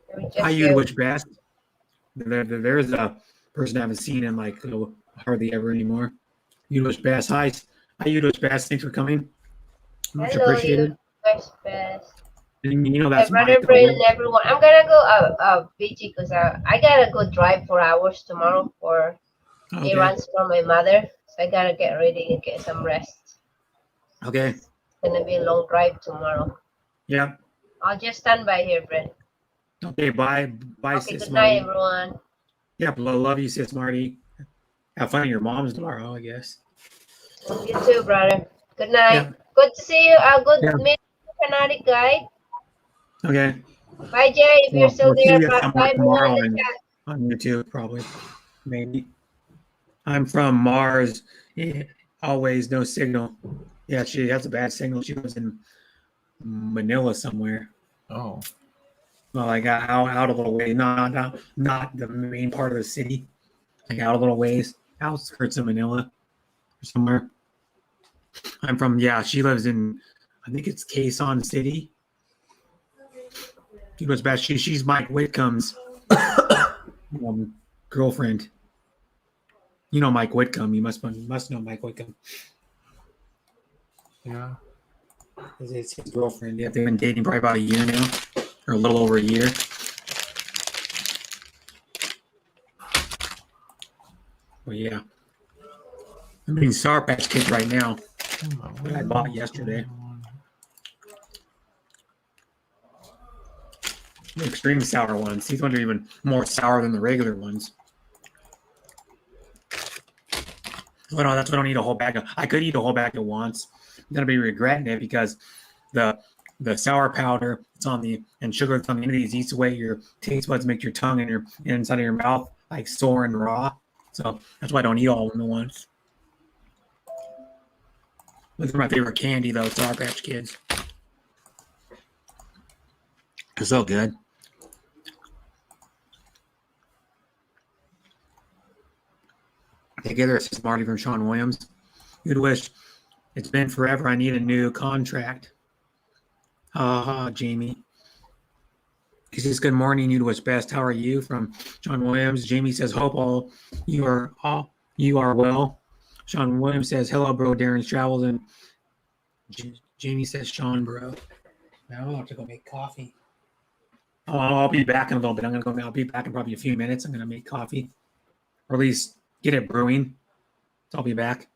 Let me Hi, just you go. wish best. There's a person I haven't seen in like hardly ever anymore. You wish best. Hi, you wish best. Thanks for coming. Much Hello, you appreciated. best. And you know My that's brother Mike. Brill and everyone. I'm gonna go BG because I gotta go drive 4 hours tomorrow for Okay. errands for my mother. So I gotta get ready and get some rest. Okay. It's gonna be a long drive tomorrow. Yeah. I'll just stand by here, Brent. Okay. Bye. Bye, Okay, sis good night, Marty. everyone. Yeah. Love you, sis Marty. Have fun at your mom's tomorrow, I guess. You too, brother. Good night. Yeah. Good to see you. Good Yeah. meet you, fanatic guy. Okay. Bye, Jerry, if you're still We'll see there. you Bye, somewhere everyone tomorrow in the chat. on YouTube, probably. Maybe. I'm from Mars. Yeah, always no signal. Yeah, she has a bad signal. She was in Manila somewhere. Oh. Well, like out a little way, not the main part of the city. Like out a little ways, outskirts of Manila or somewhere. I'm from, yeah, she lives in, I think it's Quezon City. She was best. She's Mike Whitcomb's girlfriend. You know Mike Whitcomb. You must know Mike Whitcomb. Yeah. It's his girlfriend. Yeah, they've been dating probably about a year now, or a little over a year. But yeah, I'm eating Sour Patch Kids right now that I bought yesterday. The extreme sour ones. These ones are even more sour than the regular ones. So that's why I don't eat a whole bag of. I could eat a whole bag at once. I'm gonna be regretting it because the sour powder it's on the and sugar that's on the end of these eats away your taste buds, make your tongue and your inside of your mouth like sore and raw. So that's why I don't eat all of them at once. Those are my favorite candy though, Sour Patch Kids. They're so good. Together, it's Marty from Sean Williams. Good wish. It's been forever. I need a new contract. Jamie. He says, "Good morning. You wish best. How are you?" From John Williams. Jamie says, "Hope you are well." Sean Williams says, "Hello, bro. Darren's travels." And Jamie says, "Sean, bro." Now I'll have to go make coffee. I'll be back in a little bit. I'll be back in probably a few minutes. I'm gonna make coffee, or at least get it brewing. So I'll be back.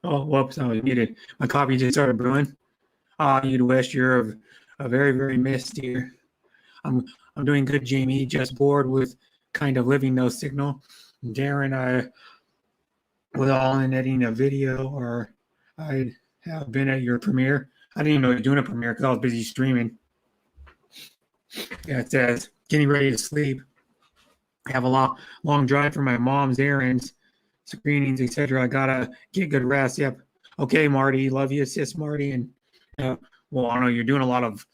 Oh, whoops, I was muted. My coffee just started brewing. Ah, you'd wish you're a very, very missed dear. I'm I'm doing good, Jamie. Just bored with kind of living no signal. Darren, I was all in editing a video, or I have been at your premiere. I didn't even know you were doing a premiere because I was busy streaming. Yeah, it says getting ready to sleep. I have a long drive for my mom's errands, screenings, etc. I gotta get good rest. Yep. Okay, Marty. Love you, sis, Marty. And well, I know you're doing a lot of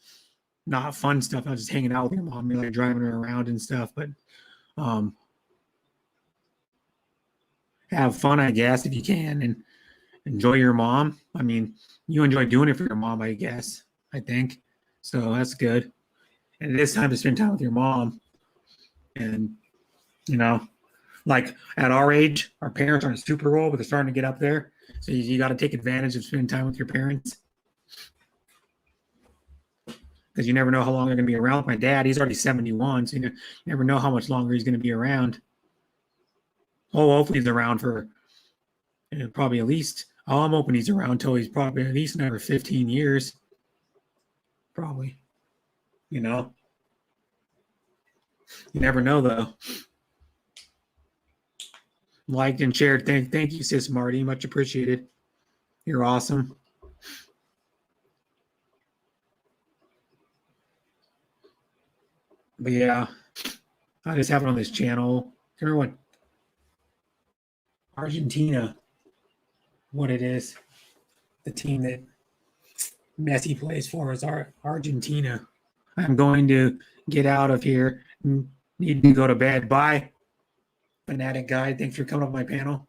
not fun stuff. I was just hanging out with your mom, like driving her around and stuff. But um, have fun, I guess, if you can, and enjoy your mom. I mean, you enjoy doing it for your mom, I guess. I think so. That's good. And it is time to spend time with your mom. And you know, like at our age, our parents aren't super old, but they're starting to get up there. So you got to take advantage of spending time with your parents because you never know how long they're going to be around. My dad, he's already 71, so you never know how much longer he's going to be around. Oh, hopefully he's around for probably at least. Oh, I'm hoping he's around until he's probably at least another 15 years. Probably. You know, you never know though. Liked and shared. Thank you, sis Marty. Much appreciated. You're awesome. But yeah, I just have it on this channel. Everyone, Argentina, what it is, the team that Messi plays for is Argentina. I'm going to get out of here. Need to go to bed. Bye, Fanatic Guy. Thanks for coming up my panel.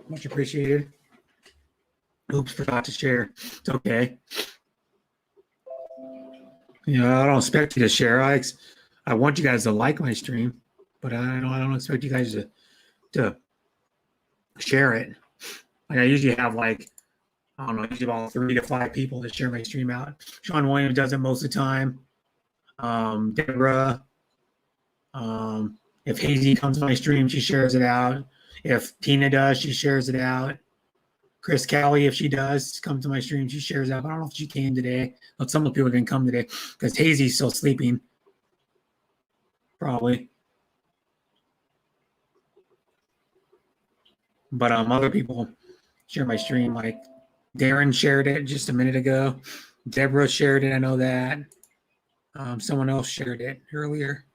Much appreciated. Oops, forgot to share. It's okay. You know, I don't expect you to share. I want you guys to like my stream, but I don't expect you guys to share it. Like I usually have like, I don't know, usually about 3 to 5 people that share my stream out. Sean Williams does it most of the time. Deborah, if Hazy comes to my stream, she shares it out. If Tina does, she shares it out. Chris Callie, if she does come to my stream, she shares out. But I don't know if she came today. But some of the people didn't come today because Hazy's still sleeping. Probably. But other people share my stream. Like Darren shared it just a minute ago. Deborah shared it. I know that. Someone else shared it earlier.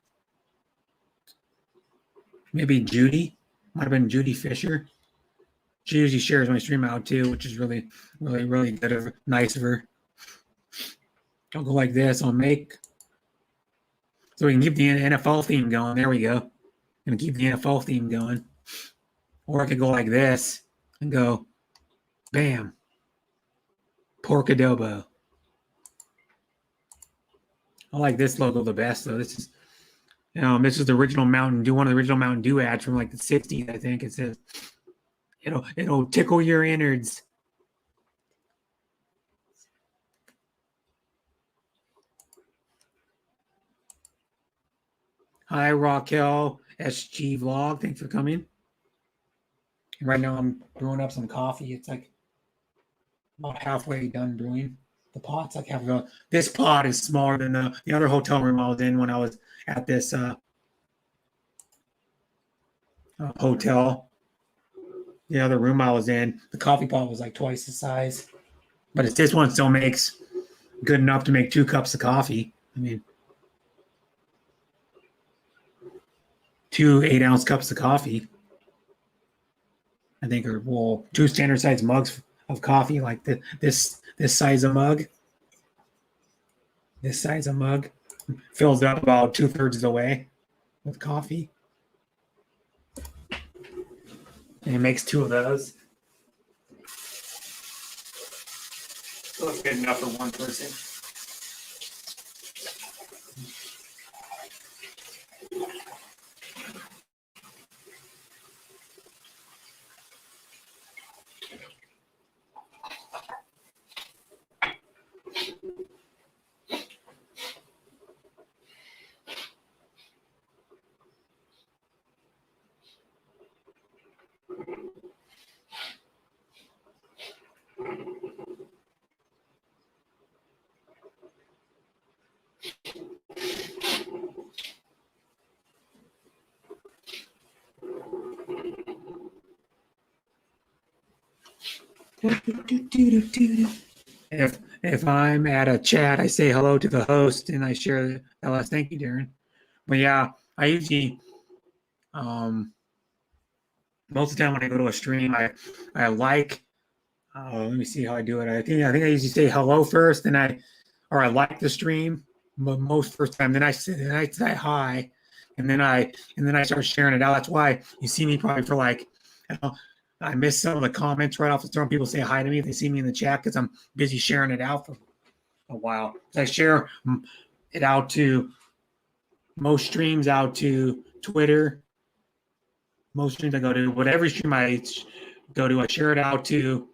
Maybe Judy. Might have been Judy Fisher. She usually shares my stream out too, which is really, really, really good of her, nice of her. I'll go like this. I'll make so we can keep the NFL theme going. There we go. Gonna keep the NFL theme going. Or I could go like this and go, bam, pork adobo. I like this logo the best though. This is the original Mountain Dew, one of the original Mountain Dew ads from like the 60s, I think. It says it'll tickle your innards. Hi, Raquel SG Vlog. Thanks for coming. And right now I'm brewing up some coffee. It's like about halfway done brewing. The pot's like half a. This pot is smaller than the other hotel room I was in when I was at this hotel. The other room I was in, the coffee pot was like twice the size. But this one still makes good enough to make 2 cups of coffee. I mean, 2 8-ounce cups of coffee. I think are 2 standard size mugs of coffee, like this size of mug. This size of mug fills it up about 2/3 of the way with coffee. And it makes 2 of those. So it's good enough for 1 person. If I'm at a chat, I say hello to the host and I share the LS. Thank you, Darren. But yeah, I usually most of the time when I go to a stream, I like let me see how I do it. I think I usually say hello first, and I like the stream most first time. Then I say hi, and then I start sharing it out. That's why you see me probably for like I miss some of the comments right off the start. People say hi to me if they see me in the chat because I'm busy sharing it out for a while. So I share it out to most streams, out to Twitter. Most streams I go to, whatever stream I go to, I share it out to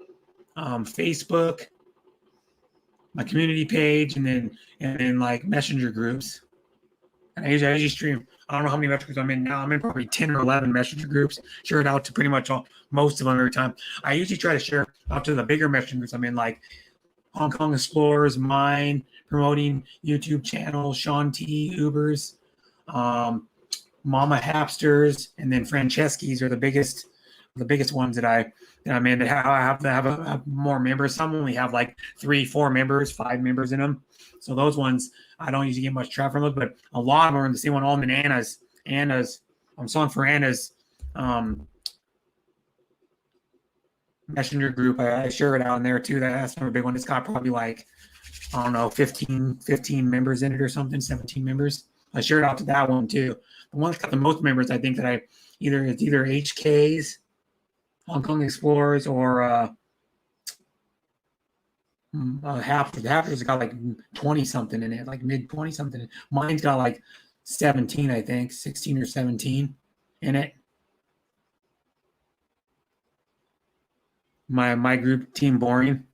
Facebook, my community page, and then like messenger groups. And I usually stream. I don't know how many messenger groups I'm in now. I'm in probably 10 or 11 messenger groups. Share it out to pretty much most of them every time. I usually try to share out to the bigger messenger groups I'm in, like Hong Kong Explorers, mine, promoting YouTube channels, Sean T, Ubers, Mama Hapsters, and then Franceschi's are the biggest ones that I'm in. That have more members. Some only have like 3, 4 members, 5 members in them. So those ones I don't usually get much traffic from those, but a lot of them are in the same one. All in Anna's. I'm selling for Anna's messenger group. I share it out in there too. That's another big one. It's got probably like, I don't know, 15 members in it or something, 17 members. I share it out to that one too. The one that's got the most members, I think that it's either HK's, Hong Kong Explorers, or Hapter's got like 20 something in it, like mid 20 something. Mine's got like 17, I think, 16 or 17 in it. My group, Team Boring.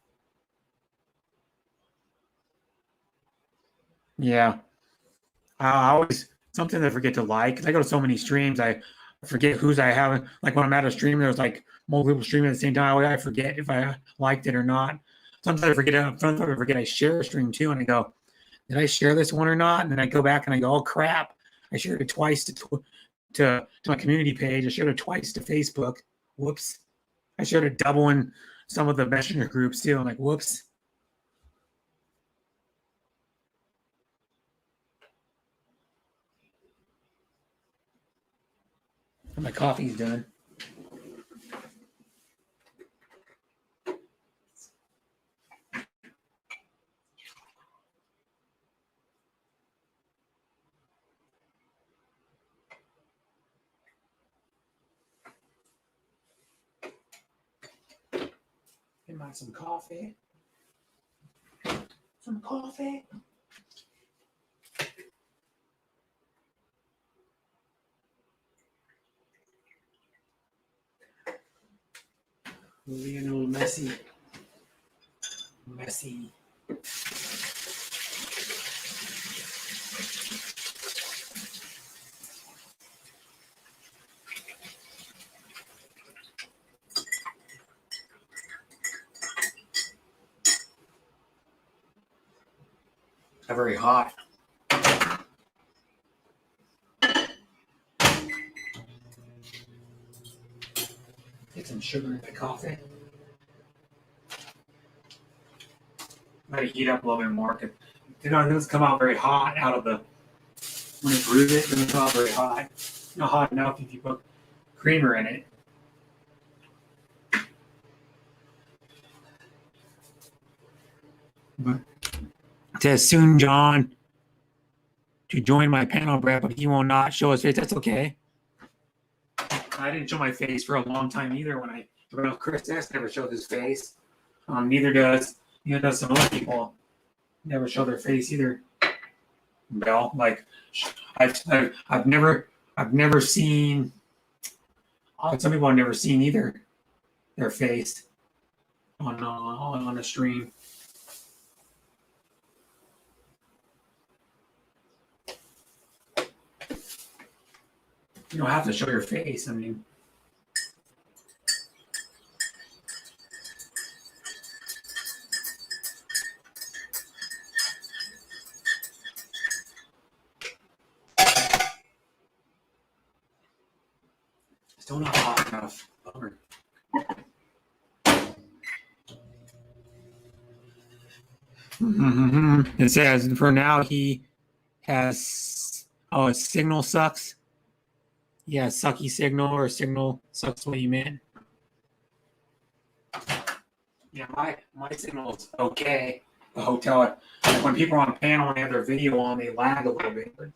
Yeah. I always something that I forget to like. 'Cause I go to so many streams, I forget whose I have. Like when I'm at a stream, there's like multiple people streaming at the same time. I forget if I liked it or not. Sometimes I forget. Sometimes I forget I share a stream too, and I go, "Did I share this one or not?" And then I go back and I go, "Oh crap! I shared it twice to my community page. I shared it twice to Facebook. Whoops! I shared it double in some of the messenger groups too. I'm like, whoops." My coffee's done. Get my some coffee. Some coffee. We'll be a little messy. Messy. Not very hot. Get some sugar in the coffee. Let it heat up a little bit more. It doesn't come out very hot out of the, when it brews it doesn't come out very hot. Not hot enough if you put creamer in it. But it says soon, John, to join my panel, Brad, but he will not show his face. That's okay. I didn't show my face for a long time either. Chris S never showed his face. Neither does some other people. Never show their face either. Well, like I've never seen. Some people I've never seen either. Their face on a stream. You don't have to show your face. I mean, still not hot enough. Bummer. It says for now he has his signal sucks. Yeah, sucky signal or signal sucks what you meant. Yeah, my signal's okay. The hotel, like when people are on panel and they have their video on, they lag a little bit. But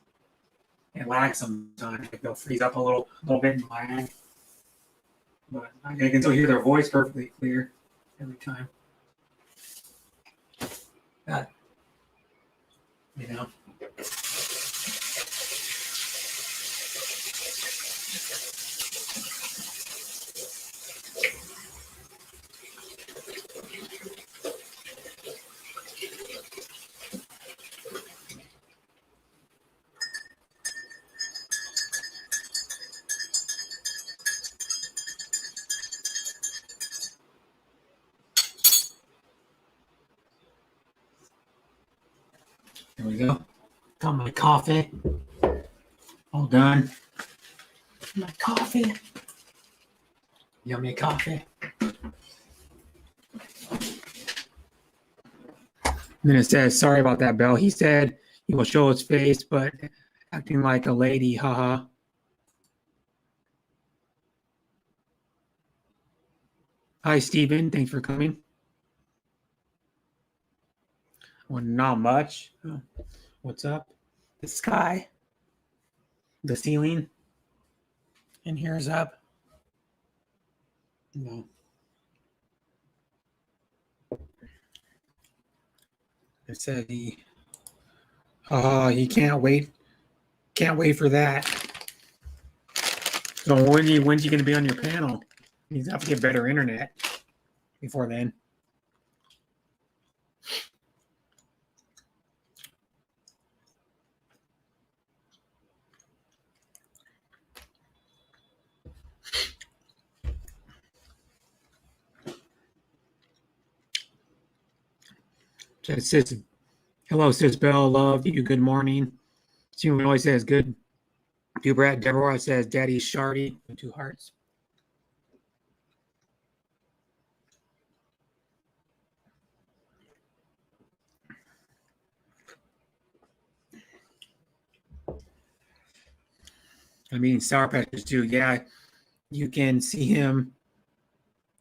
it lags sometimes. Like they'll freeze up a little bit and lag. But I can still hear their voice perfectly clear every time. That, you know. There we go. Got my coffee. All done. My coffee. Yummy coffee. And then it says, sorry about that, Bell. He said he will show his face, but acting like a lady, haha. Hi, Steven. Thanks for coming. Well, not much. Oh, what's up? The sky. The ceiling. And here's up. No. It said he can't wait. Can't wait for that. So when's he going to be on your panel? He's going to have to get better internet before then. So it says, hello, says Bell, love you, good morning. Stephen always says good. Do Brad Deborah says Daddy Shardy with 2 hearts. I mean, Sour Patches too. Yeah, you can see him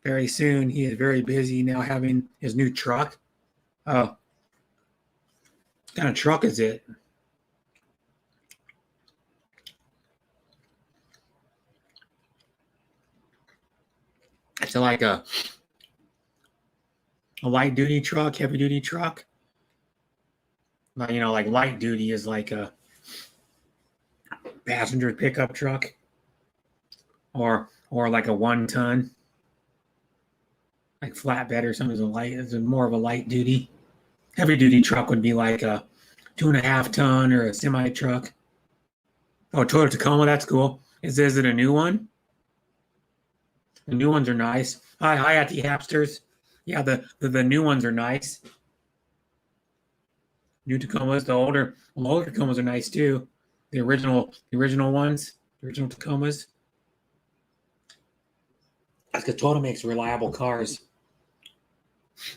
very soon. He is very busy now having his new truck. Oh, what kind of truck is it? It's like a light duty truck, heavy duty truck. But, you know, like light duty is like a passenger pickup truck, or like a 1 ton, like flatbed or something. Is more of a light duty. Heavy duty truck would be like a 2.5 ton or a semi truck. Oh, Toyota Tacoma, that's cool. Is it a new one? The new ones are nice. Hi at the Hapsters. Yeah, the new ones are nice. New Tacomas, the older Tacomas are nice too. The original ones, the original Tacomas. That's because Toyota makes reliable cars.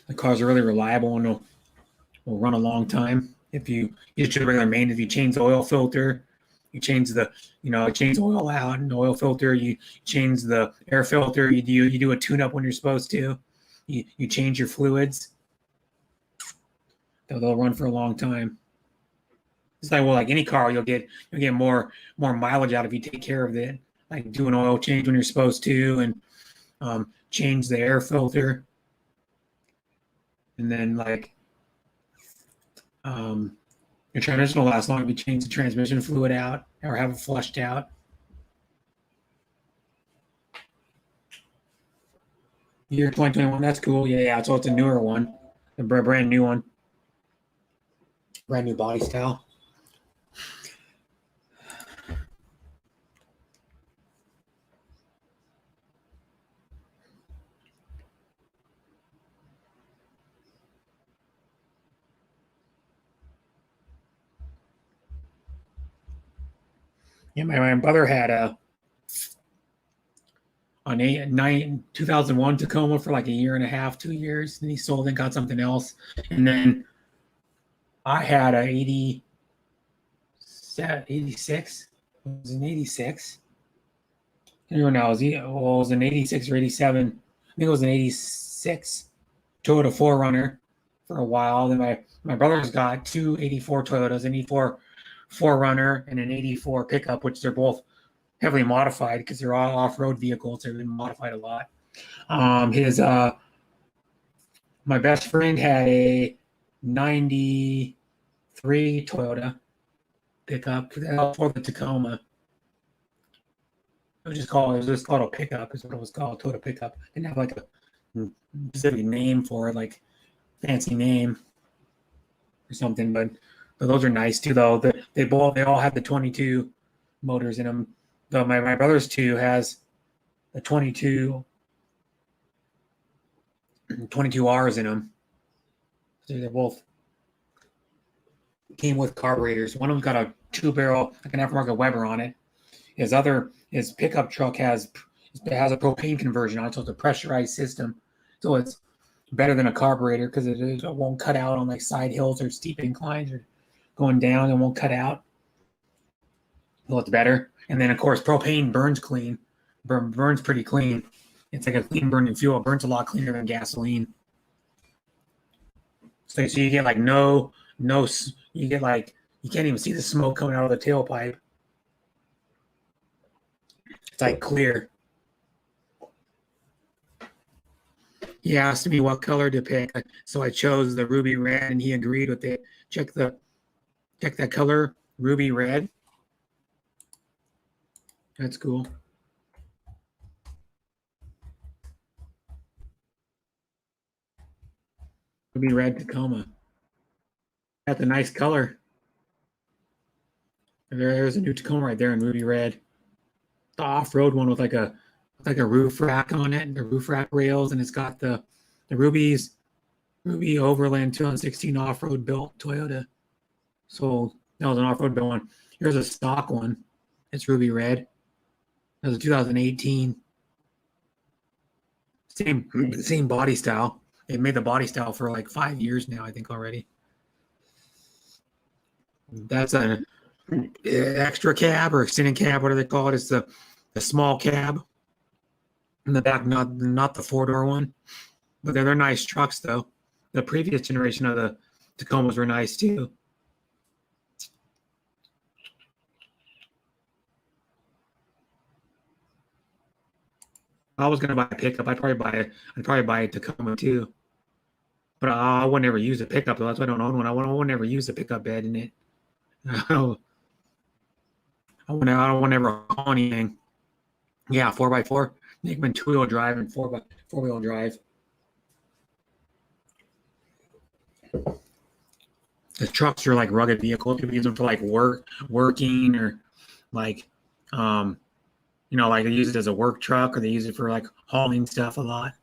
The cars are really reliable and will run a long time. If you just do regular maintenance, you change the oil filter, you change the oil out and the oil filter, you change the air filter, you do a tune-up when you're supposed to, you change your fluids. They'll run for a long time. It's like any car, you'll get more mileage out if you take care of it. Like do an oil change when you're supposed to, and change the air filter, and then your transmission will last long if you change the transmission fluid out or have it flushed out. Year 2021, that's cool. Yeah. So it's a newer one, a brand new one, brand new body style. Yeah, my brother had a 2001 Tacoma for like a year and a half, 2 years. Then he sold and got something else. And then I had a 86. It was an 86. I don't know. It was an 86 or 87. I think it was an 86 Toyota 4Runner for a while. Then my brother's got two 84 Toyotas, an 84 4Runner and an 84 pickup, which they're both heavily modified because they're all off-road vehicles. They've been modified a lot. My best friend had a 93 Toyota pickup for the Tacoma. It was just called a pickup, is what it was called, Toyota pickup. Didn't have like a specific name for it, like fancy name or something. But those are nice too, though. They all have the 22 motors in them. Though my brother's two has the 22 R's in them. So they both came with carburetors. One of them's got a 2-barrel, like an aftermarket Weber on it. His pickup truck has a propane conversion on it, so it's a pressurized system. So it's better than a carburetor because it won't cut out on like side hills or steep inclines or going down. It won't cut out. So it's better. And then of course propane burns clean, burns pretty clean. It's like a clean burning fuel. It burns a lot cleaner than gasoline. So you get like you can't even see the smoke coming out of the tailpipe. It's like clear. He asked me what color to pick, so I chose the ruby red, and he agreed with it. Check that color, ruby red. That's cool. Ruby red Tacoma. That's a nice color. There's a new Tacoma right there in ruby red. The off-road one with like a roof rack on it, and the roof rack rails, and it's got the Ruby Overland 2016 off-road built Toyota. So that was an off-road built one. Here's a stock one. It's ruby red. That was a 2018. Same body style. They've made the body style for like 5 years now, I think already. That's an extra cab or extended cab, whatever they call it. It's the small cab in the back, not the 4-door one. But they're nice trucks, though. The previous generation of the Tacomas were nice too. I was gonna buy a pickup. I'd probably buy a Tacoma too. But I would never use a pickup though. That's why I don't own one. I would never use a pickup bed in it. I would never haul anything. Yeah, 4x4. They can 2-wheel drive and 4-wheel drive. The trucks are like rugged vehicles. People use them for like working or like like they use it as a work truck, or they use it for like hauling stuff a lot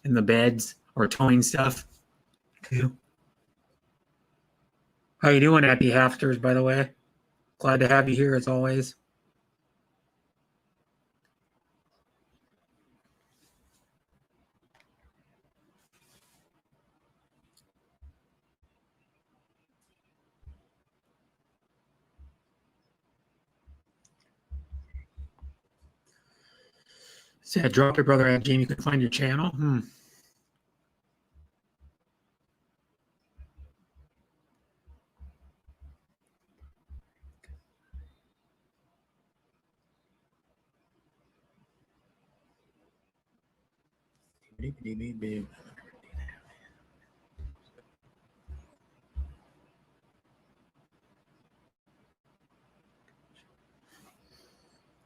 in the beds or towing stuff too. How you doing, Happy Hafters, by the way? Glad to have you here as always. Said, drop your brother at Jamie. Could find your channel.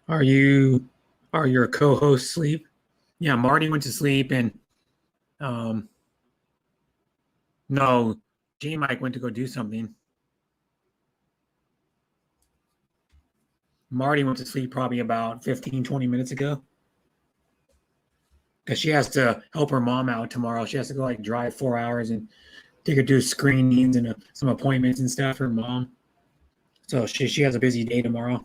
Are your co-hosts asleep? Yeah, Marty went to sleep, and no, J Mike went to go do something. Marty went to sleep probably about 15, 20 minutes ago. Because she has to help her mom out tomorrow. She has to go like drive 4 hours and take her to screenings and some appointments and stuff for her mom. So she has a busy day tomorrow.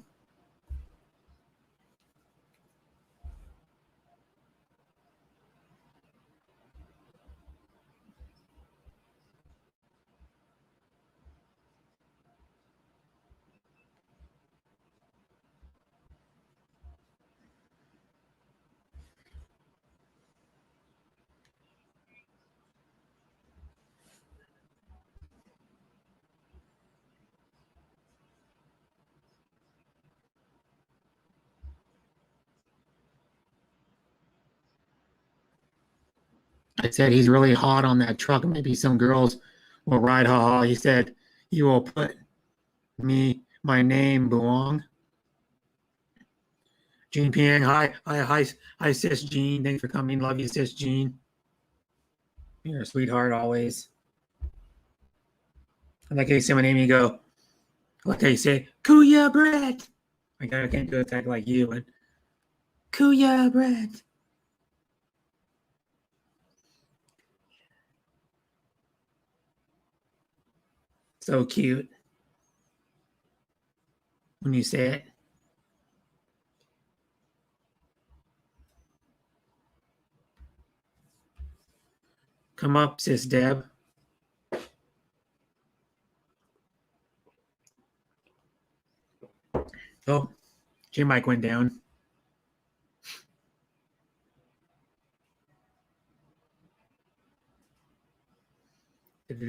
I said he's really hot on that truck. Maybe some girls will ride. Ha ha. He said he will put my name belong. Jean Piang, hi, sis Jean. Thanks for coming. Love you, sis Jean. You're a sweetheart always. I like how you say my name. You go. I like how you say Kuya Brett. I can't do a tag like you, but Kuya Brett. So cute when you say it. Come up, sis Deb. Oh, J mic went down.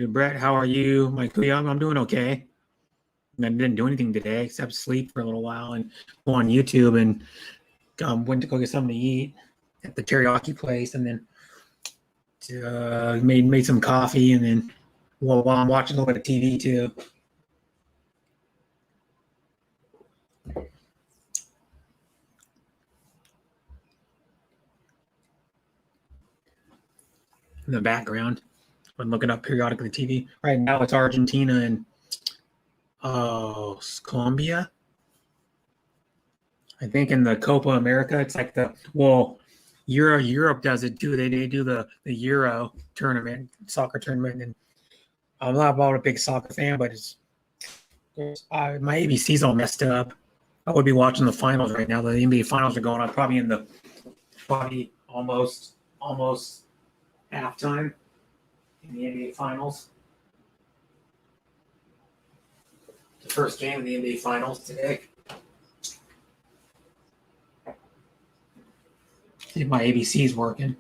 Brett, how are you? Mike, I'm doing okay. I didn't do anything today except sleep for a little while and go on YouTube and went to go get something to eat at the teriyaki place, and then made some coffee, and then while I'm watching a little bit of TV too. In the background, I'm looking up periodically TV. Right now, it's Argentina and Colombia. I think in the Copa America, it's like Europe does it too. They do the Euro tournament, soccer tournament, and I'm not about a big soccer fan, but my ABC's all messed up. I would be watching the finals right now. The NBA finals are going on, probably almost halftime in the NBA finals. The first game of the NBA finals today. See if my ABC is working.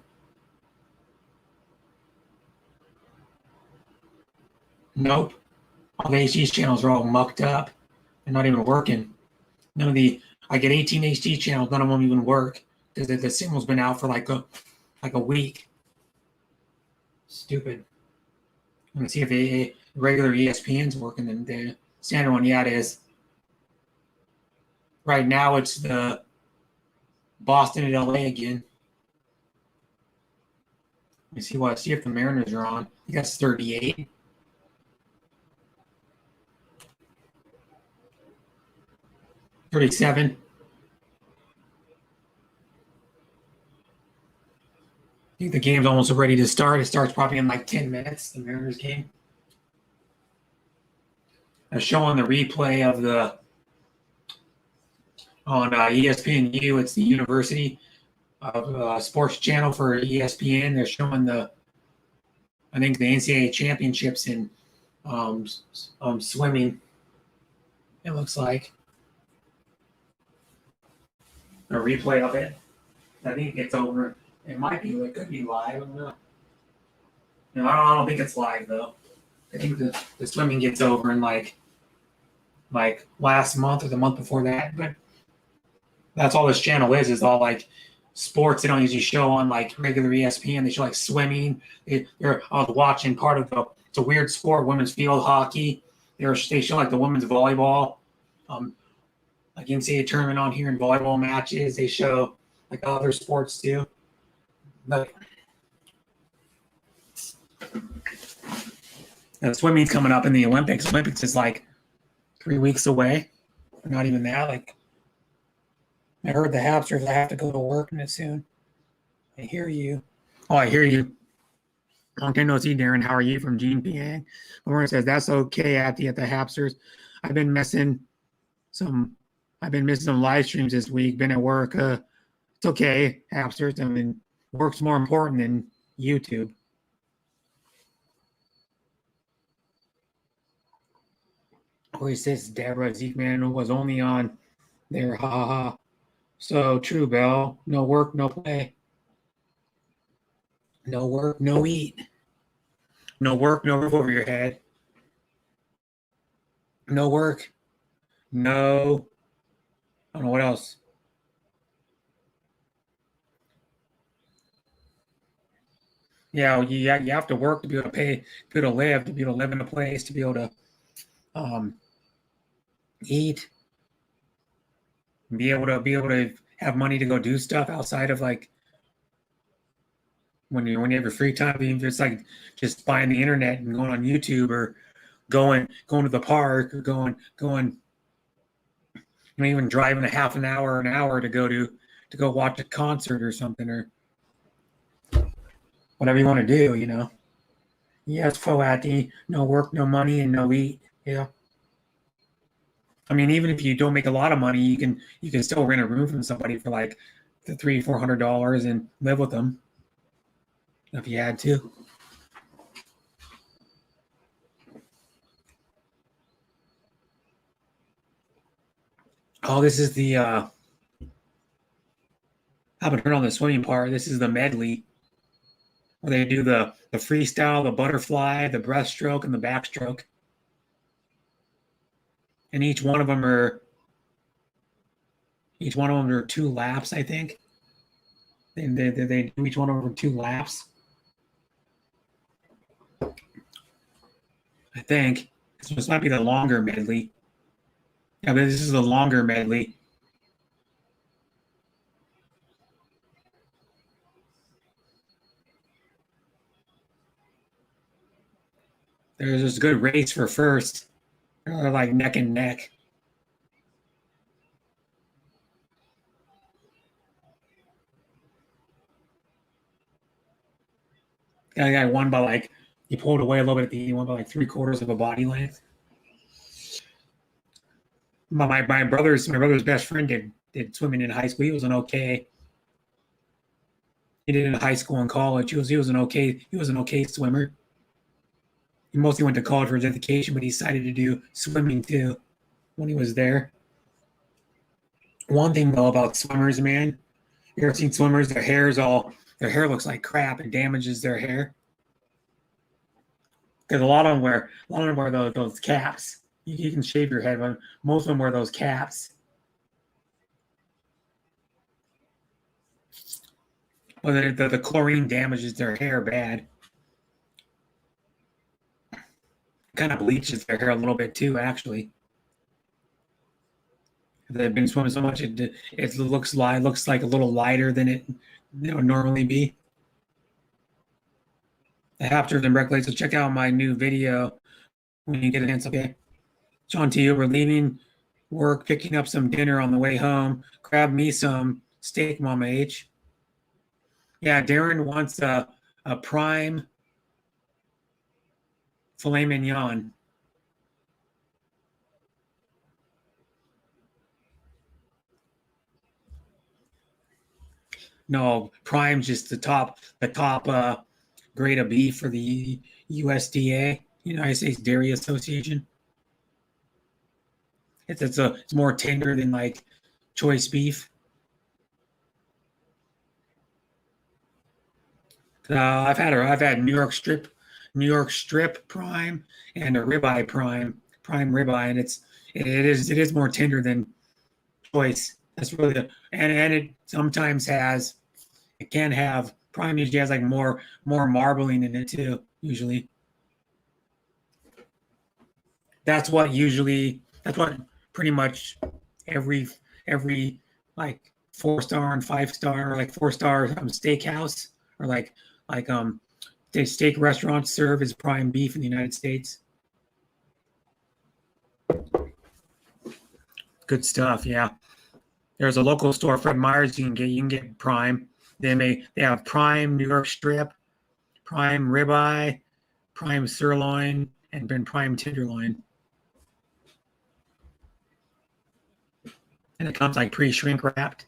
Nope. All the HD channels are all mucked up. They're not even working. I get 18 HD channels, none of them even work because the signal's been out for like a week. Stupid. I'm gonna see if the regular ESPN's working, and the standard one, yeah, it is. Right now, it's the Boston and LA again. Let me see if the Mariners are on. I think that's 38. $37. I think the game's almost ready to start. It starts probably in like 10 minutes, the Mariners game. They're showing the replay of on ESPNU. It's the University of Sports Channel for ESPN. They're showing I think the NCAA championships in swimming. It looks like a replay of it. I think it gets over. It could be live. I don't know. No, I don't think it's live though. I think the swimming gets over in like last month or the month before that. But that's all this channel is all like sports. They don't usually show on like regular ESPN. They show like swimming. I was watching part of it's a weird sport, women's field hockey. They show like the women's volleyball, like NCAA tournament on here and volleyball matches. They show like other sports too. But swimming's coming up in the Olympics. Olympics is like 3 weeks away. Not even that. Like I heard the Habsters. I have to go to work soon. I hear you. Oh, I hear you. Long time no see, Darren. How are you? From Jean Piang. Lauren says that's okay at the Habsters. I've been missing some live streams this week. Been at work. It's okay, Habsters. I mean, work's more important than YouTube. Oh, he says Deborah Zeekman was only on there. Ha ha ha. So true, Bell. No work, no play. No work, no eat. No work, no roof over your head. No work. No. I don't know what else. you have to work to be able to pay, to be able to live, to be able to live in a place, to be able to eat, be able to have money to go do stuff outside of like when you have your free time. Even if it's like just buying the internet and going on YouTube or going to the park or going even driving a half an hour to go watch a concert or something or whatever you want to do, Yes, Foati, no work, no money, and no eat. Yeah. I mean, even if you don't make a lot of money, you can still rent a room from somebody for like the $300-400 and live with them if you had to. Oh, this is the I haven't heard on the swimming part. This is the medley where they do the freestyle, the butterfly, the breaststroke, and the backstroke. And each one of them are 2 laps, I think. They do each one of them for 2 laps. I think. This might be the longer medley. Yeah, but this is the longer medley. There's this good race for first. They're like neck and neck. Guy won by like, he pulled away a little bit at the end. He won by like 3/4 of a body length. My brother's best friend did swimming in high school. He was an okay. He did it in high school and college. He was an okay swimmer. He mostly went to college for his education, but he decided to do swimming too when he was there. One thing though about swimmers, man, you ever seen swimmers? Their hair looks like crap. It damages their hair. Because a lot of them wear those caps. You can shave your head, but most of them wear those caps. But the chlorine damages their hair bad. Kind of bleaches their hair a little bit too, actually. They've been swimming so much, it looks like a little lighter than it would normally be. I have to regulate, so check out my new video when you get a chance. Okay, John to you. We're leaving work, picking up some dinner on the way home. Grab me some steak, Mama H. Yeah, Darren wants a prime filet mignon. No, prime's just the top grade of beef for the USDA, United States Dairy Association. It's more tender than like choice beef. I've had New York strip prime and a ribeye prime ribeye, and it is more tender than choice. That's really and it sometimes has, it can have, prime usually has like more marbling in it too. Usually, that's what pretty much every like 4-star and 5-star, or like 4-star steakhouse, or like the steak restaurants serve as prime beef in the United States. Good stuff, yeah. There's a local store, Fred Meyer's, you can get prime. They have prime New York strip, prime ribeye, prime sirloin, and then prime tenderloin. And it comes like pre-shrink wrapped.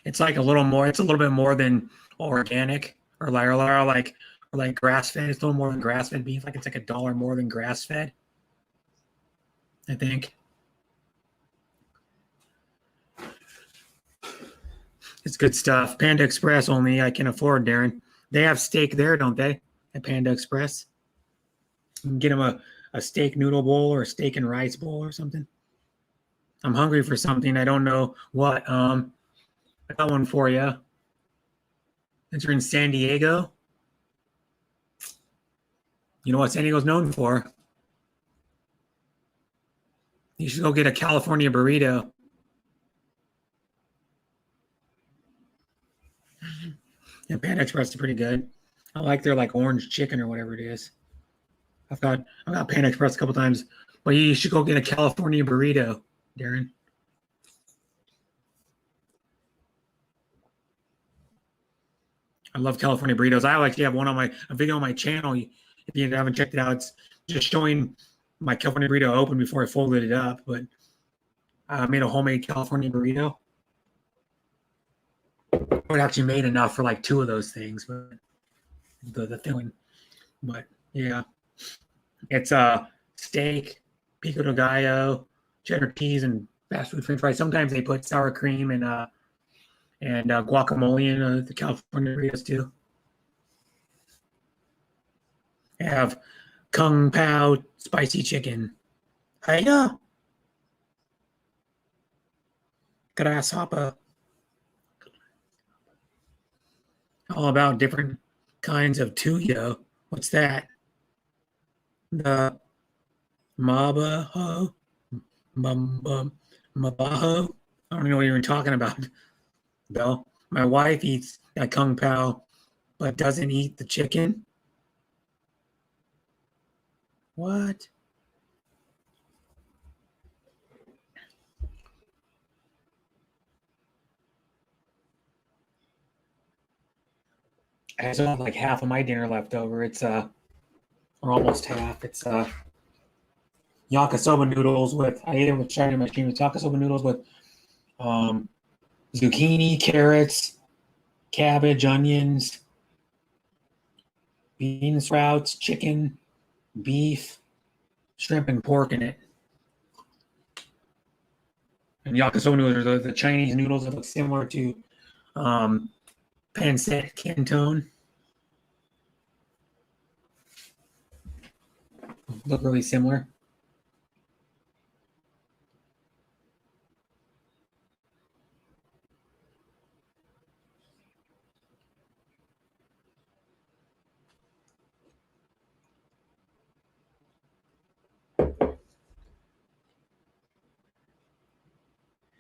It's like a little bit more than organic or like grass fed. It's a little more than grass fed beef. Like it's like $1 more than grass fed, I think. It's good stuff. Panda Express only I can afford, Darren. They have steak there, don't they? At Panda Express. You can get them a steak noodle bowl or a steak and rice bowl or something. I'm hungry for something. I don't know what. I got one for you. Since you're in San Diego, you know what San Diego's known for? You should go get a California burrito. And Panda Express is pretty good. I like their like orange chicken or whatever it is. I've got Panda Express a couple times, but you should go get a California burrito, Darren. I love California burritos. I actually have a video on my channel. If you haven't checked it out, it's just showing my California burrito open before I folded it up. But I made a homemade California burrito. I actually made enough for like 2 of those things, but the filling. But yeah, it's a steak, pico de gallo, cheddar cheese, and fast food French fries. Sometimes they put sour cream and guacamole in the California burritos too. They have kung pao spicy chicken. Hiya. Grasshopper. All about different kinds of tuyo. What's that? The mabaho? Mabaho? I don't know what you're talking about, Bill. My wife eats that kung pao, but doesn't eat the chicken. What? I still have like half of my dinner left over. It's or almost half. It's yakisoba noodles with, I ate it with China machine with yakisoba noodles with zucchini, carrots, cabbage, onions, bean sprouts, chicken, beef, shrimp, and pork in it. And yakisoba noodles are the Chinese noodles that look similar to pancit canton. Look really similar.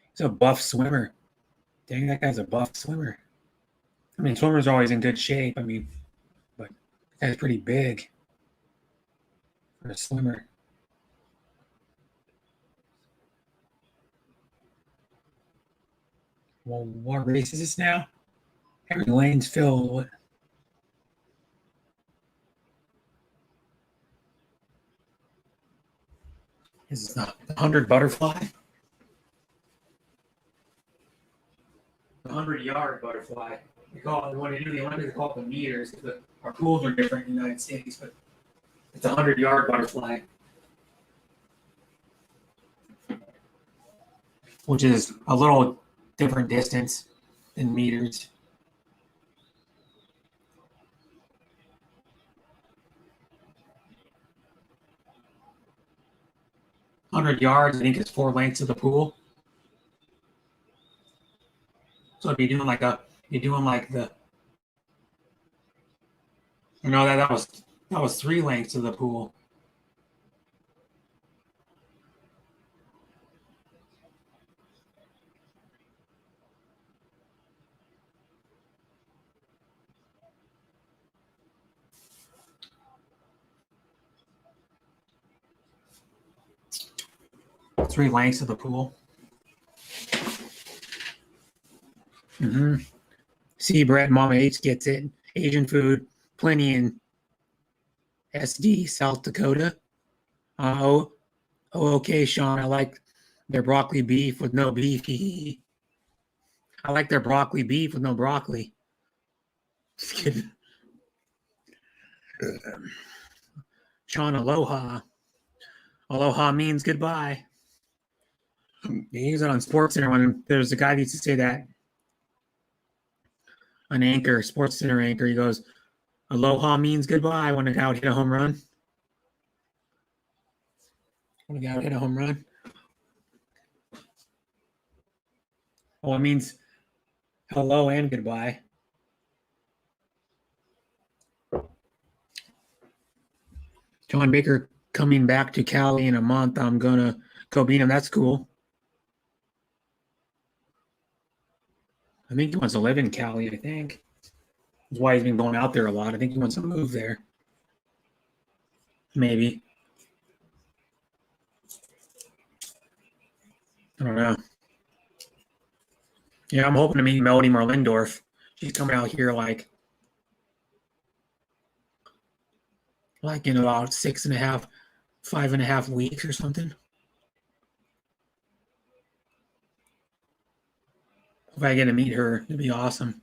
He's a buff swimmer. Dang, that guy's a buff swimmer. I mean, swimmers are always in good shape. I mean, but that guy's pretty big for a swimmer. Well, what race is this now? Every lane's filled. What? Is this not the 100 butterfly? The 100-yard butterfly. We call it, when they do the Olympics, they call it the meters. Our pools are different in the United States, but it's a 100-yard butterfly, which is a little different distance than meters. $100 I think is 4 lengths of the pool. So if you're doing like the, no, that was 3 lengths of the pool. Three lengths of the pool. See, Brett, Mama H gets it. Asian food, plenty in SD, South Dakota. Okay, Sean. I like their broccoli beef with no beef. I like their broccoli beef with no broccoli. Just kidding. Sean, aloha. Aloha means goodbye. They use it on SportsCenter when there's a guy that used to say that. An anchor, SportsCenter anchor, he goes, aloha means goodbye when a guy hit a home run. When a guy hit a home run. Well, it means Hello and goodbye. John Baker coming back to Cali in a month. I'm gonna go beat him. That's cool. I think he wants to live in Cali, I think. That's why he's been going out there a lot. I think he wants to move there. Maybe. I don't know. Yeah, I'm hoping to meet Melody Merlindorf. She's coming out here like in about 6.5, 5.5 weeks or something. If I get to meet her, it'd be awesome.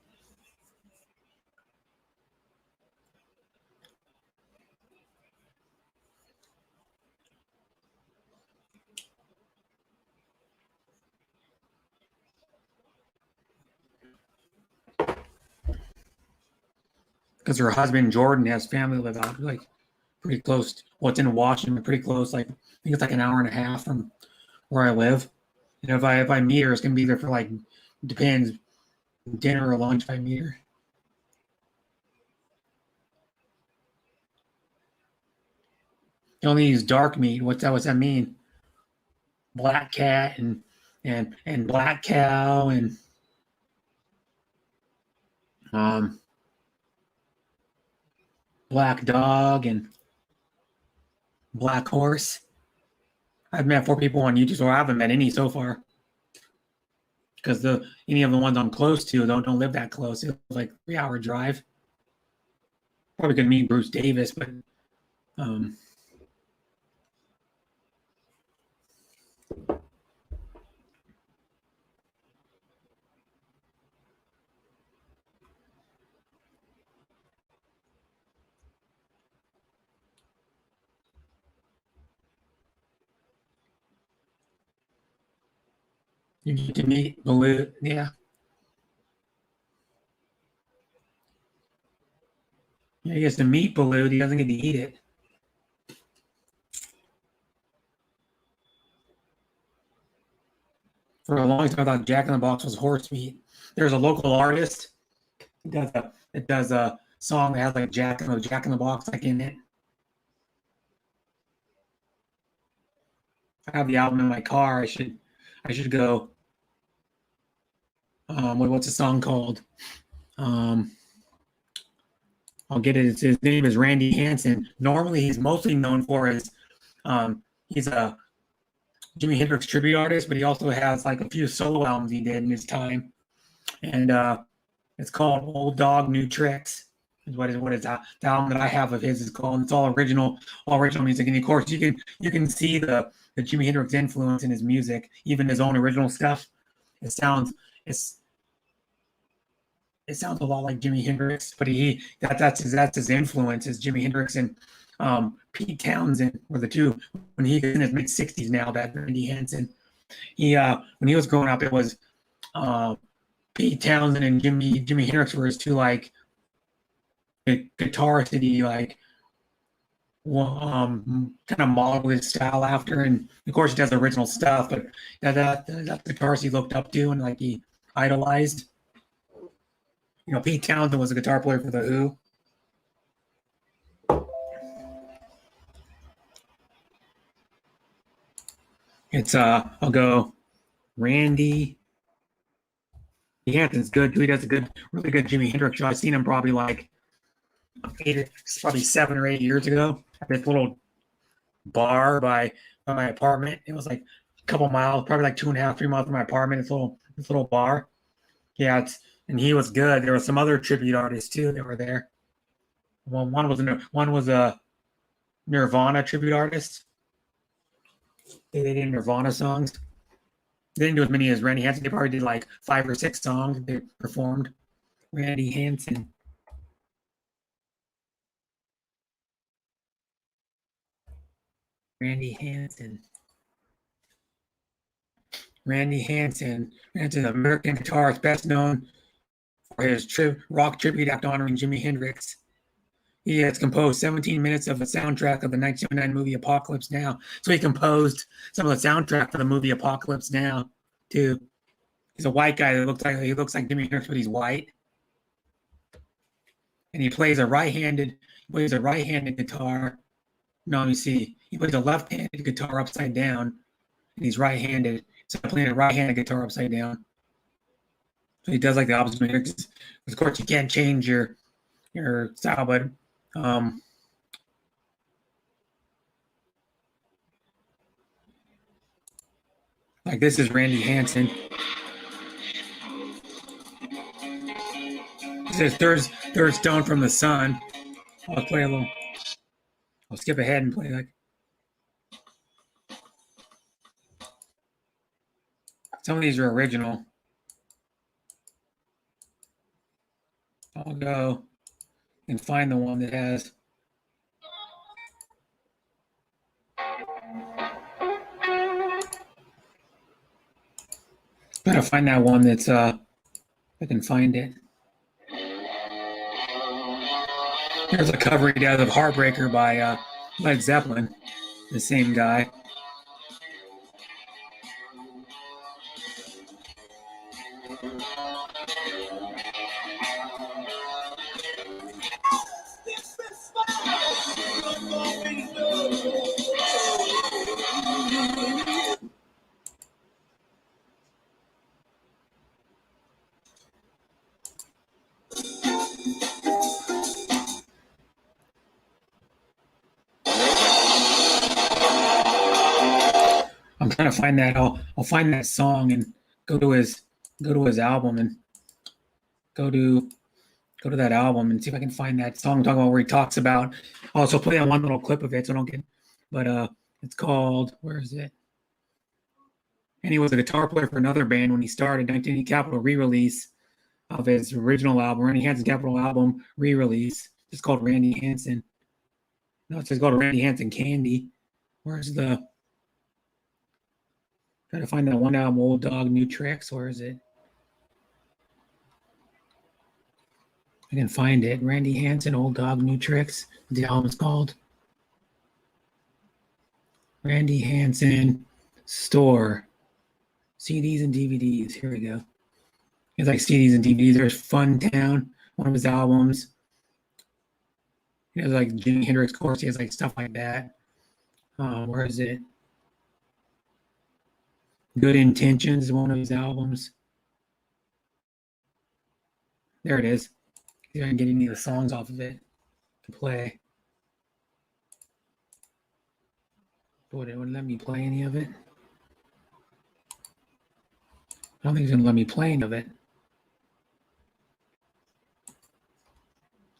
Because her husband Jordan has family live out like pretty close. Well, it's in Washington, pretty close. Like I think it's like an hour and a half from where I live. And if I meet her, it's gonna be there for like depends, dinner or lunch if I meet her. You only use dark meat. What's that mean? Black cat and black cow and black dog and black horse. I've met 4 people on YouTube, so I haven't met any so far. Because any of the ones I'm close to don't live that close. It's like 3-hour drive. Probably could meet Bruce Davis, but you get to meet Baloo. Yeah. Yeah, he gets to meet Baloo. He doesn't get to eat it. For a long time, I thought Jack in the Box was horse meat. There's a local artist that does a song that has like Jack in the Box like in it. I have the album in my car. I should go. What's the song called? I'll get it. His name is Randy Hansen. Normally, he's mostly known for his he's a Jimi Hendrix tribute artist, but he also has like a few solo albums he did in his time, and it's called Old Dog New Tricks. Is what is the album that I have of his is called. It's all original music, and of course you can see the Jimi Hendrix influence in his music, even his own original stuff. It sounds a lot like Jimi Hendrix, but that's his influence is Jimi Hendrix and Pete Townsend were the two when he's in his mid-60s now. That Randy Hansen, when he was growing up, it was Pete Townsend and Jimi Hendrix were his two like guitarists that he like kind of modeled his style after, and of course he does original stuff, but that guitarist he looked up to and like he idolized. You know, Pete Townsend was a guitar player for the Who. It's I'll go Randy Hanson's good too. He does a really good Jimi Hendrix show. I've seen him probably like 7 or 8 years ago at this little bar by my apartment. It was like a couple miles, probably like 2.5, 3 miles from my apartment. This little bar. Yeah, and he was good. There were some other tribute artists too that were there. One was a Nirvana tribute artist. They did Nirvana songs. They didn't do as many as Randy Hansen. They probably did like 5 or 6 songs they performed. Randy Hansen. Randy Hansen, an American guitarist best known for his rock tribute act honoring Jimi Hendrix. He has composed 17 minutes of the soundtrack of the 1979 movie Apocalypse Now. So he composed some of the soundtrack for the movie Apocalypse Now, too. He's a white guy that looks like Jimi Hendrix, but he's white. And he plays a right-handed guitar. No, let me see. He plays a left-handed guitar upside down, and he's right-handed. So playing a right-handed guitar upside down. So he does like the opposite of Hendrix. Of course, you can't change your style, but like this is Randy Hansen. It says third stone from the sun. I'll play a little. I'll skip ahead and play like some of these are original. I'll go and find the one that has. Gotta find that one that's I can find it. There's a cover he does of Heartbreaker by Led Zeppelin, the same guy. I'm trying to find that. I'll find that song and go to his album and go to that album and see if I can find that song I'm talking about where he talks about. I'll also play that one little clip of it so I don't get. But it's called, where is it? And he was a guitar player for another band when he started. 1980 Capitol re-release of his original album. Randy Hansen Capitol album re-release. It's called Randy Hansen. No, it's just called Randy Hansen Candy. Where's the? Trying to find that one album, Old Dog, New Tricks. Where is it? I can find it. Randy Hansen, Old Dog, New Tricks. The album's called Randy Hansen Store. CDs and DVDs. Here we go. It's like CDs and DVDs. There's Fun Town, one of his albums. He has like Jimi Hendrix, of course. He has like stuff like that. Where is it? Good Intentions is one of his albums. There it is. See if I can get any of the songs off of it to play. Would it let me play any of it? I don't think it's going to let me play any of it.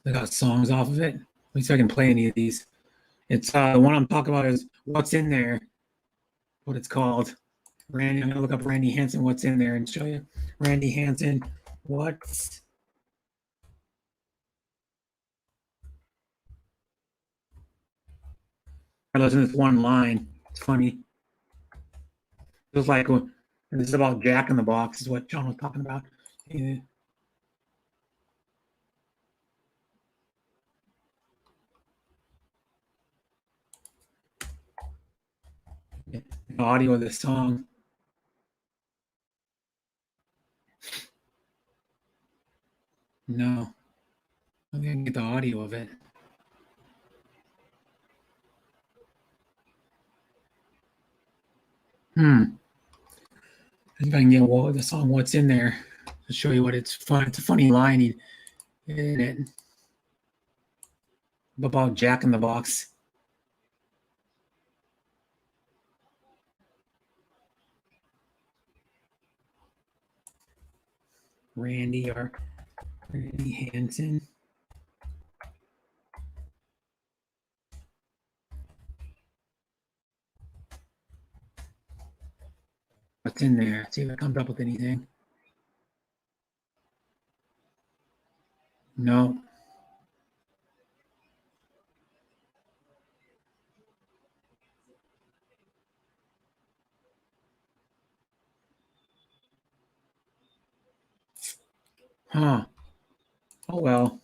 They got songs off of it. At least I can play any of these. It's the one I'm talking about is What's in There. What it's called. Randy, I'm gonna look up Randy Hansen, What's in There, and show you. Randy Hansen, What's. I listen to this one line. It's funny. It was like, and this is about Jack in the Box, is what John was talking about. Yeah. The audio of this song. No. I think I can get the audio of it. If I can get the song What's in There to show you what it's fun. It's a funny line in it about Jack in the Box. Randy Hansen. What's in there? See if it comes up with anything. No. Huh. Oh, well.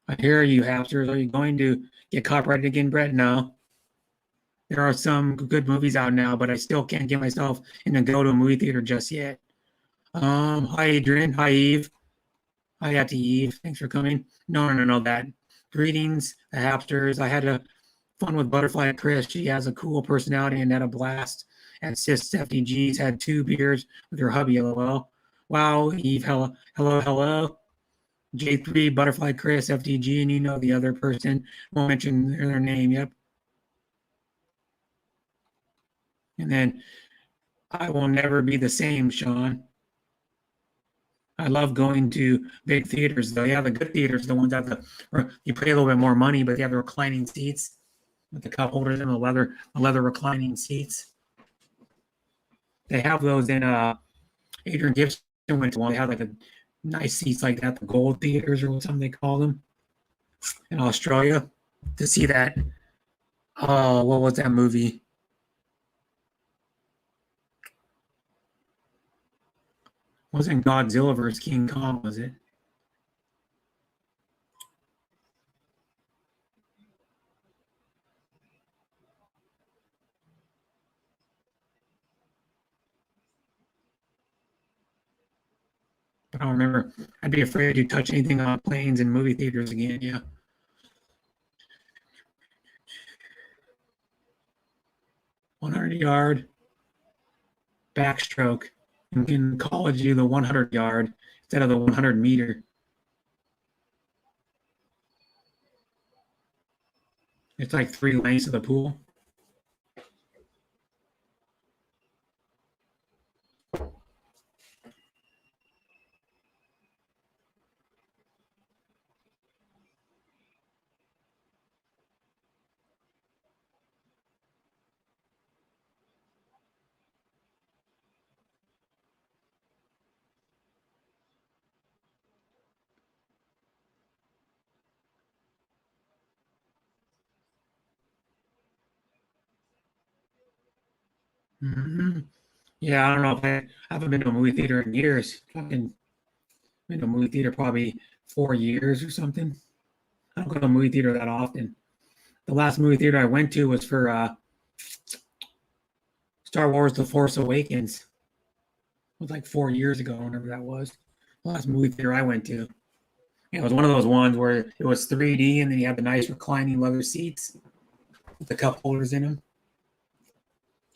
I hear you, hamsters. Are you going to get copyrighted again, Brett? No. There are some good movies out now, but I still can't get myself in to go to a movie theater just yet. Hi Adrian. Hi Eve. Hi Auntie Eve. Thanks for coming. No. That. Greetings, the Hapsters. I had a fun with Butterfly Chris. She has a cool personality and had a blast. And Sis FDG's had 2 beers with her hubby. LOL. Wow, Eve. Hello. J3, Butterfly Chris, FDG, and you know the other person. Won't mention their name. Yep. And then I will never be the same, Sean. I love going to big theaters, though. Yeah, the good theaters, the ones that you pay a little bit more money, but they have the reclining seats with the cup holders and the leather reclining seats. They have those in Adrian Gibson went to one. They have like a nice seats like that, the gold theaters or something they call them in Australia. To see that, what was that movie? Wasn't Godzilla vs. King Kong, was it? I don't remember. I'd be afraid to touch anything on planes and movie theaters again. Yeah. (100-yard) backstroke. In college, you do the 100-yard instead of the 100-meter. It's like 3 lanes of the pool. Mm-hmm. Yeah, I don't know. I haven't been to a movie theater in years. I've been to a movie theater probably 4 years or something. I don't go to a movie theater that often. The last movie theater I went to was for Star Wars: The Force Awakens. It was like 4 years ago, whenever that was. The last movie theater I went to. It was one of those ones where it was 3D and then you had the nice reclining leather seats with the cup holders in them.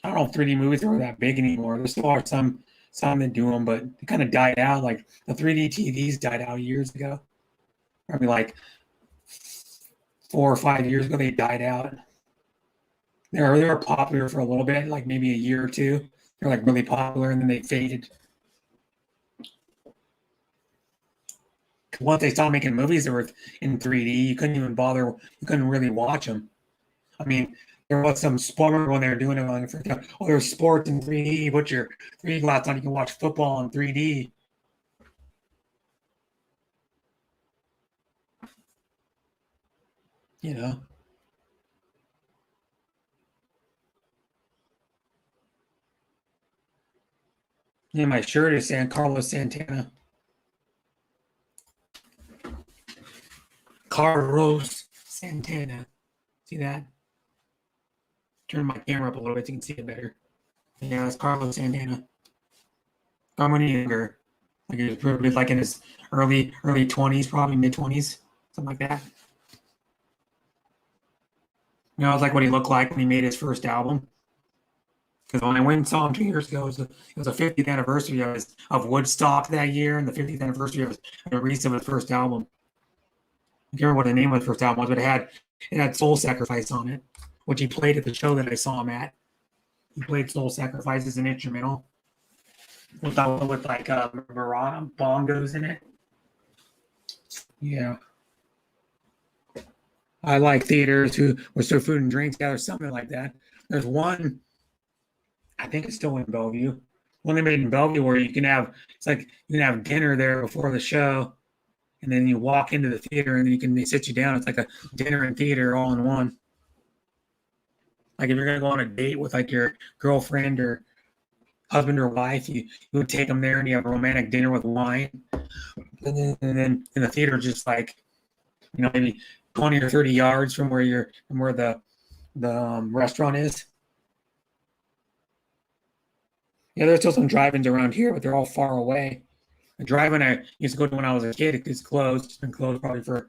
I don't know if 3D movies are that big anymore. There still are some that do them, but they kind of died out. Like the 3D TVs died out years ago. Probably like 4 or 5 years ago, they died out. They were popular for a little bit, like maybe a year or two. They're like really popular, and then they faded. Once they stopped making movies that were in 3D, you couldn't even bother. You couldn't really watch them. I mean, there was some spoiler when they were doing it on there's sports in 3D. Put your 3D glass on, you can watch football in 3D. You know. Yeah, my shirt is San Carlos Santana. Carlos Santana. See that? Turn my camera up a little bit so you can see it better. Yeah, it's Carlos Santana. I'm when younger. Like he was probably like in his early 20s, probably mid 20s, something like that. You know, it was like what he looked like when he made his first album. Because when I went and saw him 2 years ago, it was the 50th anniversary of Woodstock that year, and the 50th anniversary of the release of his first album. I can't remember what the name of the first album was, but it had Soul Sacrifice on it, which he played at the show that I saw him at. He played Soul Sacrifice as an instrumental with like Marana bongos in it. Yeah. I like theaters who serve food and drinks together, something like that. There's one, I think it's still in Bellevue. One they made in Bellevue where you can have dinner there before the show, and then you walk into the theater and then they sit you down. It's like a dinner and theater all in one. Like if you're gonna go on a date with like your girlfriend or husband or wife, you would take them there and you have a romantic dinner with wine, and then in the theater, just like maybe 20 or 30 yards from where the restaurant is. Yeah, there's still some drive-ins around here, but they're all far away. The drive-in I used to go to when I was a kid, it's closed. It's been closed probably for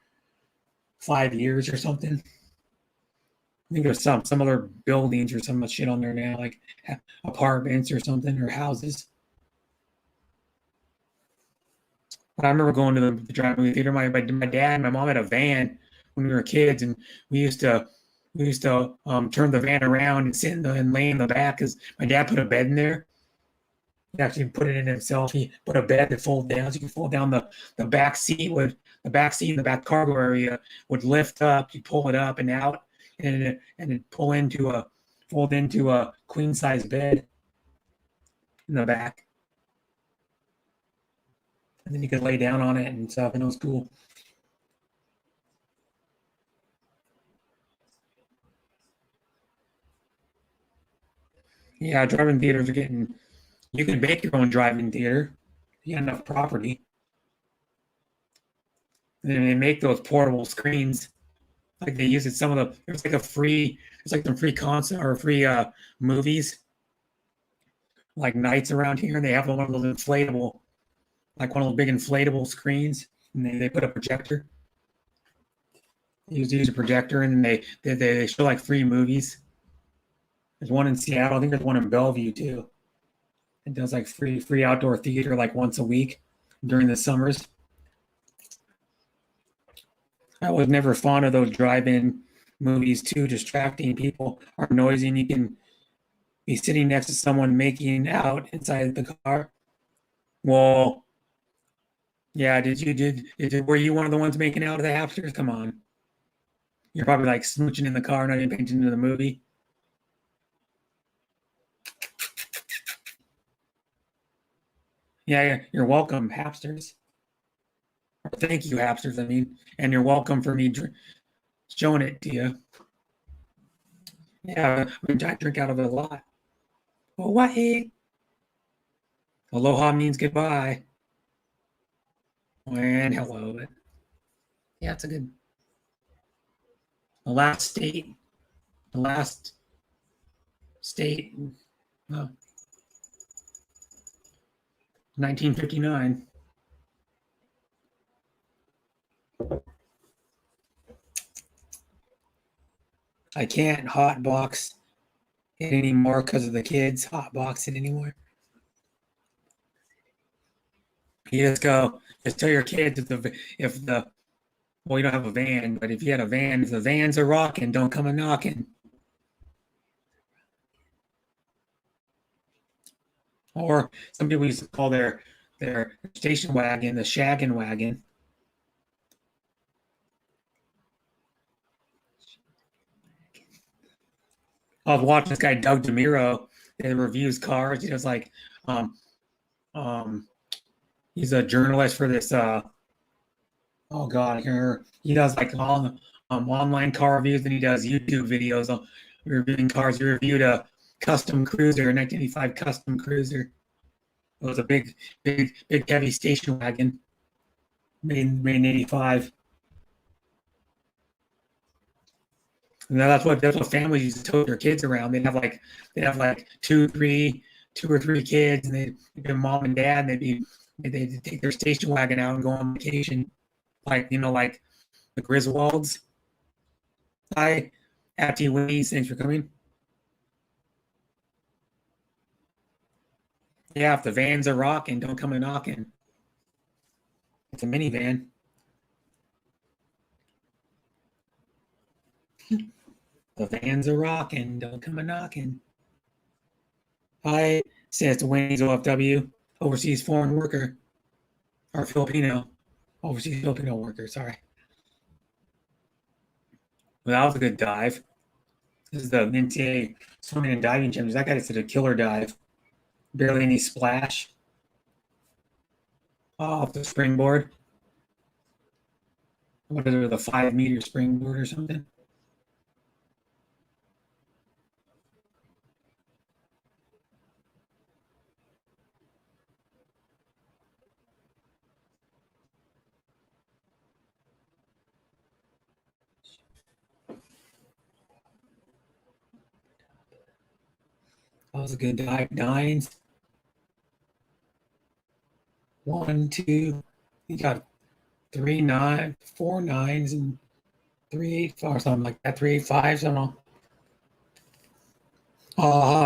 5 years or something. I think there's some other buildings or some shit on there now, like apartments or something, or houses. But I remember going to the drive movie theater. My dad and my mom had a van when we were kids, and we used to turn the van around and sit and lay in the back because my dad put a bed in there. He actually put it in himself. He put a bed that folded down, so you can fold down the back seat. Would the back seat in the back cargo area would lift up. You pull it up and out, and it fold into a queen size bed in the back, and then you could lay down on it and stuff. And it was cool. Yeah, drive-in theaters are getting. You can make your own drive-in theater. You got enough property. And then they make those portable screens. Like they use it. There's like some free concert or free movies. Like nights around here, and they have one of those inflatable, like one of those big inflatable screens, and they put a projector. They use a projector, and then they show like free movies. There's one in Seattle. I think there's one in Bellevue too. It does like free outdoor theater like once a week during the summers. I was never fond of those drive-in movies, too distracting. People are noisy, and you can be sitting next to someone making out inside the car. Well, yeah, were you one of the ones making out with the hamsters? Come on. You're probably like smooching in the car, not even paying attention to the movie. Yeah, you're welcome, hamsters. Or thank you, hamsters, I mean. And you're welcome for me showing it to you. Yeah, I drink out of it a lot. Oh, what? Aloha means goodbye. And hello. But yeah, it's a good. The last state. Well, 1959. I can't hotbox it anymore because of the kids hotbox it anymore. You just tell your kids well, you don't have a van, but if you had a van, if the vans are rocking, don't come a knocking. Or some people used to call their station wagon the shaggin' wagon. I was watching this guy Doug DeMiro. He reviews cars. He does like, he's a journalist for this. Oh God, he does like online car reviews, and he does YouTube videos on reviewing cars. He reviewed a custom cruiser, a 1985 custom cruiser. It was a big heavy station wagon, made in '85. And that's what families used to tote their kids around. They'd have like two or three kids, and they'd be mom and dad, and they'd take their station wagon out and go on vacation, like like the Griswolds. Hi, Auntie Winnie's. Thanks for coming. Yeah, if the vans are rocking, don't come a knocking. It's a minivan. The vans are rocking, don't come a knocking. Hi, says Winnie's OFW, overseas foreign worker, or overseas Filipino worker, sorry. Well, that was a good dive. This is the NCAA swimming and diving champions. That guy just did a killer dive. Barely any splash. Off the springboard. What is it, the 5-meter springboard or something? That was a good dive. Nines. 1, 2. You got 4 nines, and 3 8 5 or something like that. 3 8 5s. I don't know.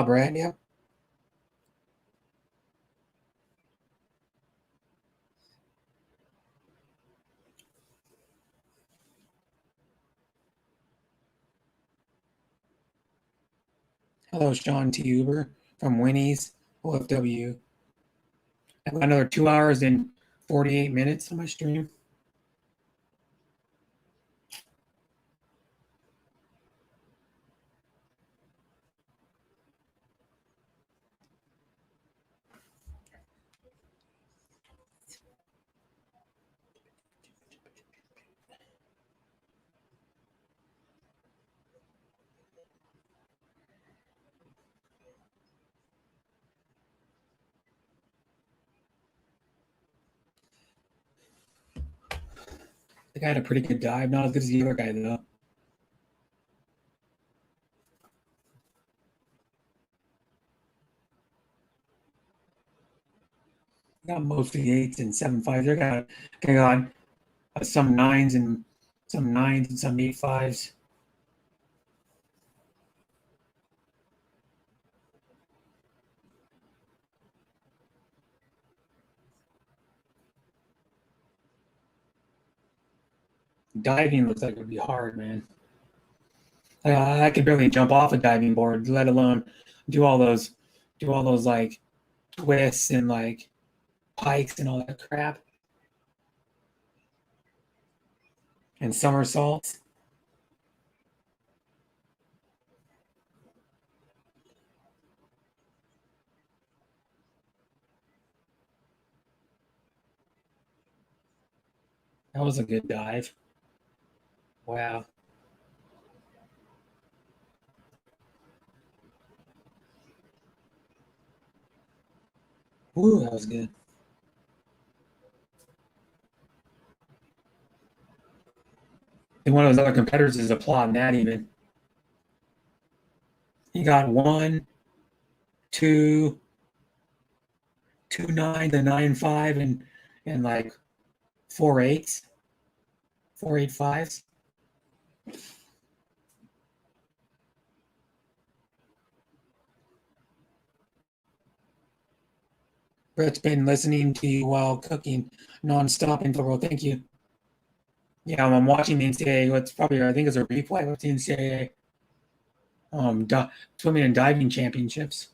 Brad. Yep. Hello, Sean T. Uber from Winnie's OFW. I've got another 2 hours and 48 minutes on my stream. The guy had a pretty good dive, not as good as the other guy though. Got mostly 8s and 7 5s. They got some 9s and some 8 5s. Diving looks like it would be hard, man. I could barely jump off a diving board, let alone do all those like twists and like pikes and all that crap. And somersaults. That was a good dive. Wow. Ooh, that was good. And one of those other competitors is applauding that even. He got 1, 2, 2 9 to 9 5 and like 4 8s, 4 8 5s. Brett's been listening to you while cooking nonstop in the world. Thank you. Yeah, I'm watching the NCAA. What's probably I think it's a replay. What's the NCAA? Swimming and diving championships.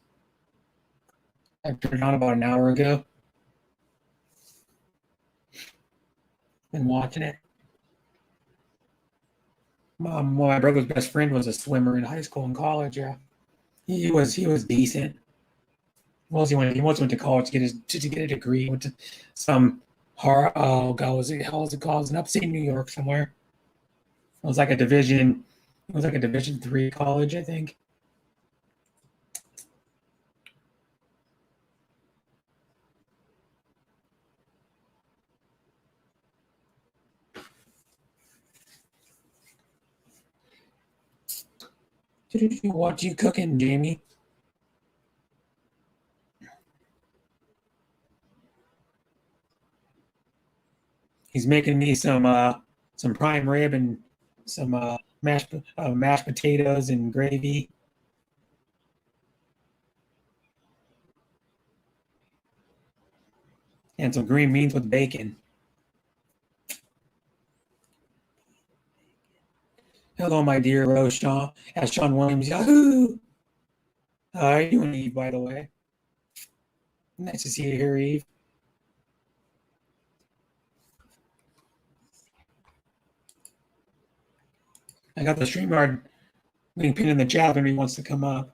I turned on about an hour ago. Been watching it. Well, my brother's best friend was a swimmer in high school and college. Yeah, he was decent. Well, he once went to college to get a degree. Went to some what was it called? It was in upstate New York somewhere. It was like a division. It was like a Division III college, I think. What you cooking, Jamie? He's making me some prime rib and some mashed potatoes and gravy. And some green beans with bacon. Hello, my dear Rose Shaw. As Sean Williams, Yahoo! How are you doing, Eve, by the way? Nice to see you here, Eve. I got the StreamYard link pinned in the chat if anybody wants to come up.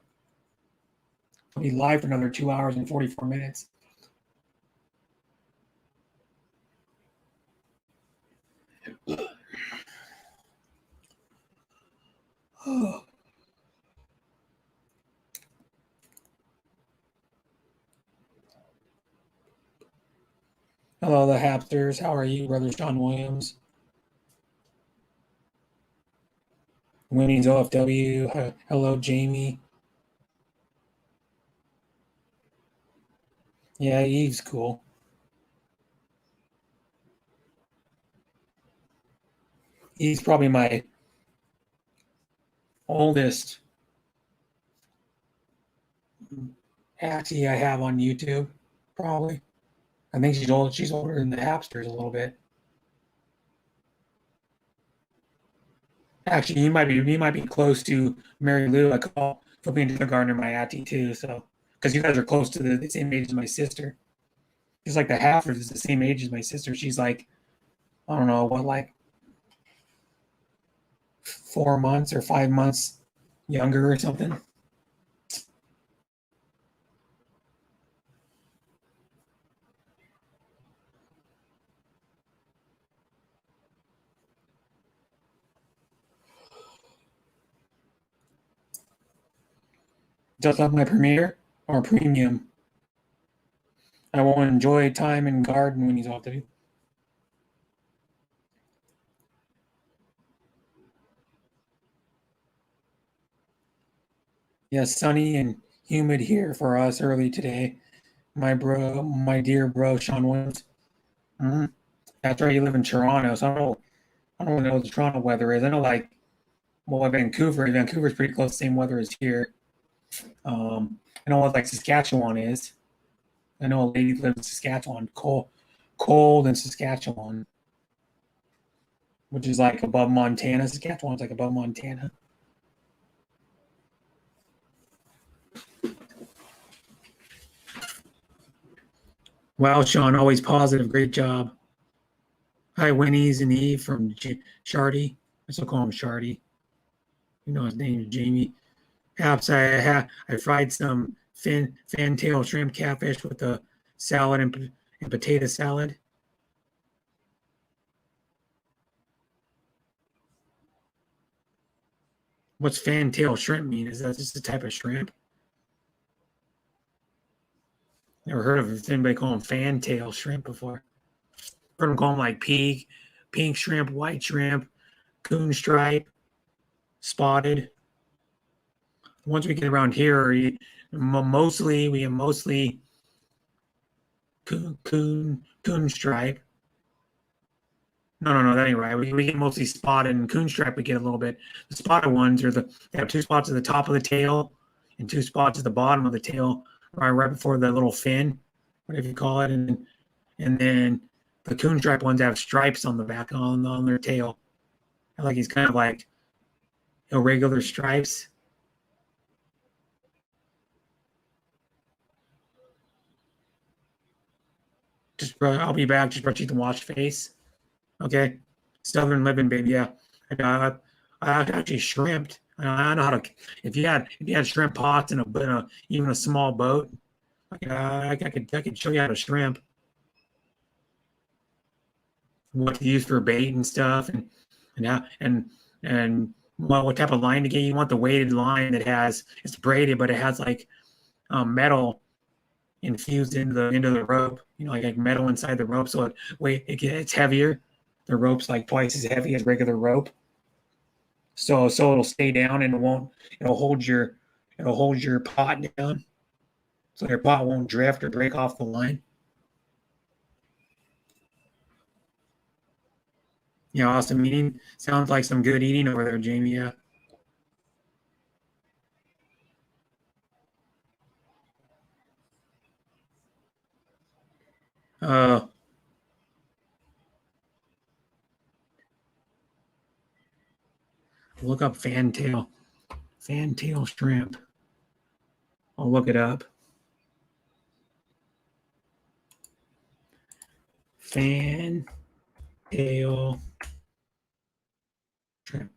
I'll be live for another 2 hours and 44 minutes. Oh. Hello, the Hapsters. How are you, Brother Sean Williams? Winnings OFW. Hello, Jamie. Yeah, Eve's cool. He's probably my oldest Hattie I have on YouTube, probably. I think she's old. She's older than the Hapsters a little bit. Actually, he might be close to Mary Lou. I call flipping into the gardener my auntie too. So because you guys are close to the same age as my sister. She's like the Halford is the same age as my sister. She's like, I don't know what, like 4 months or 5 months younger or something. Just like my premiere or premium. I won't enjoy time in garden when he's off to do. Yes, sunny and humid here for us early today. My dear bro, Sean Williams. Mm-hmm. That's right. You live in Toronto, so I don't really know what the Toronto weather is. I know, like, well, Vancouver's pretty close, same weather as here. I know what like Saskatchewan is. I know a lady lives in Saskatchewan, cold in Saskatchewan, which is like above Montana. Saskatchewan's like above Montana. Wow, Sean, always positive. Great job. Hi, Winnie's and Eve from Shardy. I still call him Shardy. You know his name is Jamie. Perhaps I fried some fantail shrimp catfish with a salad and potato salad. What's fantail shrimp mean? Is that just a type of shrimp? Never heard of anybody call them fantail shrimp before. Heard them call them like pink shrimp, white shrimp, coon stripe, spotted. The ones we get around here are mostly coon stripe. No, that ain't right. We get mostly spotted and coon stripe. We get a little bit. The spotted ones they have 2 spots at the top of the tail and 2 spots at the bottom of the tail, right before the little fin, whatever you call it, and then the coon stripe ones have stripes on the back on their tail. Like he's kind of like irregular stripes. I'll be back. Just brush you the wash face. Okay. Southern living, baby. Yeah. I actually shrimped. I know how to. If you had shrimp pots and even a small boat, I could show you how to shrimp. What to use for bait and stuff, and what type of line to get. You want the weighted line that it's braided, but it has like metal infused into the rope. You know, like metal inside the rope, so it's heavier. The rope's like twice as heavy as regular rope. So it'll stay down and it'll hold your pot down. So your pot won't drift or break off the line. Yeah, awesome eating. Sounds like some good eating over there, Jamie. Yeah. Look up fantail shrimp. I'll look it up. Fantail shrimp.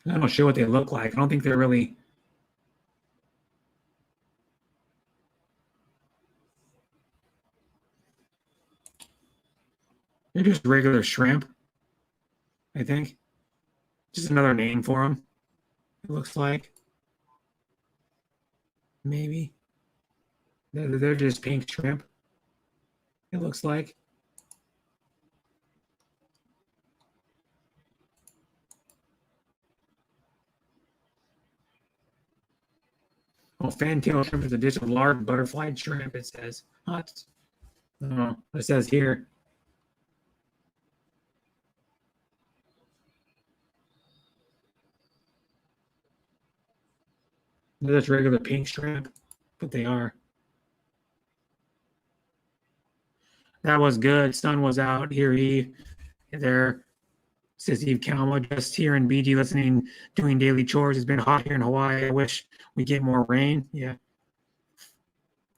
I don't sure what they look like. I don't think they're really. They're just regular shrimp, I think. Just another name for them, it looks like. Maybe. They're just pink shrimp, it looks like. Oh, fantail shrimp is a dish of large butterfly shrimp, it says. What? Oh, it says here. They're just regular pink shrimp, but they are. That was good. Sun was out. Here he there. Says Eve Calma, just here in BG listening, doing daily chores. It's been hot here in Hawaii. I wish we get more rain. Yeah.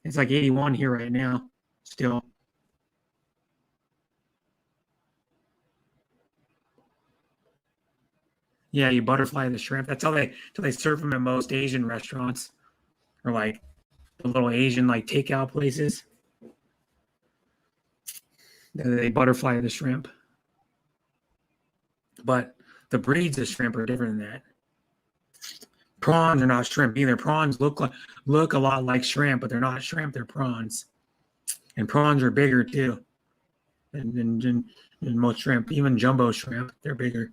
It's like 81 here right now. Still. Yeah, you butterfly the shrimp. That's how they serve them at most Asian restaurants. Or like the little Asian like takeout places. They butterfly the shrimp. But the breeds of shrimp are different than that. Prawns are not shrimp either. Prawns look a lot like shrimp, but they're not shrimp. They're prawns, and prawns are bigger too than most shrimp. Even jumbo shrimp, they're bigger.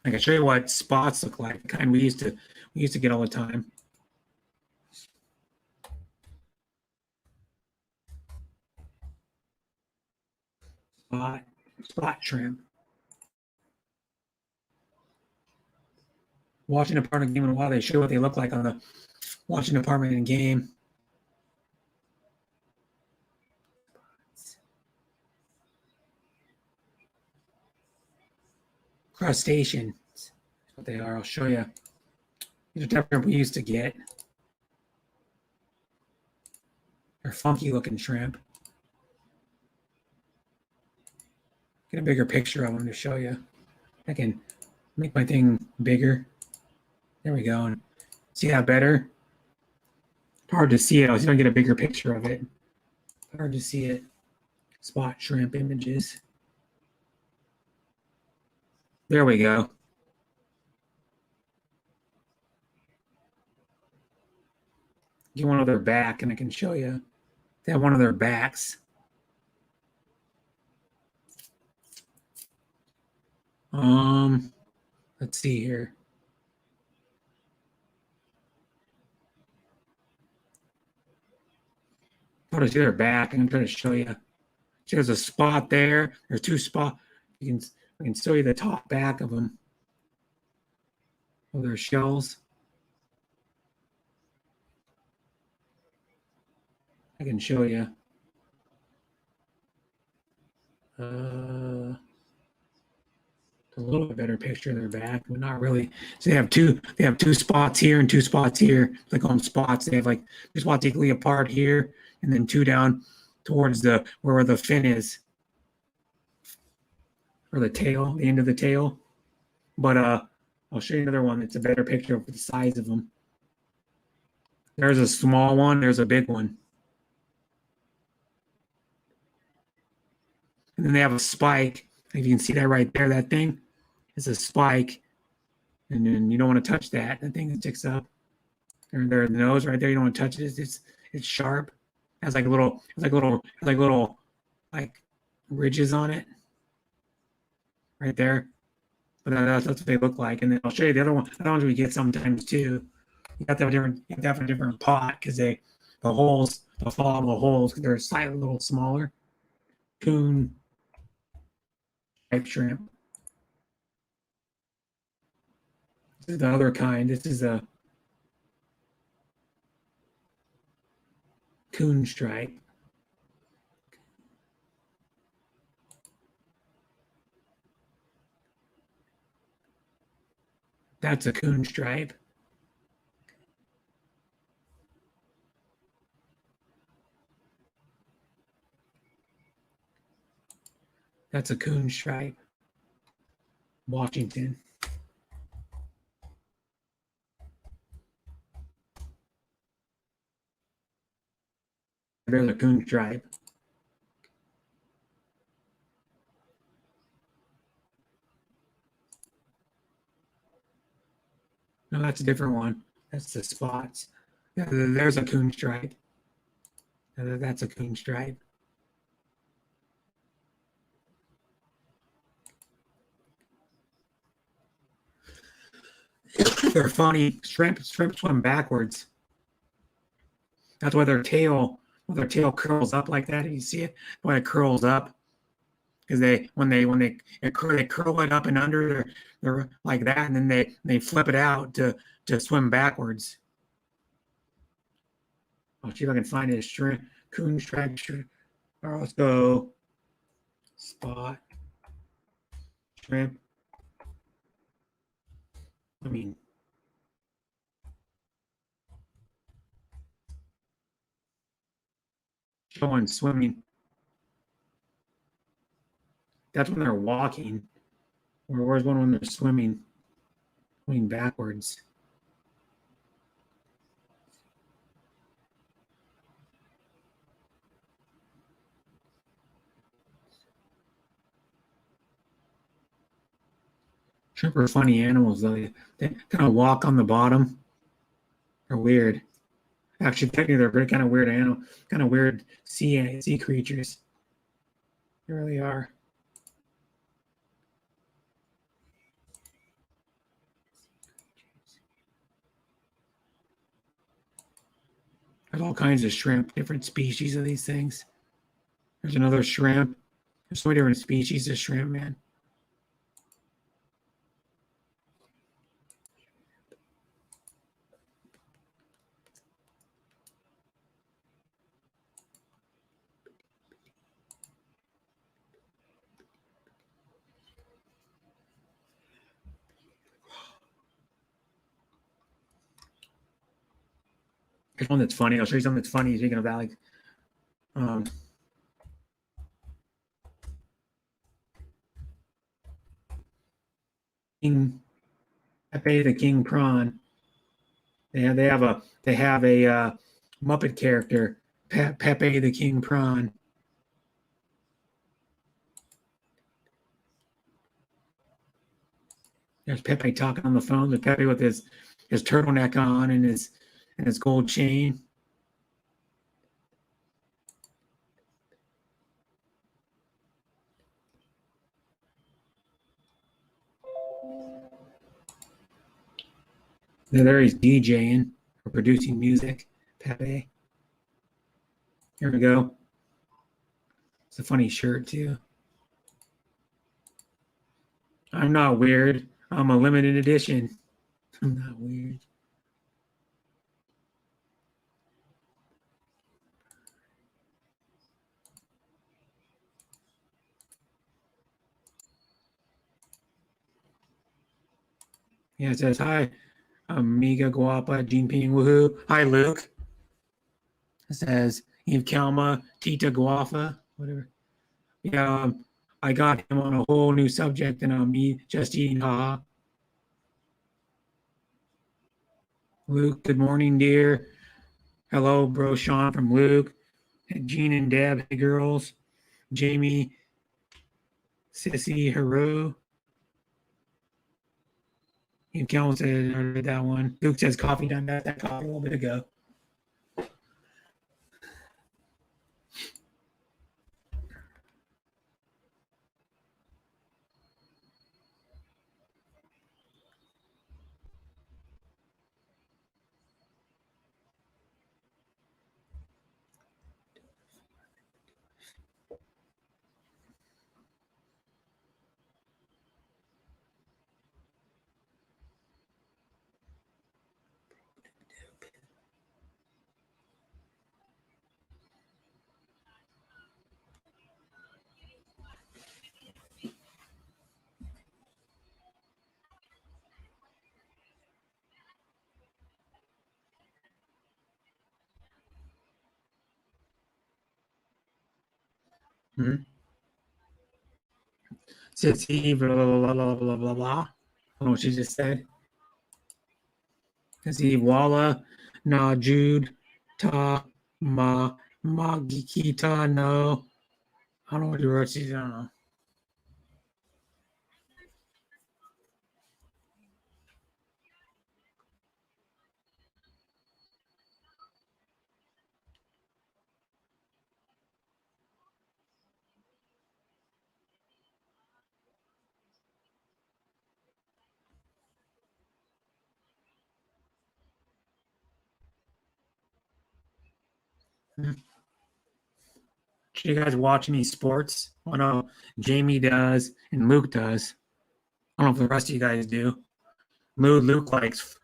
I can show you what spots look like. The kind we used to get all the time. Spot shrimp. Watching a part of the game in a while, they show what they look like on the watching department in game. Crustaceans. That's what they are. I'll show you. These are type of shrimp we used to get. They're funky looking shrimp. Get a bigger picture of them to show you. I can make my thing bigger. There we go. See that better? It's hard to see it. I was going to get a bigger picture of it. Hard to see it. Spot shrimp images. There we go. Get one of their back and I can show you. They have one of their backs. Let's see here. How to see their back? I'm trying to show you. There's a spot there. There's two spots. I can show you the top back of them. Of their shells. I can show you. A little bit better picture of their back, but not really. So they have two spots here and two spots here. They call them spots. They have like two spots equally apart here, and then two down towards the where the fin is. Or the tail, the end of the tail. But I'll show you another one that's a better picture of the size of them. There's a small one, there's a big one. And then they have a spike. If you can see that right there, that thing is a spike. And then you don't want to touch that. That thing that sticks up. Their nose right there, you don't want to touch it. It's sharp. It has like little like ridges on it. Right there. But that's what they look like. And then I'll show you the other one. The other ones we get sometimes too. You have to have a different pot because the holes, they'll fall out of the holes because they're slightly a little smaller. Coon type shrimp. This is the other kind. This is a coon stripe. That's a coon stripe. That's a coon stripe. Washington. There's a coon stripe. No, that's a different one. That's the spots. There's a coon stripe. That's a coon stripe. They're funny. Shrimp swim backwards. That's why their tail curls up like that. You see it when it curls up, because they curl it up and under, they're like that, and then they flip it out to swim backwards. I'll see if I can find a shrimp coon stripe shrimp. All right, let's go spot shrimp. I mean, showing swimming. That's when they're walking. Or where's one when they're swimming backwards? Shrimp are funny animals, though. They kind of walk on the bottom. They're weird. Actually, technically, they're kind of weird animal, kind of weird sea creatures. They really are. There's all kinds of shrimp, different species of these things. There's another shrimp. There's so many different species of shrimp, man. There's one that's funny. I'll show you something that's funny. Speaking of that, like, King Pepe the King Prawn. They have a Muppet character, Pepe the King Prawn. There's Pepe talking on the phone. With Pepe with his turtleneck on and his gold chain. There he's DJing or producing music. Pepe. Here we go. It's a funny shirt too. I'm not weird. I'm a limited edition. I'm not weird. Yeah, it says, hi, Amiga Guapa, Gene Ping, woohoo. Hi, Luke. It says, Eve Kalma, Tita Guafa, whatever. Yeah, I got him on a whole new subject and I'm just eating, haha. Luke, good morning, dear. Hello, bro, Sean from Luke. And Gene and Deb, hey, girls. Jamie, Sissy, Haru. Eve Kalma said, I heard that one. Luke says, coffee done that coffee a little bit ago. Mm-hmm. Sissy, blah, blah, blah, blah, blah, blah. I don't know what she just said. Sissy, Walla, Na, Jude, Ta, Ma, Magikita, no. I don't know what you wrote. I don't know. Do you guys watch any sports? I know Jamie does and Luke does. I don't know if the rest of you guys do. Luke likes,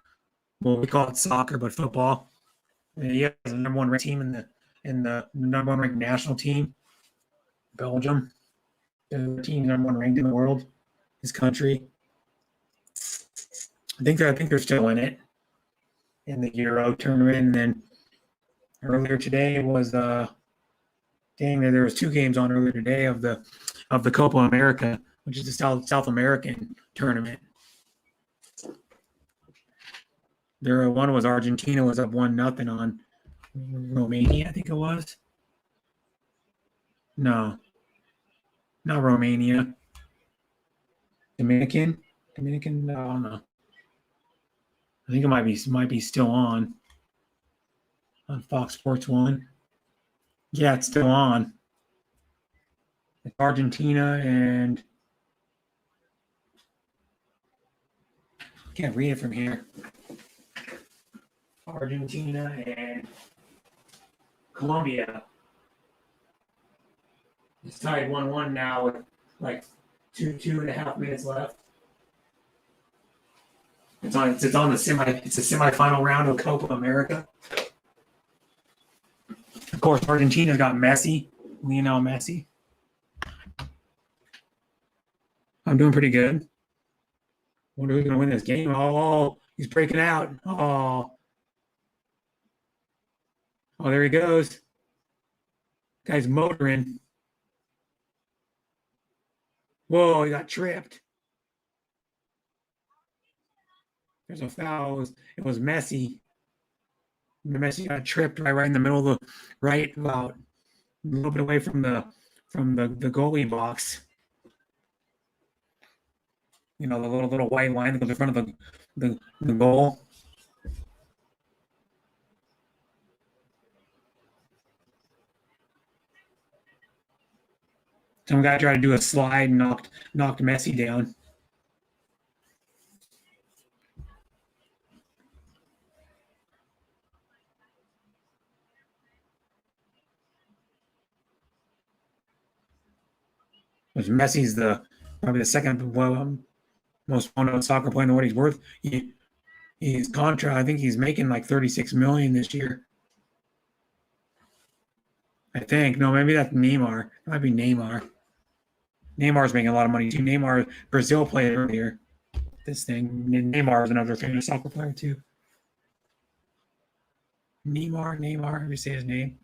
well, we call it soccer, but football. And he has the number one ranked team in the number one ranked national team, Belgium. The team number one ranked in the world, his country. I think they're still in it in the Euro tournament. And then earlier today was there was 2 games on earlier today of the Copa America, which is the South American tournament. One was Argentina was up 1-0 on Romania, I think it was. No, not Romania. Dominican. No, I don't know. I think it might be still on Fox Sports 1. Yeah, it's still on. It's Argentina and can't read it from here. Argentina and Colombia. It's tied 1-1 now with like 2.5 minutes left. It's on the semifinal round of Copa America. Of course, Argentina's got Lionel Messi. I'm doing pretty good. Wonder who's gonna win this game. Oh, he's breaking out. Oh, there he goes. Guy's motoring. Whoa, he got tripped. There's a foul. It was Messi. Messi got tripped right in the middle of about a little bit away from the goalie box. You know, the little white line that goes in front of the goal. Some guy tried to do a slide and knocked Messi down. Which Messi's probably the second most well-known soccer player in what he's worth. His contract, I think he's making like $36 million this year. I think. No, maybe that's Neymar. It might be Neymar. Neymar's making a lot of money too. Neymar, Brazil played earlier. This thing. Neymar is another famous soccer player too. Neymar. Let me say his name.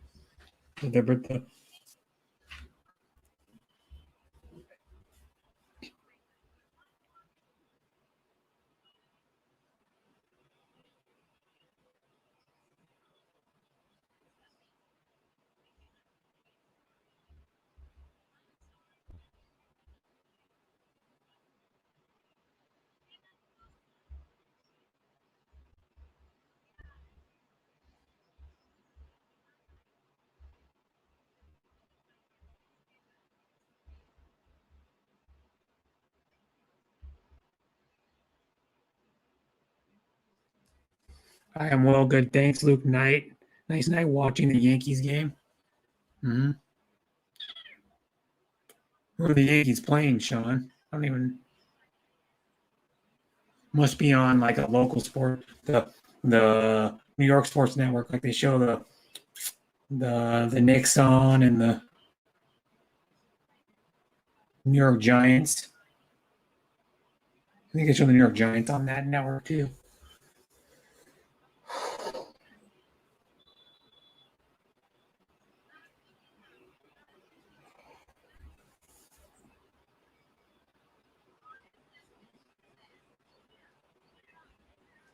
I am well, good. Thanks, Luke Knight. Nice night watching the Yankees game. Mm-hmm. Who are the Yankees playing, Sean? I don't even. Must be on like a local sport, the New York Sports Network. Like they show the Knicks on and the New York Giants. I think they show the New York Giants on that network too.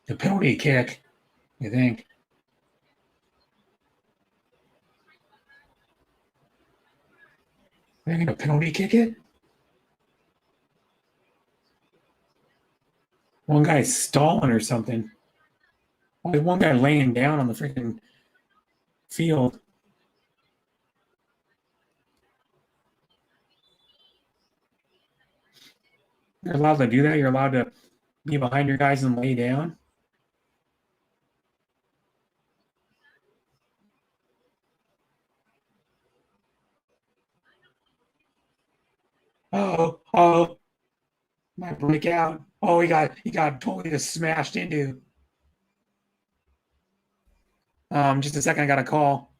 The penalty kick, I think. They're going to penalty kick it? One guy's stalling or something. There's one guy laying down on the freaking field. You're allowed to do that? You're allowed to be behind your guys and lay down? Might break out. Oh, he got totally just smashed into. Just a second, I got a call.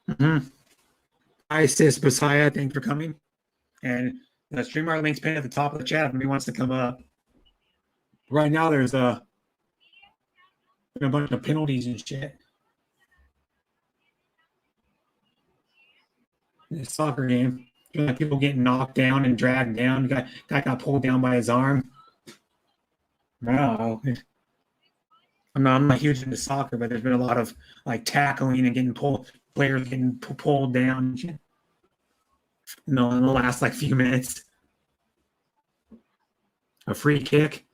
Mm-hmm. Hi, sis Messiah. Thanks for coming. And the StreamYard link's pinned at the top of the chat if anybody wants to come up. Right now, there's a bunch of penalties and shit. In a soccer game, people getting knocked down and dragged down. Guy got pulled down by his arm. Wow. I'm not huge into soccer, but there's been a lot of like tackling and players getting pulled down. In the last like few minutes. A free kick.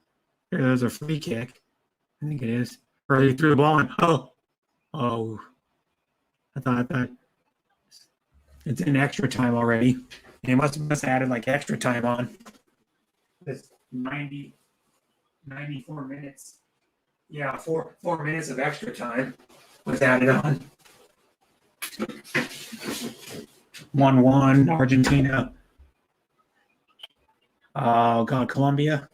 There's a free kick. I think it is. Or they threw the ball in. Oh. I thought it's in extra time already. They must have added like extra time on. It's 94 minutes. Yeah, 4 minutes of extra time was added on. 1-1, Argentina. Oh God, Colombia.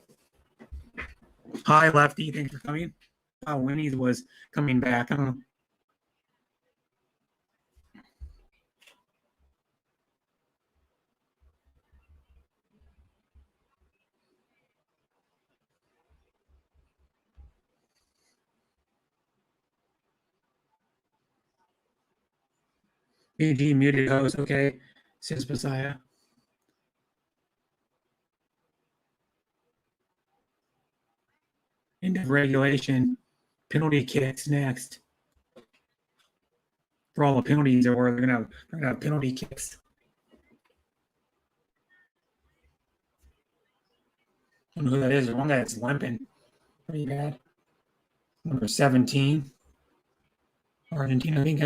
Hi, Lefty. Thanks for coming. Winnie was coming back. I don't know. BG muted host. Okay. Sis Messiah. End of regulation. Penalty kicks next. For all the penalties that were, they're gonna have penalty kicks. I don't know who that is. There's one guy that's limping. Pretty bad. Number 17. Argentina. I think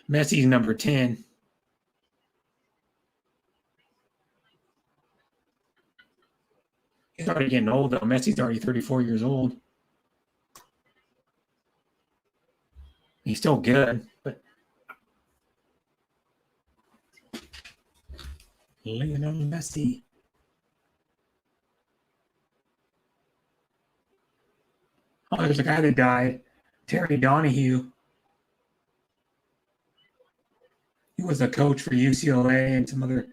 Messi's number 10. He's already getting old though. Messi's already 34 years old. He's still good, but Lionel Messi. Oh, there's a guy that died. Terry Donahue. He was a coach for UCLA and some other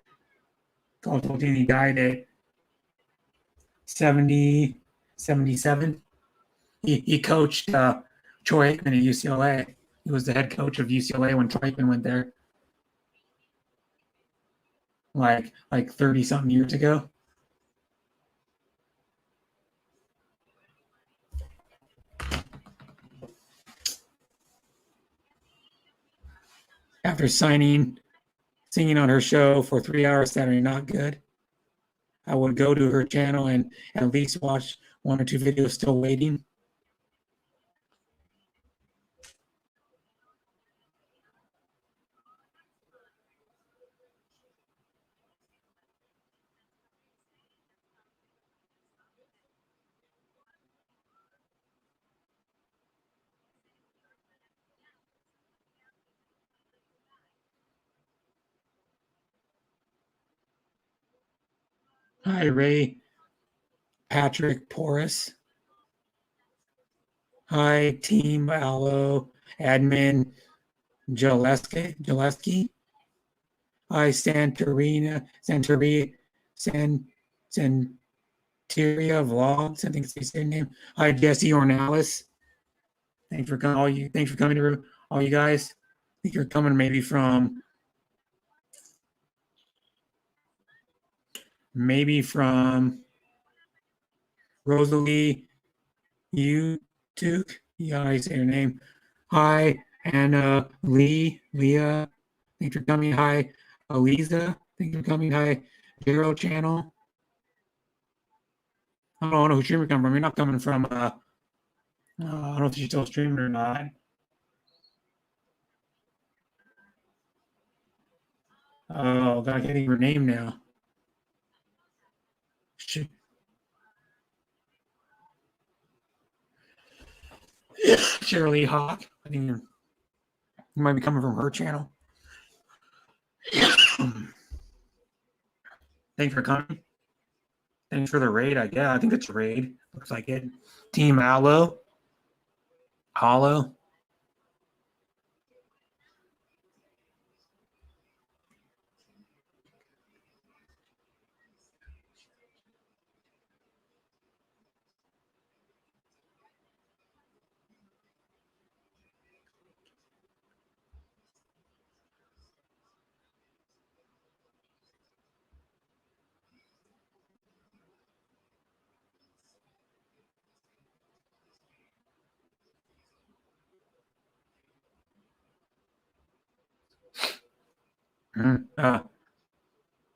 college football team. He died at 77. He coached Troy Aikman at UCLA. He was the head coach of UCLA when Troy Aikman went there, like 30-something years ago. After singing on her show for 3 hours Saturday, not good. I would go to her channel and at least watch 1 or 2 videos still waiting. Hi, Ray Patrick Porras. Hi, Team Allo Admin Jaleski. Hi, Santeria Vlogs. I think it's his name. Hi, Jesse Ornalis. Thanks for coming. Thanks for coming to all you guys. I think you're coming maybe from Rosalie Utuk. Yeah, I say her name. Hi, Anna Leah. Thanks for coming. Hi, Aliza. Thanks for coming. Hi, Gerald Channel. I don't know who streamer come from. You're not coming from I don't know if she's still streaming or not. Oh, God, I can't think of her name now. Shirley Hawk. I think you might be coming from her channel. Thanks for coming. Thanks for the raid. I think it's a raid. Looks like it. Team Hollow.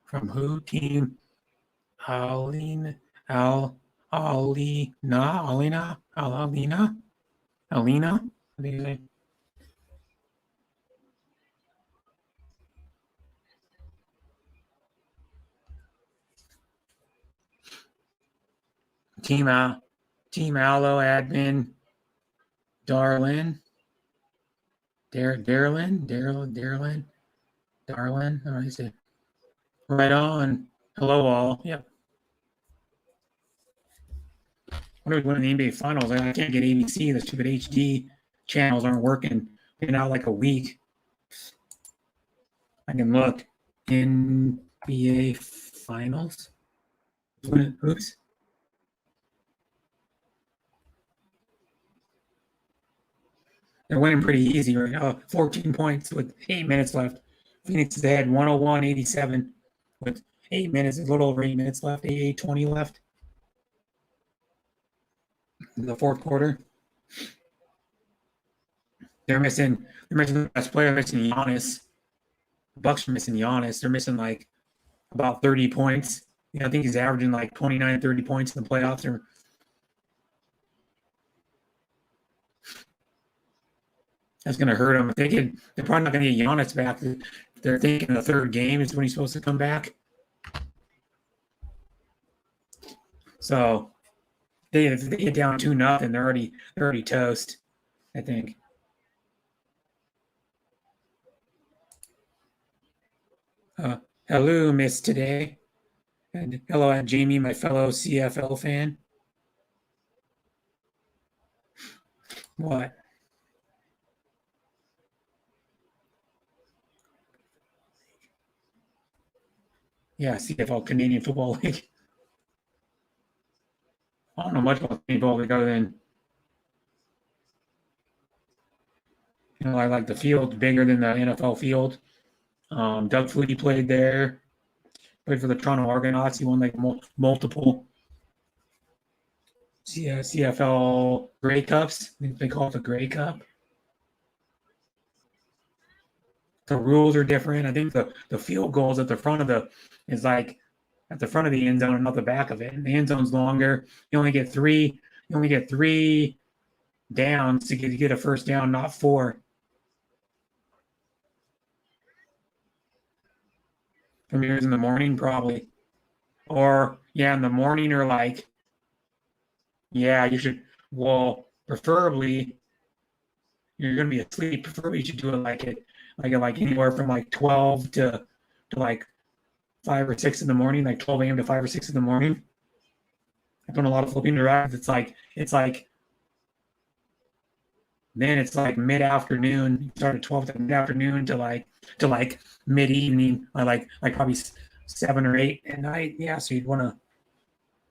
From who? Team Alina. Alina. What do you say? Team Allo admin Darlin. Darlin. How do I say? Right on. Hello all. Yep. What are we winning the NBA Finals? I can't get ABC. The stupid HD channels aren't working. Been out like a week. I can look. NBA Finals. Oops. They're winning pretty easy right now. 14 points with 8 minutes left. Phoenix is ahead 101-87 with 8 minutes, a little over 8 minutes left, 8:20 left in the fourth quarter. They're missing the best player, missing Giannis. The Bucks are missing Giannis. They're missing like about 30 points. I think he's averaging like 29, 30 points in the playoffs. That's going to hurt them. They're probably not going to get Giannis back. They're thinking the third game is when he's supposed to come back. So if they get down 2-0, they're already toast, I think. Hello, Miss Today. And hello, Jamie, my fellow CFL fan. What? Yeah, CFL, Canadian Football League. I don't know much about Canadian Football League other than, I like the field bigger than the NFL field. Doug Flutie played there. Played for the Toronto Argonauts. He won like multiple CFL Grey Cups. I think they call it the Grey Cup. The rules are different. I think the field goals at the front of the end zone and not the back of it. And the end zone's longer. You only get three downs to get a first down, not 4. From yours in the morning, probably. Or in the morning, or you should. Well, preferably, you're gonna be asleep. Preferably, you should do it like anywhere from 12 to 5 or 6 in the morning, 12 a.m. to 5 or 6 in the morning. I've done a lot of Filipino rides. It's mid-afternoon. You start at 12 to mid-afternoon to mid-evening, probably 7 or 8 at night. Yeah, so you'd want to.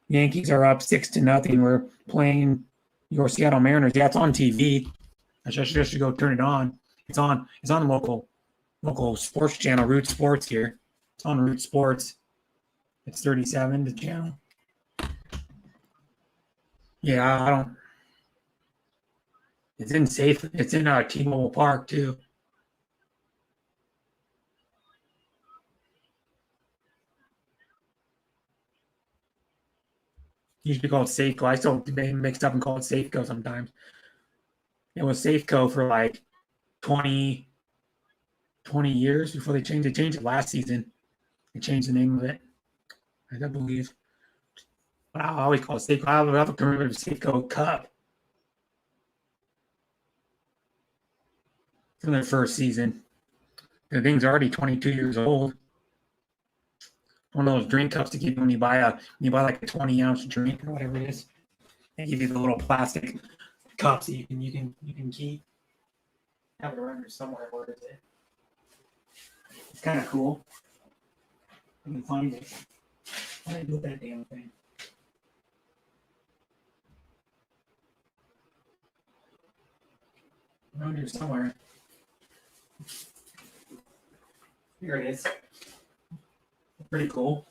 Yankees are up 6-0. We're playing your Seattle Mariners. Yeah, it's on TV. I should go turn it on. It's on the local sports channel, Root Sports here. It's on Root Sports. It's 37, the channel. Yeah, I don't. It's in T-Mobile Park too. Used to be called Safeco. I still mixed up and call it Safeco sometimes. It was Safeco for 20 years before they changed it. They changed it last season. They changed the name of it, I believe. But I always call it Safeco. I have a commemorative Safeco Cup from their first season. The thing's already 22 years old. One of those drink cups to keep when you buy a 20-ounce drink or whatever it is. They give you the little plastic cups that you can keep. I have it around here somewhere. Where is it? It's kind of cool. I can find it. How do I do with that damn thing? Around here somewhere. Here it is. Pretty cool.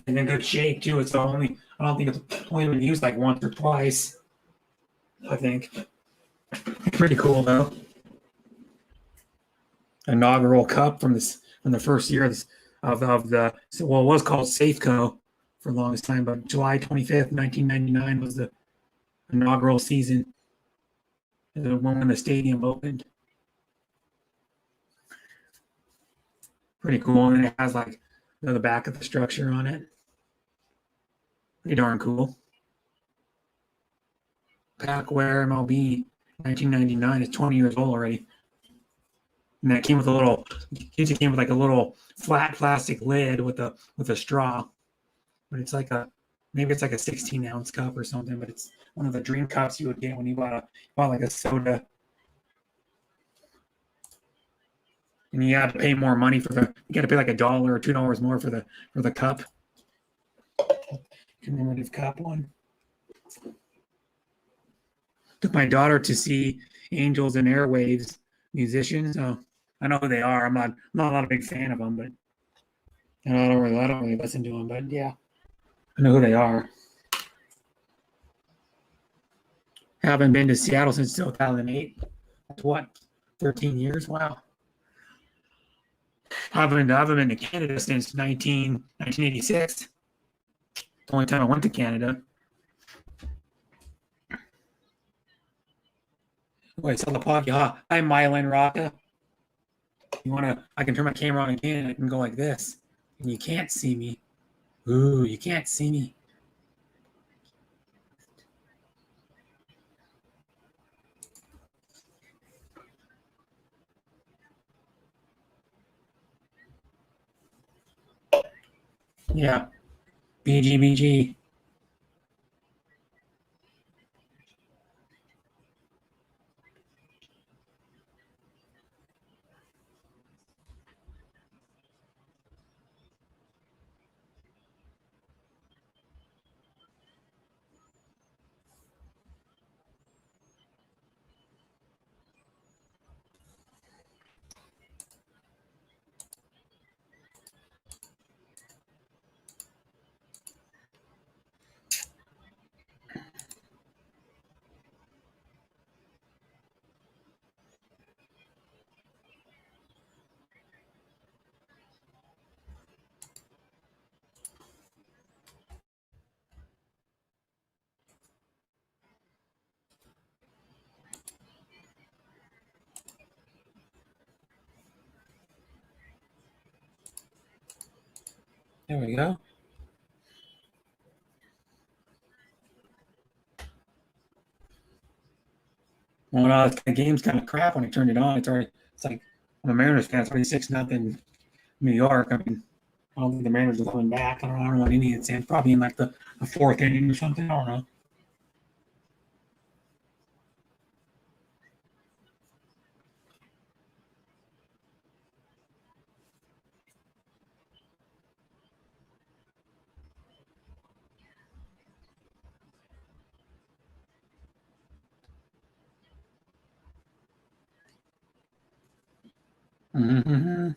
And in good shape too. I don't think it's only been used once or twice. I think. Pretty cool though. Inaugural cup from the first year of the it was called Safeco for the longest time, but July 25th, 1999 was the inaugural season. The one when the stadium opened. Pretty cool, and it has the back of the structure on it. Pretty darn cool. Packware MLB 1999 is 20 years old already. And that came with a little flat plastic lid with a straw. But it's maybe it's a 16-ounce cup or something, but it's one of the dream cups you would get when you bought a soda. And you had to pay more money you got to pay $1 or $2 more for the cup. Commemorative cup one. Took my daughter to see Angels and Airwaves musicians. So I know who they are. I'm not a big fan of them, but I don't really listen to them. But yeah, I know who they are. Haven't been to Seattle since 2008. That's what, 13 years? Wow. I haven't been to Canada since 1986. The only time I went to Canada. Wait, sell the podcast. Hi, Mylan Rocca. You wanna? I can turn my camera on again. And I can go like this, and you can't see me. Ooh, you can't see me. Yeah, BG. There we go. Well, no, the game's kind of crap when I turned it on. It's like, I'm a Mariners fan. It's already 6-0 New York. I mean, I don't think the Mariners are coming back. I don't know what inning it's in. Probably in like the fourth inning or something. I don't know. Mm-hmm.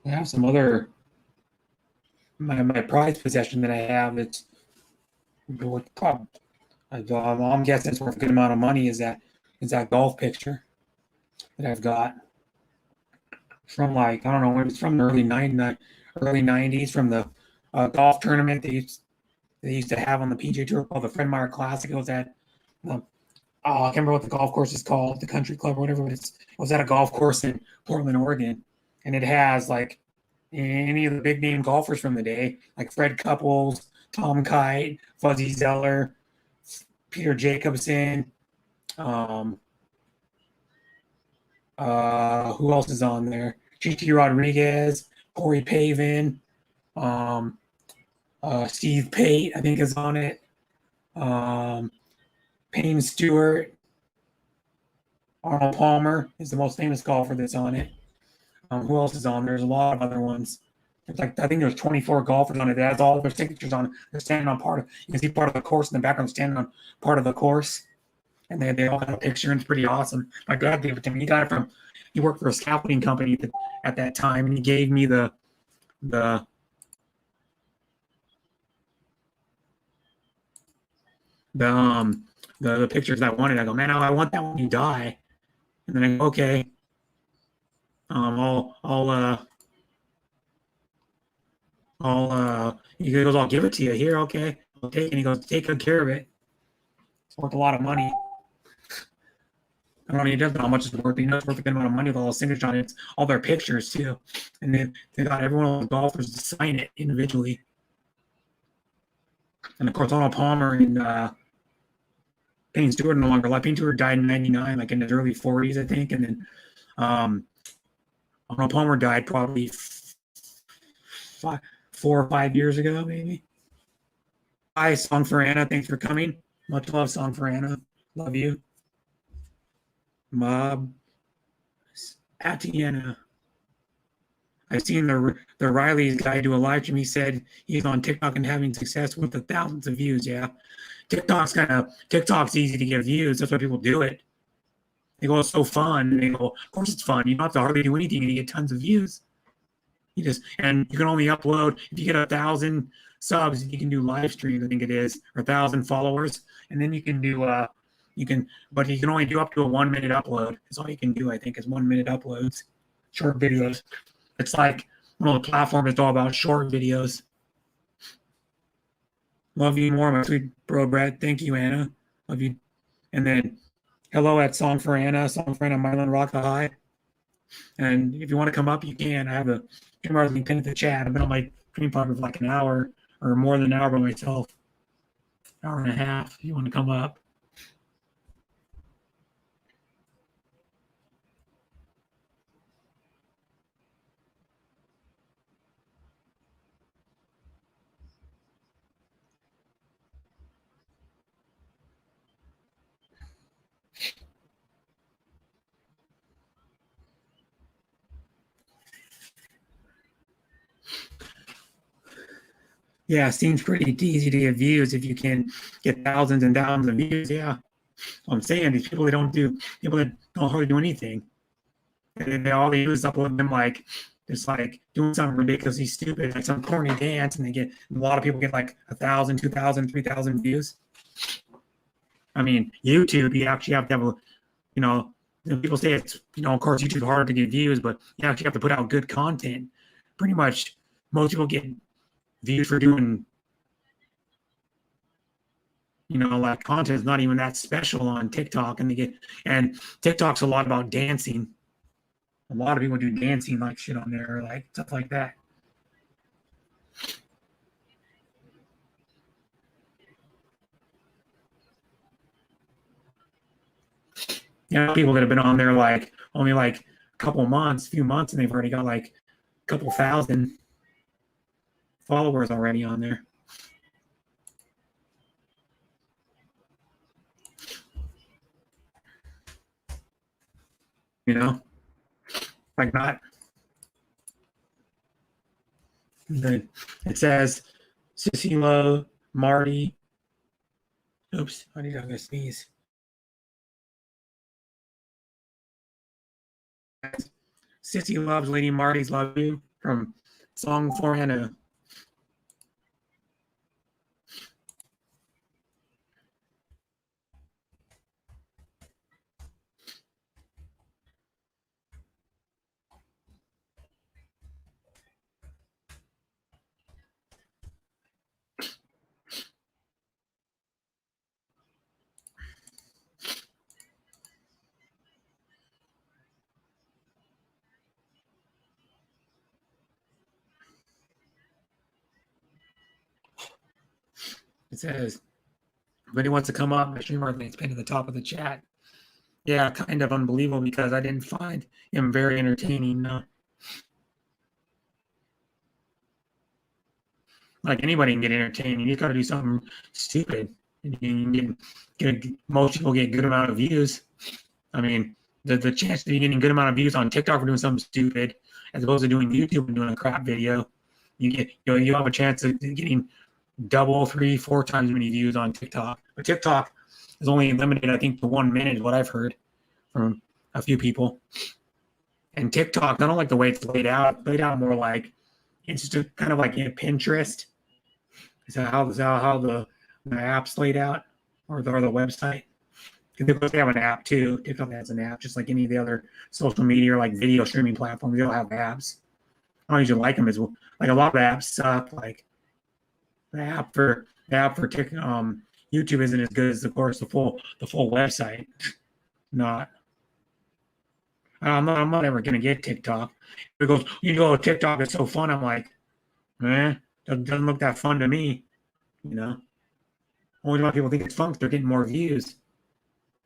I have some other my prized possession that I have. It's what probably I'm guessing it's worth a good amount of money. Is that golf picture that I've got from like I don't know when it's from the early '90s from the golf tournament they used to have on the PGA Tour called the Fred Meyer Classic. It was at I can't remember what the golf course is called, the country club or whatever, but it was at a golf course in Portland, Oregon. And it has like any of the big name golfers from the day, like Fred Couples, Tom Kite, Fuzzy Zeller, Peter Jacobson. Who else is on there? Gigi Rodriguez, Corey Pavin, Steve Pate, I think is on it. Payne Stewart, Arnold Palmer is the most famous golfer that's on it. Who else is on? There's a lot of other ones. There's I think there's 24 golfers on it. It has all their signatures on it. They're standing on you can see part of the course in the background, standing on part of the course. And they all got a picture, and it's pretty awesome. My dad gave it to me. He worked for a scaffolding company at that time, and he gave me the pictures I wanted. I go, man, I want that when you die. And then I go, okay. He goes, I'll give it to you here. Okay. I'll take it. And he goes, take good care of it. It's worth a lot of money. I don't know, he doesn't know how much it's worth, but it's worth a good amount of money with all the signatures on it. It's all their pictures too. And they got every one of the golfers to sign it individually. And of course, Arnold Palmer and Payne Stewart no longer alive. Payne Stewart died in '99, like in his early 40s, I think. And then Arnold Palmer died probably 4 or 5 years ago, maybe. Hi, Song for Anna. Thanks for coming. Much love, Song for Anna. Love you. Mob Atiana. I've seen the Riley's guy do a live stream. He said he's on TikTok and having success with the thousands of views. Yeah, TikTok's easy to get views. That's why people do it. They go, it's so fun. And they go, of course it's fun. You don't have to hardly do anything and you get tons of views. And you can only upload if you get 1,000 subs. You can do live streams. I think it is, or 1,000 followers, and then you can do but you can only do up to a 1 minute upload. That's all you can do, I think, is 1 minute uploads, short videos. It's like one of the platforms that's all about short videos. Love you more, my sweet bro, Brett. Thank you, Anna. Love you. And then hello at Song for Anna, Mylan Rock the High. And if you want to come up, you can. I have a streamer link pinned in the chat. I've been on my stream probably for like an hour or more than an hour by myself. Hour and a half. If you want to come up. Yeah, it seems pretty easy to get views if you can get thousands and thousands of views. Yeah. I'm saying these people that don't hardly do anything. They all they do is upload them like just like doing something ridiculously stupid, like some corny dance, and a lot of people get like 1,000, 2,000, 3,000 views. I mean, YouTube, you actually have to have people say it's, of course, YouTube's hard to get views, but you actually have to put out good content. Pretty much, most people get views for doing, like content is not even that special on TikTok, and TikTok's a lot about dancing. A lot of people do dancing like shit on there, like stuff like that. People that have been on there like only like a few months, and they've already got like a couple thousand followers already on there. Like not. It says Cicelo, Marty. Oops, I need to sneeze. Sissy loves Lady Marty's Love You from Song for Anna. It says, if anyone wants to come up, my streamer link's pinned at the top of the chat. Yeah, kind of unbelievable because I didn't find him very entertaining. Like anybody can get entertaining. You got to do something stupid. Most people get a good amount of views. I mean, the chance of you getting a good amount of views on TikTok for doing something stupid, as opposed to doing YouTube and doing a crap video, you have a chance of getting double, 3, 4 times as many views on TikTok. But TikTok is only limited, I think, to 1 minute, is what I've heard from a few people. And TikTok, I don't like the way it's laid out. It's laid out more like it's just kind of like Pinterest. Is that how the app's laid out, or the website? Because they have an app too. TikTok has an app, just like any of the other social media or like video streaming platforms. They all have apps. I don't usually like them as well. Like a lot of apps suck. Like the app for TikTok, YouTube isn't as good as, of course, the full website. I'm not ever gonna get TikTok. It goes, TikTok is so fun. I'm like, doesn't look that fun to me. Only a lot of people think it's fun because they're getting more views.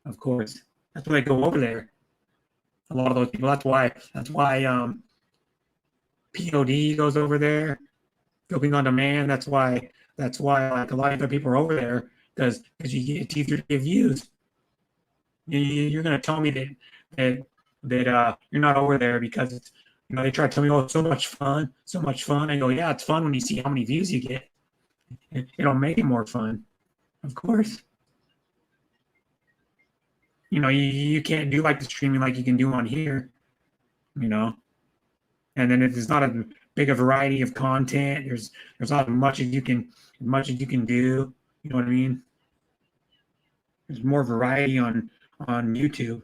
Of course, that's why they go over there. A lot of those people. That's why POD goes over there. Cooking on Demand. That's why like a lot of the people are over there because it's easier to get views. You're gonna tell me that you're not over there because it's, they try to tell me, oh, it's so much fun. I go, yeah, it's fun when you see how many views you get. It'll make it more fun, of course. You can't do like the streaming like you can do on here, and then there's not a big a variety of content. There's not as much as you can do. You know what I mean? There's more variety on YouTube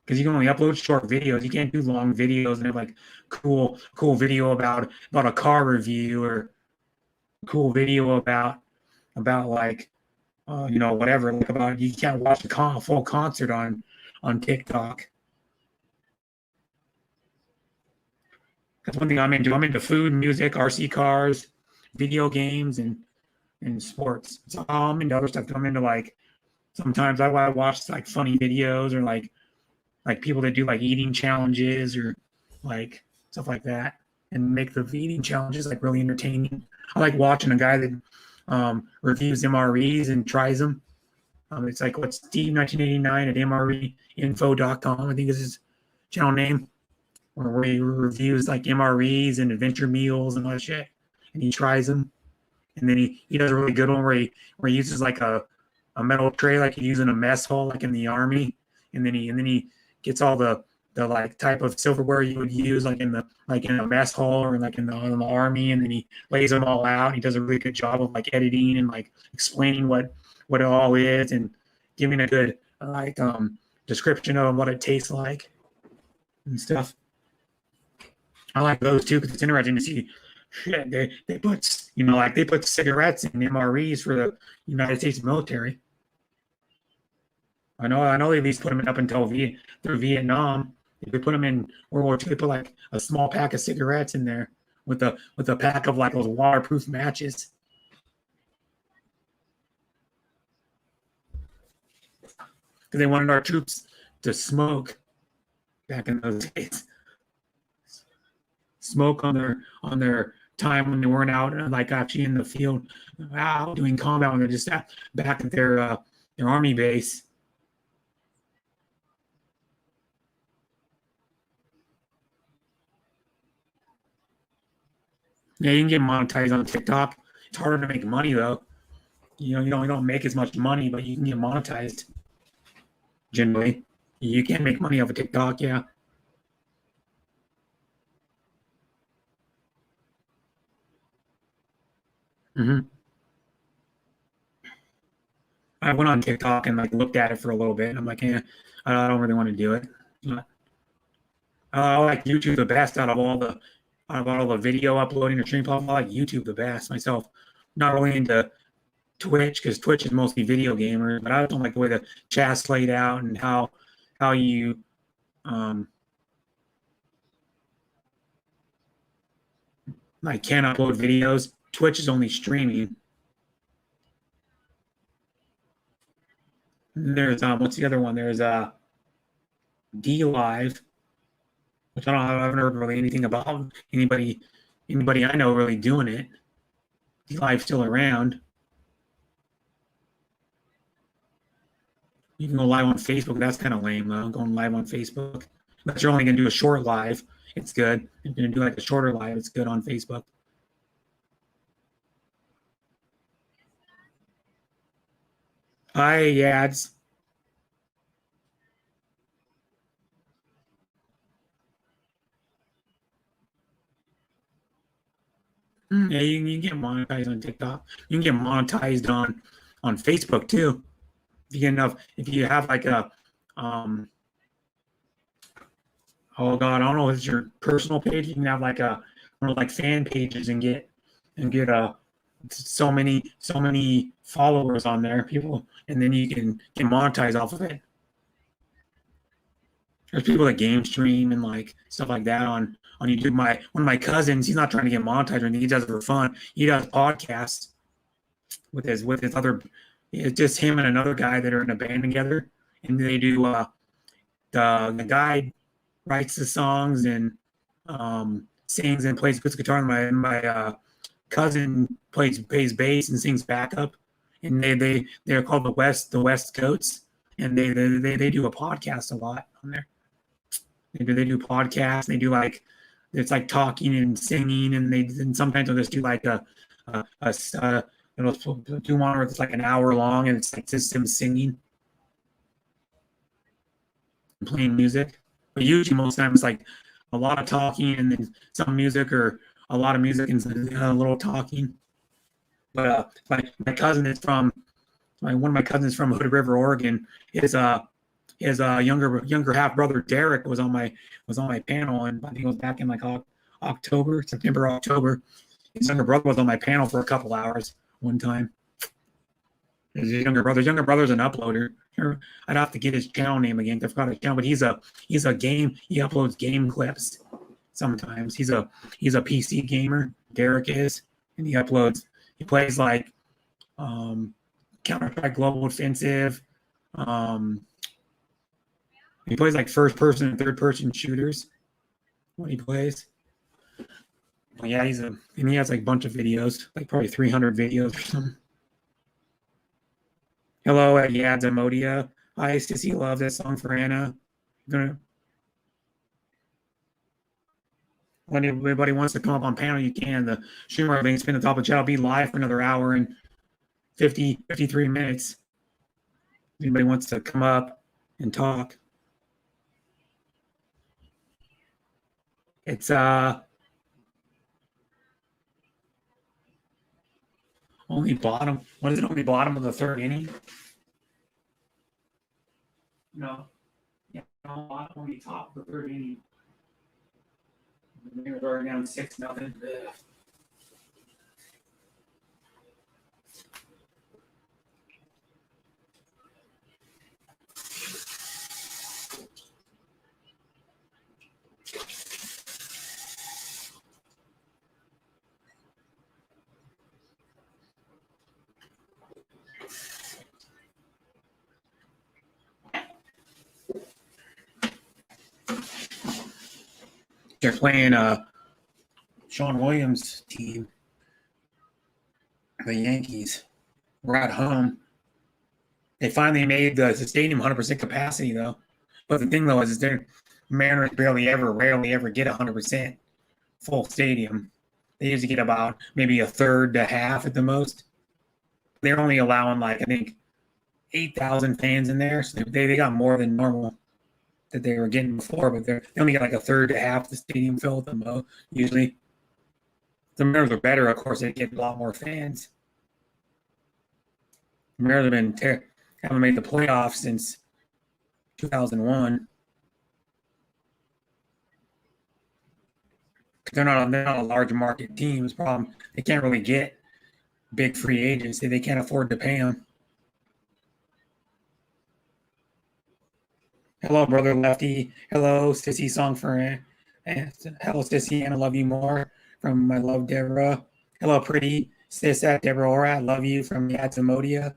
because you can only upload short videos. You can't do long videos and have like cool video about a car review or cool video about like whatever, like about you can't watch a full concert on TikTok. That's one thing I'm into. I'm into food, music, RC cars, video games, and sports. So I'm into other stuff. I'm into like sometimes I watch like funny videos or like people that do like eating challenges or like stuff like that and make the eating challenges like really entertaining. I like watching a guy that reviews MREs and tries them. It's like what's Steve1989 at MREinfo.com, I think is his channel name, where he reviews like MREs and adventure meals and all that shit, and he tries them. And then he does a really good one where he uses like a metal tray like you use in a mess hall like in the army, and then he gets all the like type of silverware you would use like in a mess hall or like in the army, and then he lays them all out. He does a really good job of like editing and like explaining what it all is and giving a good like description of what it tastes like and stuff. I like those too because it's interesting to see. Shit, they put they put cigarettes in MREs for the United States military. I know they at least put them in up until through Vietnam. If they put them in World War II, they put like a small pack of cigarettes in there with a pack of like those waterproof matches. Because they wanted our troops to smoke back in those days. Smoke on their time when they weren't out like actually in the field out doing combat, when they're just back at their army base. Yeah, you can get monetized on TikTok. It's harder to make money though. You don't make as much money, but you can get monetized. Generally, you can make money off of TikTok. Yeah. I went on TikTok and like looked at it for a little bit, and I'm like, I don't really want to do it. I like YouTube the best out of all the video uploading or stream platforms. I like YouTube the best myself. Not really into Twitch because Twitch is mostly video gamers, but I don't like the way the chat's laid out and how you like can't upload videos. Twitch is only streaming. There's what's the other one? There's D Live, which I haven't heard really anything about anybody I know really doing it. D Live's still around. You can go live on Facebook. That's kind of lame though. Going live on Facebook, but you're only gonna do a short live. It's good. If you're gonna do like a shorter live, it's good on Facebook. Hi, ads. Yeah, you can get monetized on TikTok. You can get monetized on Facebook too. If you get enough, if you have like a oh god, I don't know if it's your personal page. You can have like like fan pages and get so many followers on there, people, and then you can get monetized off of it. There's people that game stream and like stuff like that on YouTube. One of my cousins, he's not trying to get monetized or anything. He does it for fun. He does podcasts with his other. It's just him and another guy that are in a band together, and they do. The guy writes the songs and sings and plays guitar. And my cousin plays bass and sings backup, and they're called the West Goats, and they do a podcast a lot on there. They do podcasts. They do like it's like talking and singing, and sometimes they'll just do like do one where it's like an hour long, and it's like just him singing and playing music. But usually most times it's like a lot of talking and then some music or a lot of music and a little talking. But my cousin is from one of my cousins from Hood River, Oregon. His younger half brother Derek was on my panel, and I think it was back in like September, October. His younger brother was on my panel for a couple hours one time. His younger brother's an uploader. I'd have to get his channel name again. I forgot his channel, but he's a game. He uploads game clips sometimes. He's a PC gamer. Derek is, and he plays like Counter-Strike Global Offensive. He plays like first-person and third-person shooters when he plays. Well, yeah, and he has like a bunch of videos, like probably 300 videos or something. Hello, yeah, Demodia. Hi, Sissy, love this song for Anna. When everybody wants to come up on panel, you can. The streamer link's been at the top of the chat. I'll be live for another hour and 53 minutes. Anybody wants to come up and talk? It's only bottom. What is it? Only bottom of the third inning? No. Yeah, only top of the third inning. The Mariners are already down 6-0. They're playing Sean Williams' team, the Yankees. We're at home. They finally made the stadium 100% capacity, though. But the thing, though, is their Mariners rarely ever get 100% full stadium. They usually get about maybe a third to half at the most. They're only allowing, like, I think, 8,000 fans in there. So they got more than normal that they were getting before, but they only get like a third to half the stadium filled the most. Usually, the Mariners are better. Of course, they get a lot more fans. The Mariners haven't made the playoffs since 2001. They're not a large market team. It's a problem. They can't really get big free agents. They can't afford to pay them. Hello, brother Lefty. Hello, Sissy song for hello, Sissy, and I love you more from my love Deborah. Hello, pretty sis at Deborah. I love you from Yads Emodia.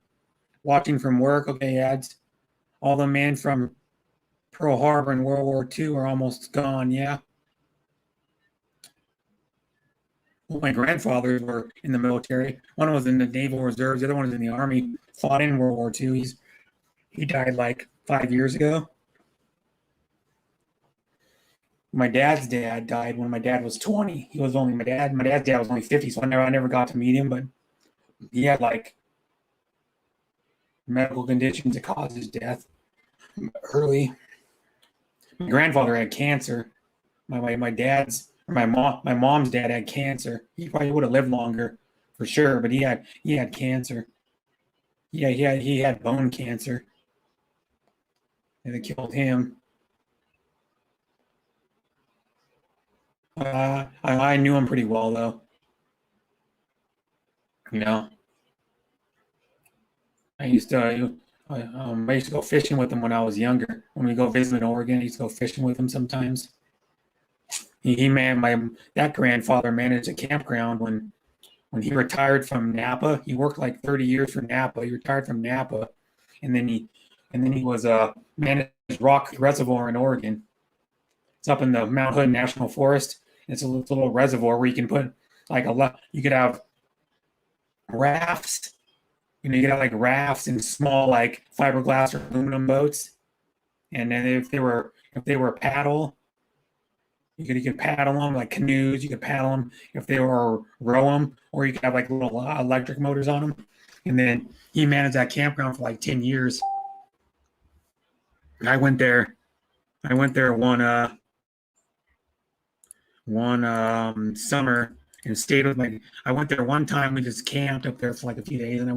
Watching from work. Okay, Yads. All the men from Pearl Harbor in World War II are almost gone. Yeah. Well, my grandfathers were in the military. One was in the Naval Reserves. The other one was in the Army. Fought in World War II. He died like 5 years ago. My dad's dad died when my dad was 20. He was only my dad's dad was only 50, so I never got to meet him, but he had like medical conditions that caused his death early. My grandfather had cancer. My mom's dad had cancer. He probably would have lived longer for sure, but he had cancer. Yeah, he had bone cancer. And it killed him. I knew him pretty well, though. You know, I used to go fishing with him when I was younger. When we go visit in Oregon, I used to go fishing with him sometimes. That grandfather managed a campground when he retired from Napa. He worked like 30 years for Napa. He retired from Napa, and then he was managed Rock Reservoir in Oregon. It's up in the Mount Hood National Forest. It's a little reservoir where you can put you could have rafts. You could have like rafts and small like fiberglass or aluminum boats. And then if they were paddle, you could paddle them like canoes. You could paddle them if they were row them, or you could have like little electric motors on them. And then he managed that campground for like 10 years. And I went there one summer and stayed with I went there one time. We just camped up there for like a few days, and I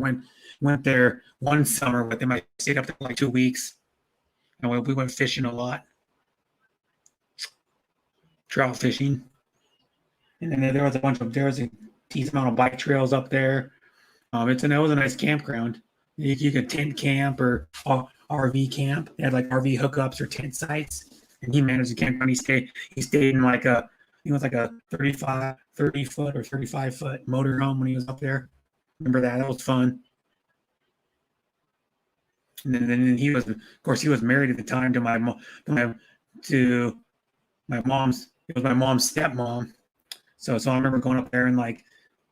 went there one summer with him. I stayed up there for like 2 weeks, and we went fishing a lot, trout fishing. And then there was decent amount of bike trails up there. It was a nice campground. You could tent camp or RV camp. They had like RV hookups or tent sites. And he managed the campground. He stayed in like a 30 foot or 35-foot motorhome when he was up there. Remember that? That was fun. And then he was, of course, he was married at the time to my mom's. It was my mom's stepmom. So I remember going up there and like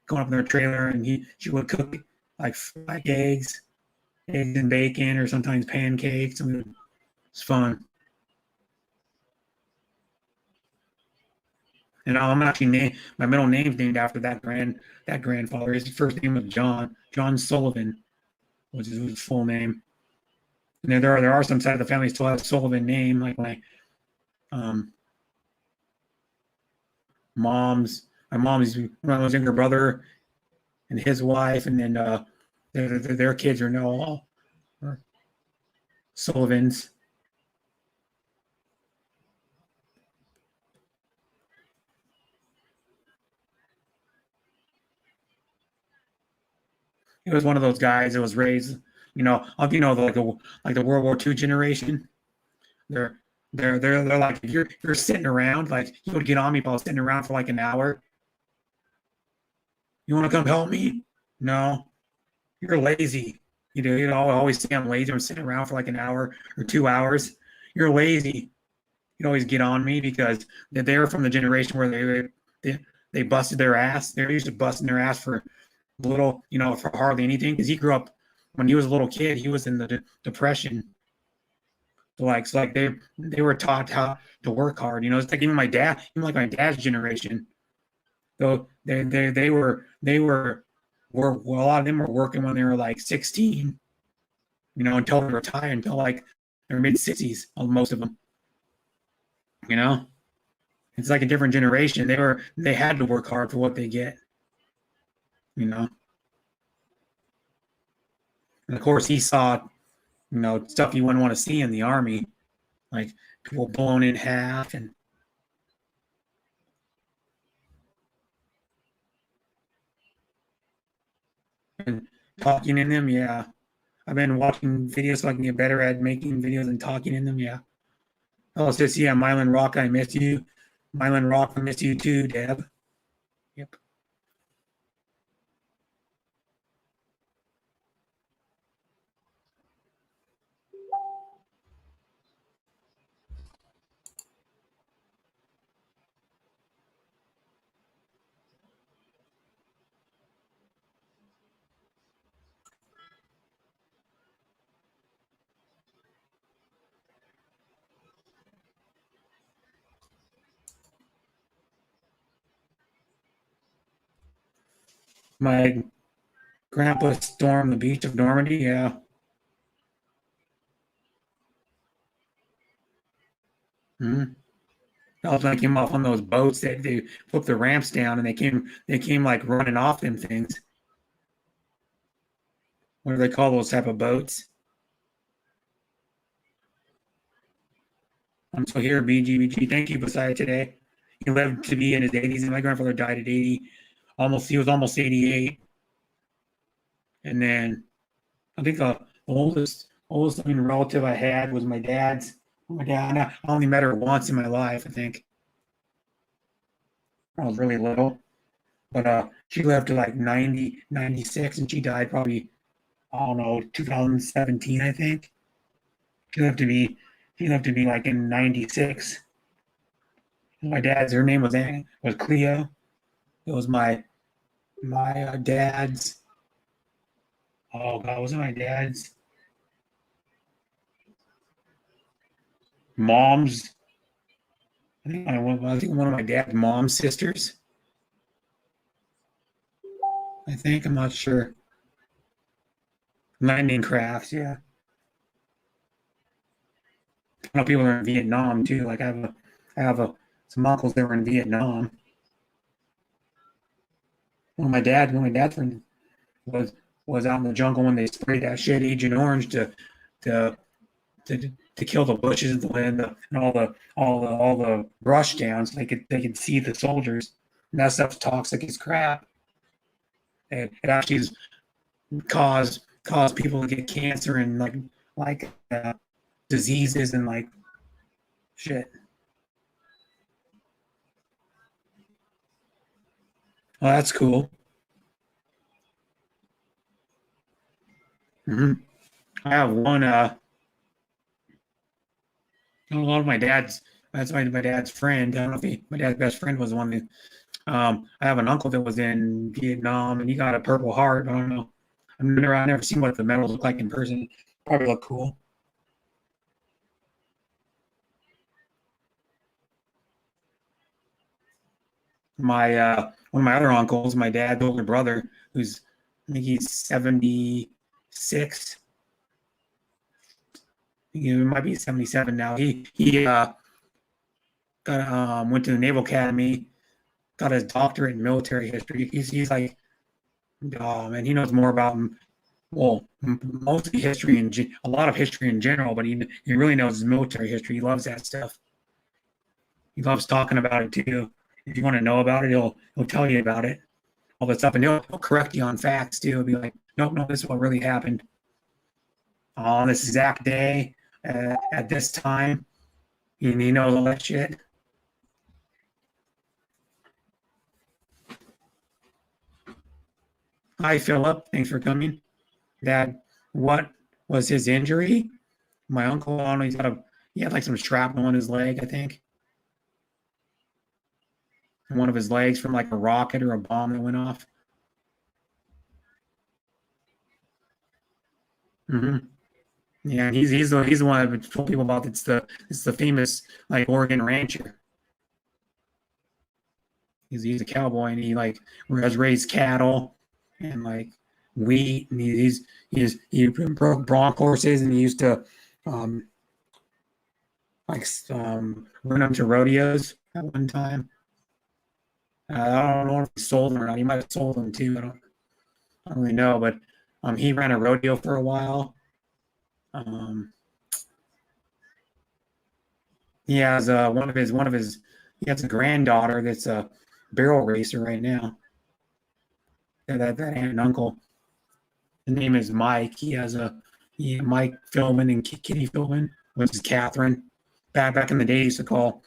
going up in their trailer, and she would cook like eggs and bacon, or sometimes pancakes. I mean, it's fun. And I'm actually my middle name's named after that grandfather. His first name was John Sullivan was his full name. And there are some side of the family still have Sullivan name, like my mom's younger brother and his wife, and then their kids are now all Sullivans. He was one of those guys that was raised, like the World War II generation. They're like, if you're sitting around, like he would get on me if I was sitting around for like an hour. You want to come help me? No, you're lazy. I always say I'm lazy. I'm sitting around for like an hour or 2 hours. You're lazy. You'd always get on me because they were from the generation where they busted their ass. They're used to busting their ass for little, for hardly anything. Because he grew up when he was a little kid. He was in the Depression. So they were taught how to work hard. It's like even my dad's generation. So they were a lot of them were working when they were like 16, until they retired, until like their mid-60s, most of them. It's like a different generation. They had to work hard for what they get. And of course he saw, stuff you wouldn't want to see in the Army, like people blown in half and talking in them. Yeah. I've been watching videos so I can get better at making videos and talking in them. Yeah. Oh, it says, yeah, Mylan Rock, I miss you. Mylan Rock, I miss you too, Deb. Yep. My grandpa stormed the beach of Normandy. Yeah. Mm-hmm. That was when I came off on those boats that they flipped the ramps down and they came like running off them things. What do they call those type of boats? I'm still here, BGBG. Thank you, Besides today. He lived to be in his 80s, and my grandfather died at 80. He was almost 88. And then I think the oldest relative I had was my dad's. My dad, I only met her once in my life, I think. I was really little. But she lived to like 90, 96, and she died probably, I don't know, 2017, I think. She lived to be like in 96. My dad's, her name was Cleo. It was my dad's. Oh God, was it my dad's mom's? I think one of my dad's mom's sisters. I'm not sure. Landing crafts, yeah. I know people are in Vietnam too. Like I have some uncles that were in Vietnam. When my dad's friend was out in the jungle when they sprayed that shit Agent Orange to kill the bushes and all the brush down so they could see the soldiers. And that stuff's toxic as crap. It actually has caused people to get cancer and diseases and like shit. Oh, that's cool. I have one. A lot of my dad's. That's my dad's friend. I don't know if my dad's best friend was the one that. I have an uncle that was in Vietnam, and he got a Purple Heart. I don't know. I've never seen what the medals look like in person. Probably look cool. My one of my other uncles, my dad's older brother, who's I think he's 76. He might be 77 now. He got went to the Naval Academy, got his doctorate in military history. He's like, oh man, he knows more about mostly history and a lot of history in general, but he really knows his military history. He loves that stuff. He loves talking about it too. If you want to know about it, he'll tell you about it, all that stuff, and he'll correct you on facts too. He'll be like, nope, no, this is what really happened on this exact day at this time. And he knows all that shit. Hi, Philip. Thanks for coming. Dad, what was his injury? My uncle, I don't know, he had like some shrapnel in his leg, I think. One of his legs from like a rocket or a bomb that went off. Yeah, he's the one I've told people about. It's the famous like Oregon rancher. He's a cowboy, and he like has raised cattle and like wheat, and he broke bronc horses, and he used to run them to rodeos at one time. I don't know if he sold them or not. He might have sold them too. I don't really know, but he ran a rodeo for a while. He has one of his he has a granddaughter that's a barrel racer right now. That aunt and uncle. The name is Mike. He has Mike Philbin and Kitty Philbin, which is Catherine. Back in the day, he used to call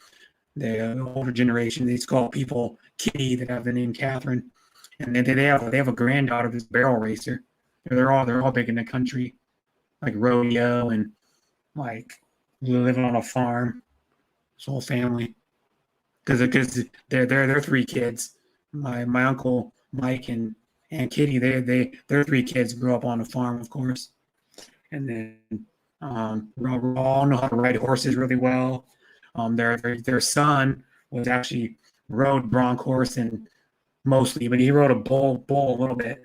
the older generation. They used to call people Kitty that have the name Catherine, and they have a granddaughter that's a barrel racer. They're all big in the country, like rodeo and like living on a farm. His whole family, because they're three kids. My uncle Mike and Kitty, their three kids grew up on a farm, of course, and then we all know how to ride horses really well. Their son was actually rode bronc horse and mostly, but he rode a bull a little bit.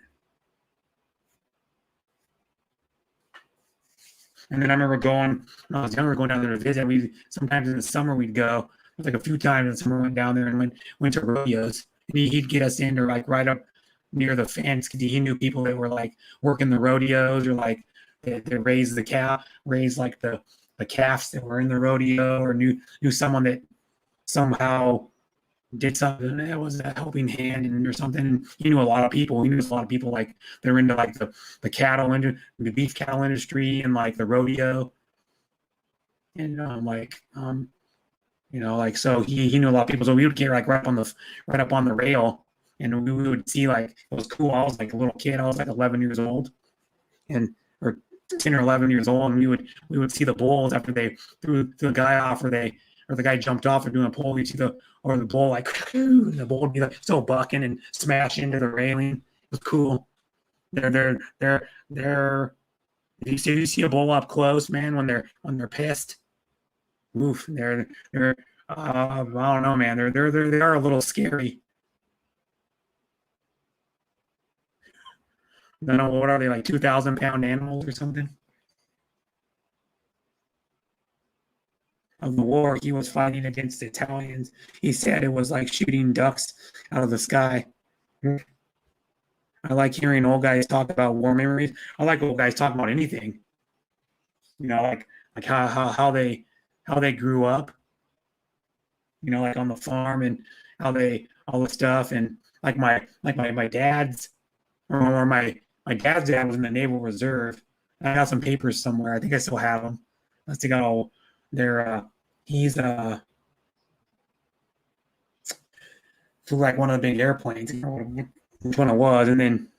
And then I remember going when I was younger, going down there to visit. We sometimes in the summer we'd go. It was like a few times in the summer we went down there and went to rodeos. And he'd get us in, or like right up near the fence, because he knew people that were like working the rodeos, or like they raised like the calves that were in the rodeo, or knew someone that somehow did something that was a helping hand or something. And he knew a lot of people. He knew a lot of people like they're into like the cattle industry, the beef cattle industry, and like the rodeo. And so he knew a lot of people. So we would get like right up on the rail, and we would see like it was cool. I was like a little kid. I was like 11 years old, or 10 or 11 years old, and we would see the bulls after they threw the guy off, or the guy jumped off or doing a pole. We'd see the bull like the bull would be like still bucking and smash into the railing. It was cool. They're if you see a bull up close, man, when they're pissed, oof, they're I don't know, man. They are a little scary. I don't know, what are they, like 2,000-pound animals or something? Of the war he was fighting against the Italians. He said it was like shooting ducks out of the sky. I like hearing old guys talk about war memories. I like old guys talk about anything. Like how they grew up. Like on the farm, and all the stuff, and like my dad's or my dad's dad was in the Naval Reserve. I got some papers somewhere. I think I still have them. Unless they got all their he's flew like one of the big airplanes. I don't know which one it was. And then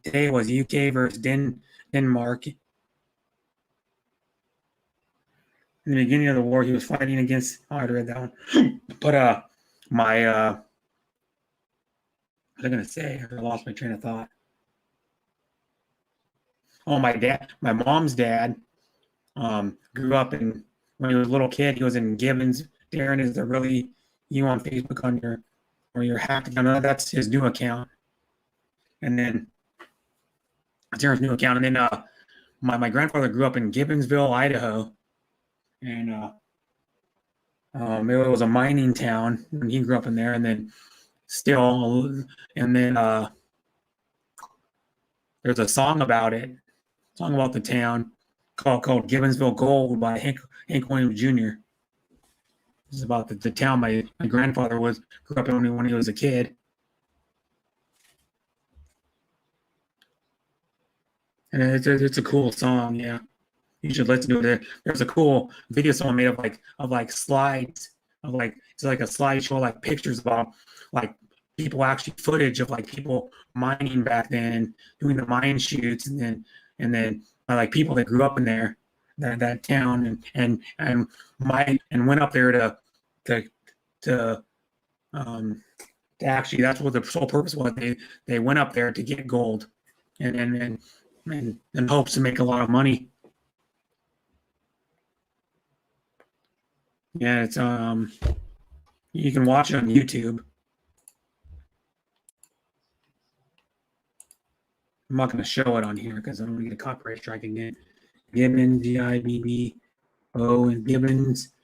today was UK versus Denmark. In the beginning of the war, he was fighting against. Oh, I read that one. But my what was I gonna say? I lost my train of thought. Oh, my mom's dad, grew up in when he was a little kid. He was in Gibbons. Darren is the really you on Facebook on your hacked account. That's his new account. And then Darren's new account. And then my grandfather grew up in Gibbonsville, Idaho, and it was a mining town when he grew up in there. And then there's a song about it, song about the town called Gibbonsville Gold by Hank Williams Jr. This is about the town my grandfather grew up in when he was a kid. And it's a cool song, yeah. You should listen to it. There's a cool video someone made of slides it's like a slideshow, like pictures about like people, actually footage of like people mining back then, doing the mine shoots, and then like people that grew up in there, that town, and went up there to actually, that's what the sole purpose was. They went up there to get gold, and in hopes to make a lot of money. Yeah, it's you can watch it on YouTube. I'm not going to show it on here because I don't want to get a copyright strike again. Gibbons, Gibbo, and Gibbons,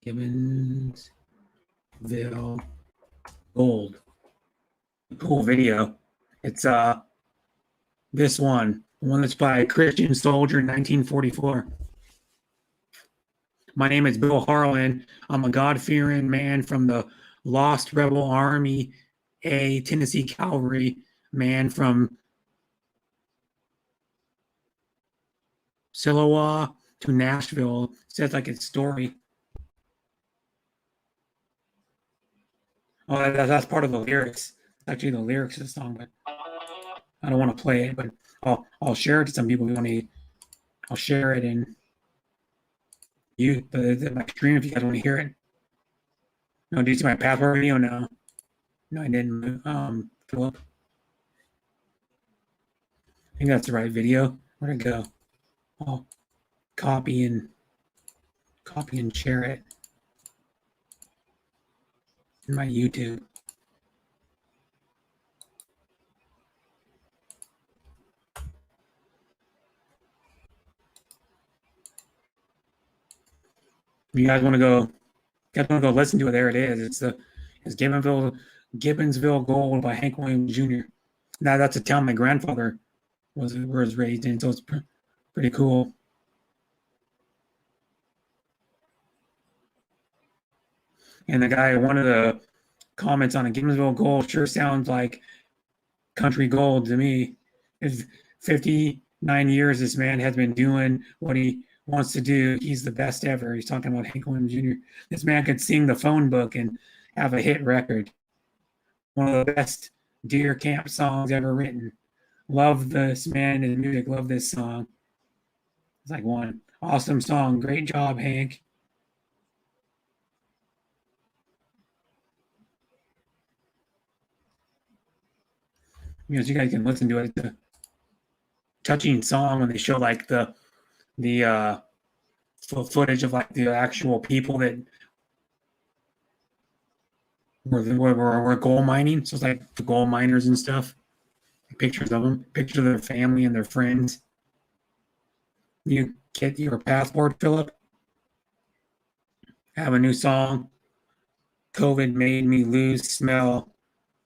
Gibbonsville Gold. Cool video. It's this one, the one that's by Christian Soldier, 1944. My name is Bill Harlan. I'm a God-fearing man from the Lost Rebel Army, a Tennessee Cavalry man from Siloa to Nashville. Says like its story. Oh, that's part of the lyrics. Actually, the lyrics of the song, but I don't want to play it. But I'll share it to some people who want to. I'll share it in my stream if you guys want to hear it. No, do you see my password video? No, I didn't. Philip, I think that's the right video. Where'd it go? I'll copy and share it in my YouTube. If you guys want to go listen to it, there it is. It's Gibbonsville Gold by Hank Williams Jr. Now that's a town my grandfather was raised in, so it's pretty cool. And the guy, one of the comments on a Gibbonsville Gold sure sounds like country gold to me. It's 59 years this man has been doing what he wants to do. He's the best ever. He's talking about Hank Williams Jr. This man could sing the phone book and have a hit record. One of the best deer camp songs ever written. Love this man and his music. Love this song. It's like one awesome song. Great job, Hank. So you guys can listen to it. It's a touching song when they show like the footage of like the actual people that were gold mining. So it's like the gold miners and stuff. Pictures of them, pictures of their family and their friends. You get your passport, Philip. Have a new song. COVID made me lose smell.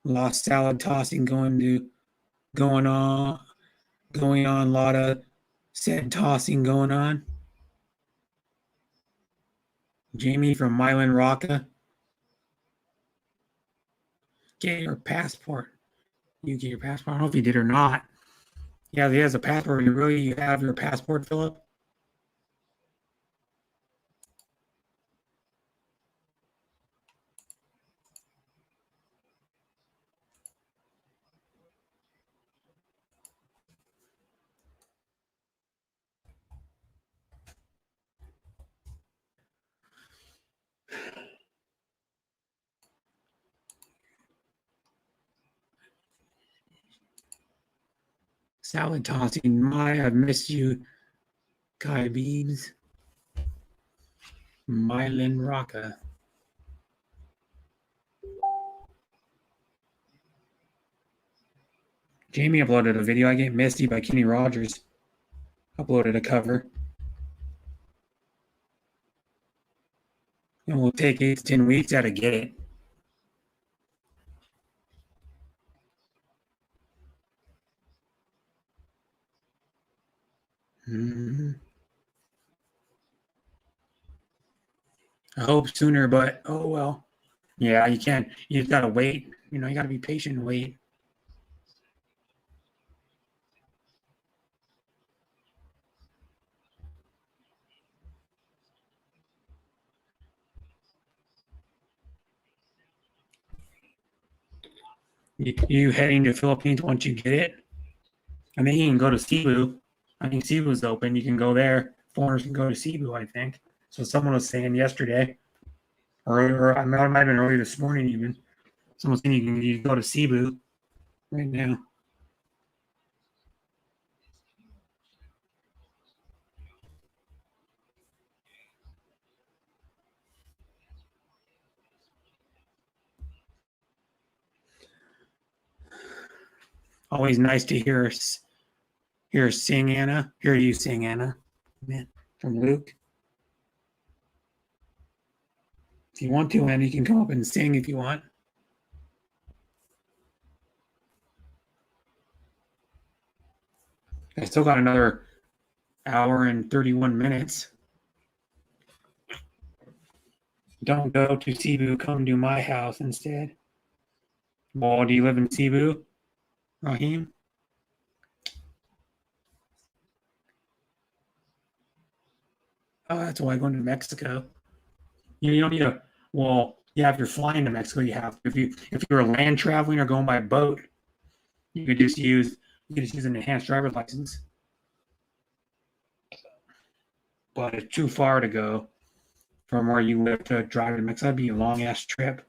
Lost salad tossing going on. A lot of said tossing going on. Jamie from Mylan Rocca. get your passport. You get your passport. I don't know if you did or not. Yeah, he has a passport. You have your passport, Philip? Salad tossing. I've missed you, Kai Beebs. Mylan Rocca. Jamie uploaded a video. I Get Misty by Kenny Rogers. Uploaded a cover. And we'll take 8 to 10 weeks to get it. I hope sooner, but oh well. Yeah, you can't. You just gotta wait. You gotta be patient and wait. You heading to the Philippines once you get it? I mean, you can go to Cebu. I think Cebu's open. You can go there. Foreigners can go to Cebu, I think. So someone was saying yesterday, or I might have been early this morning even. Someone saying you can go to Cebu right now. Always nice to hear you sing, Anna. Hear you sing, Anna. Man, from Luke. If you want to, Anna, you can come up and sing if you want. I still got another hour and 31 minutes. Don't go to Cebu. Come to my house instead. Well, do you live in Cebu, Raheem? Oh, that's why I'm going to Mexico. You don't need a. Well, yeah, if you're flying to Mexico, you have to. If you're land traveling or going by boat, you could just use an enhanced driver's license. But it's too far to go from where you live to drive to Mexico. That'd be a long ass trip.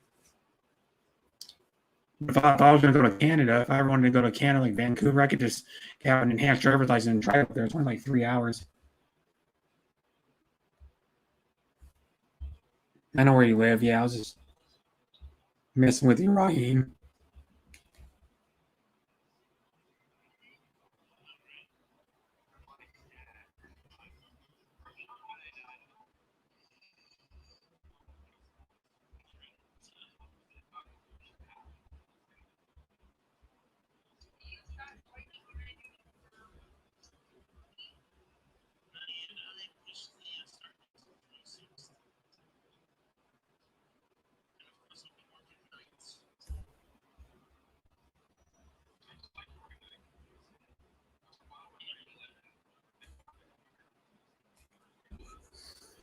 If I was going to go to Canada, if I wanted to go to Canada, like Vancouver, I could just have an enhanced driver's license and drive up there. It's only like 3 hours. I know where you live. Yeah, I was just messing with you, Raheem.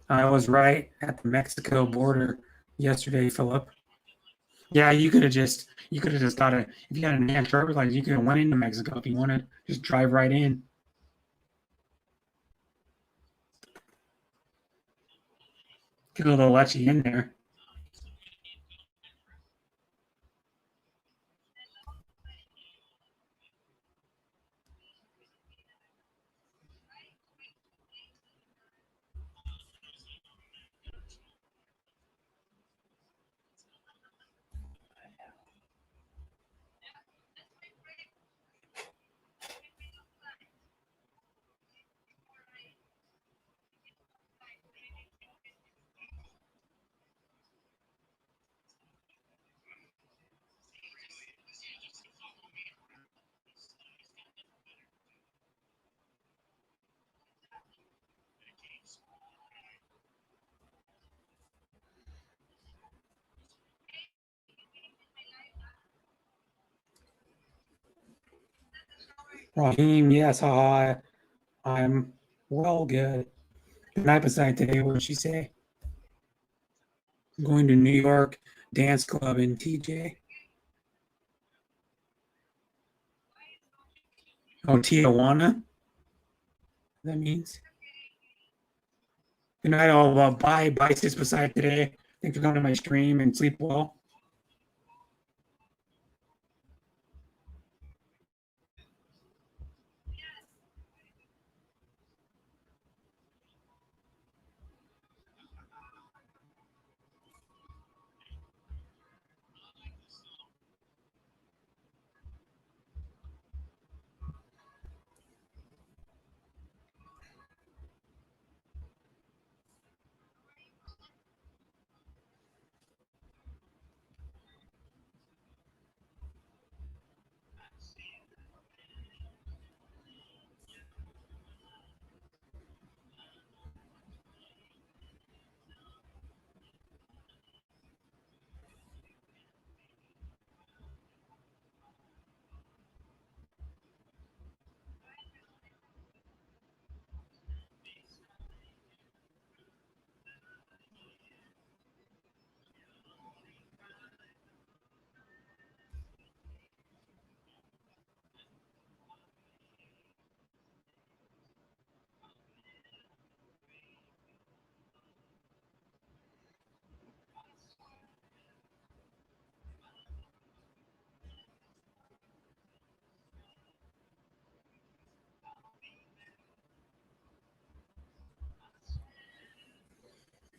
I was right at the Mexico border yesterday, Philip. Yeah, you could have just got if you got an enhanced driver's license, you could have went into Mexico if you wanted. Just drive right in. Could have let you in there. Raheem, yes, hi. I'm well, good. Good night beside today. What did she say? I'm going to New York Dance Club in TJ. Oh, Tijuana? That means. Good night, all. Bye. Bye, sis beside today. Thanks for coming to my stream and sleep well.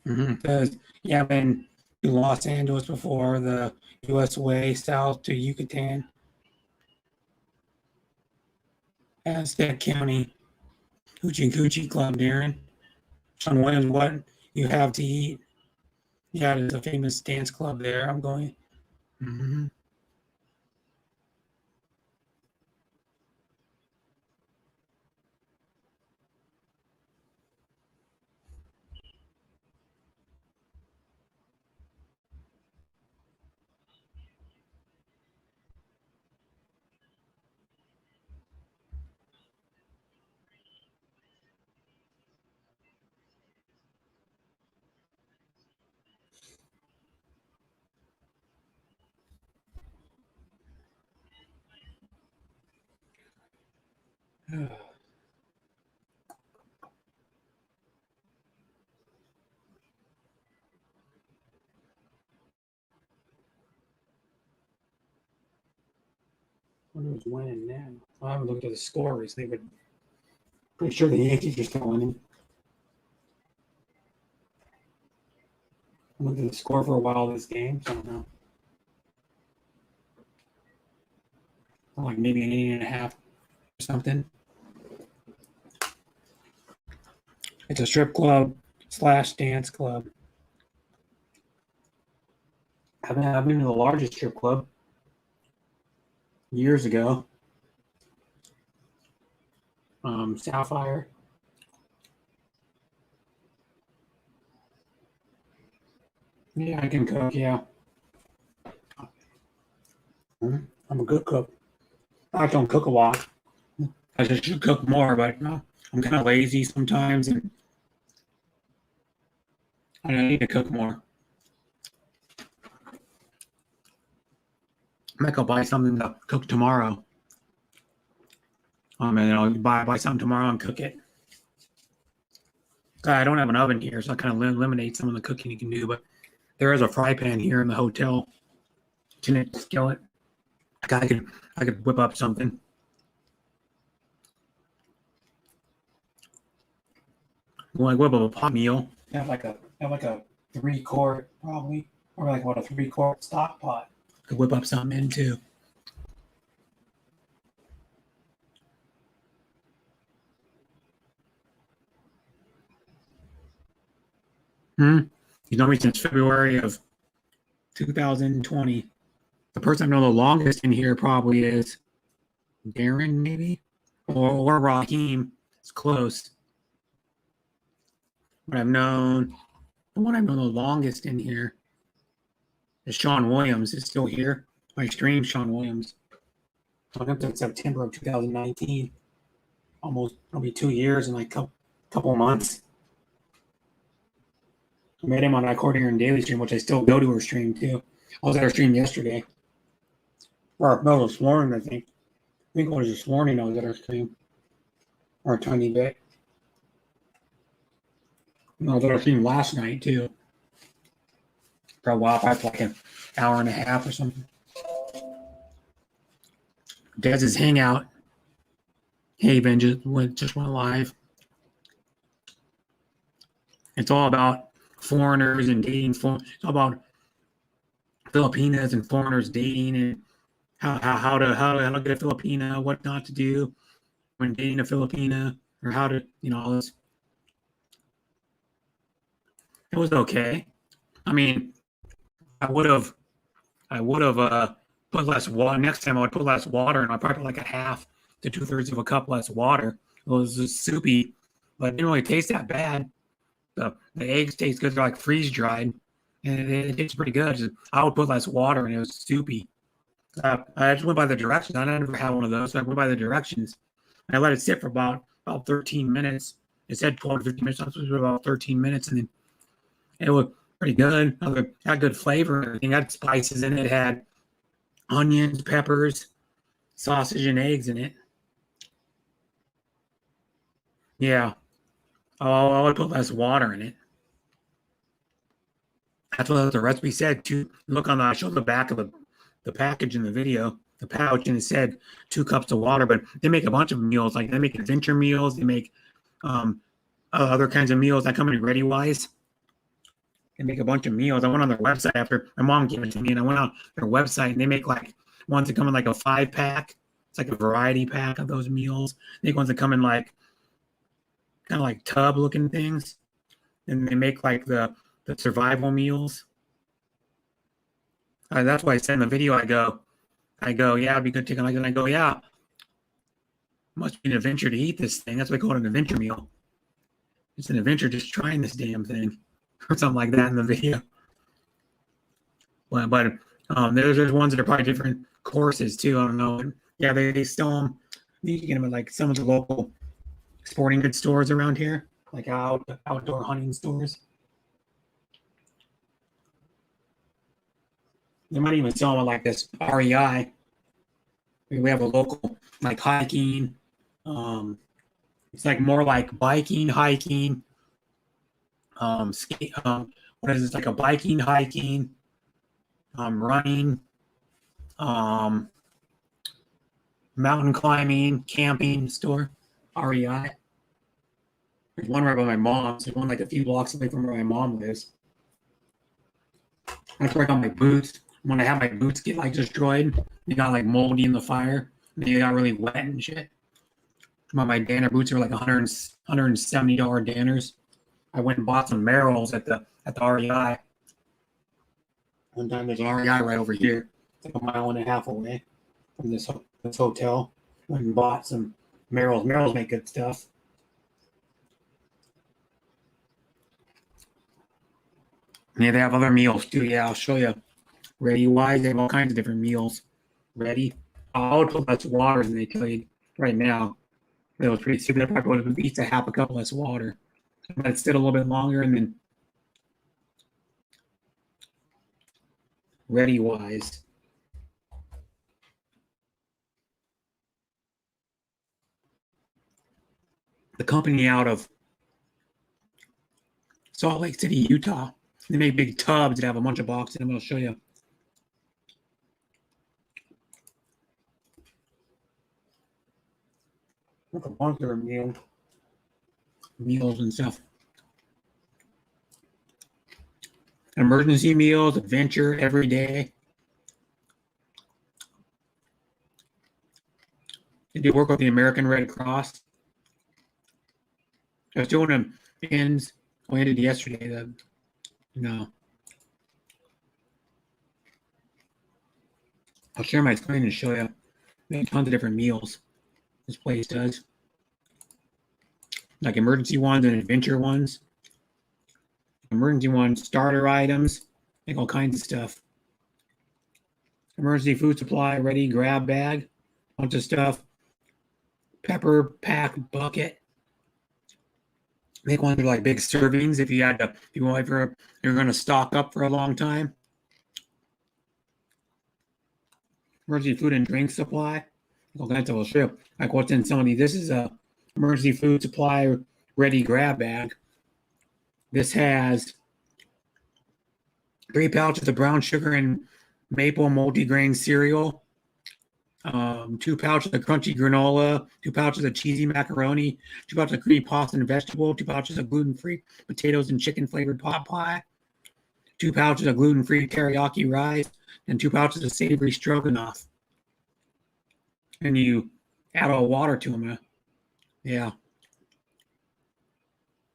Because yeah, I've been to Los Angeles before, the U.S. way south to Yucatan, Aztec County, Hoochie Coochie Club, Darren. Sean Williams, what you have to eat? Yeah, there's a famous dance club there. I'm going. Mhm. Wonder who's winning now. I haven't looked at the score recently, but pretty sure the Yankees are still winning. I looked at the score for a while this game, so I don't know. Like maybe an inning and a half or something. It's a strip club / dance club. I've been to the largest strip club years ago. Sapphire. Yeah, I can cook. Yeah, I'm a good cook. I don't cook a lot. I just should cook more, but I'm kind of lazy sometimes, and I need to cook more. I might go buy something to cook tomorrow. And then I'll buy something tomorrow and cook it. I don't have an oven here, so I kind of eliminate some of the cooking you can do. But there is a fry pan here in the hotel. It's a skillet. I could whip up something. Like whip up a pot meal. Have like a 3-quart probably, or like what, a 3-quart stock pot. Could whip up something in too. He's known me since February of 2020. The person I know the longest in here probably is Darren, maybe, or Raheem. It's close. But the one I've known the longest in here is Sean Williams. Is still here. My stream, Sean Williams. up to September of 2019. Almost, it'll be 2 years in like a couple months. I met him on that Coordinator and Daily stream, which I still go to her stream too. I was at her stream yesterday. Or no, this morning, I think. I think it was this morning I was at her stream. Or a tiny bit. And I was at her stream last night too. For a while, probably like an hour and a half or something. Dez's Hangout. Haven just went live. It's all about foreigners and dating. It's all about Filipinas and foreigners dating and how to get a Filipina, what not to do when dating a Filipina, or how to, all this. It was okay. I mean, I would have put less water. Next time I would put less water, and I'd probably put like a half to 2/3 of a cup less water. It was just soupy, but it didn't really taste that bad. The eggs taste good. They're like freeze dried, and it tastes pretty good. I would put less water, and it was soupy. I just went by the directions. I never had one of those, so I went by the directions. I let it sit for about 13 minutes. It said 12 to 15 minutes. I was about 13 minutes, and then it was pretty good. It had good flavor. It had spices in it. It had onions, peppers, sausage, and eggs in it. Yeah. I would put less water in it. That's what the recipe said. Look on I showed the back of the package in the video, the pouch, and it said 2 cups of water. But they make a bunch of meals. Like they make adventure meals. They make other kinds of meals that come in ReadyWise. They make a bunch of meals. I went on their website after my mom gave it to me, and I went on their website, and they make like ones that come in like a 5-pack. It's like a variety pack of those meals. They make ones that come in like kind of like tub looking things. And they make like the survival meals. That's why I said in the video, I go, yeah, it'd be good to take a look. And I go, yeah, must be an adventure to eat this thing. That's why I call it an adventure meal. It's an adventure just trying this damn thing. Or something like that in the video. But there's ones that are probably different courses too. I don't know. Yeah, they sell them. You can get them at like some of the local sporting goods stores around here, like outdoor hunting stores. They might even sell them at like this REI. We have a local like hiking. It's like more like biking, hiking. What is this? Like a biking, hiking, running, mountain climbing, camping store. REI. There's one right by my mom's. There's one like a few blocks away from where my mom lives. I have to work on my boots. When I have my boots get like destroyed, they got like moldy in the fire. They got really wet and shit. My Danner boots are like $170 Danners. I went and bought some Merrills at the REI. One time there's an REI right over here. It's like a 1.5 miles away from this hotel. Went and bought some Merrills. Merrills make good stuff. Yeah, they have other meals too. Yeah, I'll show you. ReadyWise, they have all kinds of different meals. Ready? I would put less water than they tell you right now. It was pretty stupid. I probably would have at least a half a cup less water. But it stood a little bit longer, and then ReadyWise. The company out of Salt Lake City, Utah. They make big tubs that have a bunch of boxes. I'm going to show you. Look, a bunch of meals and stuff. Emergency meals, adventure, every day. They do work with the American Red Cross. I was doing them pins. I ended yesterday. I'll share my screen and show you. They have tons of different meals. This place does. Like emergency ones and adventure ones. Emergency ones, starter items, like all kinds of stuff. Emergency food supply, ready, grab bag. bunch of stuff. Pepper pack bucket. Make one of like big servings if you had to. If you're going to stock up for a long time. Emergency food and drink supply. All kinds of shit. Like what's in some of these. This is a emergency food supply ready grab bag. This has 3 pouches of brown sugar and maple multigrain cereal. 2 pouches of crunchy granola, 2 pouches of cheesy macaroni, 2 pouches of creamy pasta and vegetable, 2 pouches of gluten-free potatoes and chicken flavored pot pie, 2 pouches of gluten-free teriyaki rice, and 2 pouches of savory stroganoff. And you add all water to them. Yeah.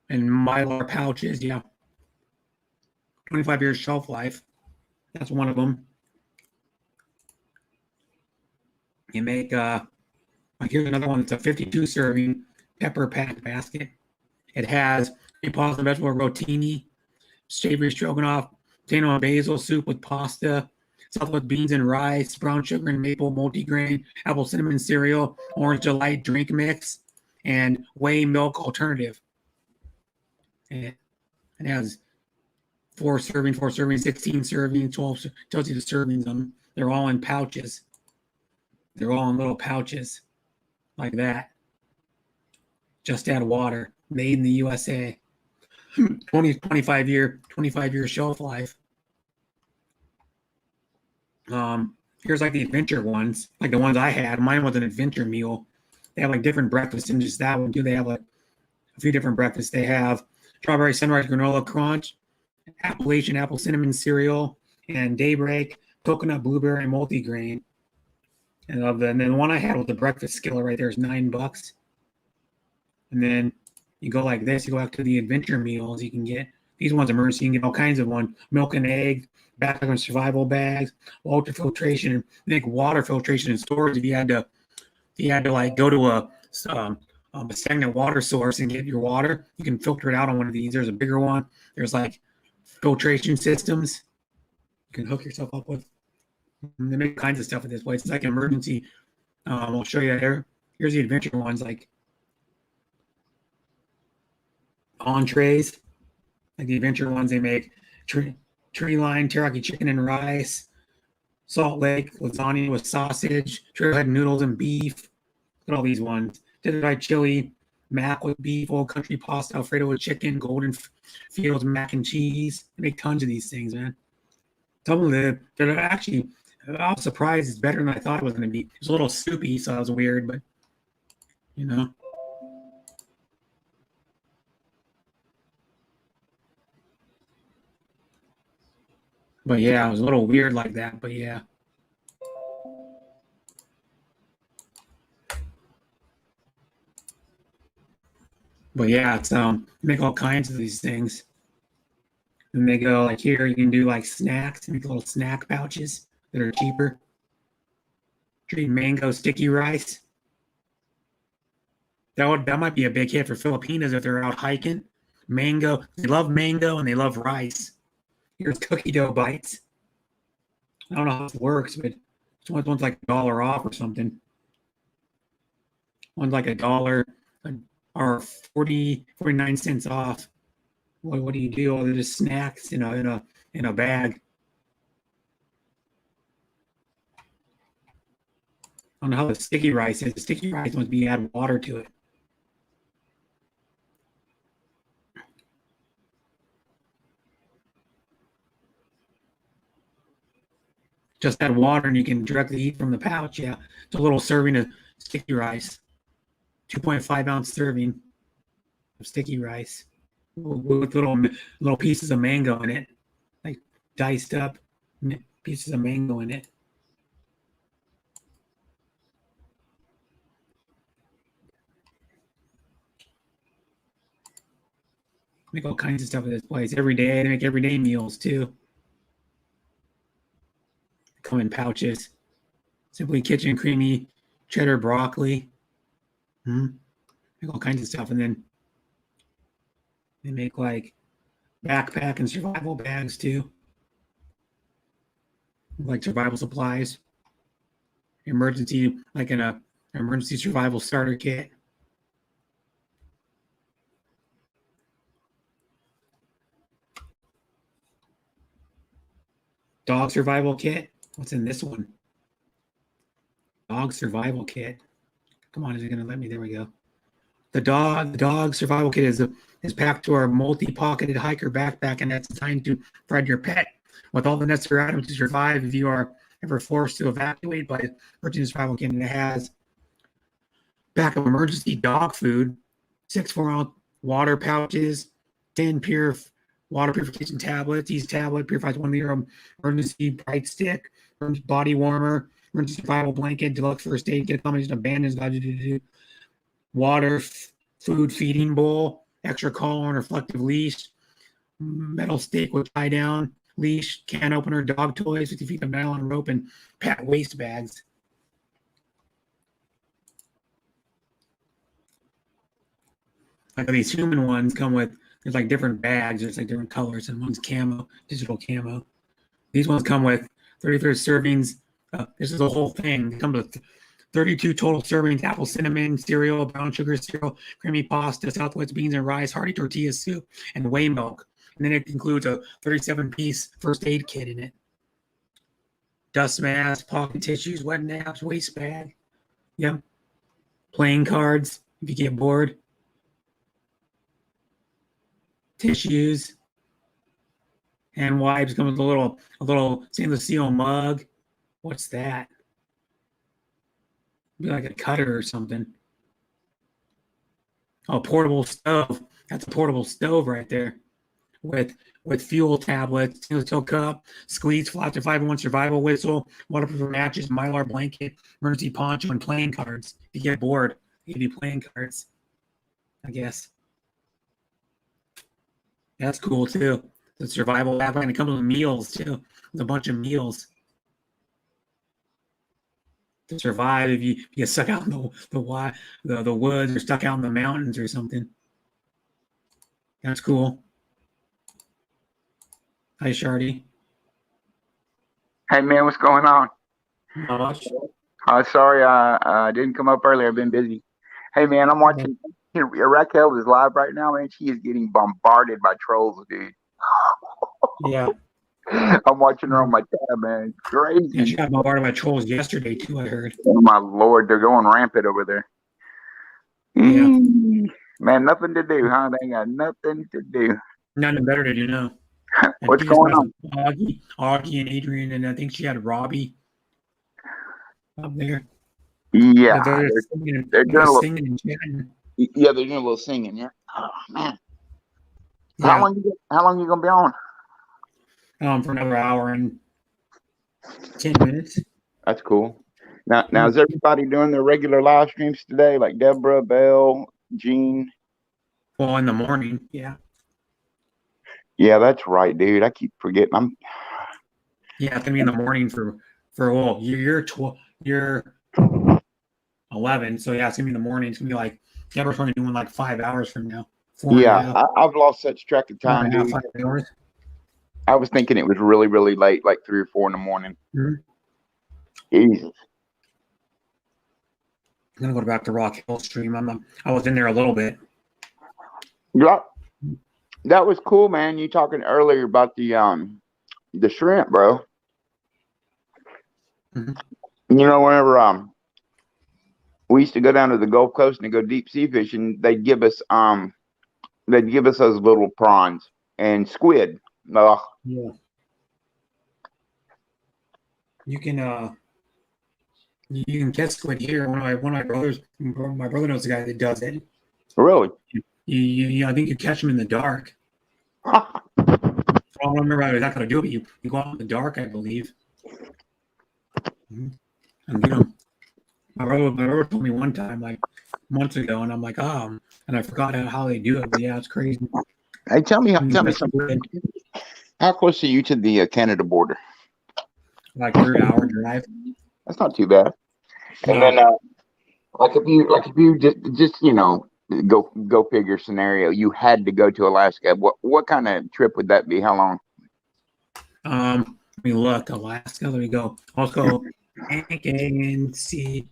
And Mylar pouches, yeah. 25 years shelf life. That's one of them. You make, like here's another one. It's a 52 serving pepper pack basket. It has a pasta vegetable rotini, savory stroganoff, potato and basil soup with pasta, southwest beans and rice, brown sugar and maple multigrain, apple cinnamon cereal, orange delight drink mix, and whey milk alternative. And it has 4 servings, 16 servings, 12, tells you the servings on them. They're all in pouches. They're all in little pouches like that. Just add water. Made in the USA. 25 year shelf life. Here's like the adventure ones, like the ones I had. Mine was an adventure meal. They have like different breakfasts, and just that one too. They have like a few different breakfasts. They have strawberry sunrise granola crunch, Appalachian apple cinnamon cereal, and daybreak coconut blueberry multigrain. And then the one I had with the breakfast skillet right there is $9. And then you go like this. You go out to the adventure meals. You can get these ones emergency. You can get all kinds of ones: milk and egg, backpack and survival bags, ultra filtration, make water filtration in stores. If you had to like go to a stagnant water source and get your water, you can filter it out on one of these. There's a bigger one. There's like filtration systems you can hook yourself up with. And they make kinds of stuff at this place. It's like an emergency. I'll show you here. Here's the adventure ones, like entrees. Like the adventure ones, they make tree line teriyaki chicken and rice, Salt Lake lasagna with sausage, trailhead noodles and beef. Look at all these ones. Fried chili, mac with beef, old country pasta, Alfredo with chicken, golden fields mac and cheese. They make tons of these things, man. Some of them, they're actually, I was surprised it's better than I thought it was going to be. It was a little soupy, so that was weird, but, you know. But yeah, it was a little weird like that, but yeah. But yeah, it's make all kinds of these things. And they go like here, you can do like snacks, make little snack pouches that are cheaper. Tree mango sticky rice. That might be a big hit for Filipinos if they're out hiking. Mango, they love mango and they love rice. Here's cookie dough bites. I don't know how it works, but one's like $1 off or something. One's like $1 or 49 cents off. What do you do? Oh, they're just snacks in a bag. I don't know how the sticky rice is. The sticky rice must be add water to it. Just add water and you can directly eat from the pouch. Yeah, it's a little serving of sticky rice. 2.5 ounce serving of sticky rice with little pieces of mango in it, like diced up pieces of mango in it. Make all kinds of stuff at this place every day. They make everyday meals too. They come in pouches. Simply Kitchen creamy cheddar broccoli. Make all kinds of stuff, and then they make like backpack and survival bags too, like survival supplies. emergency, like in a emergency survival starter kit. Dog survival kit. What's in this one? Dog survival kit. Come on, is it gonna let me? There we go. The dog survival kit is packed to our multi-pocketed hiker backpack, and that's designed to provide your pet with all the necessary items to survive if you are ever forced to evacuate by emergency survival kit. And it has backup emergency dog food, 6 4-ounce water pouches, 10 pure water purification tablets. Each tablet purifies 1 liter of emergency bright stick, emergency body warmer, emergency survival blanket, deluxe first aid kit, combination of bandages, water, food feeding bowl, extra collar and reflective leash, metal stick with tie down leash, can opener, dog toys, 50 feet of nylon rope, and pet waste bags. Like these human ones come with, there's like different bags, there's like different colors, and one's camo, digital camo. These ones come with 33 servings. This is the whole thing. They come with 32 total servings: apple cinnamon cereal, brown sugar cereal, creamy pasta, Southwest beans and rice, hearty tortilla soup, and whey milk. And then it includes a 37-piece first aid kit in it. Dust mask, pocket tissues, wet naps, waste bag. Yep. Playing cards if you get bored. Tissues. Hand wipes. Come with a little stainless steel mug. What's that? Be like a cutter or something. Oh, portable stove. That's a portable stove right there. With fuel tablets, stainless steel cup, squeeze, flash, 5-in-1 survival whistle, waterproof matches, mylar blanket, emergency poncho, and playing cards. If you get bored, you give you playing cards, I guess. That's cool too. The survival app, and it comes with meals too. There's a bunch of meals to survive if you get stuck out in the woods or stuck out in the mountains or something. That's cool. Hi, Shardy. Hey man, what's going on? Not much. Sorry, I didn't come up earlier. I've been busy. Hey man, I'm watching. Raquel is live right now, man. She is getting bombarded by trolls, dude. Yeah. I'm watching her on my tab, man. It's crazy. Yeah, she got bombarded by trolls yesterday too, I heard. Oh my lord, they're going rampant over there. Yeah. Man, nothing to do, huh? They ain't got nothing to do. Nothing better to do now. What's going on? Augie and Adrian, and I think she had Robbie up there. Yeah, They're singing and chatting. Yeah, they're doing a little singing. Yeah. Oh man. Yeah. How long you gonna be on? For another hour and 10 minutes. That's cool. Now is everybody doing their regular live streams today? Like Deborah, Belle, Jean? Well, in the morning, yeah. Yeah, that's right, dude. I keep forgetting. Yeah, it's gonna be in the morning for you're 11, so yeah, it's gonna be in the morning. It's gonna be like Deborah's only doing like 5 hours from now. Yeah, I've lost such track of time, dude. 5 hours. I was thinking it was really, really late, like 3 or 4 in the morning. Mm-hmm. Jesus. I'm gonna go back to Rock Hill stream. I was in there a little bit. Yeah, that was cool, man. You talking earlier about the shrimp, bro. Mm-hmm. You know, whenever we used to go down to the Gulf Coast and go deep sea fishing, they'd give us those little prawns and squid. Ugh. Yeah. You can catch squid here. One of my brothers, my brother knows the guy that does it. Really? I think you catch them in the dark. I don't remember how exactly how to do it, but you go out in the dark, I believe. Mm-hmm. And my brother told me one time, like months ago, and I'm like, and I forgot how they do it. But yeah, it's crazy. Hey, tell me something. How close are you to the Canada border? Like 3-hour drive. That's not too bad. And then, like if you just go figure scenario, you had to go to Alaska. What kind of trip would that be? How long? Let me look. Alaska. Let me go. Let's go ANCOR,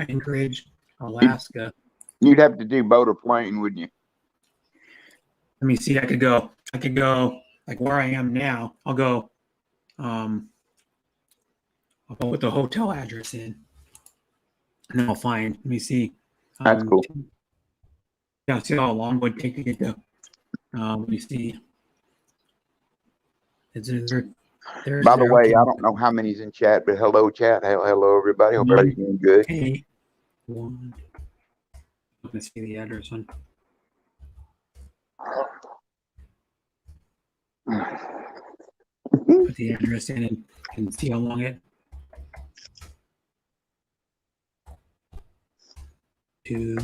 Anchorage, Alaska. You'd have to do boat or plane, wouldn't you? Let me see. I could go like where I am now. I'll go put the hotel address in, and then I'll find. Let me see. That's cool. Yeah, see how long it would take to get to. Let me see. By the way, I don't know how many's in chat, but hello, chat. Hello, everybody. Hope everybody's doing good. Hey, one. Let's see the address one. Put the address in and see how long it. To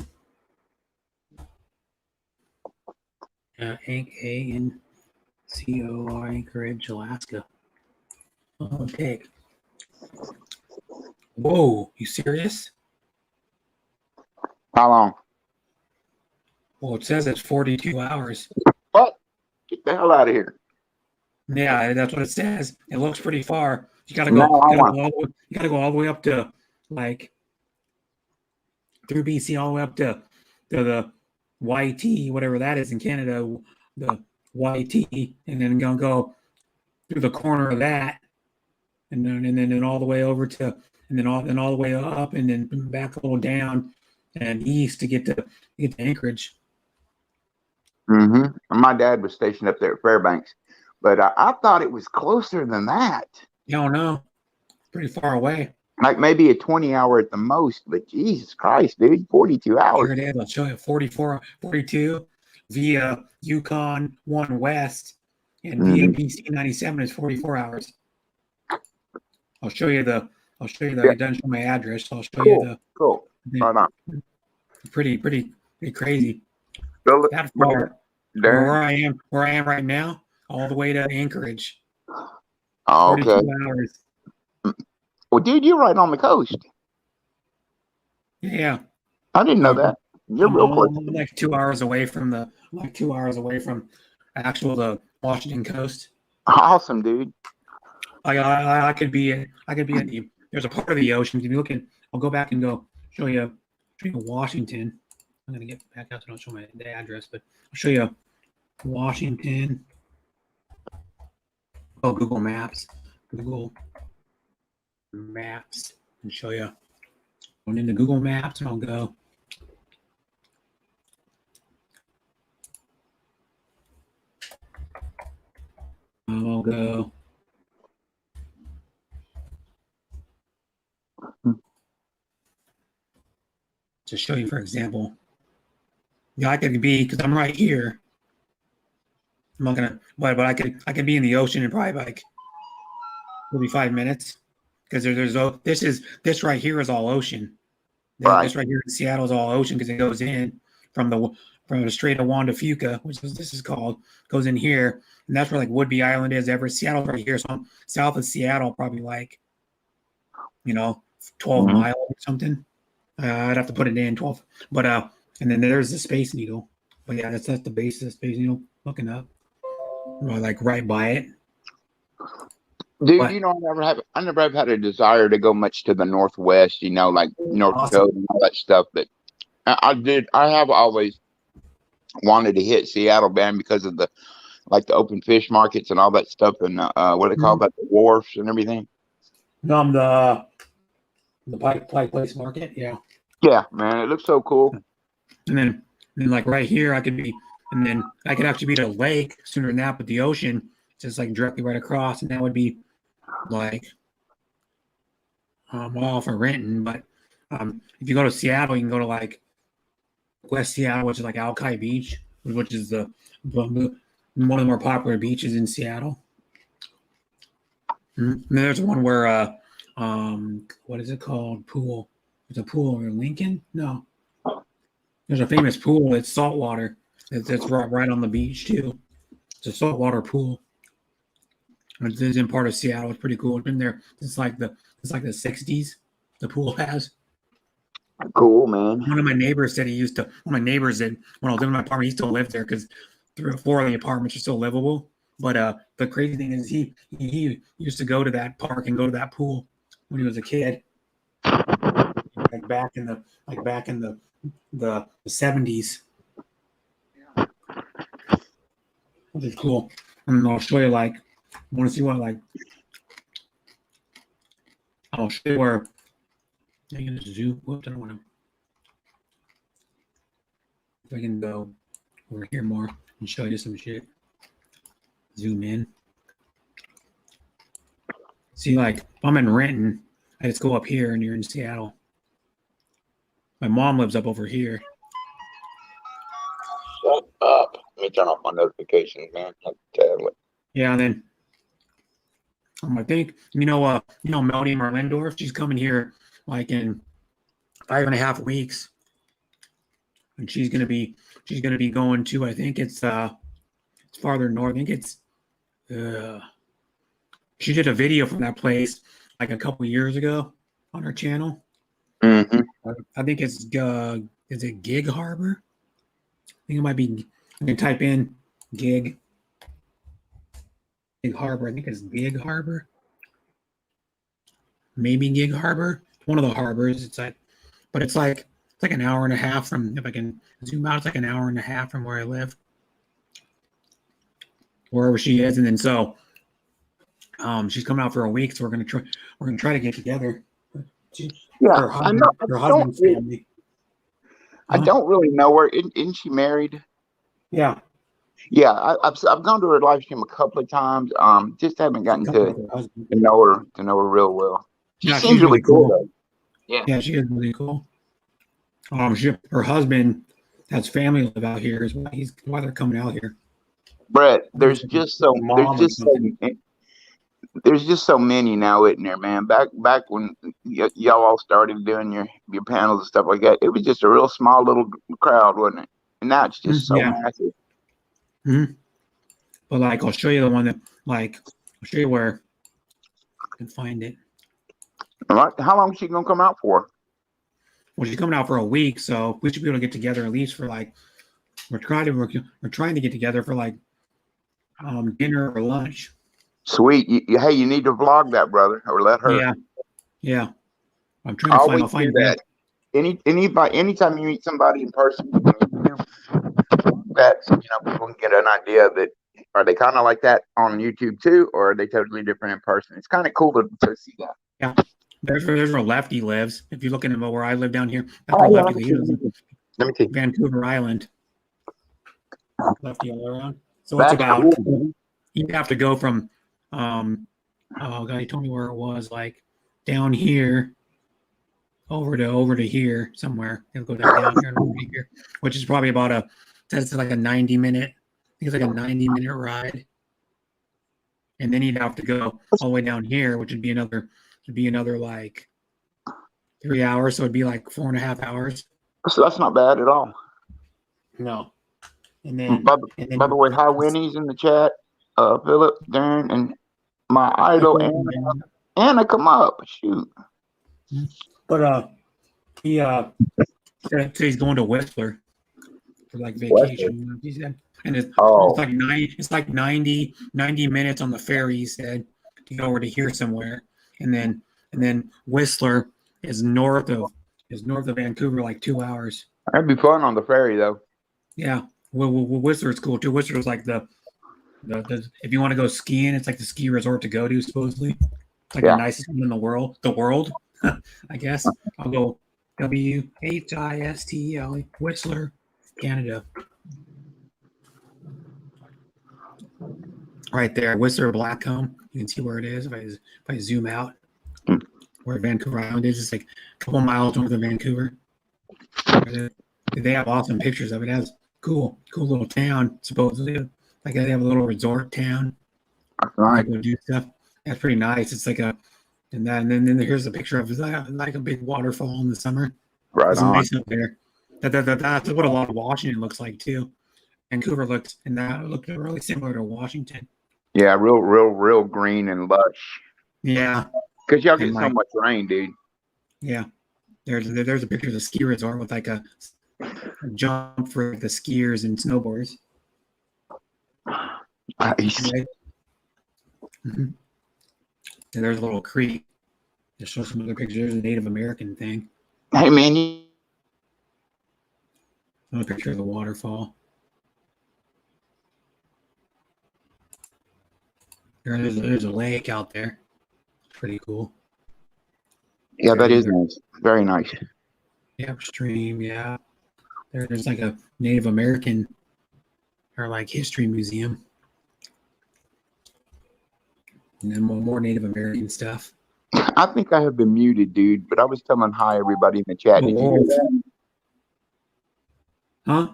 ANCOR, Anchorage, Alaska. Oh, take. Whoa, you serious? How long? Well, it says it's 42 hours. What? Get the hell out of here. Yeah, that's what it says. It looks pretty far. You gotta go. You gotta go all the way up to like through BC, all the way up to the YT, whatever that is in Canada, the YT, and then gonna go through the corner of that, and then all the way over to, and then all the way up, and then back a little down and east to get to Anchorage. Mm-hmm. My dad was stationed up there at Fairbanks, but I thought it was closer than that. You don't know. Pretty far away. Like maybe a 20-hour at the most, but Jesus Christ, dude, 42 hours. Here it is. I'll show you 42 via Yukon 1 West, and via BC 97 is 44 hours. I'll show you the. I done show my address. So I'll show you the. Cool. Right on. Pretty crazy. That far. Where I am right now, all the way to Anchorage. Oh, okay. 42 hours. Well, dude, you're right on the coast. Yeah. I didn't know that. You're real close. I'm like 2 hours away from the actual Washington coast. Awesome, dude. I could be at the. There's a part of the ocean. If you look at, I'll go back and go show you Washington. I'm gonna get back out so I don't show the address, but I'll show you Washington. Oh, Google Maps, and show you. Going into Google Maps, and I'll go. To show you, for example, yeah, I could be, because I'm right here. I'm not gonna, but I could be in the ocean in probably like maybe 5 minutes, because this right here is all ocean. Right. This right here in Seattle is all ocean because it goes in from the Strait of Juan de Fuca, which this is called, goes in here, and that's where like Whidbey Island is. Seattle's right here, so I'm south of Seattle, probably like 12 miles or something. I'd have to put it in 12, but and then there's the Space Needle. But yeah, that's the base of the Space Needle. Looking up, like right by it. Dude, I never have had a desire to go much to the Northwest, like North Dakota and all that stuff. But I have always wanted to hit Seattle, man, because of the open fish markets and all that stuff, and what do they call that, the wharfs and everything. The Pike Place Market, yeah. Yeah, man, it looks so cool. And then like right here, I could actually be to a lake sooner than that, but the ocean just like directly right across, and that would be like all for Renton. But if you go to Seattle, you can go to like West Seattle, which is like Alki Beach, which is one of the more popular beaches in Seattle. And then there's one where what is it called? Pool. There's a pool in Lincoln? No. There's a famous pool. It's saltwater. It's right on the beach too. It's a saltwater pool. It's in part of Seattle. It's pretty cool. It's been there since like the 60s. The pool has. Cool, man. One of my neighbors said when I was living in my apartment, he still lived there because 3 or 4 of the apartments are still livable. But the crazy thing is he used to go to that park and go to that pool when he was a kid, like back in the 70s. Which is cool. And I'll show you like want to see what like I'll show you where I can zoom. Whoops, I don't want to. If I can go over here more and show you some shit. Zoom in. See, like if I'm in Renton, I just go up here and you're in Seattle. My mom lives up over here. Shut up. Let me turn off my notifications, man. Yeah, and then I think Melody Marlendorf, she's coming here like in 5.5 weeks. And she's gonna be going to, I think it's farther north. I think it's she did a video from that place like a couple years ago on her channel. Mm-hmm. I think it's is it Gig Harbor? I think it might be. I can type in Gig Harbor. I think it's Gig Harbor. Maybe Gig Harbor. One of the harbors. It's like an hour and a half from. If I can zoom out, it's like an hour and a half from where I live, wherever she is. And then so, she's coming out for a week. So we're gonna try to get together. Yeah, Her husband's family. I don't really know her. Isn't she married? Yeah. Yeah, I've gone to her live stream a couple of times. Just haven't gotten to know her real well. She seems really cool though. Yeah, she is really cool. Her husband has family live out here. Is why they're coming out here. Brett, there's just so many now, isn't there, man? Back when y'all all started doing your panels and stuff like that, it was just a real small little crowd, wasn't it? And now it's just so massive. Mm-hmm. But like, I'll show you the one that I'll show you where I can find it. All right. How long is she gonna come out for? Well, she's coming out for a week, so we should be able to get together at least for like we're trying to get together for like dinner or lunch. Sweet. Hey, you need to vlog that, brother, or let her. Yeah. I'm trying to I'll find that. Anytime you meet somebody in person, that people can get an idea that are they kind of like that on YouTube too, or are they totally different in person? It's kind of cool to see that. Yeah. There's where Lefty lives. If you're looking at where I live down here, that's where Lefty lives. Let me see. Vancouver Island. Lefty all around. So it's about you have to go from oh god, he told me where it was, like down here over to here somewhere. It'll go down here and over to here, which is probably about that's like a 90-minute. I think it's like a 90-minute ride. And then you'd have to go all the way down here, which would be another like 3 hours. So it'd be like 4.5 hours. So that's not bad at all. No. And then by the way, hi Winnie's in the chat. Philip, Darren, and my idol Anna come up. Shoot. But he said he's going to Whistler for like vacation. He said, and it's like 90 minutes on the ferry. He said to go over to here somewhere, and then Whistler is north of Vancouver, like 2 hours. That'd be fun on the ferry though. Yeah, well, Whistler's cool too. Whistler's like the if you want to go skiing, it's like the ski resort to go to supposedly. It's like the nicest one in the world. I guess. I'll go WHISTL, Whistler, Canada. Right there, Whistler, Blackcomb. You can see where it is if I zoom out. Where Vancouver Island is. It's like a couple miles north of Vancouver. They have awesome pictures of it. It has cool little town, supposedly. Like they have a little resort town. Right. Go do stuff. That's pretty nice. It's like and then here's a picture of like a big waterfall in the summer. Right it's on. Nice up there. That's what a lot of Washington looks like too. Vancouver looked really similar to Washington. Yeah, real green and lush. Yeah. Because y'all get so much rain, dude. Yeah. There's a picture of the ski resort with like a jump for the skiers and snowboarders. Nice. Right? Mm-hmm. And there's a little creek Just show some other pictures. There's a Native American thing. Hey man, Another picture of the waterfall. There's a lake out there. Pretty cool. yeah, that is nice. Very nice. Yeah, stream. Yeah, there's like a Native American or like history museum, and then more Native American stuff. I think I have been muted, dude, but I was telling hi everybody in the chat. Did you hear that? Huh?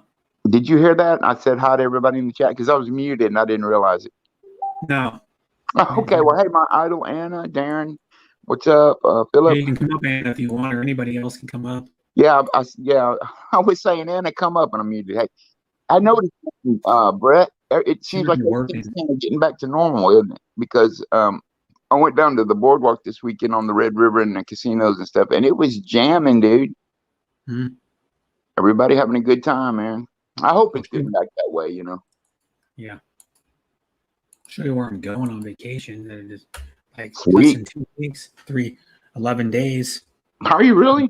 Did you hear that? I said hi to everybody in the chat because I was muted and I didn't realize it. No. Okay, well, hey, my idol Anna, Darren, what's up, Philip? Yeah, you can come up, Anna, if you want, or anybody else can come up. Yeah, I was saying Anna, come up, and I'm muted. Hey, I noticed, Brett. It seems like it's kind of getting back to normal, isn't it? Because I went down to the boardwalk this weekend on the Red River and the casinos and stuff, and it was jamming, dude. Mm-hmm. Everybody having a good time, man. I hope it's getting back that way, you know. Yeah. I'll show you where I'm going on vacation. That is like Sweet. less than 2 weeks, 11 days. Are you really?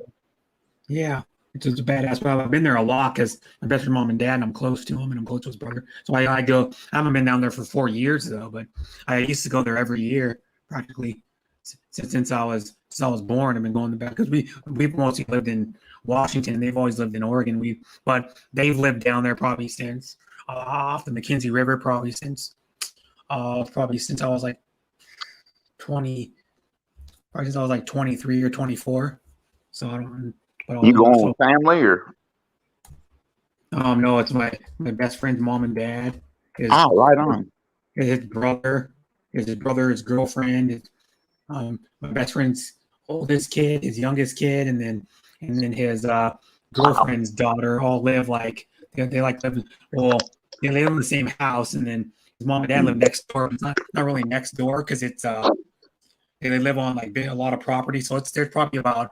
Yeah. It's just a badass. Well, I've been there a lot because my best friend, mom and dad, and I'm close to him and I'm close to his brother. So I go. I haven't been down there for 4 years though, but I used to go there every year practically since I was born. I've been going back because we've mostly lived in Washington. They've always lived in Oregon. But they've lived down there probably since off the McKenzie River probably since I was like 20. Probably since I was like 23 or 24. So I don't. But You going with family or? No, it's my best friend's mom and dad. Right on. His brother, his girlfriend, my best friend's oldest kid, his youngest kid, and then his girlfriend's daughter all live like they live in the same house, and then his mom and dad live next door. It's not really next door because it's they live on like a lot of property, so there's probably about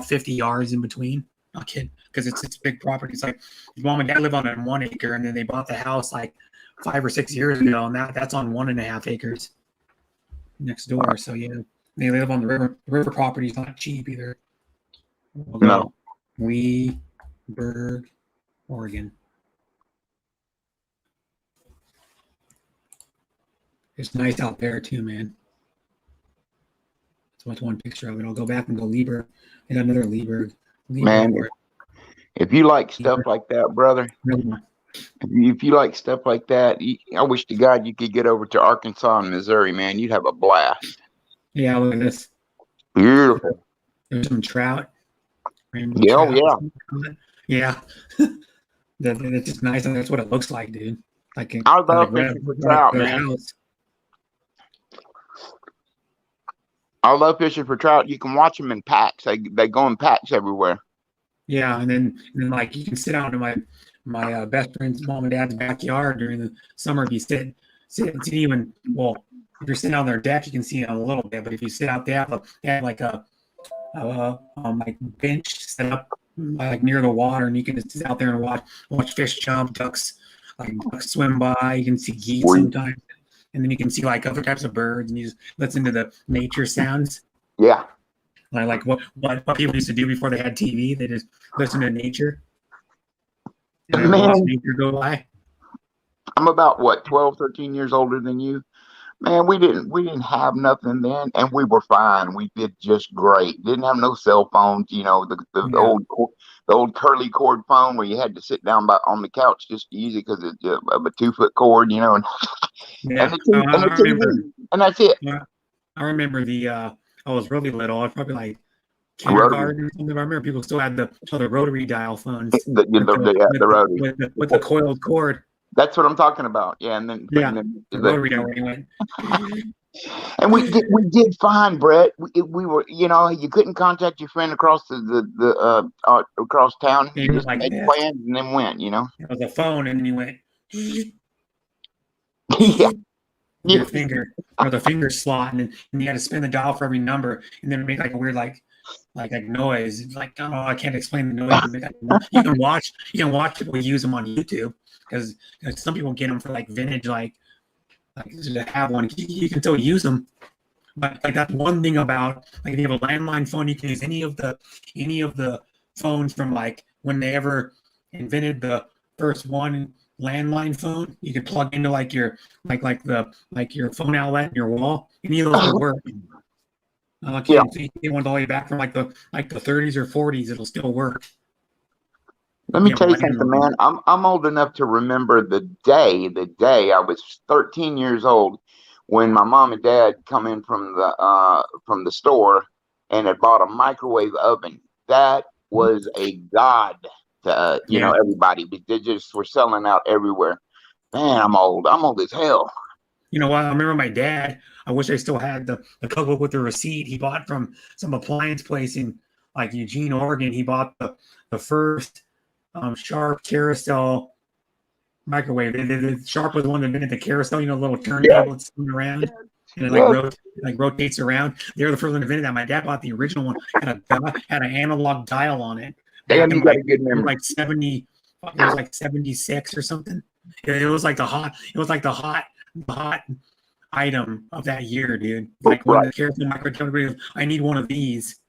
50 yards in between. Not kidding, because it's big property. It's like his mom and dad live on 1 acre, and then they bought the house like 5 or 6 years ago, and that's on 1.5 acres next door. So yeah, they live on the river. The river property is not cheap either. No. Weeburg, Oregon. It's nice out there too, man. So that's one picture of it. I'll go back and go Lieberg. I got another Lieberg. Man, if you like stuff like that, brother, if you like stuff like that, I wish to God you could get over to Arkansas and Missouri, man. You'd have a blast. Yeah, look at this. Beautiful. There's some trout. Yeah. Yeah. That's just nice, and that's what it looks like, dude. Like I love fishing for trout, man. I love fishing for trout. You can watch them in packs. They go in packs everywhere. Yeah, and then like you can sit out in my best friend's mom and dad's backyard during the summer. If you sit even if you're sitting on their deck, you can see it a little bit. But if you sit out there, they have like a like bench set up like near the water, and you can just sit out there and watch fish jump, ducks swim by. You can see geese sometimes. And then you can see like other types of birds, and you just listen to the nature sounds. Yeah. Like what people used to do before they had TV. They just listen to nature. And watch nature go by. I'm about 12, 13 years older than you. Man, we didn't have nothing then, and we were fine. We did just great. Didn't have no cell phones, the old curly cord phone where you had to sit down on the couch just to use it because it's of a 2-foot cord, and yeah. the TV, and that's it. Yeah. I remember I was really little. I was probably like kindergarten or something. I remember people still had the rotary dial phones. The rotary with the coiled cord. That's what I'm talking about. Yeah, and then the rotary dial went. And we did fine, Brett. We were, you couldn't contact your friend across the across town. You just made plans and then went. It was a phone, and then you went. Yeah. Your finger or the finger slot, and you had to spin the dial for every number, and then make like a weird like noise. It's like, oh, I can't explain the noise. You can watch people use them on YouTube because some people get them for like vintage, like to have one. You can still use them, but like that's one thing about like if you have a landline phone, you can use any of the phones from like when they ever invented the first one landline phone. You could plug into like your your phone outlet in your wall. Any of those will work. Yeah. So you get one all the way back from like the 30s or 40s, it'll still work. Let me Yeah, tell you landline. something, man. I'm old enough to remember the day I was 13 years old when my mom and dad come in from the store and had bought a microwave oven. That was a god to everybody. They just were selling out everywhere. Man, I'm old. I'm old as hell. You know what? I remember my dad. I wish I still had the cookbook with the receipt he bought from some appliance place in like Eugene, Oregon. He bought the first Sharp carousel microwave. The Sharp was the one that invented the carousel, little turntable that's spinning around and it rotates around. They were the first one that invented that. My dad bought the original one, had an analog dial on it. Damn, you got a good memory. Like 70, it was like 76 or something. It was like the hot item of that year, dude. Like when the carousel microwave, I need one of these.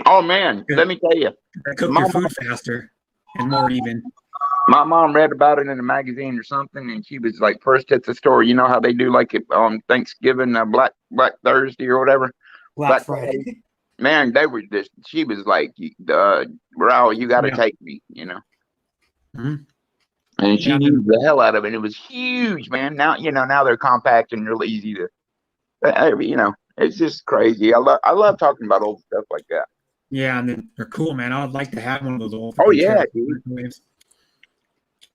Oh man, let me tell you, cook your food faster and more even. My mom read about it in a magazine or something, and she was like first at the store. You know how they do like it on Thanksgiving, Black Thursday or whatever. Black Friday. Man, they were just. She was like, "Raul, you got to take me," Mm-hmm. And she used the hell out of it. It was huge, man. Now now they're compact and real easy to. It's just crazy. I love talking about old stuff like that. Yeah, and they're cool, man. I'd like to have one of those old. Oh yeah, dude.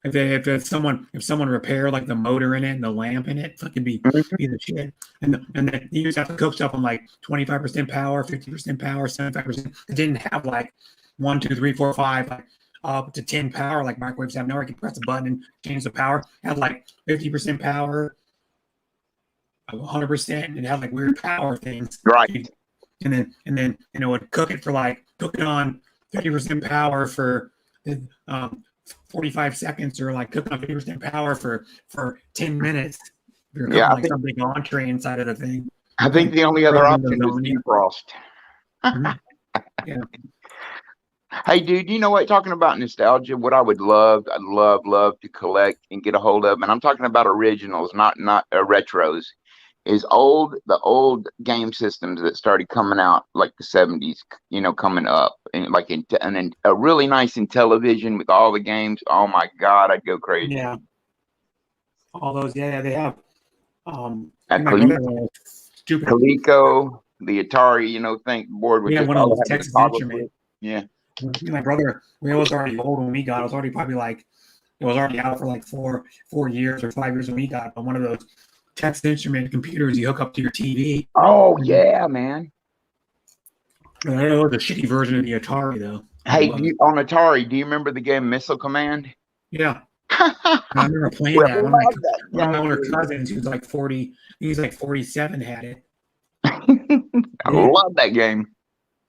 If someone repair like the motor in it and the lamp in it, fucking be the shit. And then you just have to cook stuff on like 25% power, 50% power, 75%. It didn't have like 1, 2, 3, 4, 5, like up to 10 power like microwaves have now. Where you can press a button and change the power. It had like 50% power, 100%, and it had like weird power things. Right. And then would cook it on 50% power for 45 seconds, or like cook on 50% power for 10 minutes. You're cooking like some big entree inside of the thing. I think the only other option is defrost. Yeah. Hey, dude, you know what? Talking about nostalgia, what I'd love to collect and get a hold of, and I'm talking about originals, not retros, is the old game systems that started coming out like the 70s, coming up, and like and a really nice in television with all the games. Oh my God, I'd go crazy. Yeah. All those, they have. Coleco, the Atari, think board with one of those Texas Instruments. Yeah. My brother, we was already old when we got it. It was already probably like, it was already out for like 4 years or 5 years when we got it. But one of those Texas Instrument computers you hook up to your TV. Oh yeah, man. I don't know the shitty version of the Atari though. Hey, on Atari, do you remember the game Missile Command? Yeah. I remember playing that. One of my older cousins, who's like 40, he's like 47, had it. I love that game.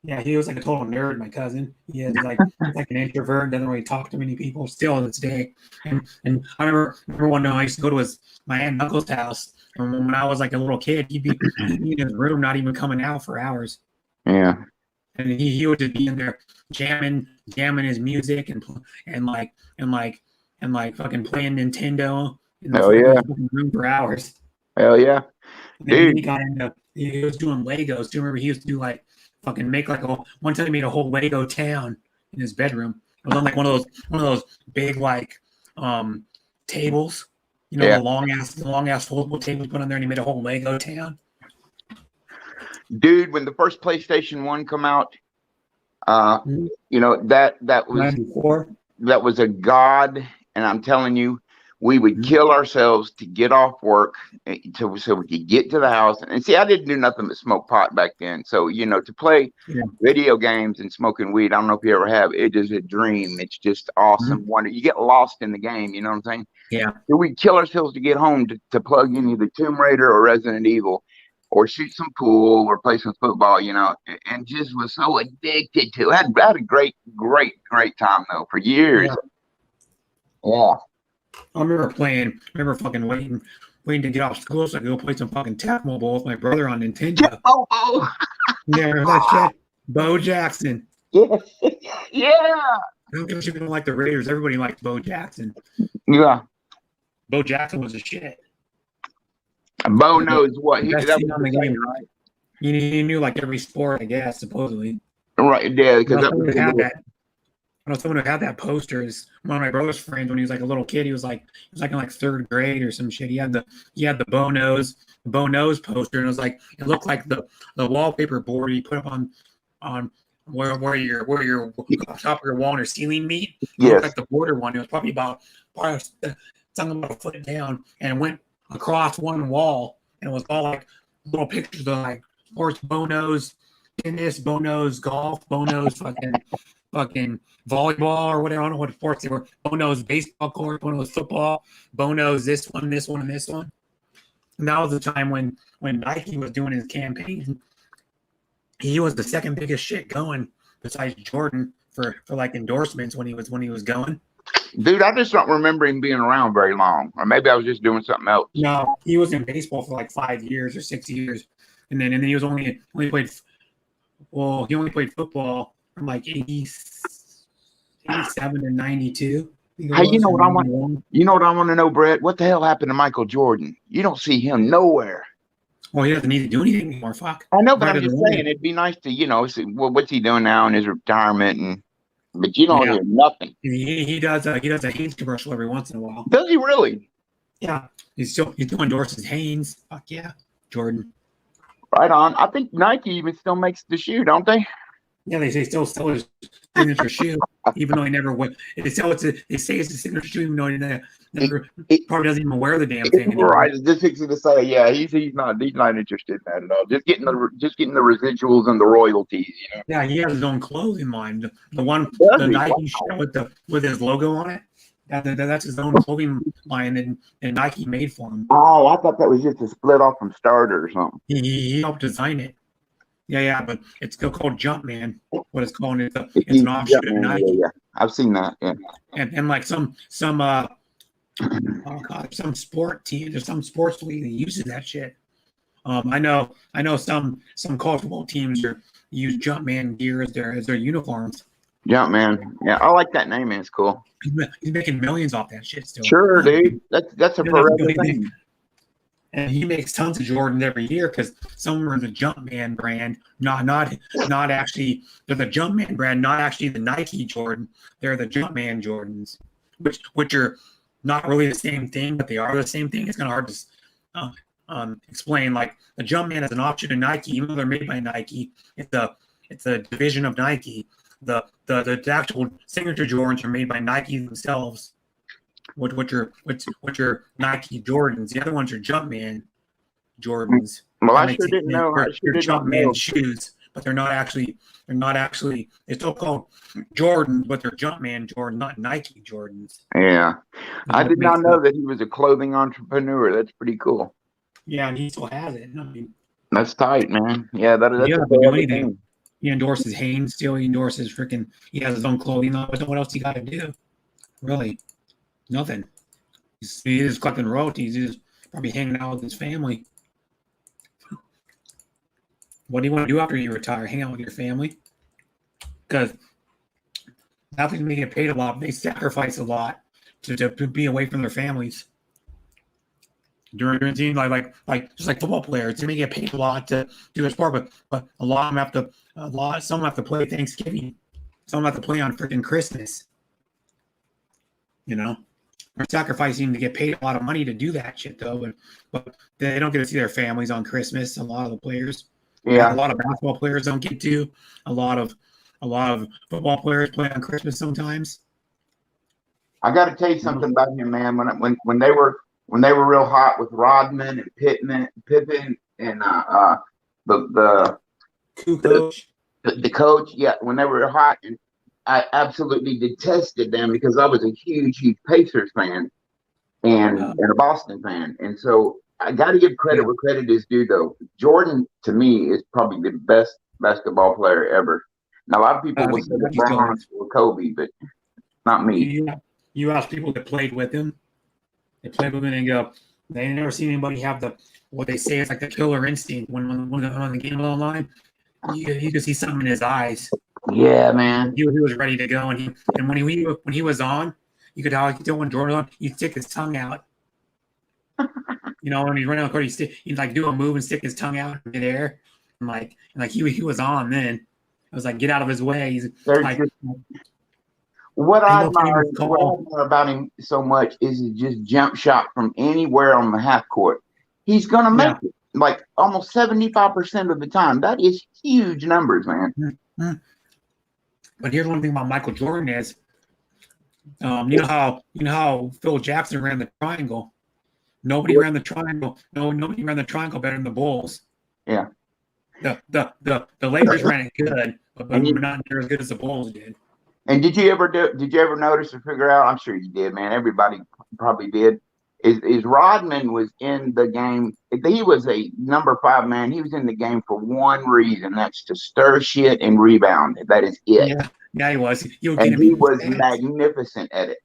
Yeah, he was like a total nerd, my cousin. He is like an introvert, doesn't really talk to many people still to this day. And I remember one night I used to go to my aunt and uncle's house, and when I was like a little kid, he'd be in his room, not even coming out for hours. Yeah. And he would just be in there jamming his music and fucking playing Nintendo in the room for hours. Hell yeah. Dude. He was doing Legos. Do you remember he used to do like fucking make like one time he made a whole Lego town in his bedroom. It was on like one of those big like tables, the long ass foldable tables put on there, and he made a whole Lego town. Dude, when the first PlayStation 1 come out, that was a god, and I'm telling you, we would kill ourselves to get off work so we could get to the house. And see, I didn't do nothing but smoke pot back then. So, to play video games and smoking weed, I don't know if you ever have, it is a dream. It's just awesome. Wonder you get lost in the game, you know what I'm saying? Yeah. So we'd kill ourselves to get home to plug in either Tomb Raider or Resident Evil, or shoot some pool or play some football, and just was so addicted to it. I had a great time though for years. Yeah. I remember fucking waiting to get off school so I could go play some fucking Tecmo Bowl with my brother on Nintendo. Oh. Yeah, remember that shit? Bo Jackson. Yeah. Yeah. I don't give a shit if you don't like the Raiders. Everybody likes Bo Jackson. Yeah. Bo Jackson was a shit. Bo knows what he Best that thing was on the the game, thing, right? He knew like every sport, I guess, supposedly. right? Yeah, I because know that someone was who the had little, that. I know someone who had that poster is one of my brother's friends when he was like a little kid. He was in like third grade or some shit. He had the Bo Nose poster, and it was like it looked like the wallpaper board he put up on where your top of your wall and your ceiling meet. It looked yes. like the border one. It was probably something about a foot down, and it went across one wall, and it was all like little pictures of like sports, Bo Nose tennis, Bo Nose golf, Bo Nose fucking volleyball or whatever. I don't know what sports they were. Bono's baseball court, Bono's football, Bono's this one, and this one. And that was the time when Nike was doing his campaign. He was the second biggest shit going besides Jordan for like endorsements when he was going. Dude, I just don't remember him being around very long. Or maybe I was just doing something else. No, he was in baseball for like 5 years or 6 years. And then he was only played football from like 87 and 92. Hey, you know what I want? You know what I want to know, Brett? What the hell happened to Michael Jordan? You don't see him nowhere. Well, he doesn't need to do anything anymore. Fuck. I know, but Right I'm just in the saying it'd be nice to, see, well, what's he doing now in his retirement? But you don't hear nothing. He does a Hanes commercial every once in a while. Does he really? Yeah, he still endorses Hanes. Fuck yeah, Jordan. Right on. I think Nike even still makes the shoe, don't they? Yeah, they say still sell his signature shoe, even though he never went. They say it's a signature shoe, even though he never probably doesn't even wear the damn thing anymore. Right. Just fixing to say, yeah, he's not interested in that at all. Just getting the residuals and the royalties, Yeah, he has his own clothing line. The Nike shirt with his logo on it. That's his own clothing line, and Nike made for him. Oh, I thought that was just a split off from Starter or something. He helped design it. Yeah, but it's still called Jumpman. What it's called, it's an offshoot of Nike. Yeah, I've seen that. Yeah, and like some sport team, there's some sports league that uses that shit. I know some college football teams use Jumpman gear as their uniforms. Jumpman, yeah, I like that name. Man, it's cool. He's making millions off that shit still. Sure, dude. That's a forever thing. And he makes tons of Jordans every year because some are the Jumpman brand, not actually. They're the Jumpman brand, not actually the Nike Jordan. They're the Jumpman Jordans, which are not really the same thing, but they are the same thing. It's kind of hard to explain. Like the Jumpman is an option of Nike, even though they're made by Nike. It's a division of Nike. The actual signature Jordans are made by Nike themselves. Which are Nike Jordans. The other ones are Jumpman Jordans. Well, I sure didn't know. They're Jumpman shoes, but they're not actually. They're still called Jordans, but they're Jumpman Jordans, not Nike Jordans. Yeah, I did not know that he was a clothing entrepreneur. That's pretty cool. Yeah, and he still has it. I mean, that's tight, man. Yeah, that's do anything. He endorses Hanes still. He endorses freaking. He has his own clothing line. What else he got to do? Really? Nothing. He is collecting royalties. He's probably hanging out with his family. What do you want to do after you retire? Hang out with your family? Because athletes may get paid a lot. They sacrifice a lot to be away from their families. During season, like just like football players, they may get paid a lot to do their sport, but a lot of them some have to play Thanksgiving. Some have to play on freaking Christmas. They're sacrificing to get paid a lot of money to do that shit, though. But they don't get to see their families on Christmas. A lot of the players, a lot of basketball players don't get to. A lot of football players play on Christmas sometimes. I got to tell you something about him, man. When they were real hot with Rodman and Pippen, and the coach, yeah, when they were hot and. I absolutely detested them because I was a huge Pacers fan and a Boston fan. And so I got to give credit where credit is due, though. Jordan, to me, is probably the best basketball player ever. Now, a lot of people would say LeBron or Kobe, but not me. You ask people that played with him, They play with him and go. They ain't never seen anybody have what they say is like the killer instinct when the game was online. You could see something in his eyes. Yeah, man. He was ready to go, and when he was on, you could tell when Jordan on, he'd stick his tongue out. When he's running on the court, he'd like do a move and stick his tongue out in midair, and he was on then. It was like get out of his way. He's like. What I admire about him so much is his just jump shot from anywhere on the half court. He's going to make it like almost 75% of the time. That is huge numbers, man. Mm-hmm. But here's one thing about Michael Jordan is, you know how Phil Jackson ran the triangle. Nobody ran the triangle. Nobody ran the triangle better than the Bulls. Yeah. The Lakers ran it good, but not near as good as the Bulls did. And did you ever notice or figure out? I'm sure you did, man. Everybody probably did. Is Rodman was in the game. He was a number 5 man. He was in the game for one reason. That's to stir shit and rebound. That is it. Yeah, he was. He was magnificent at it.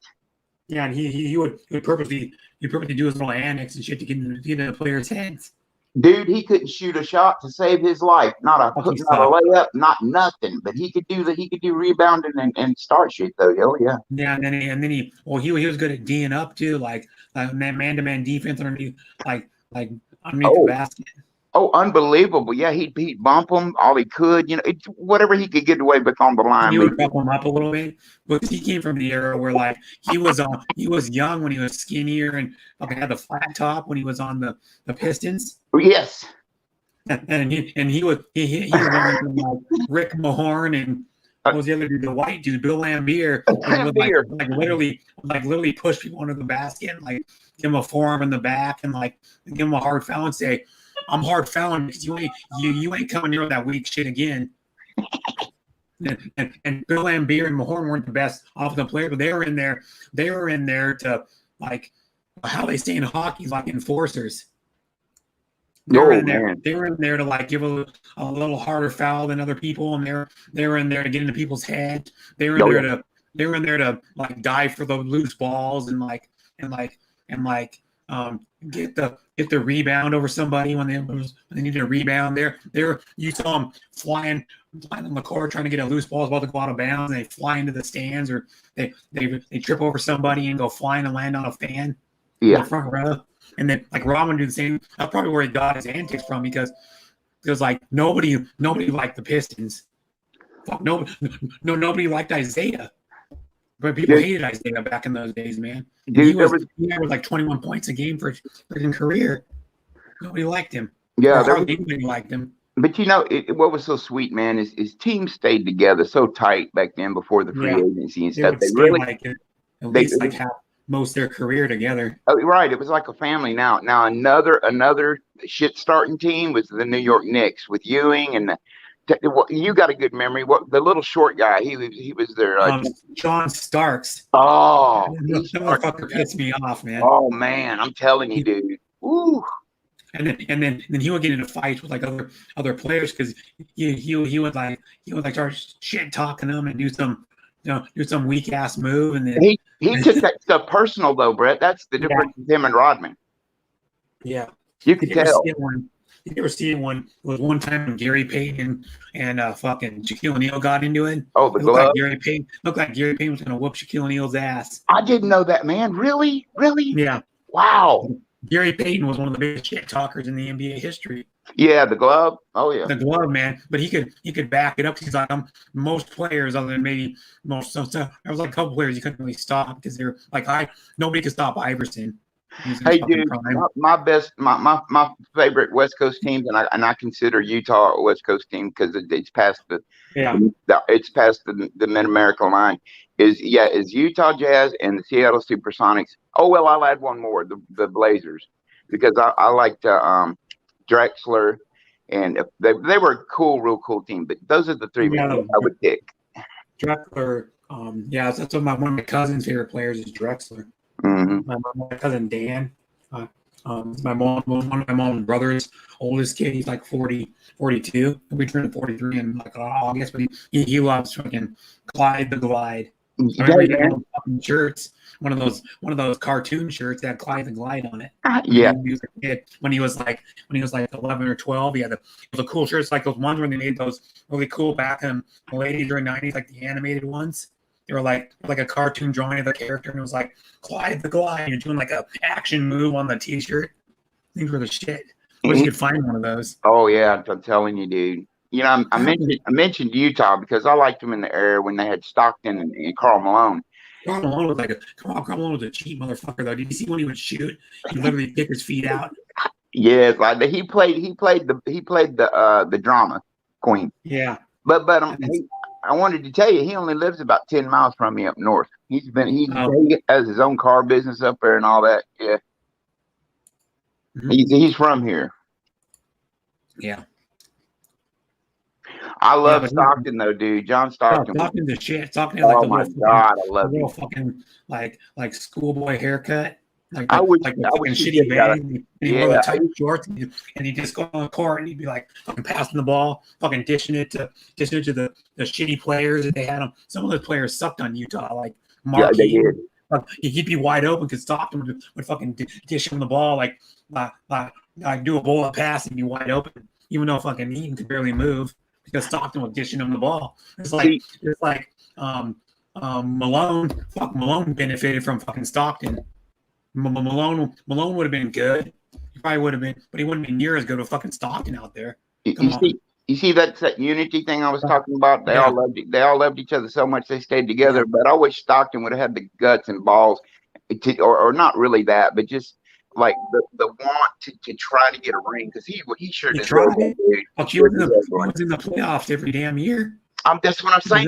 Yeah, and he would purposely do his little antics and shit to get in the players' heads. Dude, he couldn't shoot a shot to save his life. Not a layup, not nothing. But he could do rebounding and start shit though. Hell yeah. Yeah, and then he was good at D'ing up too, like man-to-man defense underneath, like underneath the basket. Oh, unbelievable! Yeah, he'd bump him all he could. Whatever he could get away with on the line. He would bump him up a little bit, but he came from the era where like he was young when he was skinnier and had the flat top when he was on the Pistons. Yes. And he was like Rick Mahorn and what was the other dude, the white dude, Bill Lambier, would literally push people under the basket, and like give him a forearm in the back and like give him a hard foul and say, "I'm hard fouling because you ain't coming near that weak shit again." And Bill Lambier and Mahorn weren't the best offensive players, but they were in there to like how they say in hockey, like enforcers. They were in there to like give a little harder foul than other people, and they were in there to get into people's heads. They were in there to like dive for the loose balls and get the rebound over somebody when they needed a rebound. You saw them flying on the court trying to get a loose ball about to go out of bounds, and they fly into the stands, or they trip over somebody and go flying and land on a fan in the front row. And then like Rodman do the same. That's probably where he got his antics from, because like nobody liked the Pistons. Fuck, nobody liked Isaiah. But people hated Isaiah back in those days, man. He averaged like 21 points a game for his freaking career. Nobody liked him. Yeah, nobody liked him. But what was so sweet, man, is teams stayed together so tight back then before the free agency and stuff. They really at least have most of their career together. Oh, right. It was like a family. Now another shit starting team was the New York Knicks with Ewing and you got a good memory. What the little short guy? He was there. John Starks. Oh, that motherfucker pissed me off, man. Oh man, I'm telling you, dude. Ooh. And then he would get into fights with like other players because he would like start shit talking them and do some weak ass move, and then he took that stuff personal though, Brett. That's the difference with him and Rodman. Yeah, you could tell. You ever see one? It was one time when Gary Payton and fucking Shaquille O'Neal got into it. Oh, the glove. Looked like Gary Payton was gonna whoop Shaquille O'Neal's ass. I didn't know that, man. Really? Yeah. Wow. Gary Payton was one of the biggest shit talkers in the NBA history. Yeah, the glove. Oh yeah, the glove, man. But he could back it up. He's like, most players, other than maybe most some stuff. There was like a couple players you couldn't really stop because they're like nobody could stop Iverson. Hey, dude, my favorite West Coast teams, and I consider Utah a West Coast team because it's past the Mid America line. Is Utah Jazz and the Seattle Supersonics. Oh well, I'll add one more, the Blazers, because I liked Drexler, and they were a real cool team. But those are the three I would pick. Drexler, that's one of my cousin's favorite players is Drexler. Mm-hmm. My cousin Dan, one of my mom's brother's oldest kid. He's like 42. We turned 43 in like August, but he loves fucking Clyde the Glide. I remember he had one of those fucking shirts, one of those cartoon shirts that had Clyde the Glide on it. Yeah. When he was like 11 or 12, he had the cool shirts, like those ones when they made those really cool back in the late 80s or 90s, like the animated ones. They were like a cartoon drawing of the character, and it was like Clyde the Glide. You're doing like a action move on the T-shirt. Things were the shit. I wish you could find one of those. Oh yeah, I'm telling you, dude. You know, I mentioned Utah because I liked them in the era when they had Stockton and Karl Malone. Karl Malone was Karl Malone was a cheap motherfucker though. Did you see when he would shoot? He literally kick his feet out. Yeah, like he played the drama queen. Yeah. But I wanted to tell you, he only lives about 10 miles from me up north. He has his own car business up there and all that. Yeah. Mm-hmm. He's from here. Yeah. I love Stockton though, dude. John Stockton. Stockton's the shit. Stockton had oh my God, I love little fucking like schoolboy haircut. I wish shitty bag. And he wore the tight shorts, and he'd just go on the court and he'd be like fucking passing the ball, fucking dishing it to the shitty players that they had. Some of those players sucked on Utah, like Mark. Yeah, they did. He'd be wide open because Stockton would fucking dish him the ball like do a bullet pass and be wide open, even though fucking Eaton could barely move because Stockton was dishing him the ball. It's like Malone. Fuck, Malone benefited from fucking Stockton. Malone would have been good. He probably would have been, but he wouldn't be near as good as fucking Stockton out there. You see that's that unity thing I was talking about. They all loved each other so much they stayed together. Yeah. But I wish Stockton would have had the guts and balls or not really that, but just like the want to try to get a ring because he sure did. But he was in the playoffs every damn year. That's what I'm saying.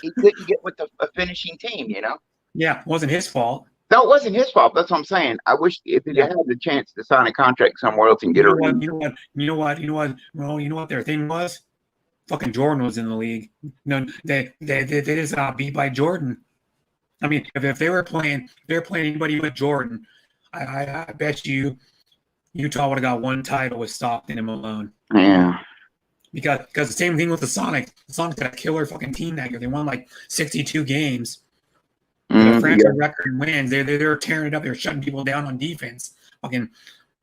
He couldn't get with a finishing team, you know. Yeah, it wasn't his fault. No, it wasn't his fault. That's what I'm saying. I wish if he had the chance to sign a contract somewhere else and get a ring. You know what their thing was? Fucking Jordan was in the league. No, they just got beat by Jordan. I mean, if they were playing anybody with Jordan, I bet you Utah would have got one title with Stockton and Malone. Yeah. Because the same thing with the Sonics. The Sonics had a killer fucking team that year. They won like 62 games. The franchise record wins. They're tearing it up. They're shutting people down on defense. Fucking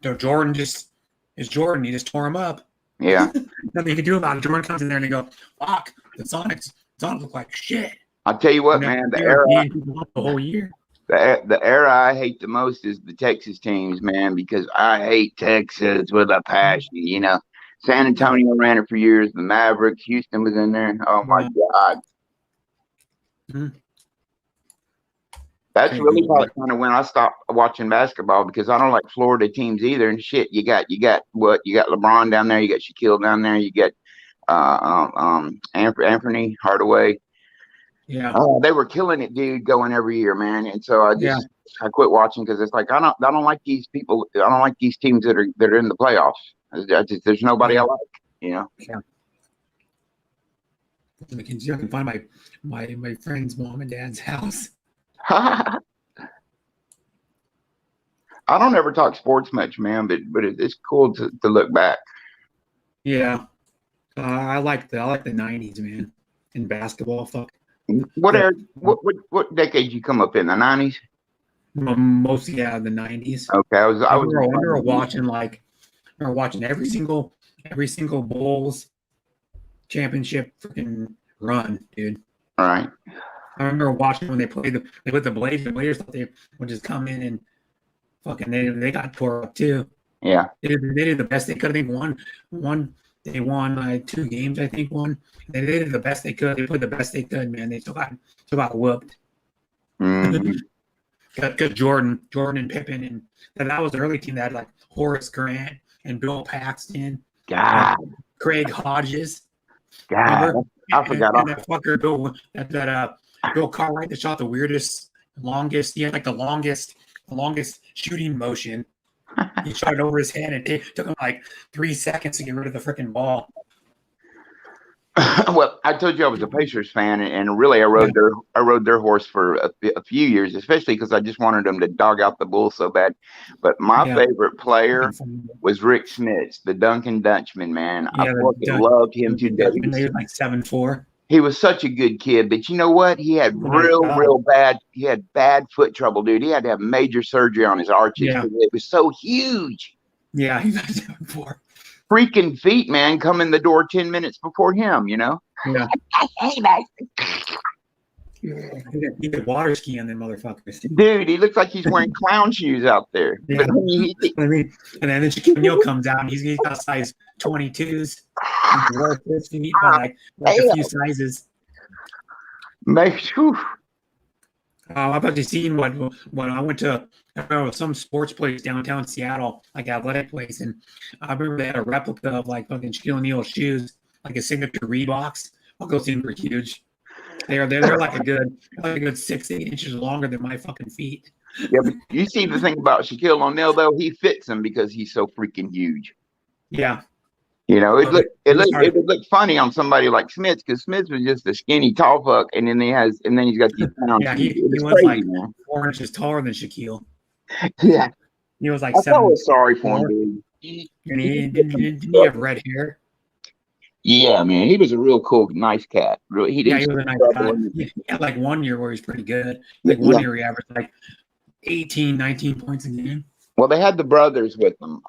Jordan just is Jordan. He just tore him up. Yeah. Nothing you can do about it. Jordan comes in there and they go, fuck, the Sonics look like shit. I'll tell you what, man, the era the whole year. The era I hate the most is the Texas teams, man, because I hate Texas with a passion, you know. San Antonio ran it for years, the Mavericks, Houston was in there. Oh my God. Mm-hmm. That's really probably kind of when I stopped watching basketball because I don't like Florida teams either. And shit, you got LeBron down there, you got Shaquille down there, you got Anthony Hardaway. Yeah. They were killing it, dude, going every year, man. And so I quit watching because it's like I don't like these people. I don't like these teams that are in the playoffs. There's nobody I like, you know. Yeah. I can find my friend's mom and dad's house. I don't ever talk sports much, man, but it's cool to look back. Yeah, I like the 90s, man, in basketball. Fuck. What decade you come up in? The 90s? Mostly, yeah, the 90s. Okay, I remember watching every single Bulls championship freaking run, dude. All right. I remember watching when they played the Blazers. The Blazers thought they would just come in and fucking they got tore up too. Yeah. They did the best they could. I think they won like 2 games. I think one. They did the best they could. They played the best they could. Man, they still got whooped. Mm-hmm. Because Jordan and Pippen and that was the early team that had like Horace Grant and Bill Paxton. God. Craig Hodges. God. Remember? I forgot. And that fucker Bill Cartwright that shot the longest. He had like the longest shooting motion. He shot it over his head and it took him like 3 seconds to get rid of the freaking ball. Well, I told you I was a Pacers fan, and really I rode their horse for a few years, especially because I just wanted them to dog out the Bulls so bad. But my favorite player was Rick Smits, the Duncan Dutchman, man. I fucking loved him to death. He was like 7'4". He was such a good kid, but you know what? He had real bad. He had bad foot trouble, dude. He had to have major surgery on his arches because it was so huge. Yeah, he's had that before. Freaking feet, man, come in the door 10 minutes before him. You know. Yeah. Hey, man. He could water ski on them motherfuckers. Dude, he looks like he's wearing clown shoes out there. Yeah. I mean, and then Shaquille O'Neal comes out and he's got size 22s. He's worth his feet by like a few sizes. How about you seen when I went to some sports place downtown Seattle, like athletic place, and I remember they had a replica of like fucking Shaquille O'Neal shoes, like a signature Reeboks. Well, those things were huge. They're like a good 6-8 inches longer than my fucking feet. Yeah, but you see the thing about Shaquille O'Neal though, he fits him because he's so freaking huge. Yeah. You know, it would look funny on somebody like Smith because Smith was just a skinny tall fuck, and then he's got these pounds. Yeah, he was crazy, like man. 4 inches taller than Shaquille. Yeah, he was like I 7. was sorry for him, dude. And didn't he have red hair? Yeah, man, he was a real cool, nice cat. Really, he was a nice guy. He had like 1 year where he was pretty good. Like 1 year he averaged like 18, 19 points a game. Well, they had the brothers with them.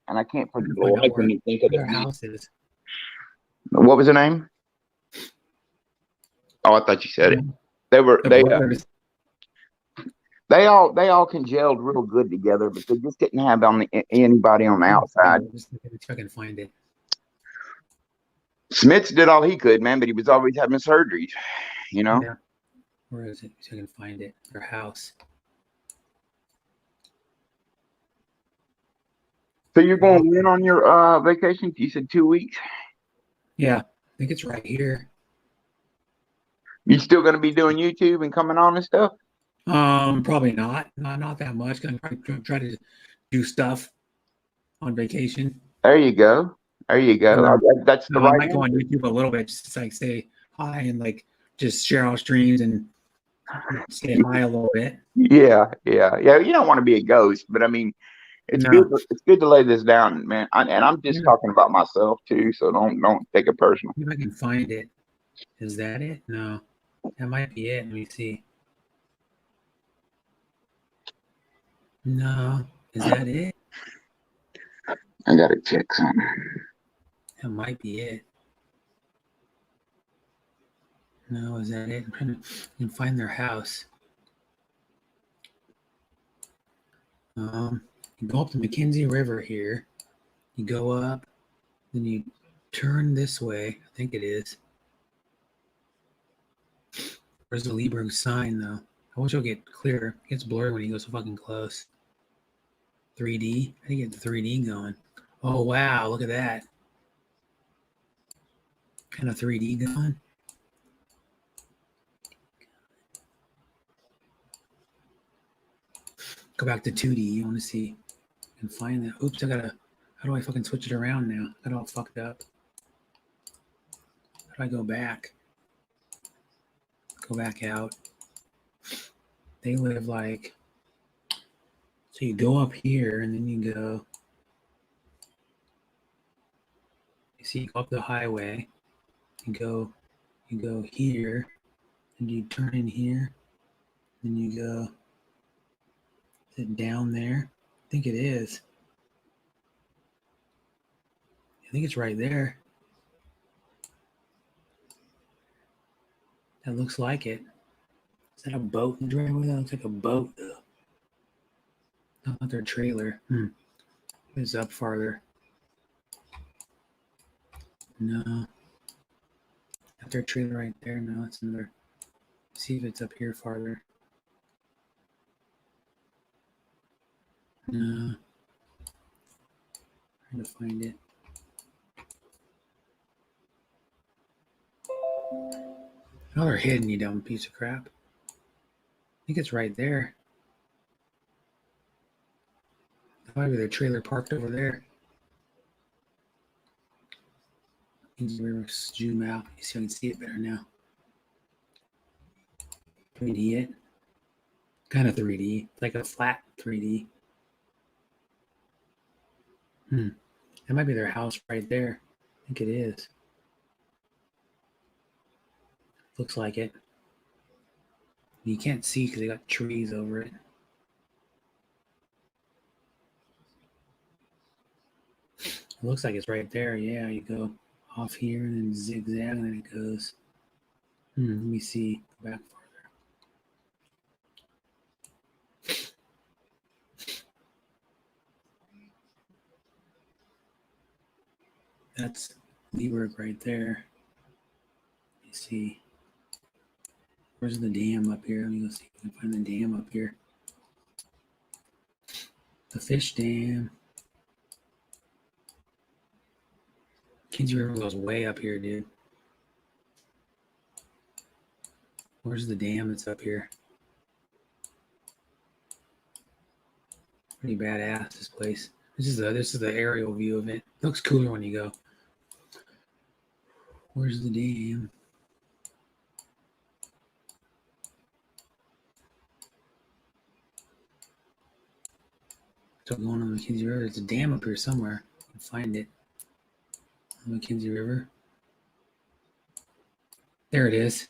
And I can't think of their houses. What was the name? Oh, I thought you said it. They all congealed real good together, but they just didn't have anybody on the outside. If I can find it. Smith did all he could, man, but he was always having surgeries, you know? Yeah. Where is it? So I can find it. Their house. So you're going in on your vacation? You said 2 weeks? Yeah, I think it's right here. You still going to be doing YouTube and coming on and stuff? Probably not. Not that much. Gonna try to do stuff on vacation. There you go. That's the right. I might go on YouTube a little bit, just to, like say hi and like just share our streams and say hi a little bit. Yeah. You don't want to be a ghost, but I mean, it's good. It's good to lay this down, man. And I'm just talking about myself too, so don't take it personal. See if I can find it. Is that it? No, that might be it. Let me see. No, is that it? I gotta check something. That might be it. No, is that it? I'm trying to find their house. You go up the McKenzie River here. You go up, then you turn this way. I think it is. Where's the Lieberg sign, though? I wish it'll get clear. It gets blurry when you go so fucking close. 3D? I think it's 3D going. Oh, wow. Look at that. Kind of 3D going. Go back to 2D. You want to see and find that. Oops, how do I fucking switch it around now? I got all fucked up. How do I go back? Go back out. They live like, so you go up here and then you go, you see, you go up the highway, you go here, and you turn in here, then you go, is it down there? I think it is. I think it's right there. That looks like it. Is that a boat in the driveway? That looks like a boat, though. Not their trailer. It's up farther. No. Not their trailer right there. No, it's in there. See if it's up here farther. No. Trying to find it. Oh, they're hidden, you dumb piece of crap. I think it's right there. Probably their trailer parked over there. Zoom out. You see, I can see it better now. 3D it. Kind of 3D. Like a flat 3D. That might be their house right there. I think it is. Looks like it. You can't see because they got trees over it. It looks like it's right there. Yeah, you go off here and then zigzag and then it goes. Let me see. Go back farther. That's Leeward right there. You see. Where's the dam up here? Let me go see if I can find the dam up here. The fish dam. Kinsey River goes way up here, dude. Where's the dam that's up here? Pretty badass, this place. This is the aerial view of it. It looks cooler when you go. Where's the dam? Still going on the McKenzie River. There's a dam up here somewhere. I can find it. On the McKenzie River. There it is.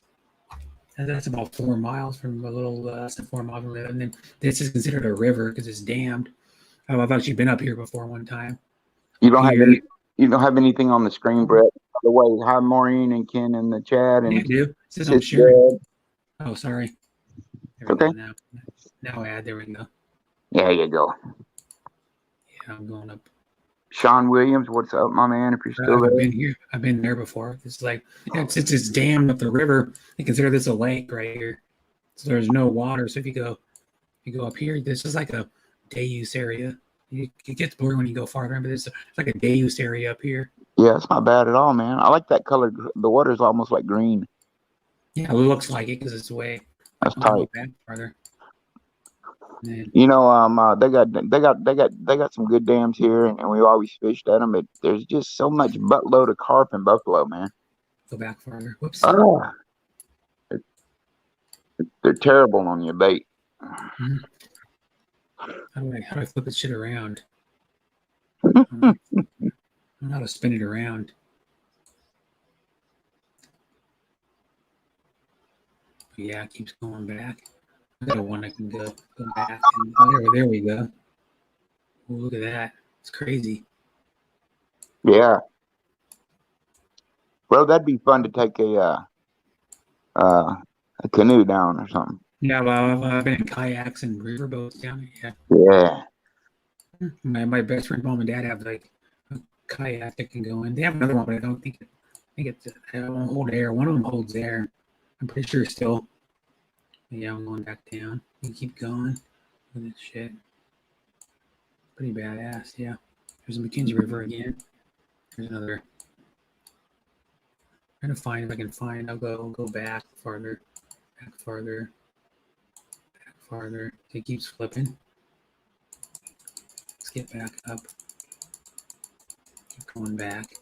And that's about 4 miles from a little less than 4 miles from it. And then this is considered a river because it's dammed. I've actually been up here before one time. You don't have anything on the screen, Brett. By the way, hi Maureen and Ken in the chat, and Yeah, I do. It says I'm sharing. Oh, sorry. There we Okay. go now. Now add. There we go. There you go. Yeah, I'm going up. Sean Williams, what's up, my man? If you're still there, I've been here. I've been there before. It's like since it's dammed up the river, they consider this a lake right here. So there's no water. So if you go up here, this is like a day use area. It gets blurry when you go farther, but it's like a day use area up here. yeah, it's not bad at all, man. I like that color. The water's almost like green. Yeah, it looks like it because it's way. That's I'm gonna tight. go back farther. Then, You know, they got some good dams here, and we always fished at them. But there's just so much buttload of carp in Buffalo, man. go back farther. Whoops. Oh, they're terrible on your bait. Mhm. How do I flip this shit around? I don't know how to spin it around. But yeah, it keeps going back. I got one I can go back. And, there we go. Oh, look at that. It's crazy. Yeah. Well, that'd be fun to take a canoe down or something. Yeah, well, I've been in kayaks and riverboats down there. Yeah. My best friend's mom and dad have like a kayak that can go in. They have another one, but I don't think it won't hold air. One of them holds air. I'm pretty sure still. Yeah, I'm going back down. You keep going with this shit. Pretty badass, yeah. There's the McKenzie River again. There's another. I'm trying to find if I can find. I'll go back farther. Back farther. Back farther. It keeps flipping. Let's get back up. Keep going back.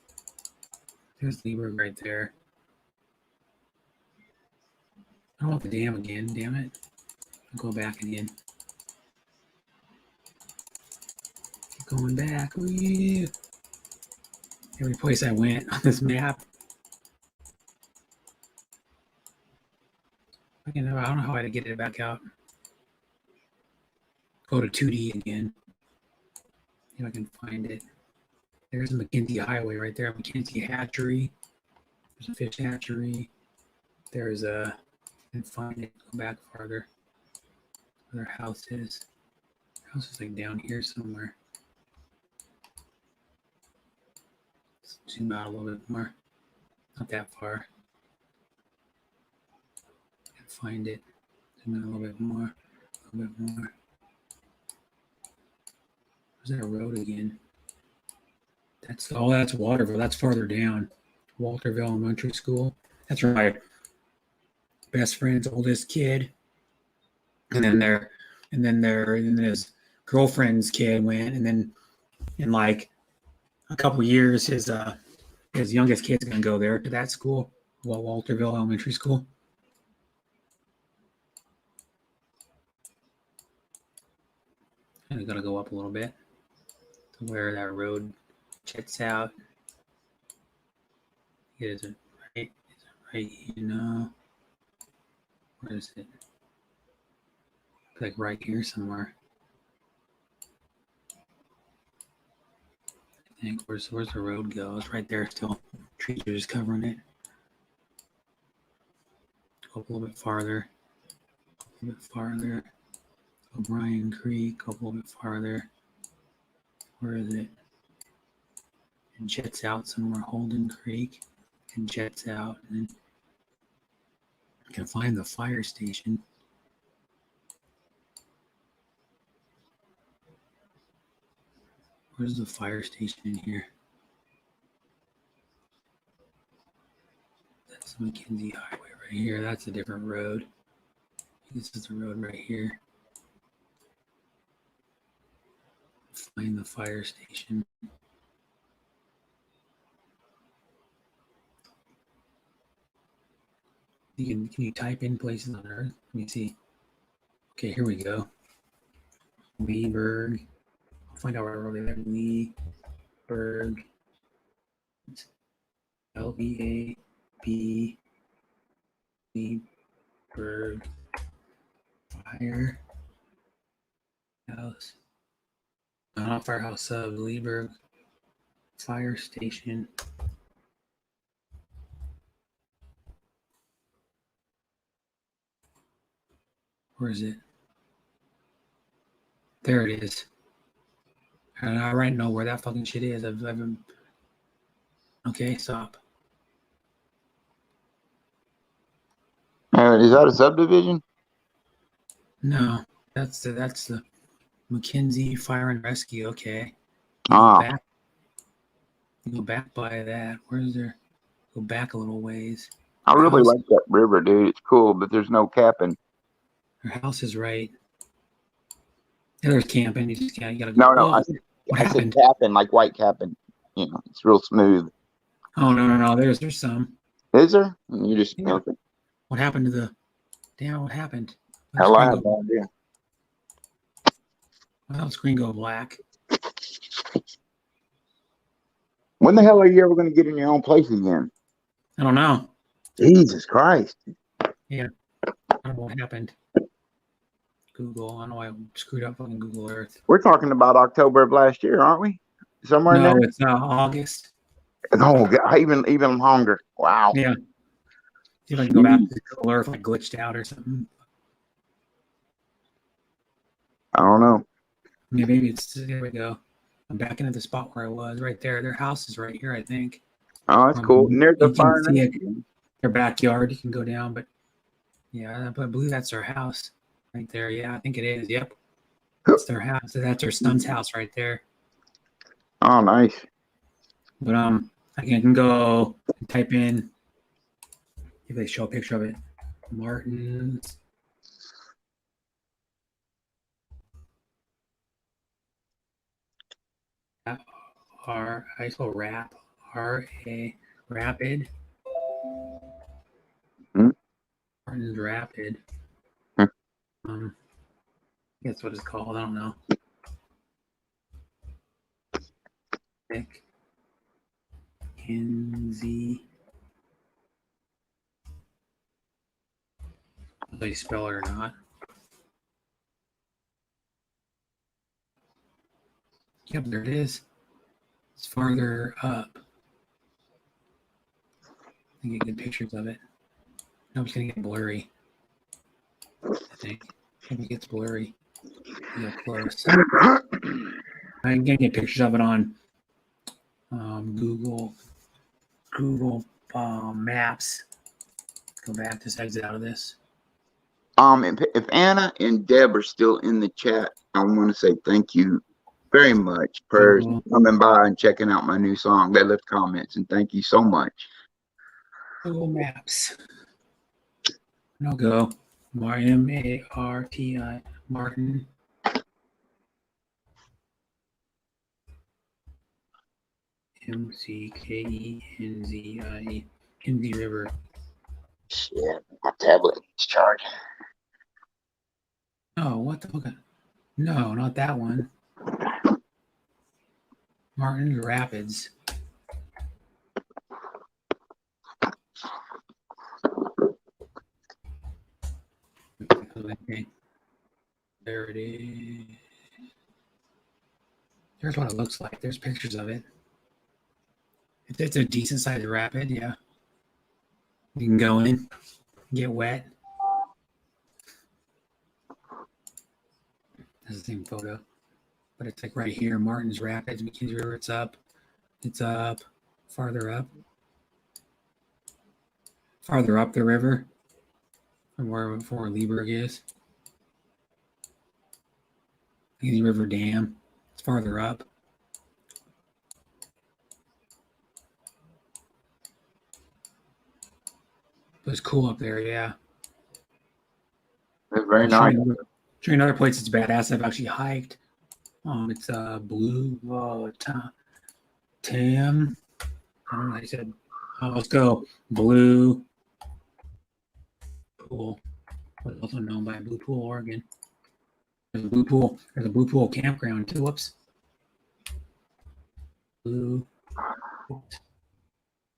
There's Leeward right there. I don't want the dam again, damn it. I'll go back again. Keep going back. Oh, yeah. Every place I went on this map. I don't know how to get it back out. Go to 2D again. See if I can find it. There's the McKenzie Highway right there. McKenzie Hatchery. There's a fish hatchery. There's a. I can find it. Go back farther. Where their house is. Their house is like down here somewhere. Let's zoom out a little bit more. Not that far. I can find it. Zoom out a little bit more. A little bit more. Where's that road again? That's Waterville. That's farther down. Walterville Elementary School. That's where my best friend's oldest kid. And then his girlfriend's kid went, and then in like a couple years his youngest kid's gonna go there to that school, Walterville Elementary School. And we gotta go up a little bit to where that road checks out. Is it right? Is it right here? No. Where is it? Like right here somewhere. I think where's the road go? It's right there still. Trees are just covering it. Go up a little bit farther. A little bit farther. O'Brien Creek. Go up a little bit farther. Where is it? It jets out somewhere. Holden Creek. It jets out. And then you can find the fire station. Where's the fire station in here? That's the McKenzie Highway right here. That's a different road. This is the road right here. Find the fire station. Can you type in places on Earth? Let me see. Okay, here we go. Leeburg. I'll find out where I really live. Leeburg. Leab. Leeburg. Firehouse. Not Firehouse Sub. Leeburg. Fire Station. Where is it? There it is. And I right know where that fucking shit is. I've been... Okay, stop. Is that a subdivision? No, that's the McKenzie Fire and Rescue. Okay. Ah. You go back by that. Where's there? Go back a little ways. I really like that river, dude. It's cool, but there's no camping. Her house is right. Yeah, there's camping. You just can't. You gotta No, go. I said capping, like white capping. You know, it's real smooth. Oh no. There's some. Is there? You just okay. What happened to the? Damn! What happened? Hell, I have no idea. Well, the screen go black. When the hell are you ever going to get in your own place again? I don't know. Jesus Christ. Yeah. I don't know what happened. Google. I don't know why I screwed up fucking Google Earth. We're talking about October of last year, aren't we? Somewhere in there? No, it's August. Oh, God, even longer. Wow. Yeah. See if I can go back to Google Earth, like glitched out or something. I don't know. Yeah, maybe it's there we go. I'm back into the spot where I was right there. Their house is right here, I think. Oh, that's cool. Near the fire. Their backyard. You can go down, but yeah, I believe that's their house right there. Yeah, I think it is. Yep. It's their house. That's their son's house right there. Oh, nice. But I can go and type in if they show a picture of it. Martin's. I spell rap. R-A Rapid. Martin's Rapid. That's what it's called. I don't know. Kenzie. Whether they spell it or not. Yep, there it is. It's farther up. I can get good pictures of it. No, it's gonna get blurry. I think it gets blurry. Yeah, close. I can get pictures of it on Google Maps. Let's go back. Just exit out of this. If Anna and Deb are still in the chat, I want to say thank you very much for coming by and checking out my new song. They left comments, and thank you so much. Google Maps. And I'll go M-A-R-T-I Martin. M-C-K-E-N-Z-I-E Kenzie River. Shit, my tablet is charged. Oh, what the fuck? No, not that one. Martin's Rapids. Okay. There it is. Here's what it looks like. There's pictures of it. It's a decent sized rapid, yeah. You can go in, get wet. That's the same photo. But it's like right here, Martin's Rapids, McKinsey River, it's up. It's up. Farther up. Farther up the river from where Lieberg is. McKinsey River Dam. It's farther up. It was cool up there, yeah. It's very I'll nice. show you another place that's badass I've actually hiked. It's blue Tam. I don't know how you said. Let's go Blue Pool. Also known by Blue Pool, Oregon. There's a Blue Pool. There's a Blue Pool campground too. Whoops. Blue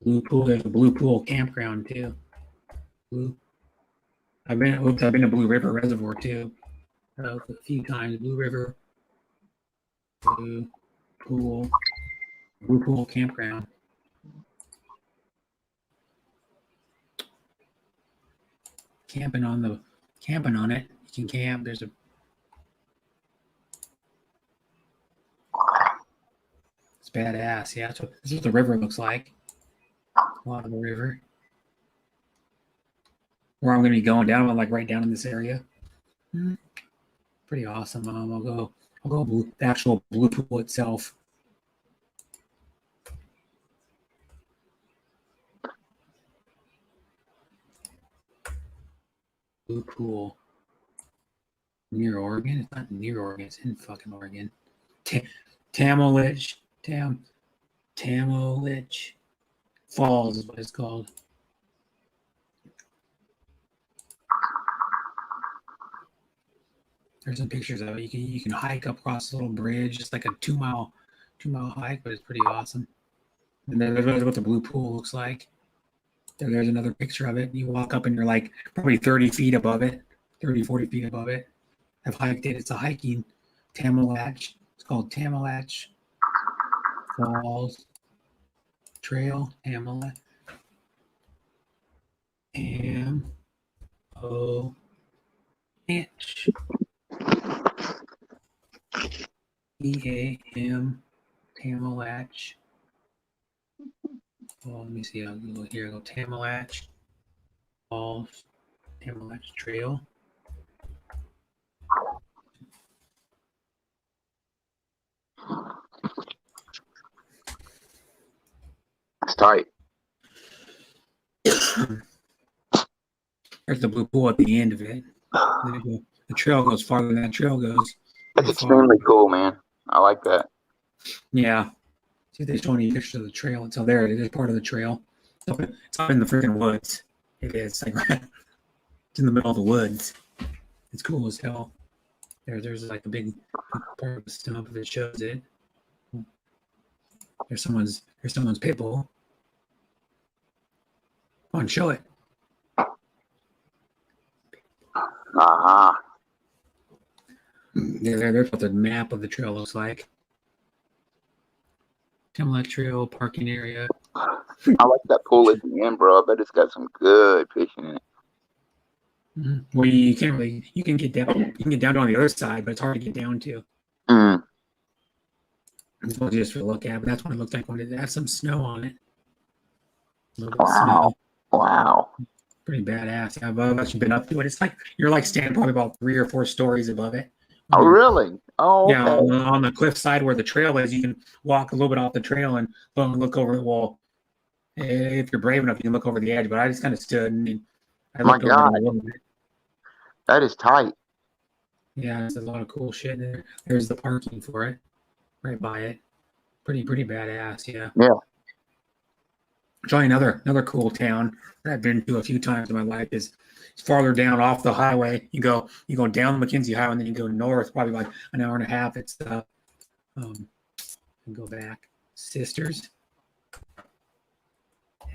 Pool. There's a Blue Pool campground too. Blue. I've been to Blue River Reservoir too. A few times. Blue River. Blue Pool campground. Camping on it. You can camp. There's a it's badass. Yeah, this is what the river looks like. A lot of the river. Where I'm gonna be going down, I'm like right down in this area. Pretty awesome. I'll go the actual Blue Pool itself. Blue Pool. Near Oregon? It's not near Oregon. It's in fucking Oregon. Tamolich Falls is what it's called. There's some pictures of it. You can hike up across a little bridge. It's like a 2-mile hike, but it's pretty awesome. And then there's what the Blue Pool looks like. There's another picture of it. You walk up and you're like probably 30 feet above it, 30, 40 feet above it. I've hiked it. It's a hiking Tamalach. It's called Tamalach Falls Trail. Tamalach. H. E-A-M. Tamalach. Oh, let me see. I'll go here. I'll go Tamalach Falls. Tamalach Trail. It's tight. There's the Blue Pool at the end of it. The trail goes farther than that trail goes. That's extremely cool, man. I like that. Yeah. See if they're showing you pictures of the trail. It's there. It is part of the trail. It's up in the freaking woods. It is. Like, it's in the middle of the woods. It's cool as hell. There's like a big part of the stump that shows it. There's someone's pit bull. Come on, show it. Uh-huh. There's what the map of the trail looks like. Timberlake Trail parking area. I like that pool at the end, bro. I bet it's got some good fishing in it. Mm-hmm. Well, you can't really. You can get down. You can get down on the other side, but it's hard to get down to. Mm. It's mostly just for a look at, but that's what it looked like when it had some snow on it. A little bit of Wow. snow. Wow. Pretty badass. Yeah, I've actually been up to it. It's like you're like standing probably about 3 or 4 stories above it. Oh, really? Oh, okay. Yeah, on the cliff side where the trail is, you can walk a little bit off the trail and look over the wall. If you're brave enough, you can look over the edge. But I just kind of stood and I looked over a little bit. That is tight. Yeah, there's a lot of cool shit there. There's the parking for it, right by it. Pretty badass. Yeah. Yeah. Join another cool town that I've been to a few times in my life is farther down off the highway. You go down the McKinsey Highway and then you go north, probably like an hour and a half. It's and go back. Sisters.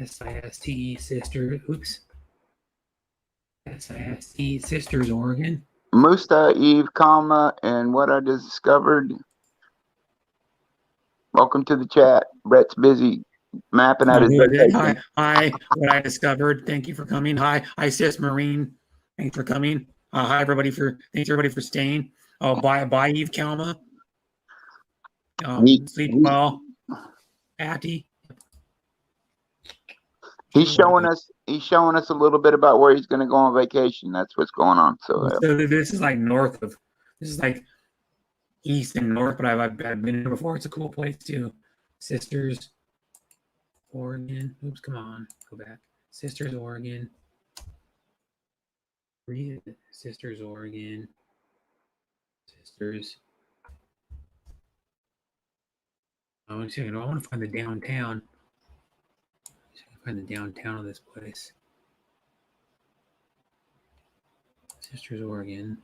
S-I-S-T-E Sisters. Oops. S-I-S-T Sisters, Oregon. Musta, Eve, comma, and what I discovered. Welcome to the chat. Brett's busy mapping out Oh, his good. Hi, vacation. hi. What I discovered. Thank you for coming. Hi, sis Marine. Thanks for coming. Hi, everybody. Thanks everybody for staying. Oh, bye, Eve Kalma. He, Sleep he well, Atty. he's showing us a little bit about where he's going to go on vacation. That's what's going on. So So this is like north of. This is like east and north, but I've been here before. It's a cool place too. Sisters, Oregon. Oops, come on, go back. Sisters, Oregon. Read it. Sisters, Oregon. Sisters. Oh, one second. I want to find the downtown. Find the downtown of this place. Sisters, Oregon.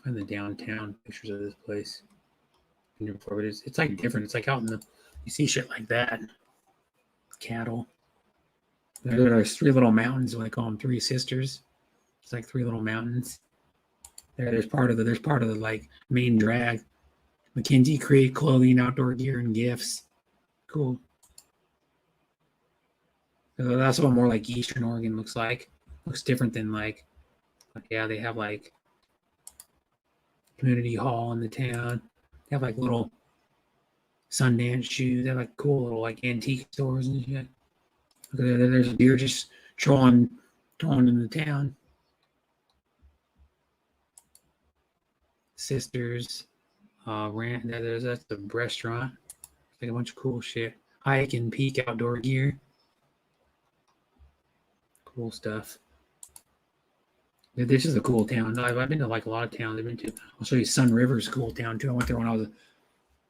Find the downtown pictures of this place. But it's like different. It's like out in the, you see shit like that. Cattle. There's three little mountains. I call them three sisters. It's like three little mountains. There's part of the like main drag. McKinsey Creek, clothing, outdoor gear, and gifts. Cool. That's what more like Eastern Oregon looks like. Looks different than like yeah, they have like community hall in the town. They have like little Sundance shoes. They have like cool little like antique stores and shit. Look at there, there's a deer just trolling in the town. Sisters, that's the restaurant. Like a bunch of cool shit. Hike and peak outdoor gear. Cool stuff. Yeah, this is a cool town. I've been to like a lot of towns. I've been to. I'll show you Sun River's cool town too. I went there when I was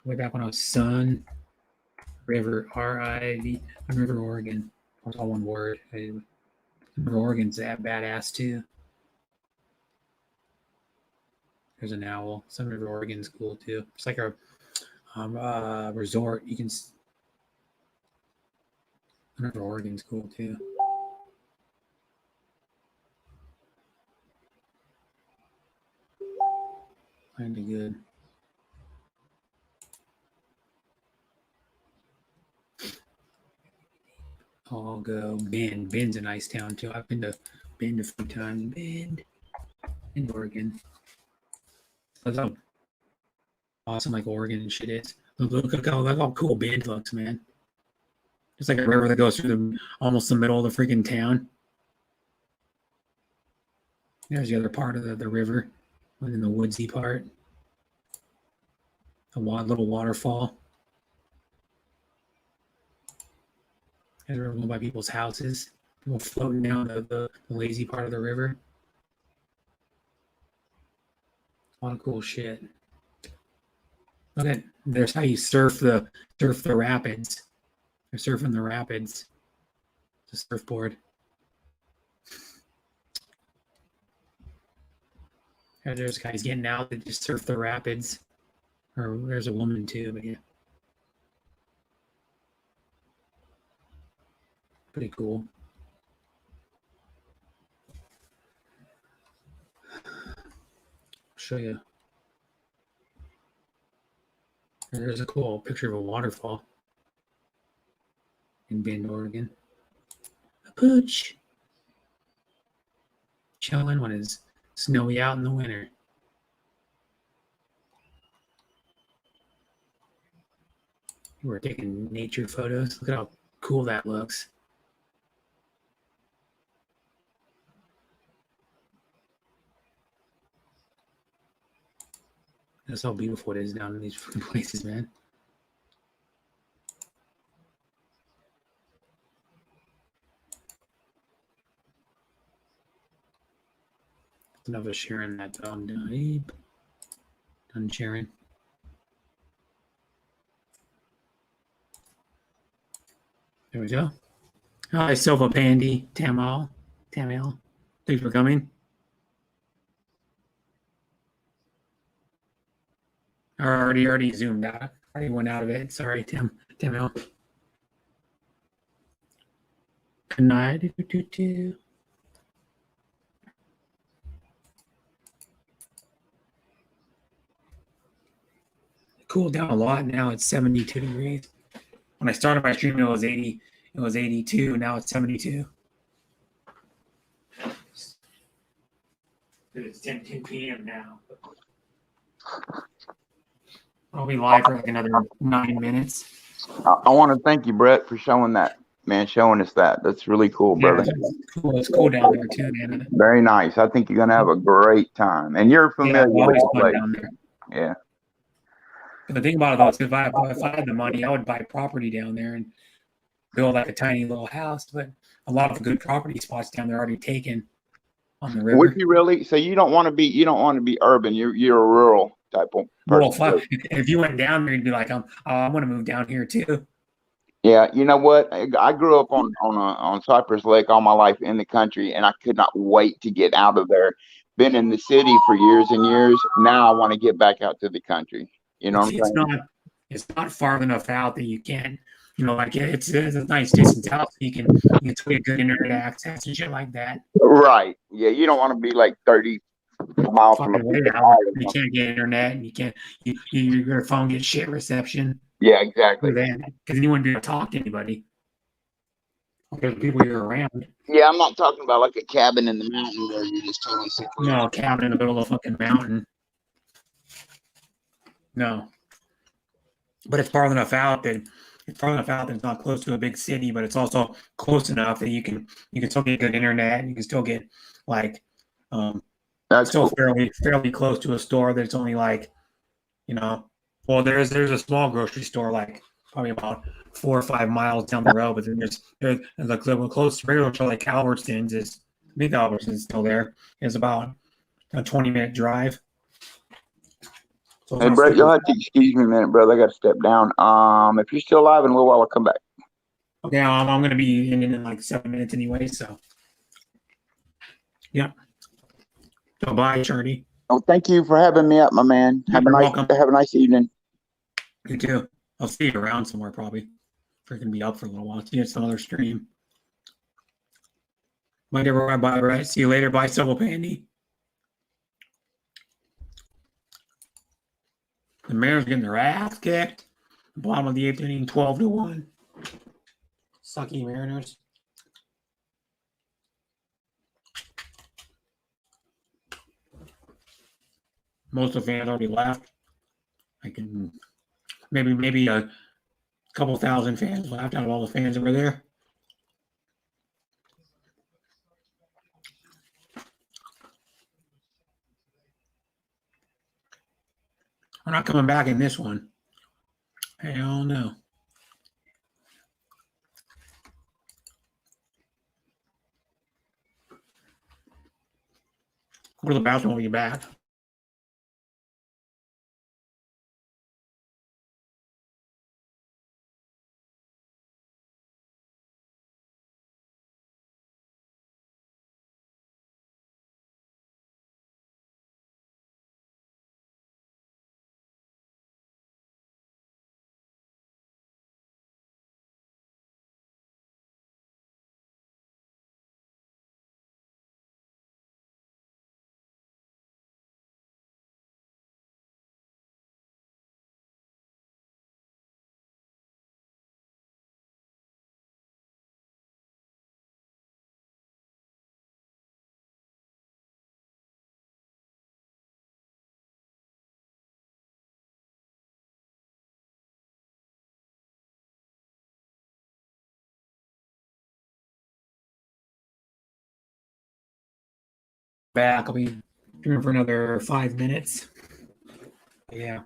way back when I was Sun River, R-I-V, River, Oregon. It's all one word. River, Oregon's that badass too. There's an owl. Sun River, Oregon's cool too. It's like a resort. You can. Sun River, Oregon's cool too. Kind of good. I'll go Bend. Bend's a nice town too. I've been to Bend a few times. Bend in Oregon. That's how awesome like Oregon and shit is. Look how cool Bend looks, man. It's like a river that goes through almost the middle of the freaking town. There's the other part of the river, and then the woodsy part. A little waterfall. As we're going by people's houses, people floating down the lazy part of the river. A lot of cool shit. Okay, there's how you surf the rapids. They're surfing the rapids. It's a surfboard. And there's guys getting out that just surf the rapids. Or there's a woman too, but yeah. Pretty cool. I'll show you. There's a cool picture of a waterfall in Bend, Oregon. A pooch. Chilling when it's snowy out in the winter. We're taking nature photos. Look at how cool that looks. That's how beautiful it is down in these places, man. Enough of sharing that. I'm done sharing. There we go. Hi, Silva Pandy, Tamal. Thanks for coming. I already zoomed out. I already went out of it. Sorry, Tamal. Good night. cooled down a lot. Now it's 72 degrees. When I started my stream, it was 80. It was 82. Now it's 72. It's 10 p.m. now. I'll be live for like another 9 minutes. I want to thank you, Brett, for showing that, man, showing us that. That's really cool, brother. Yeah, it's cool. It's cool down there too, man. Very nice. I think you're going to have a great time. And you're familiar with always the fun place. down there. Yeah. But the thing about it though is if I had the money, I would buy property down there and build like a tiny little house. But a lot of the good property spots down there are already taken on the river. Would you really? So you don't want to be urban. You're a rural type of person. Well, if you went down there, you'd be like, I want to move down here too. Yeah, you know what? I grew up on Cypress Lake all my life in the country, and I could not wait to get out of there. Been in the city for years and years. Now I want to get back out to the country. You know what I'm saying? It's not far enough out that you can, like it's a nice distance out. So you can still get good internet access and shit like that. Right. Yeah, you don't want to be like 30 miles from a you can't get internet, and your phone gets shit reception. Yeah, exactly. Because then you wouldn't be able to talk to anybody. There's people you're around. Yeah, I'm not talking about like a cabin in the mountain where you just totally secluded. No, a cabin in the middle of a fucking mountain. No. But it's far enough out that it's not close to a big city, but it's also close enough that you can still get good internet, and you can still get like That's still cool. fairly close to a store that's only like, well, there's a small grocery store like probably about 4 or 5 miles down the road, but then there's the closest regular store like Albertsons is, I think Albertsons is still there. It's about a 20-minute drive. So Hey, Brett, you'll have to excuse me a minute, brother. I got to step down. If you're still alive in a little while, I'll come back. Okay, I'm going to be in like 7 minutes anyway, so. Yeah. So bye, Charlie. Oh, thank you for having me up, my man. Have a nice evening. You too. I'll see you around somewhere probably. Freaking be up for a little while. See you at another stream. Bye, everyone. Bye, right? See you later. Bye, Civil Pandy. The Mariners getting their ass kicked. Bottom of the 8th inning, 12-1. Sucky Mariners. Most of the fans already left. I can maybe a couple thousand fans left out of all the fans that were there. We're not coming back in this one. Hell no. Go to the bathroom when we get back. Back. I'll be here for another 5 minutes. Yeah.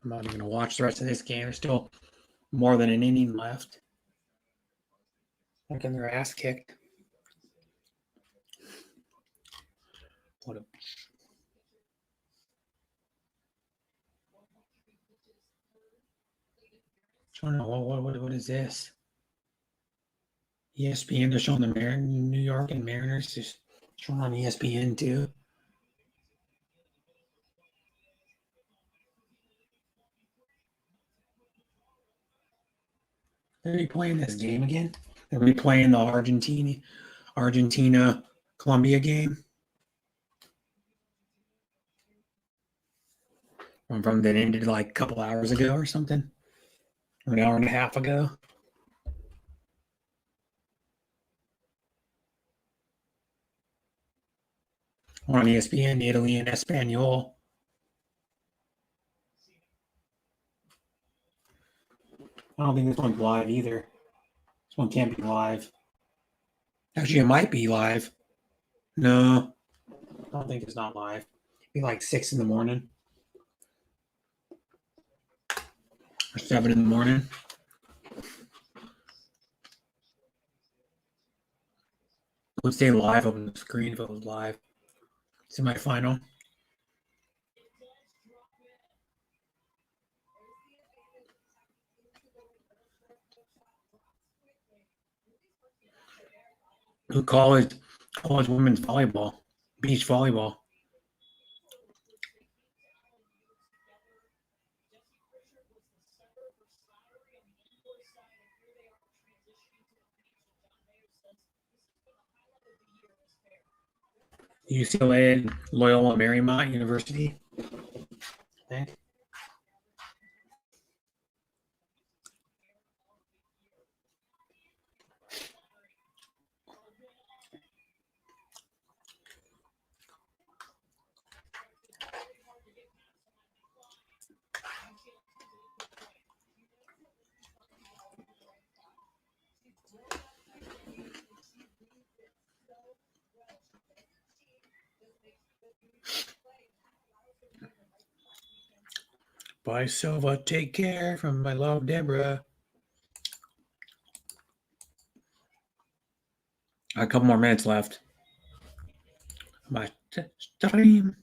I'm not even going to watch the rest of this game. There's still more than an inning left. Getting their ass kicked. What a... I don't know. What is this? ESPN, they're showing the New York and Mariners. Just showing on ESPN too. They're replaying this game again. They're replaying the Argentina Colombia game from that ended like a couple hours ago or something, or an hour and a half ago. On ESPN, Italy and Espanol. I don't think this one's live either. This one can't be live. Actually, it might be live. No, I don't think it's not live. It'd be like 6 in the morning. Or 7 in the morning. It would stay live on the screen if it was live. Semifinal. College women's volleyball, beach volleyball. UCLA and Loyola Marymount University. I think. Bye, Silva. Take care. From my love, Deborah. A couple more minutes left. My stream.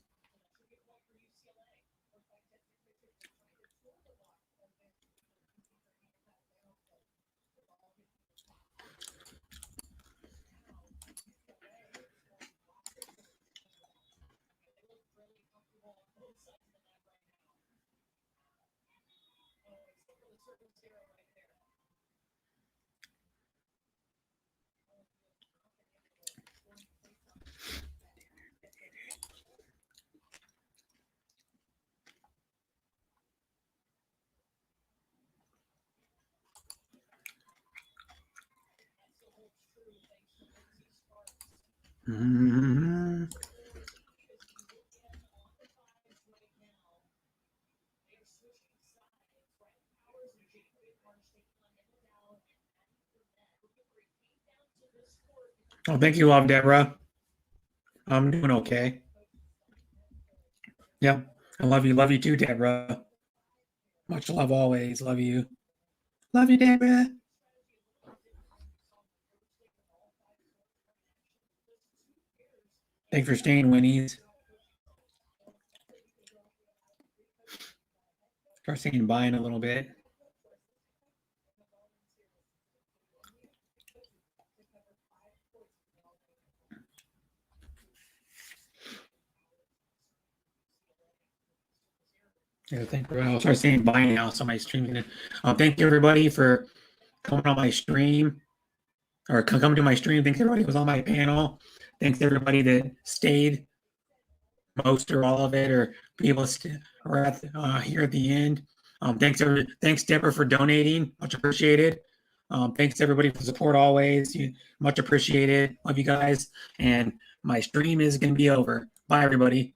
Mm-hmm. Oh, thank you, love, Deborah. I'm doing okay. Yep. I love you. Love you too, Deborah. Much love always. Love you. Love you, Deborah. Thanks for staying, Winnies. Start saying bye in a little bit. Yeah, I'll start saying bye now. So my stream's gonna. Thank you everybody for coming on my stream, or coming to my stream. Thanks everybody who was on my panel. Thanks everybody that stayed, most or all of it, or people are at here at the end. Thanks Deborah for donating. Much appreciated. Thanks everybody for support always. Much appreciated. Love you guys. And my stream is gonna be over. Bye everybody.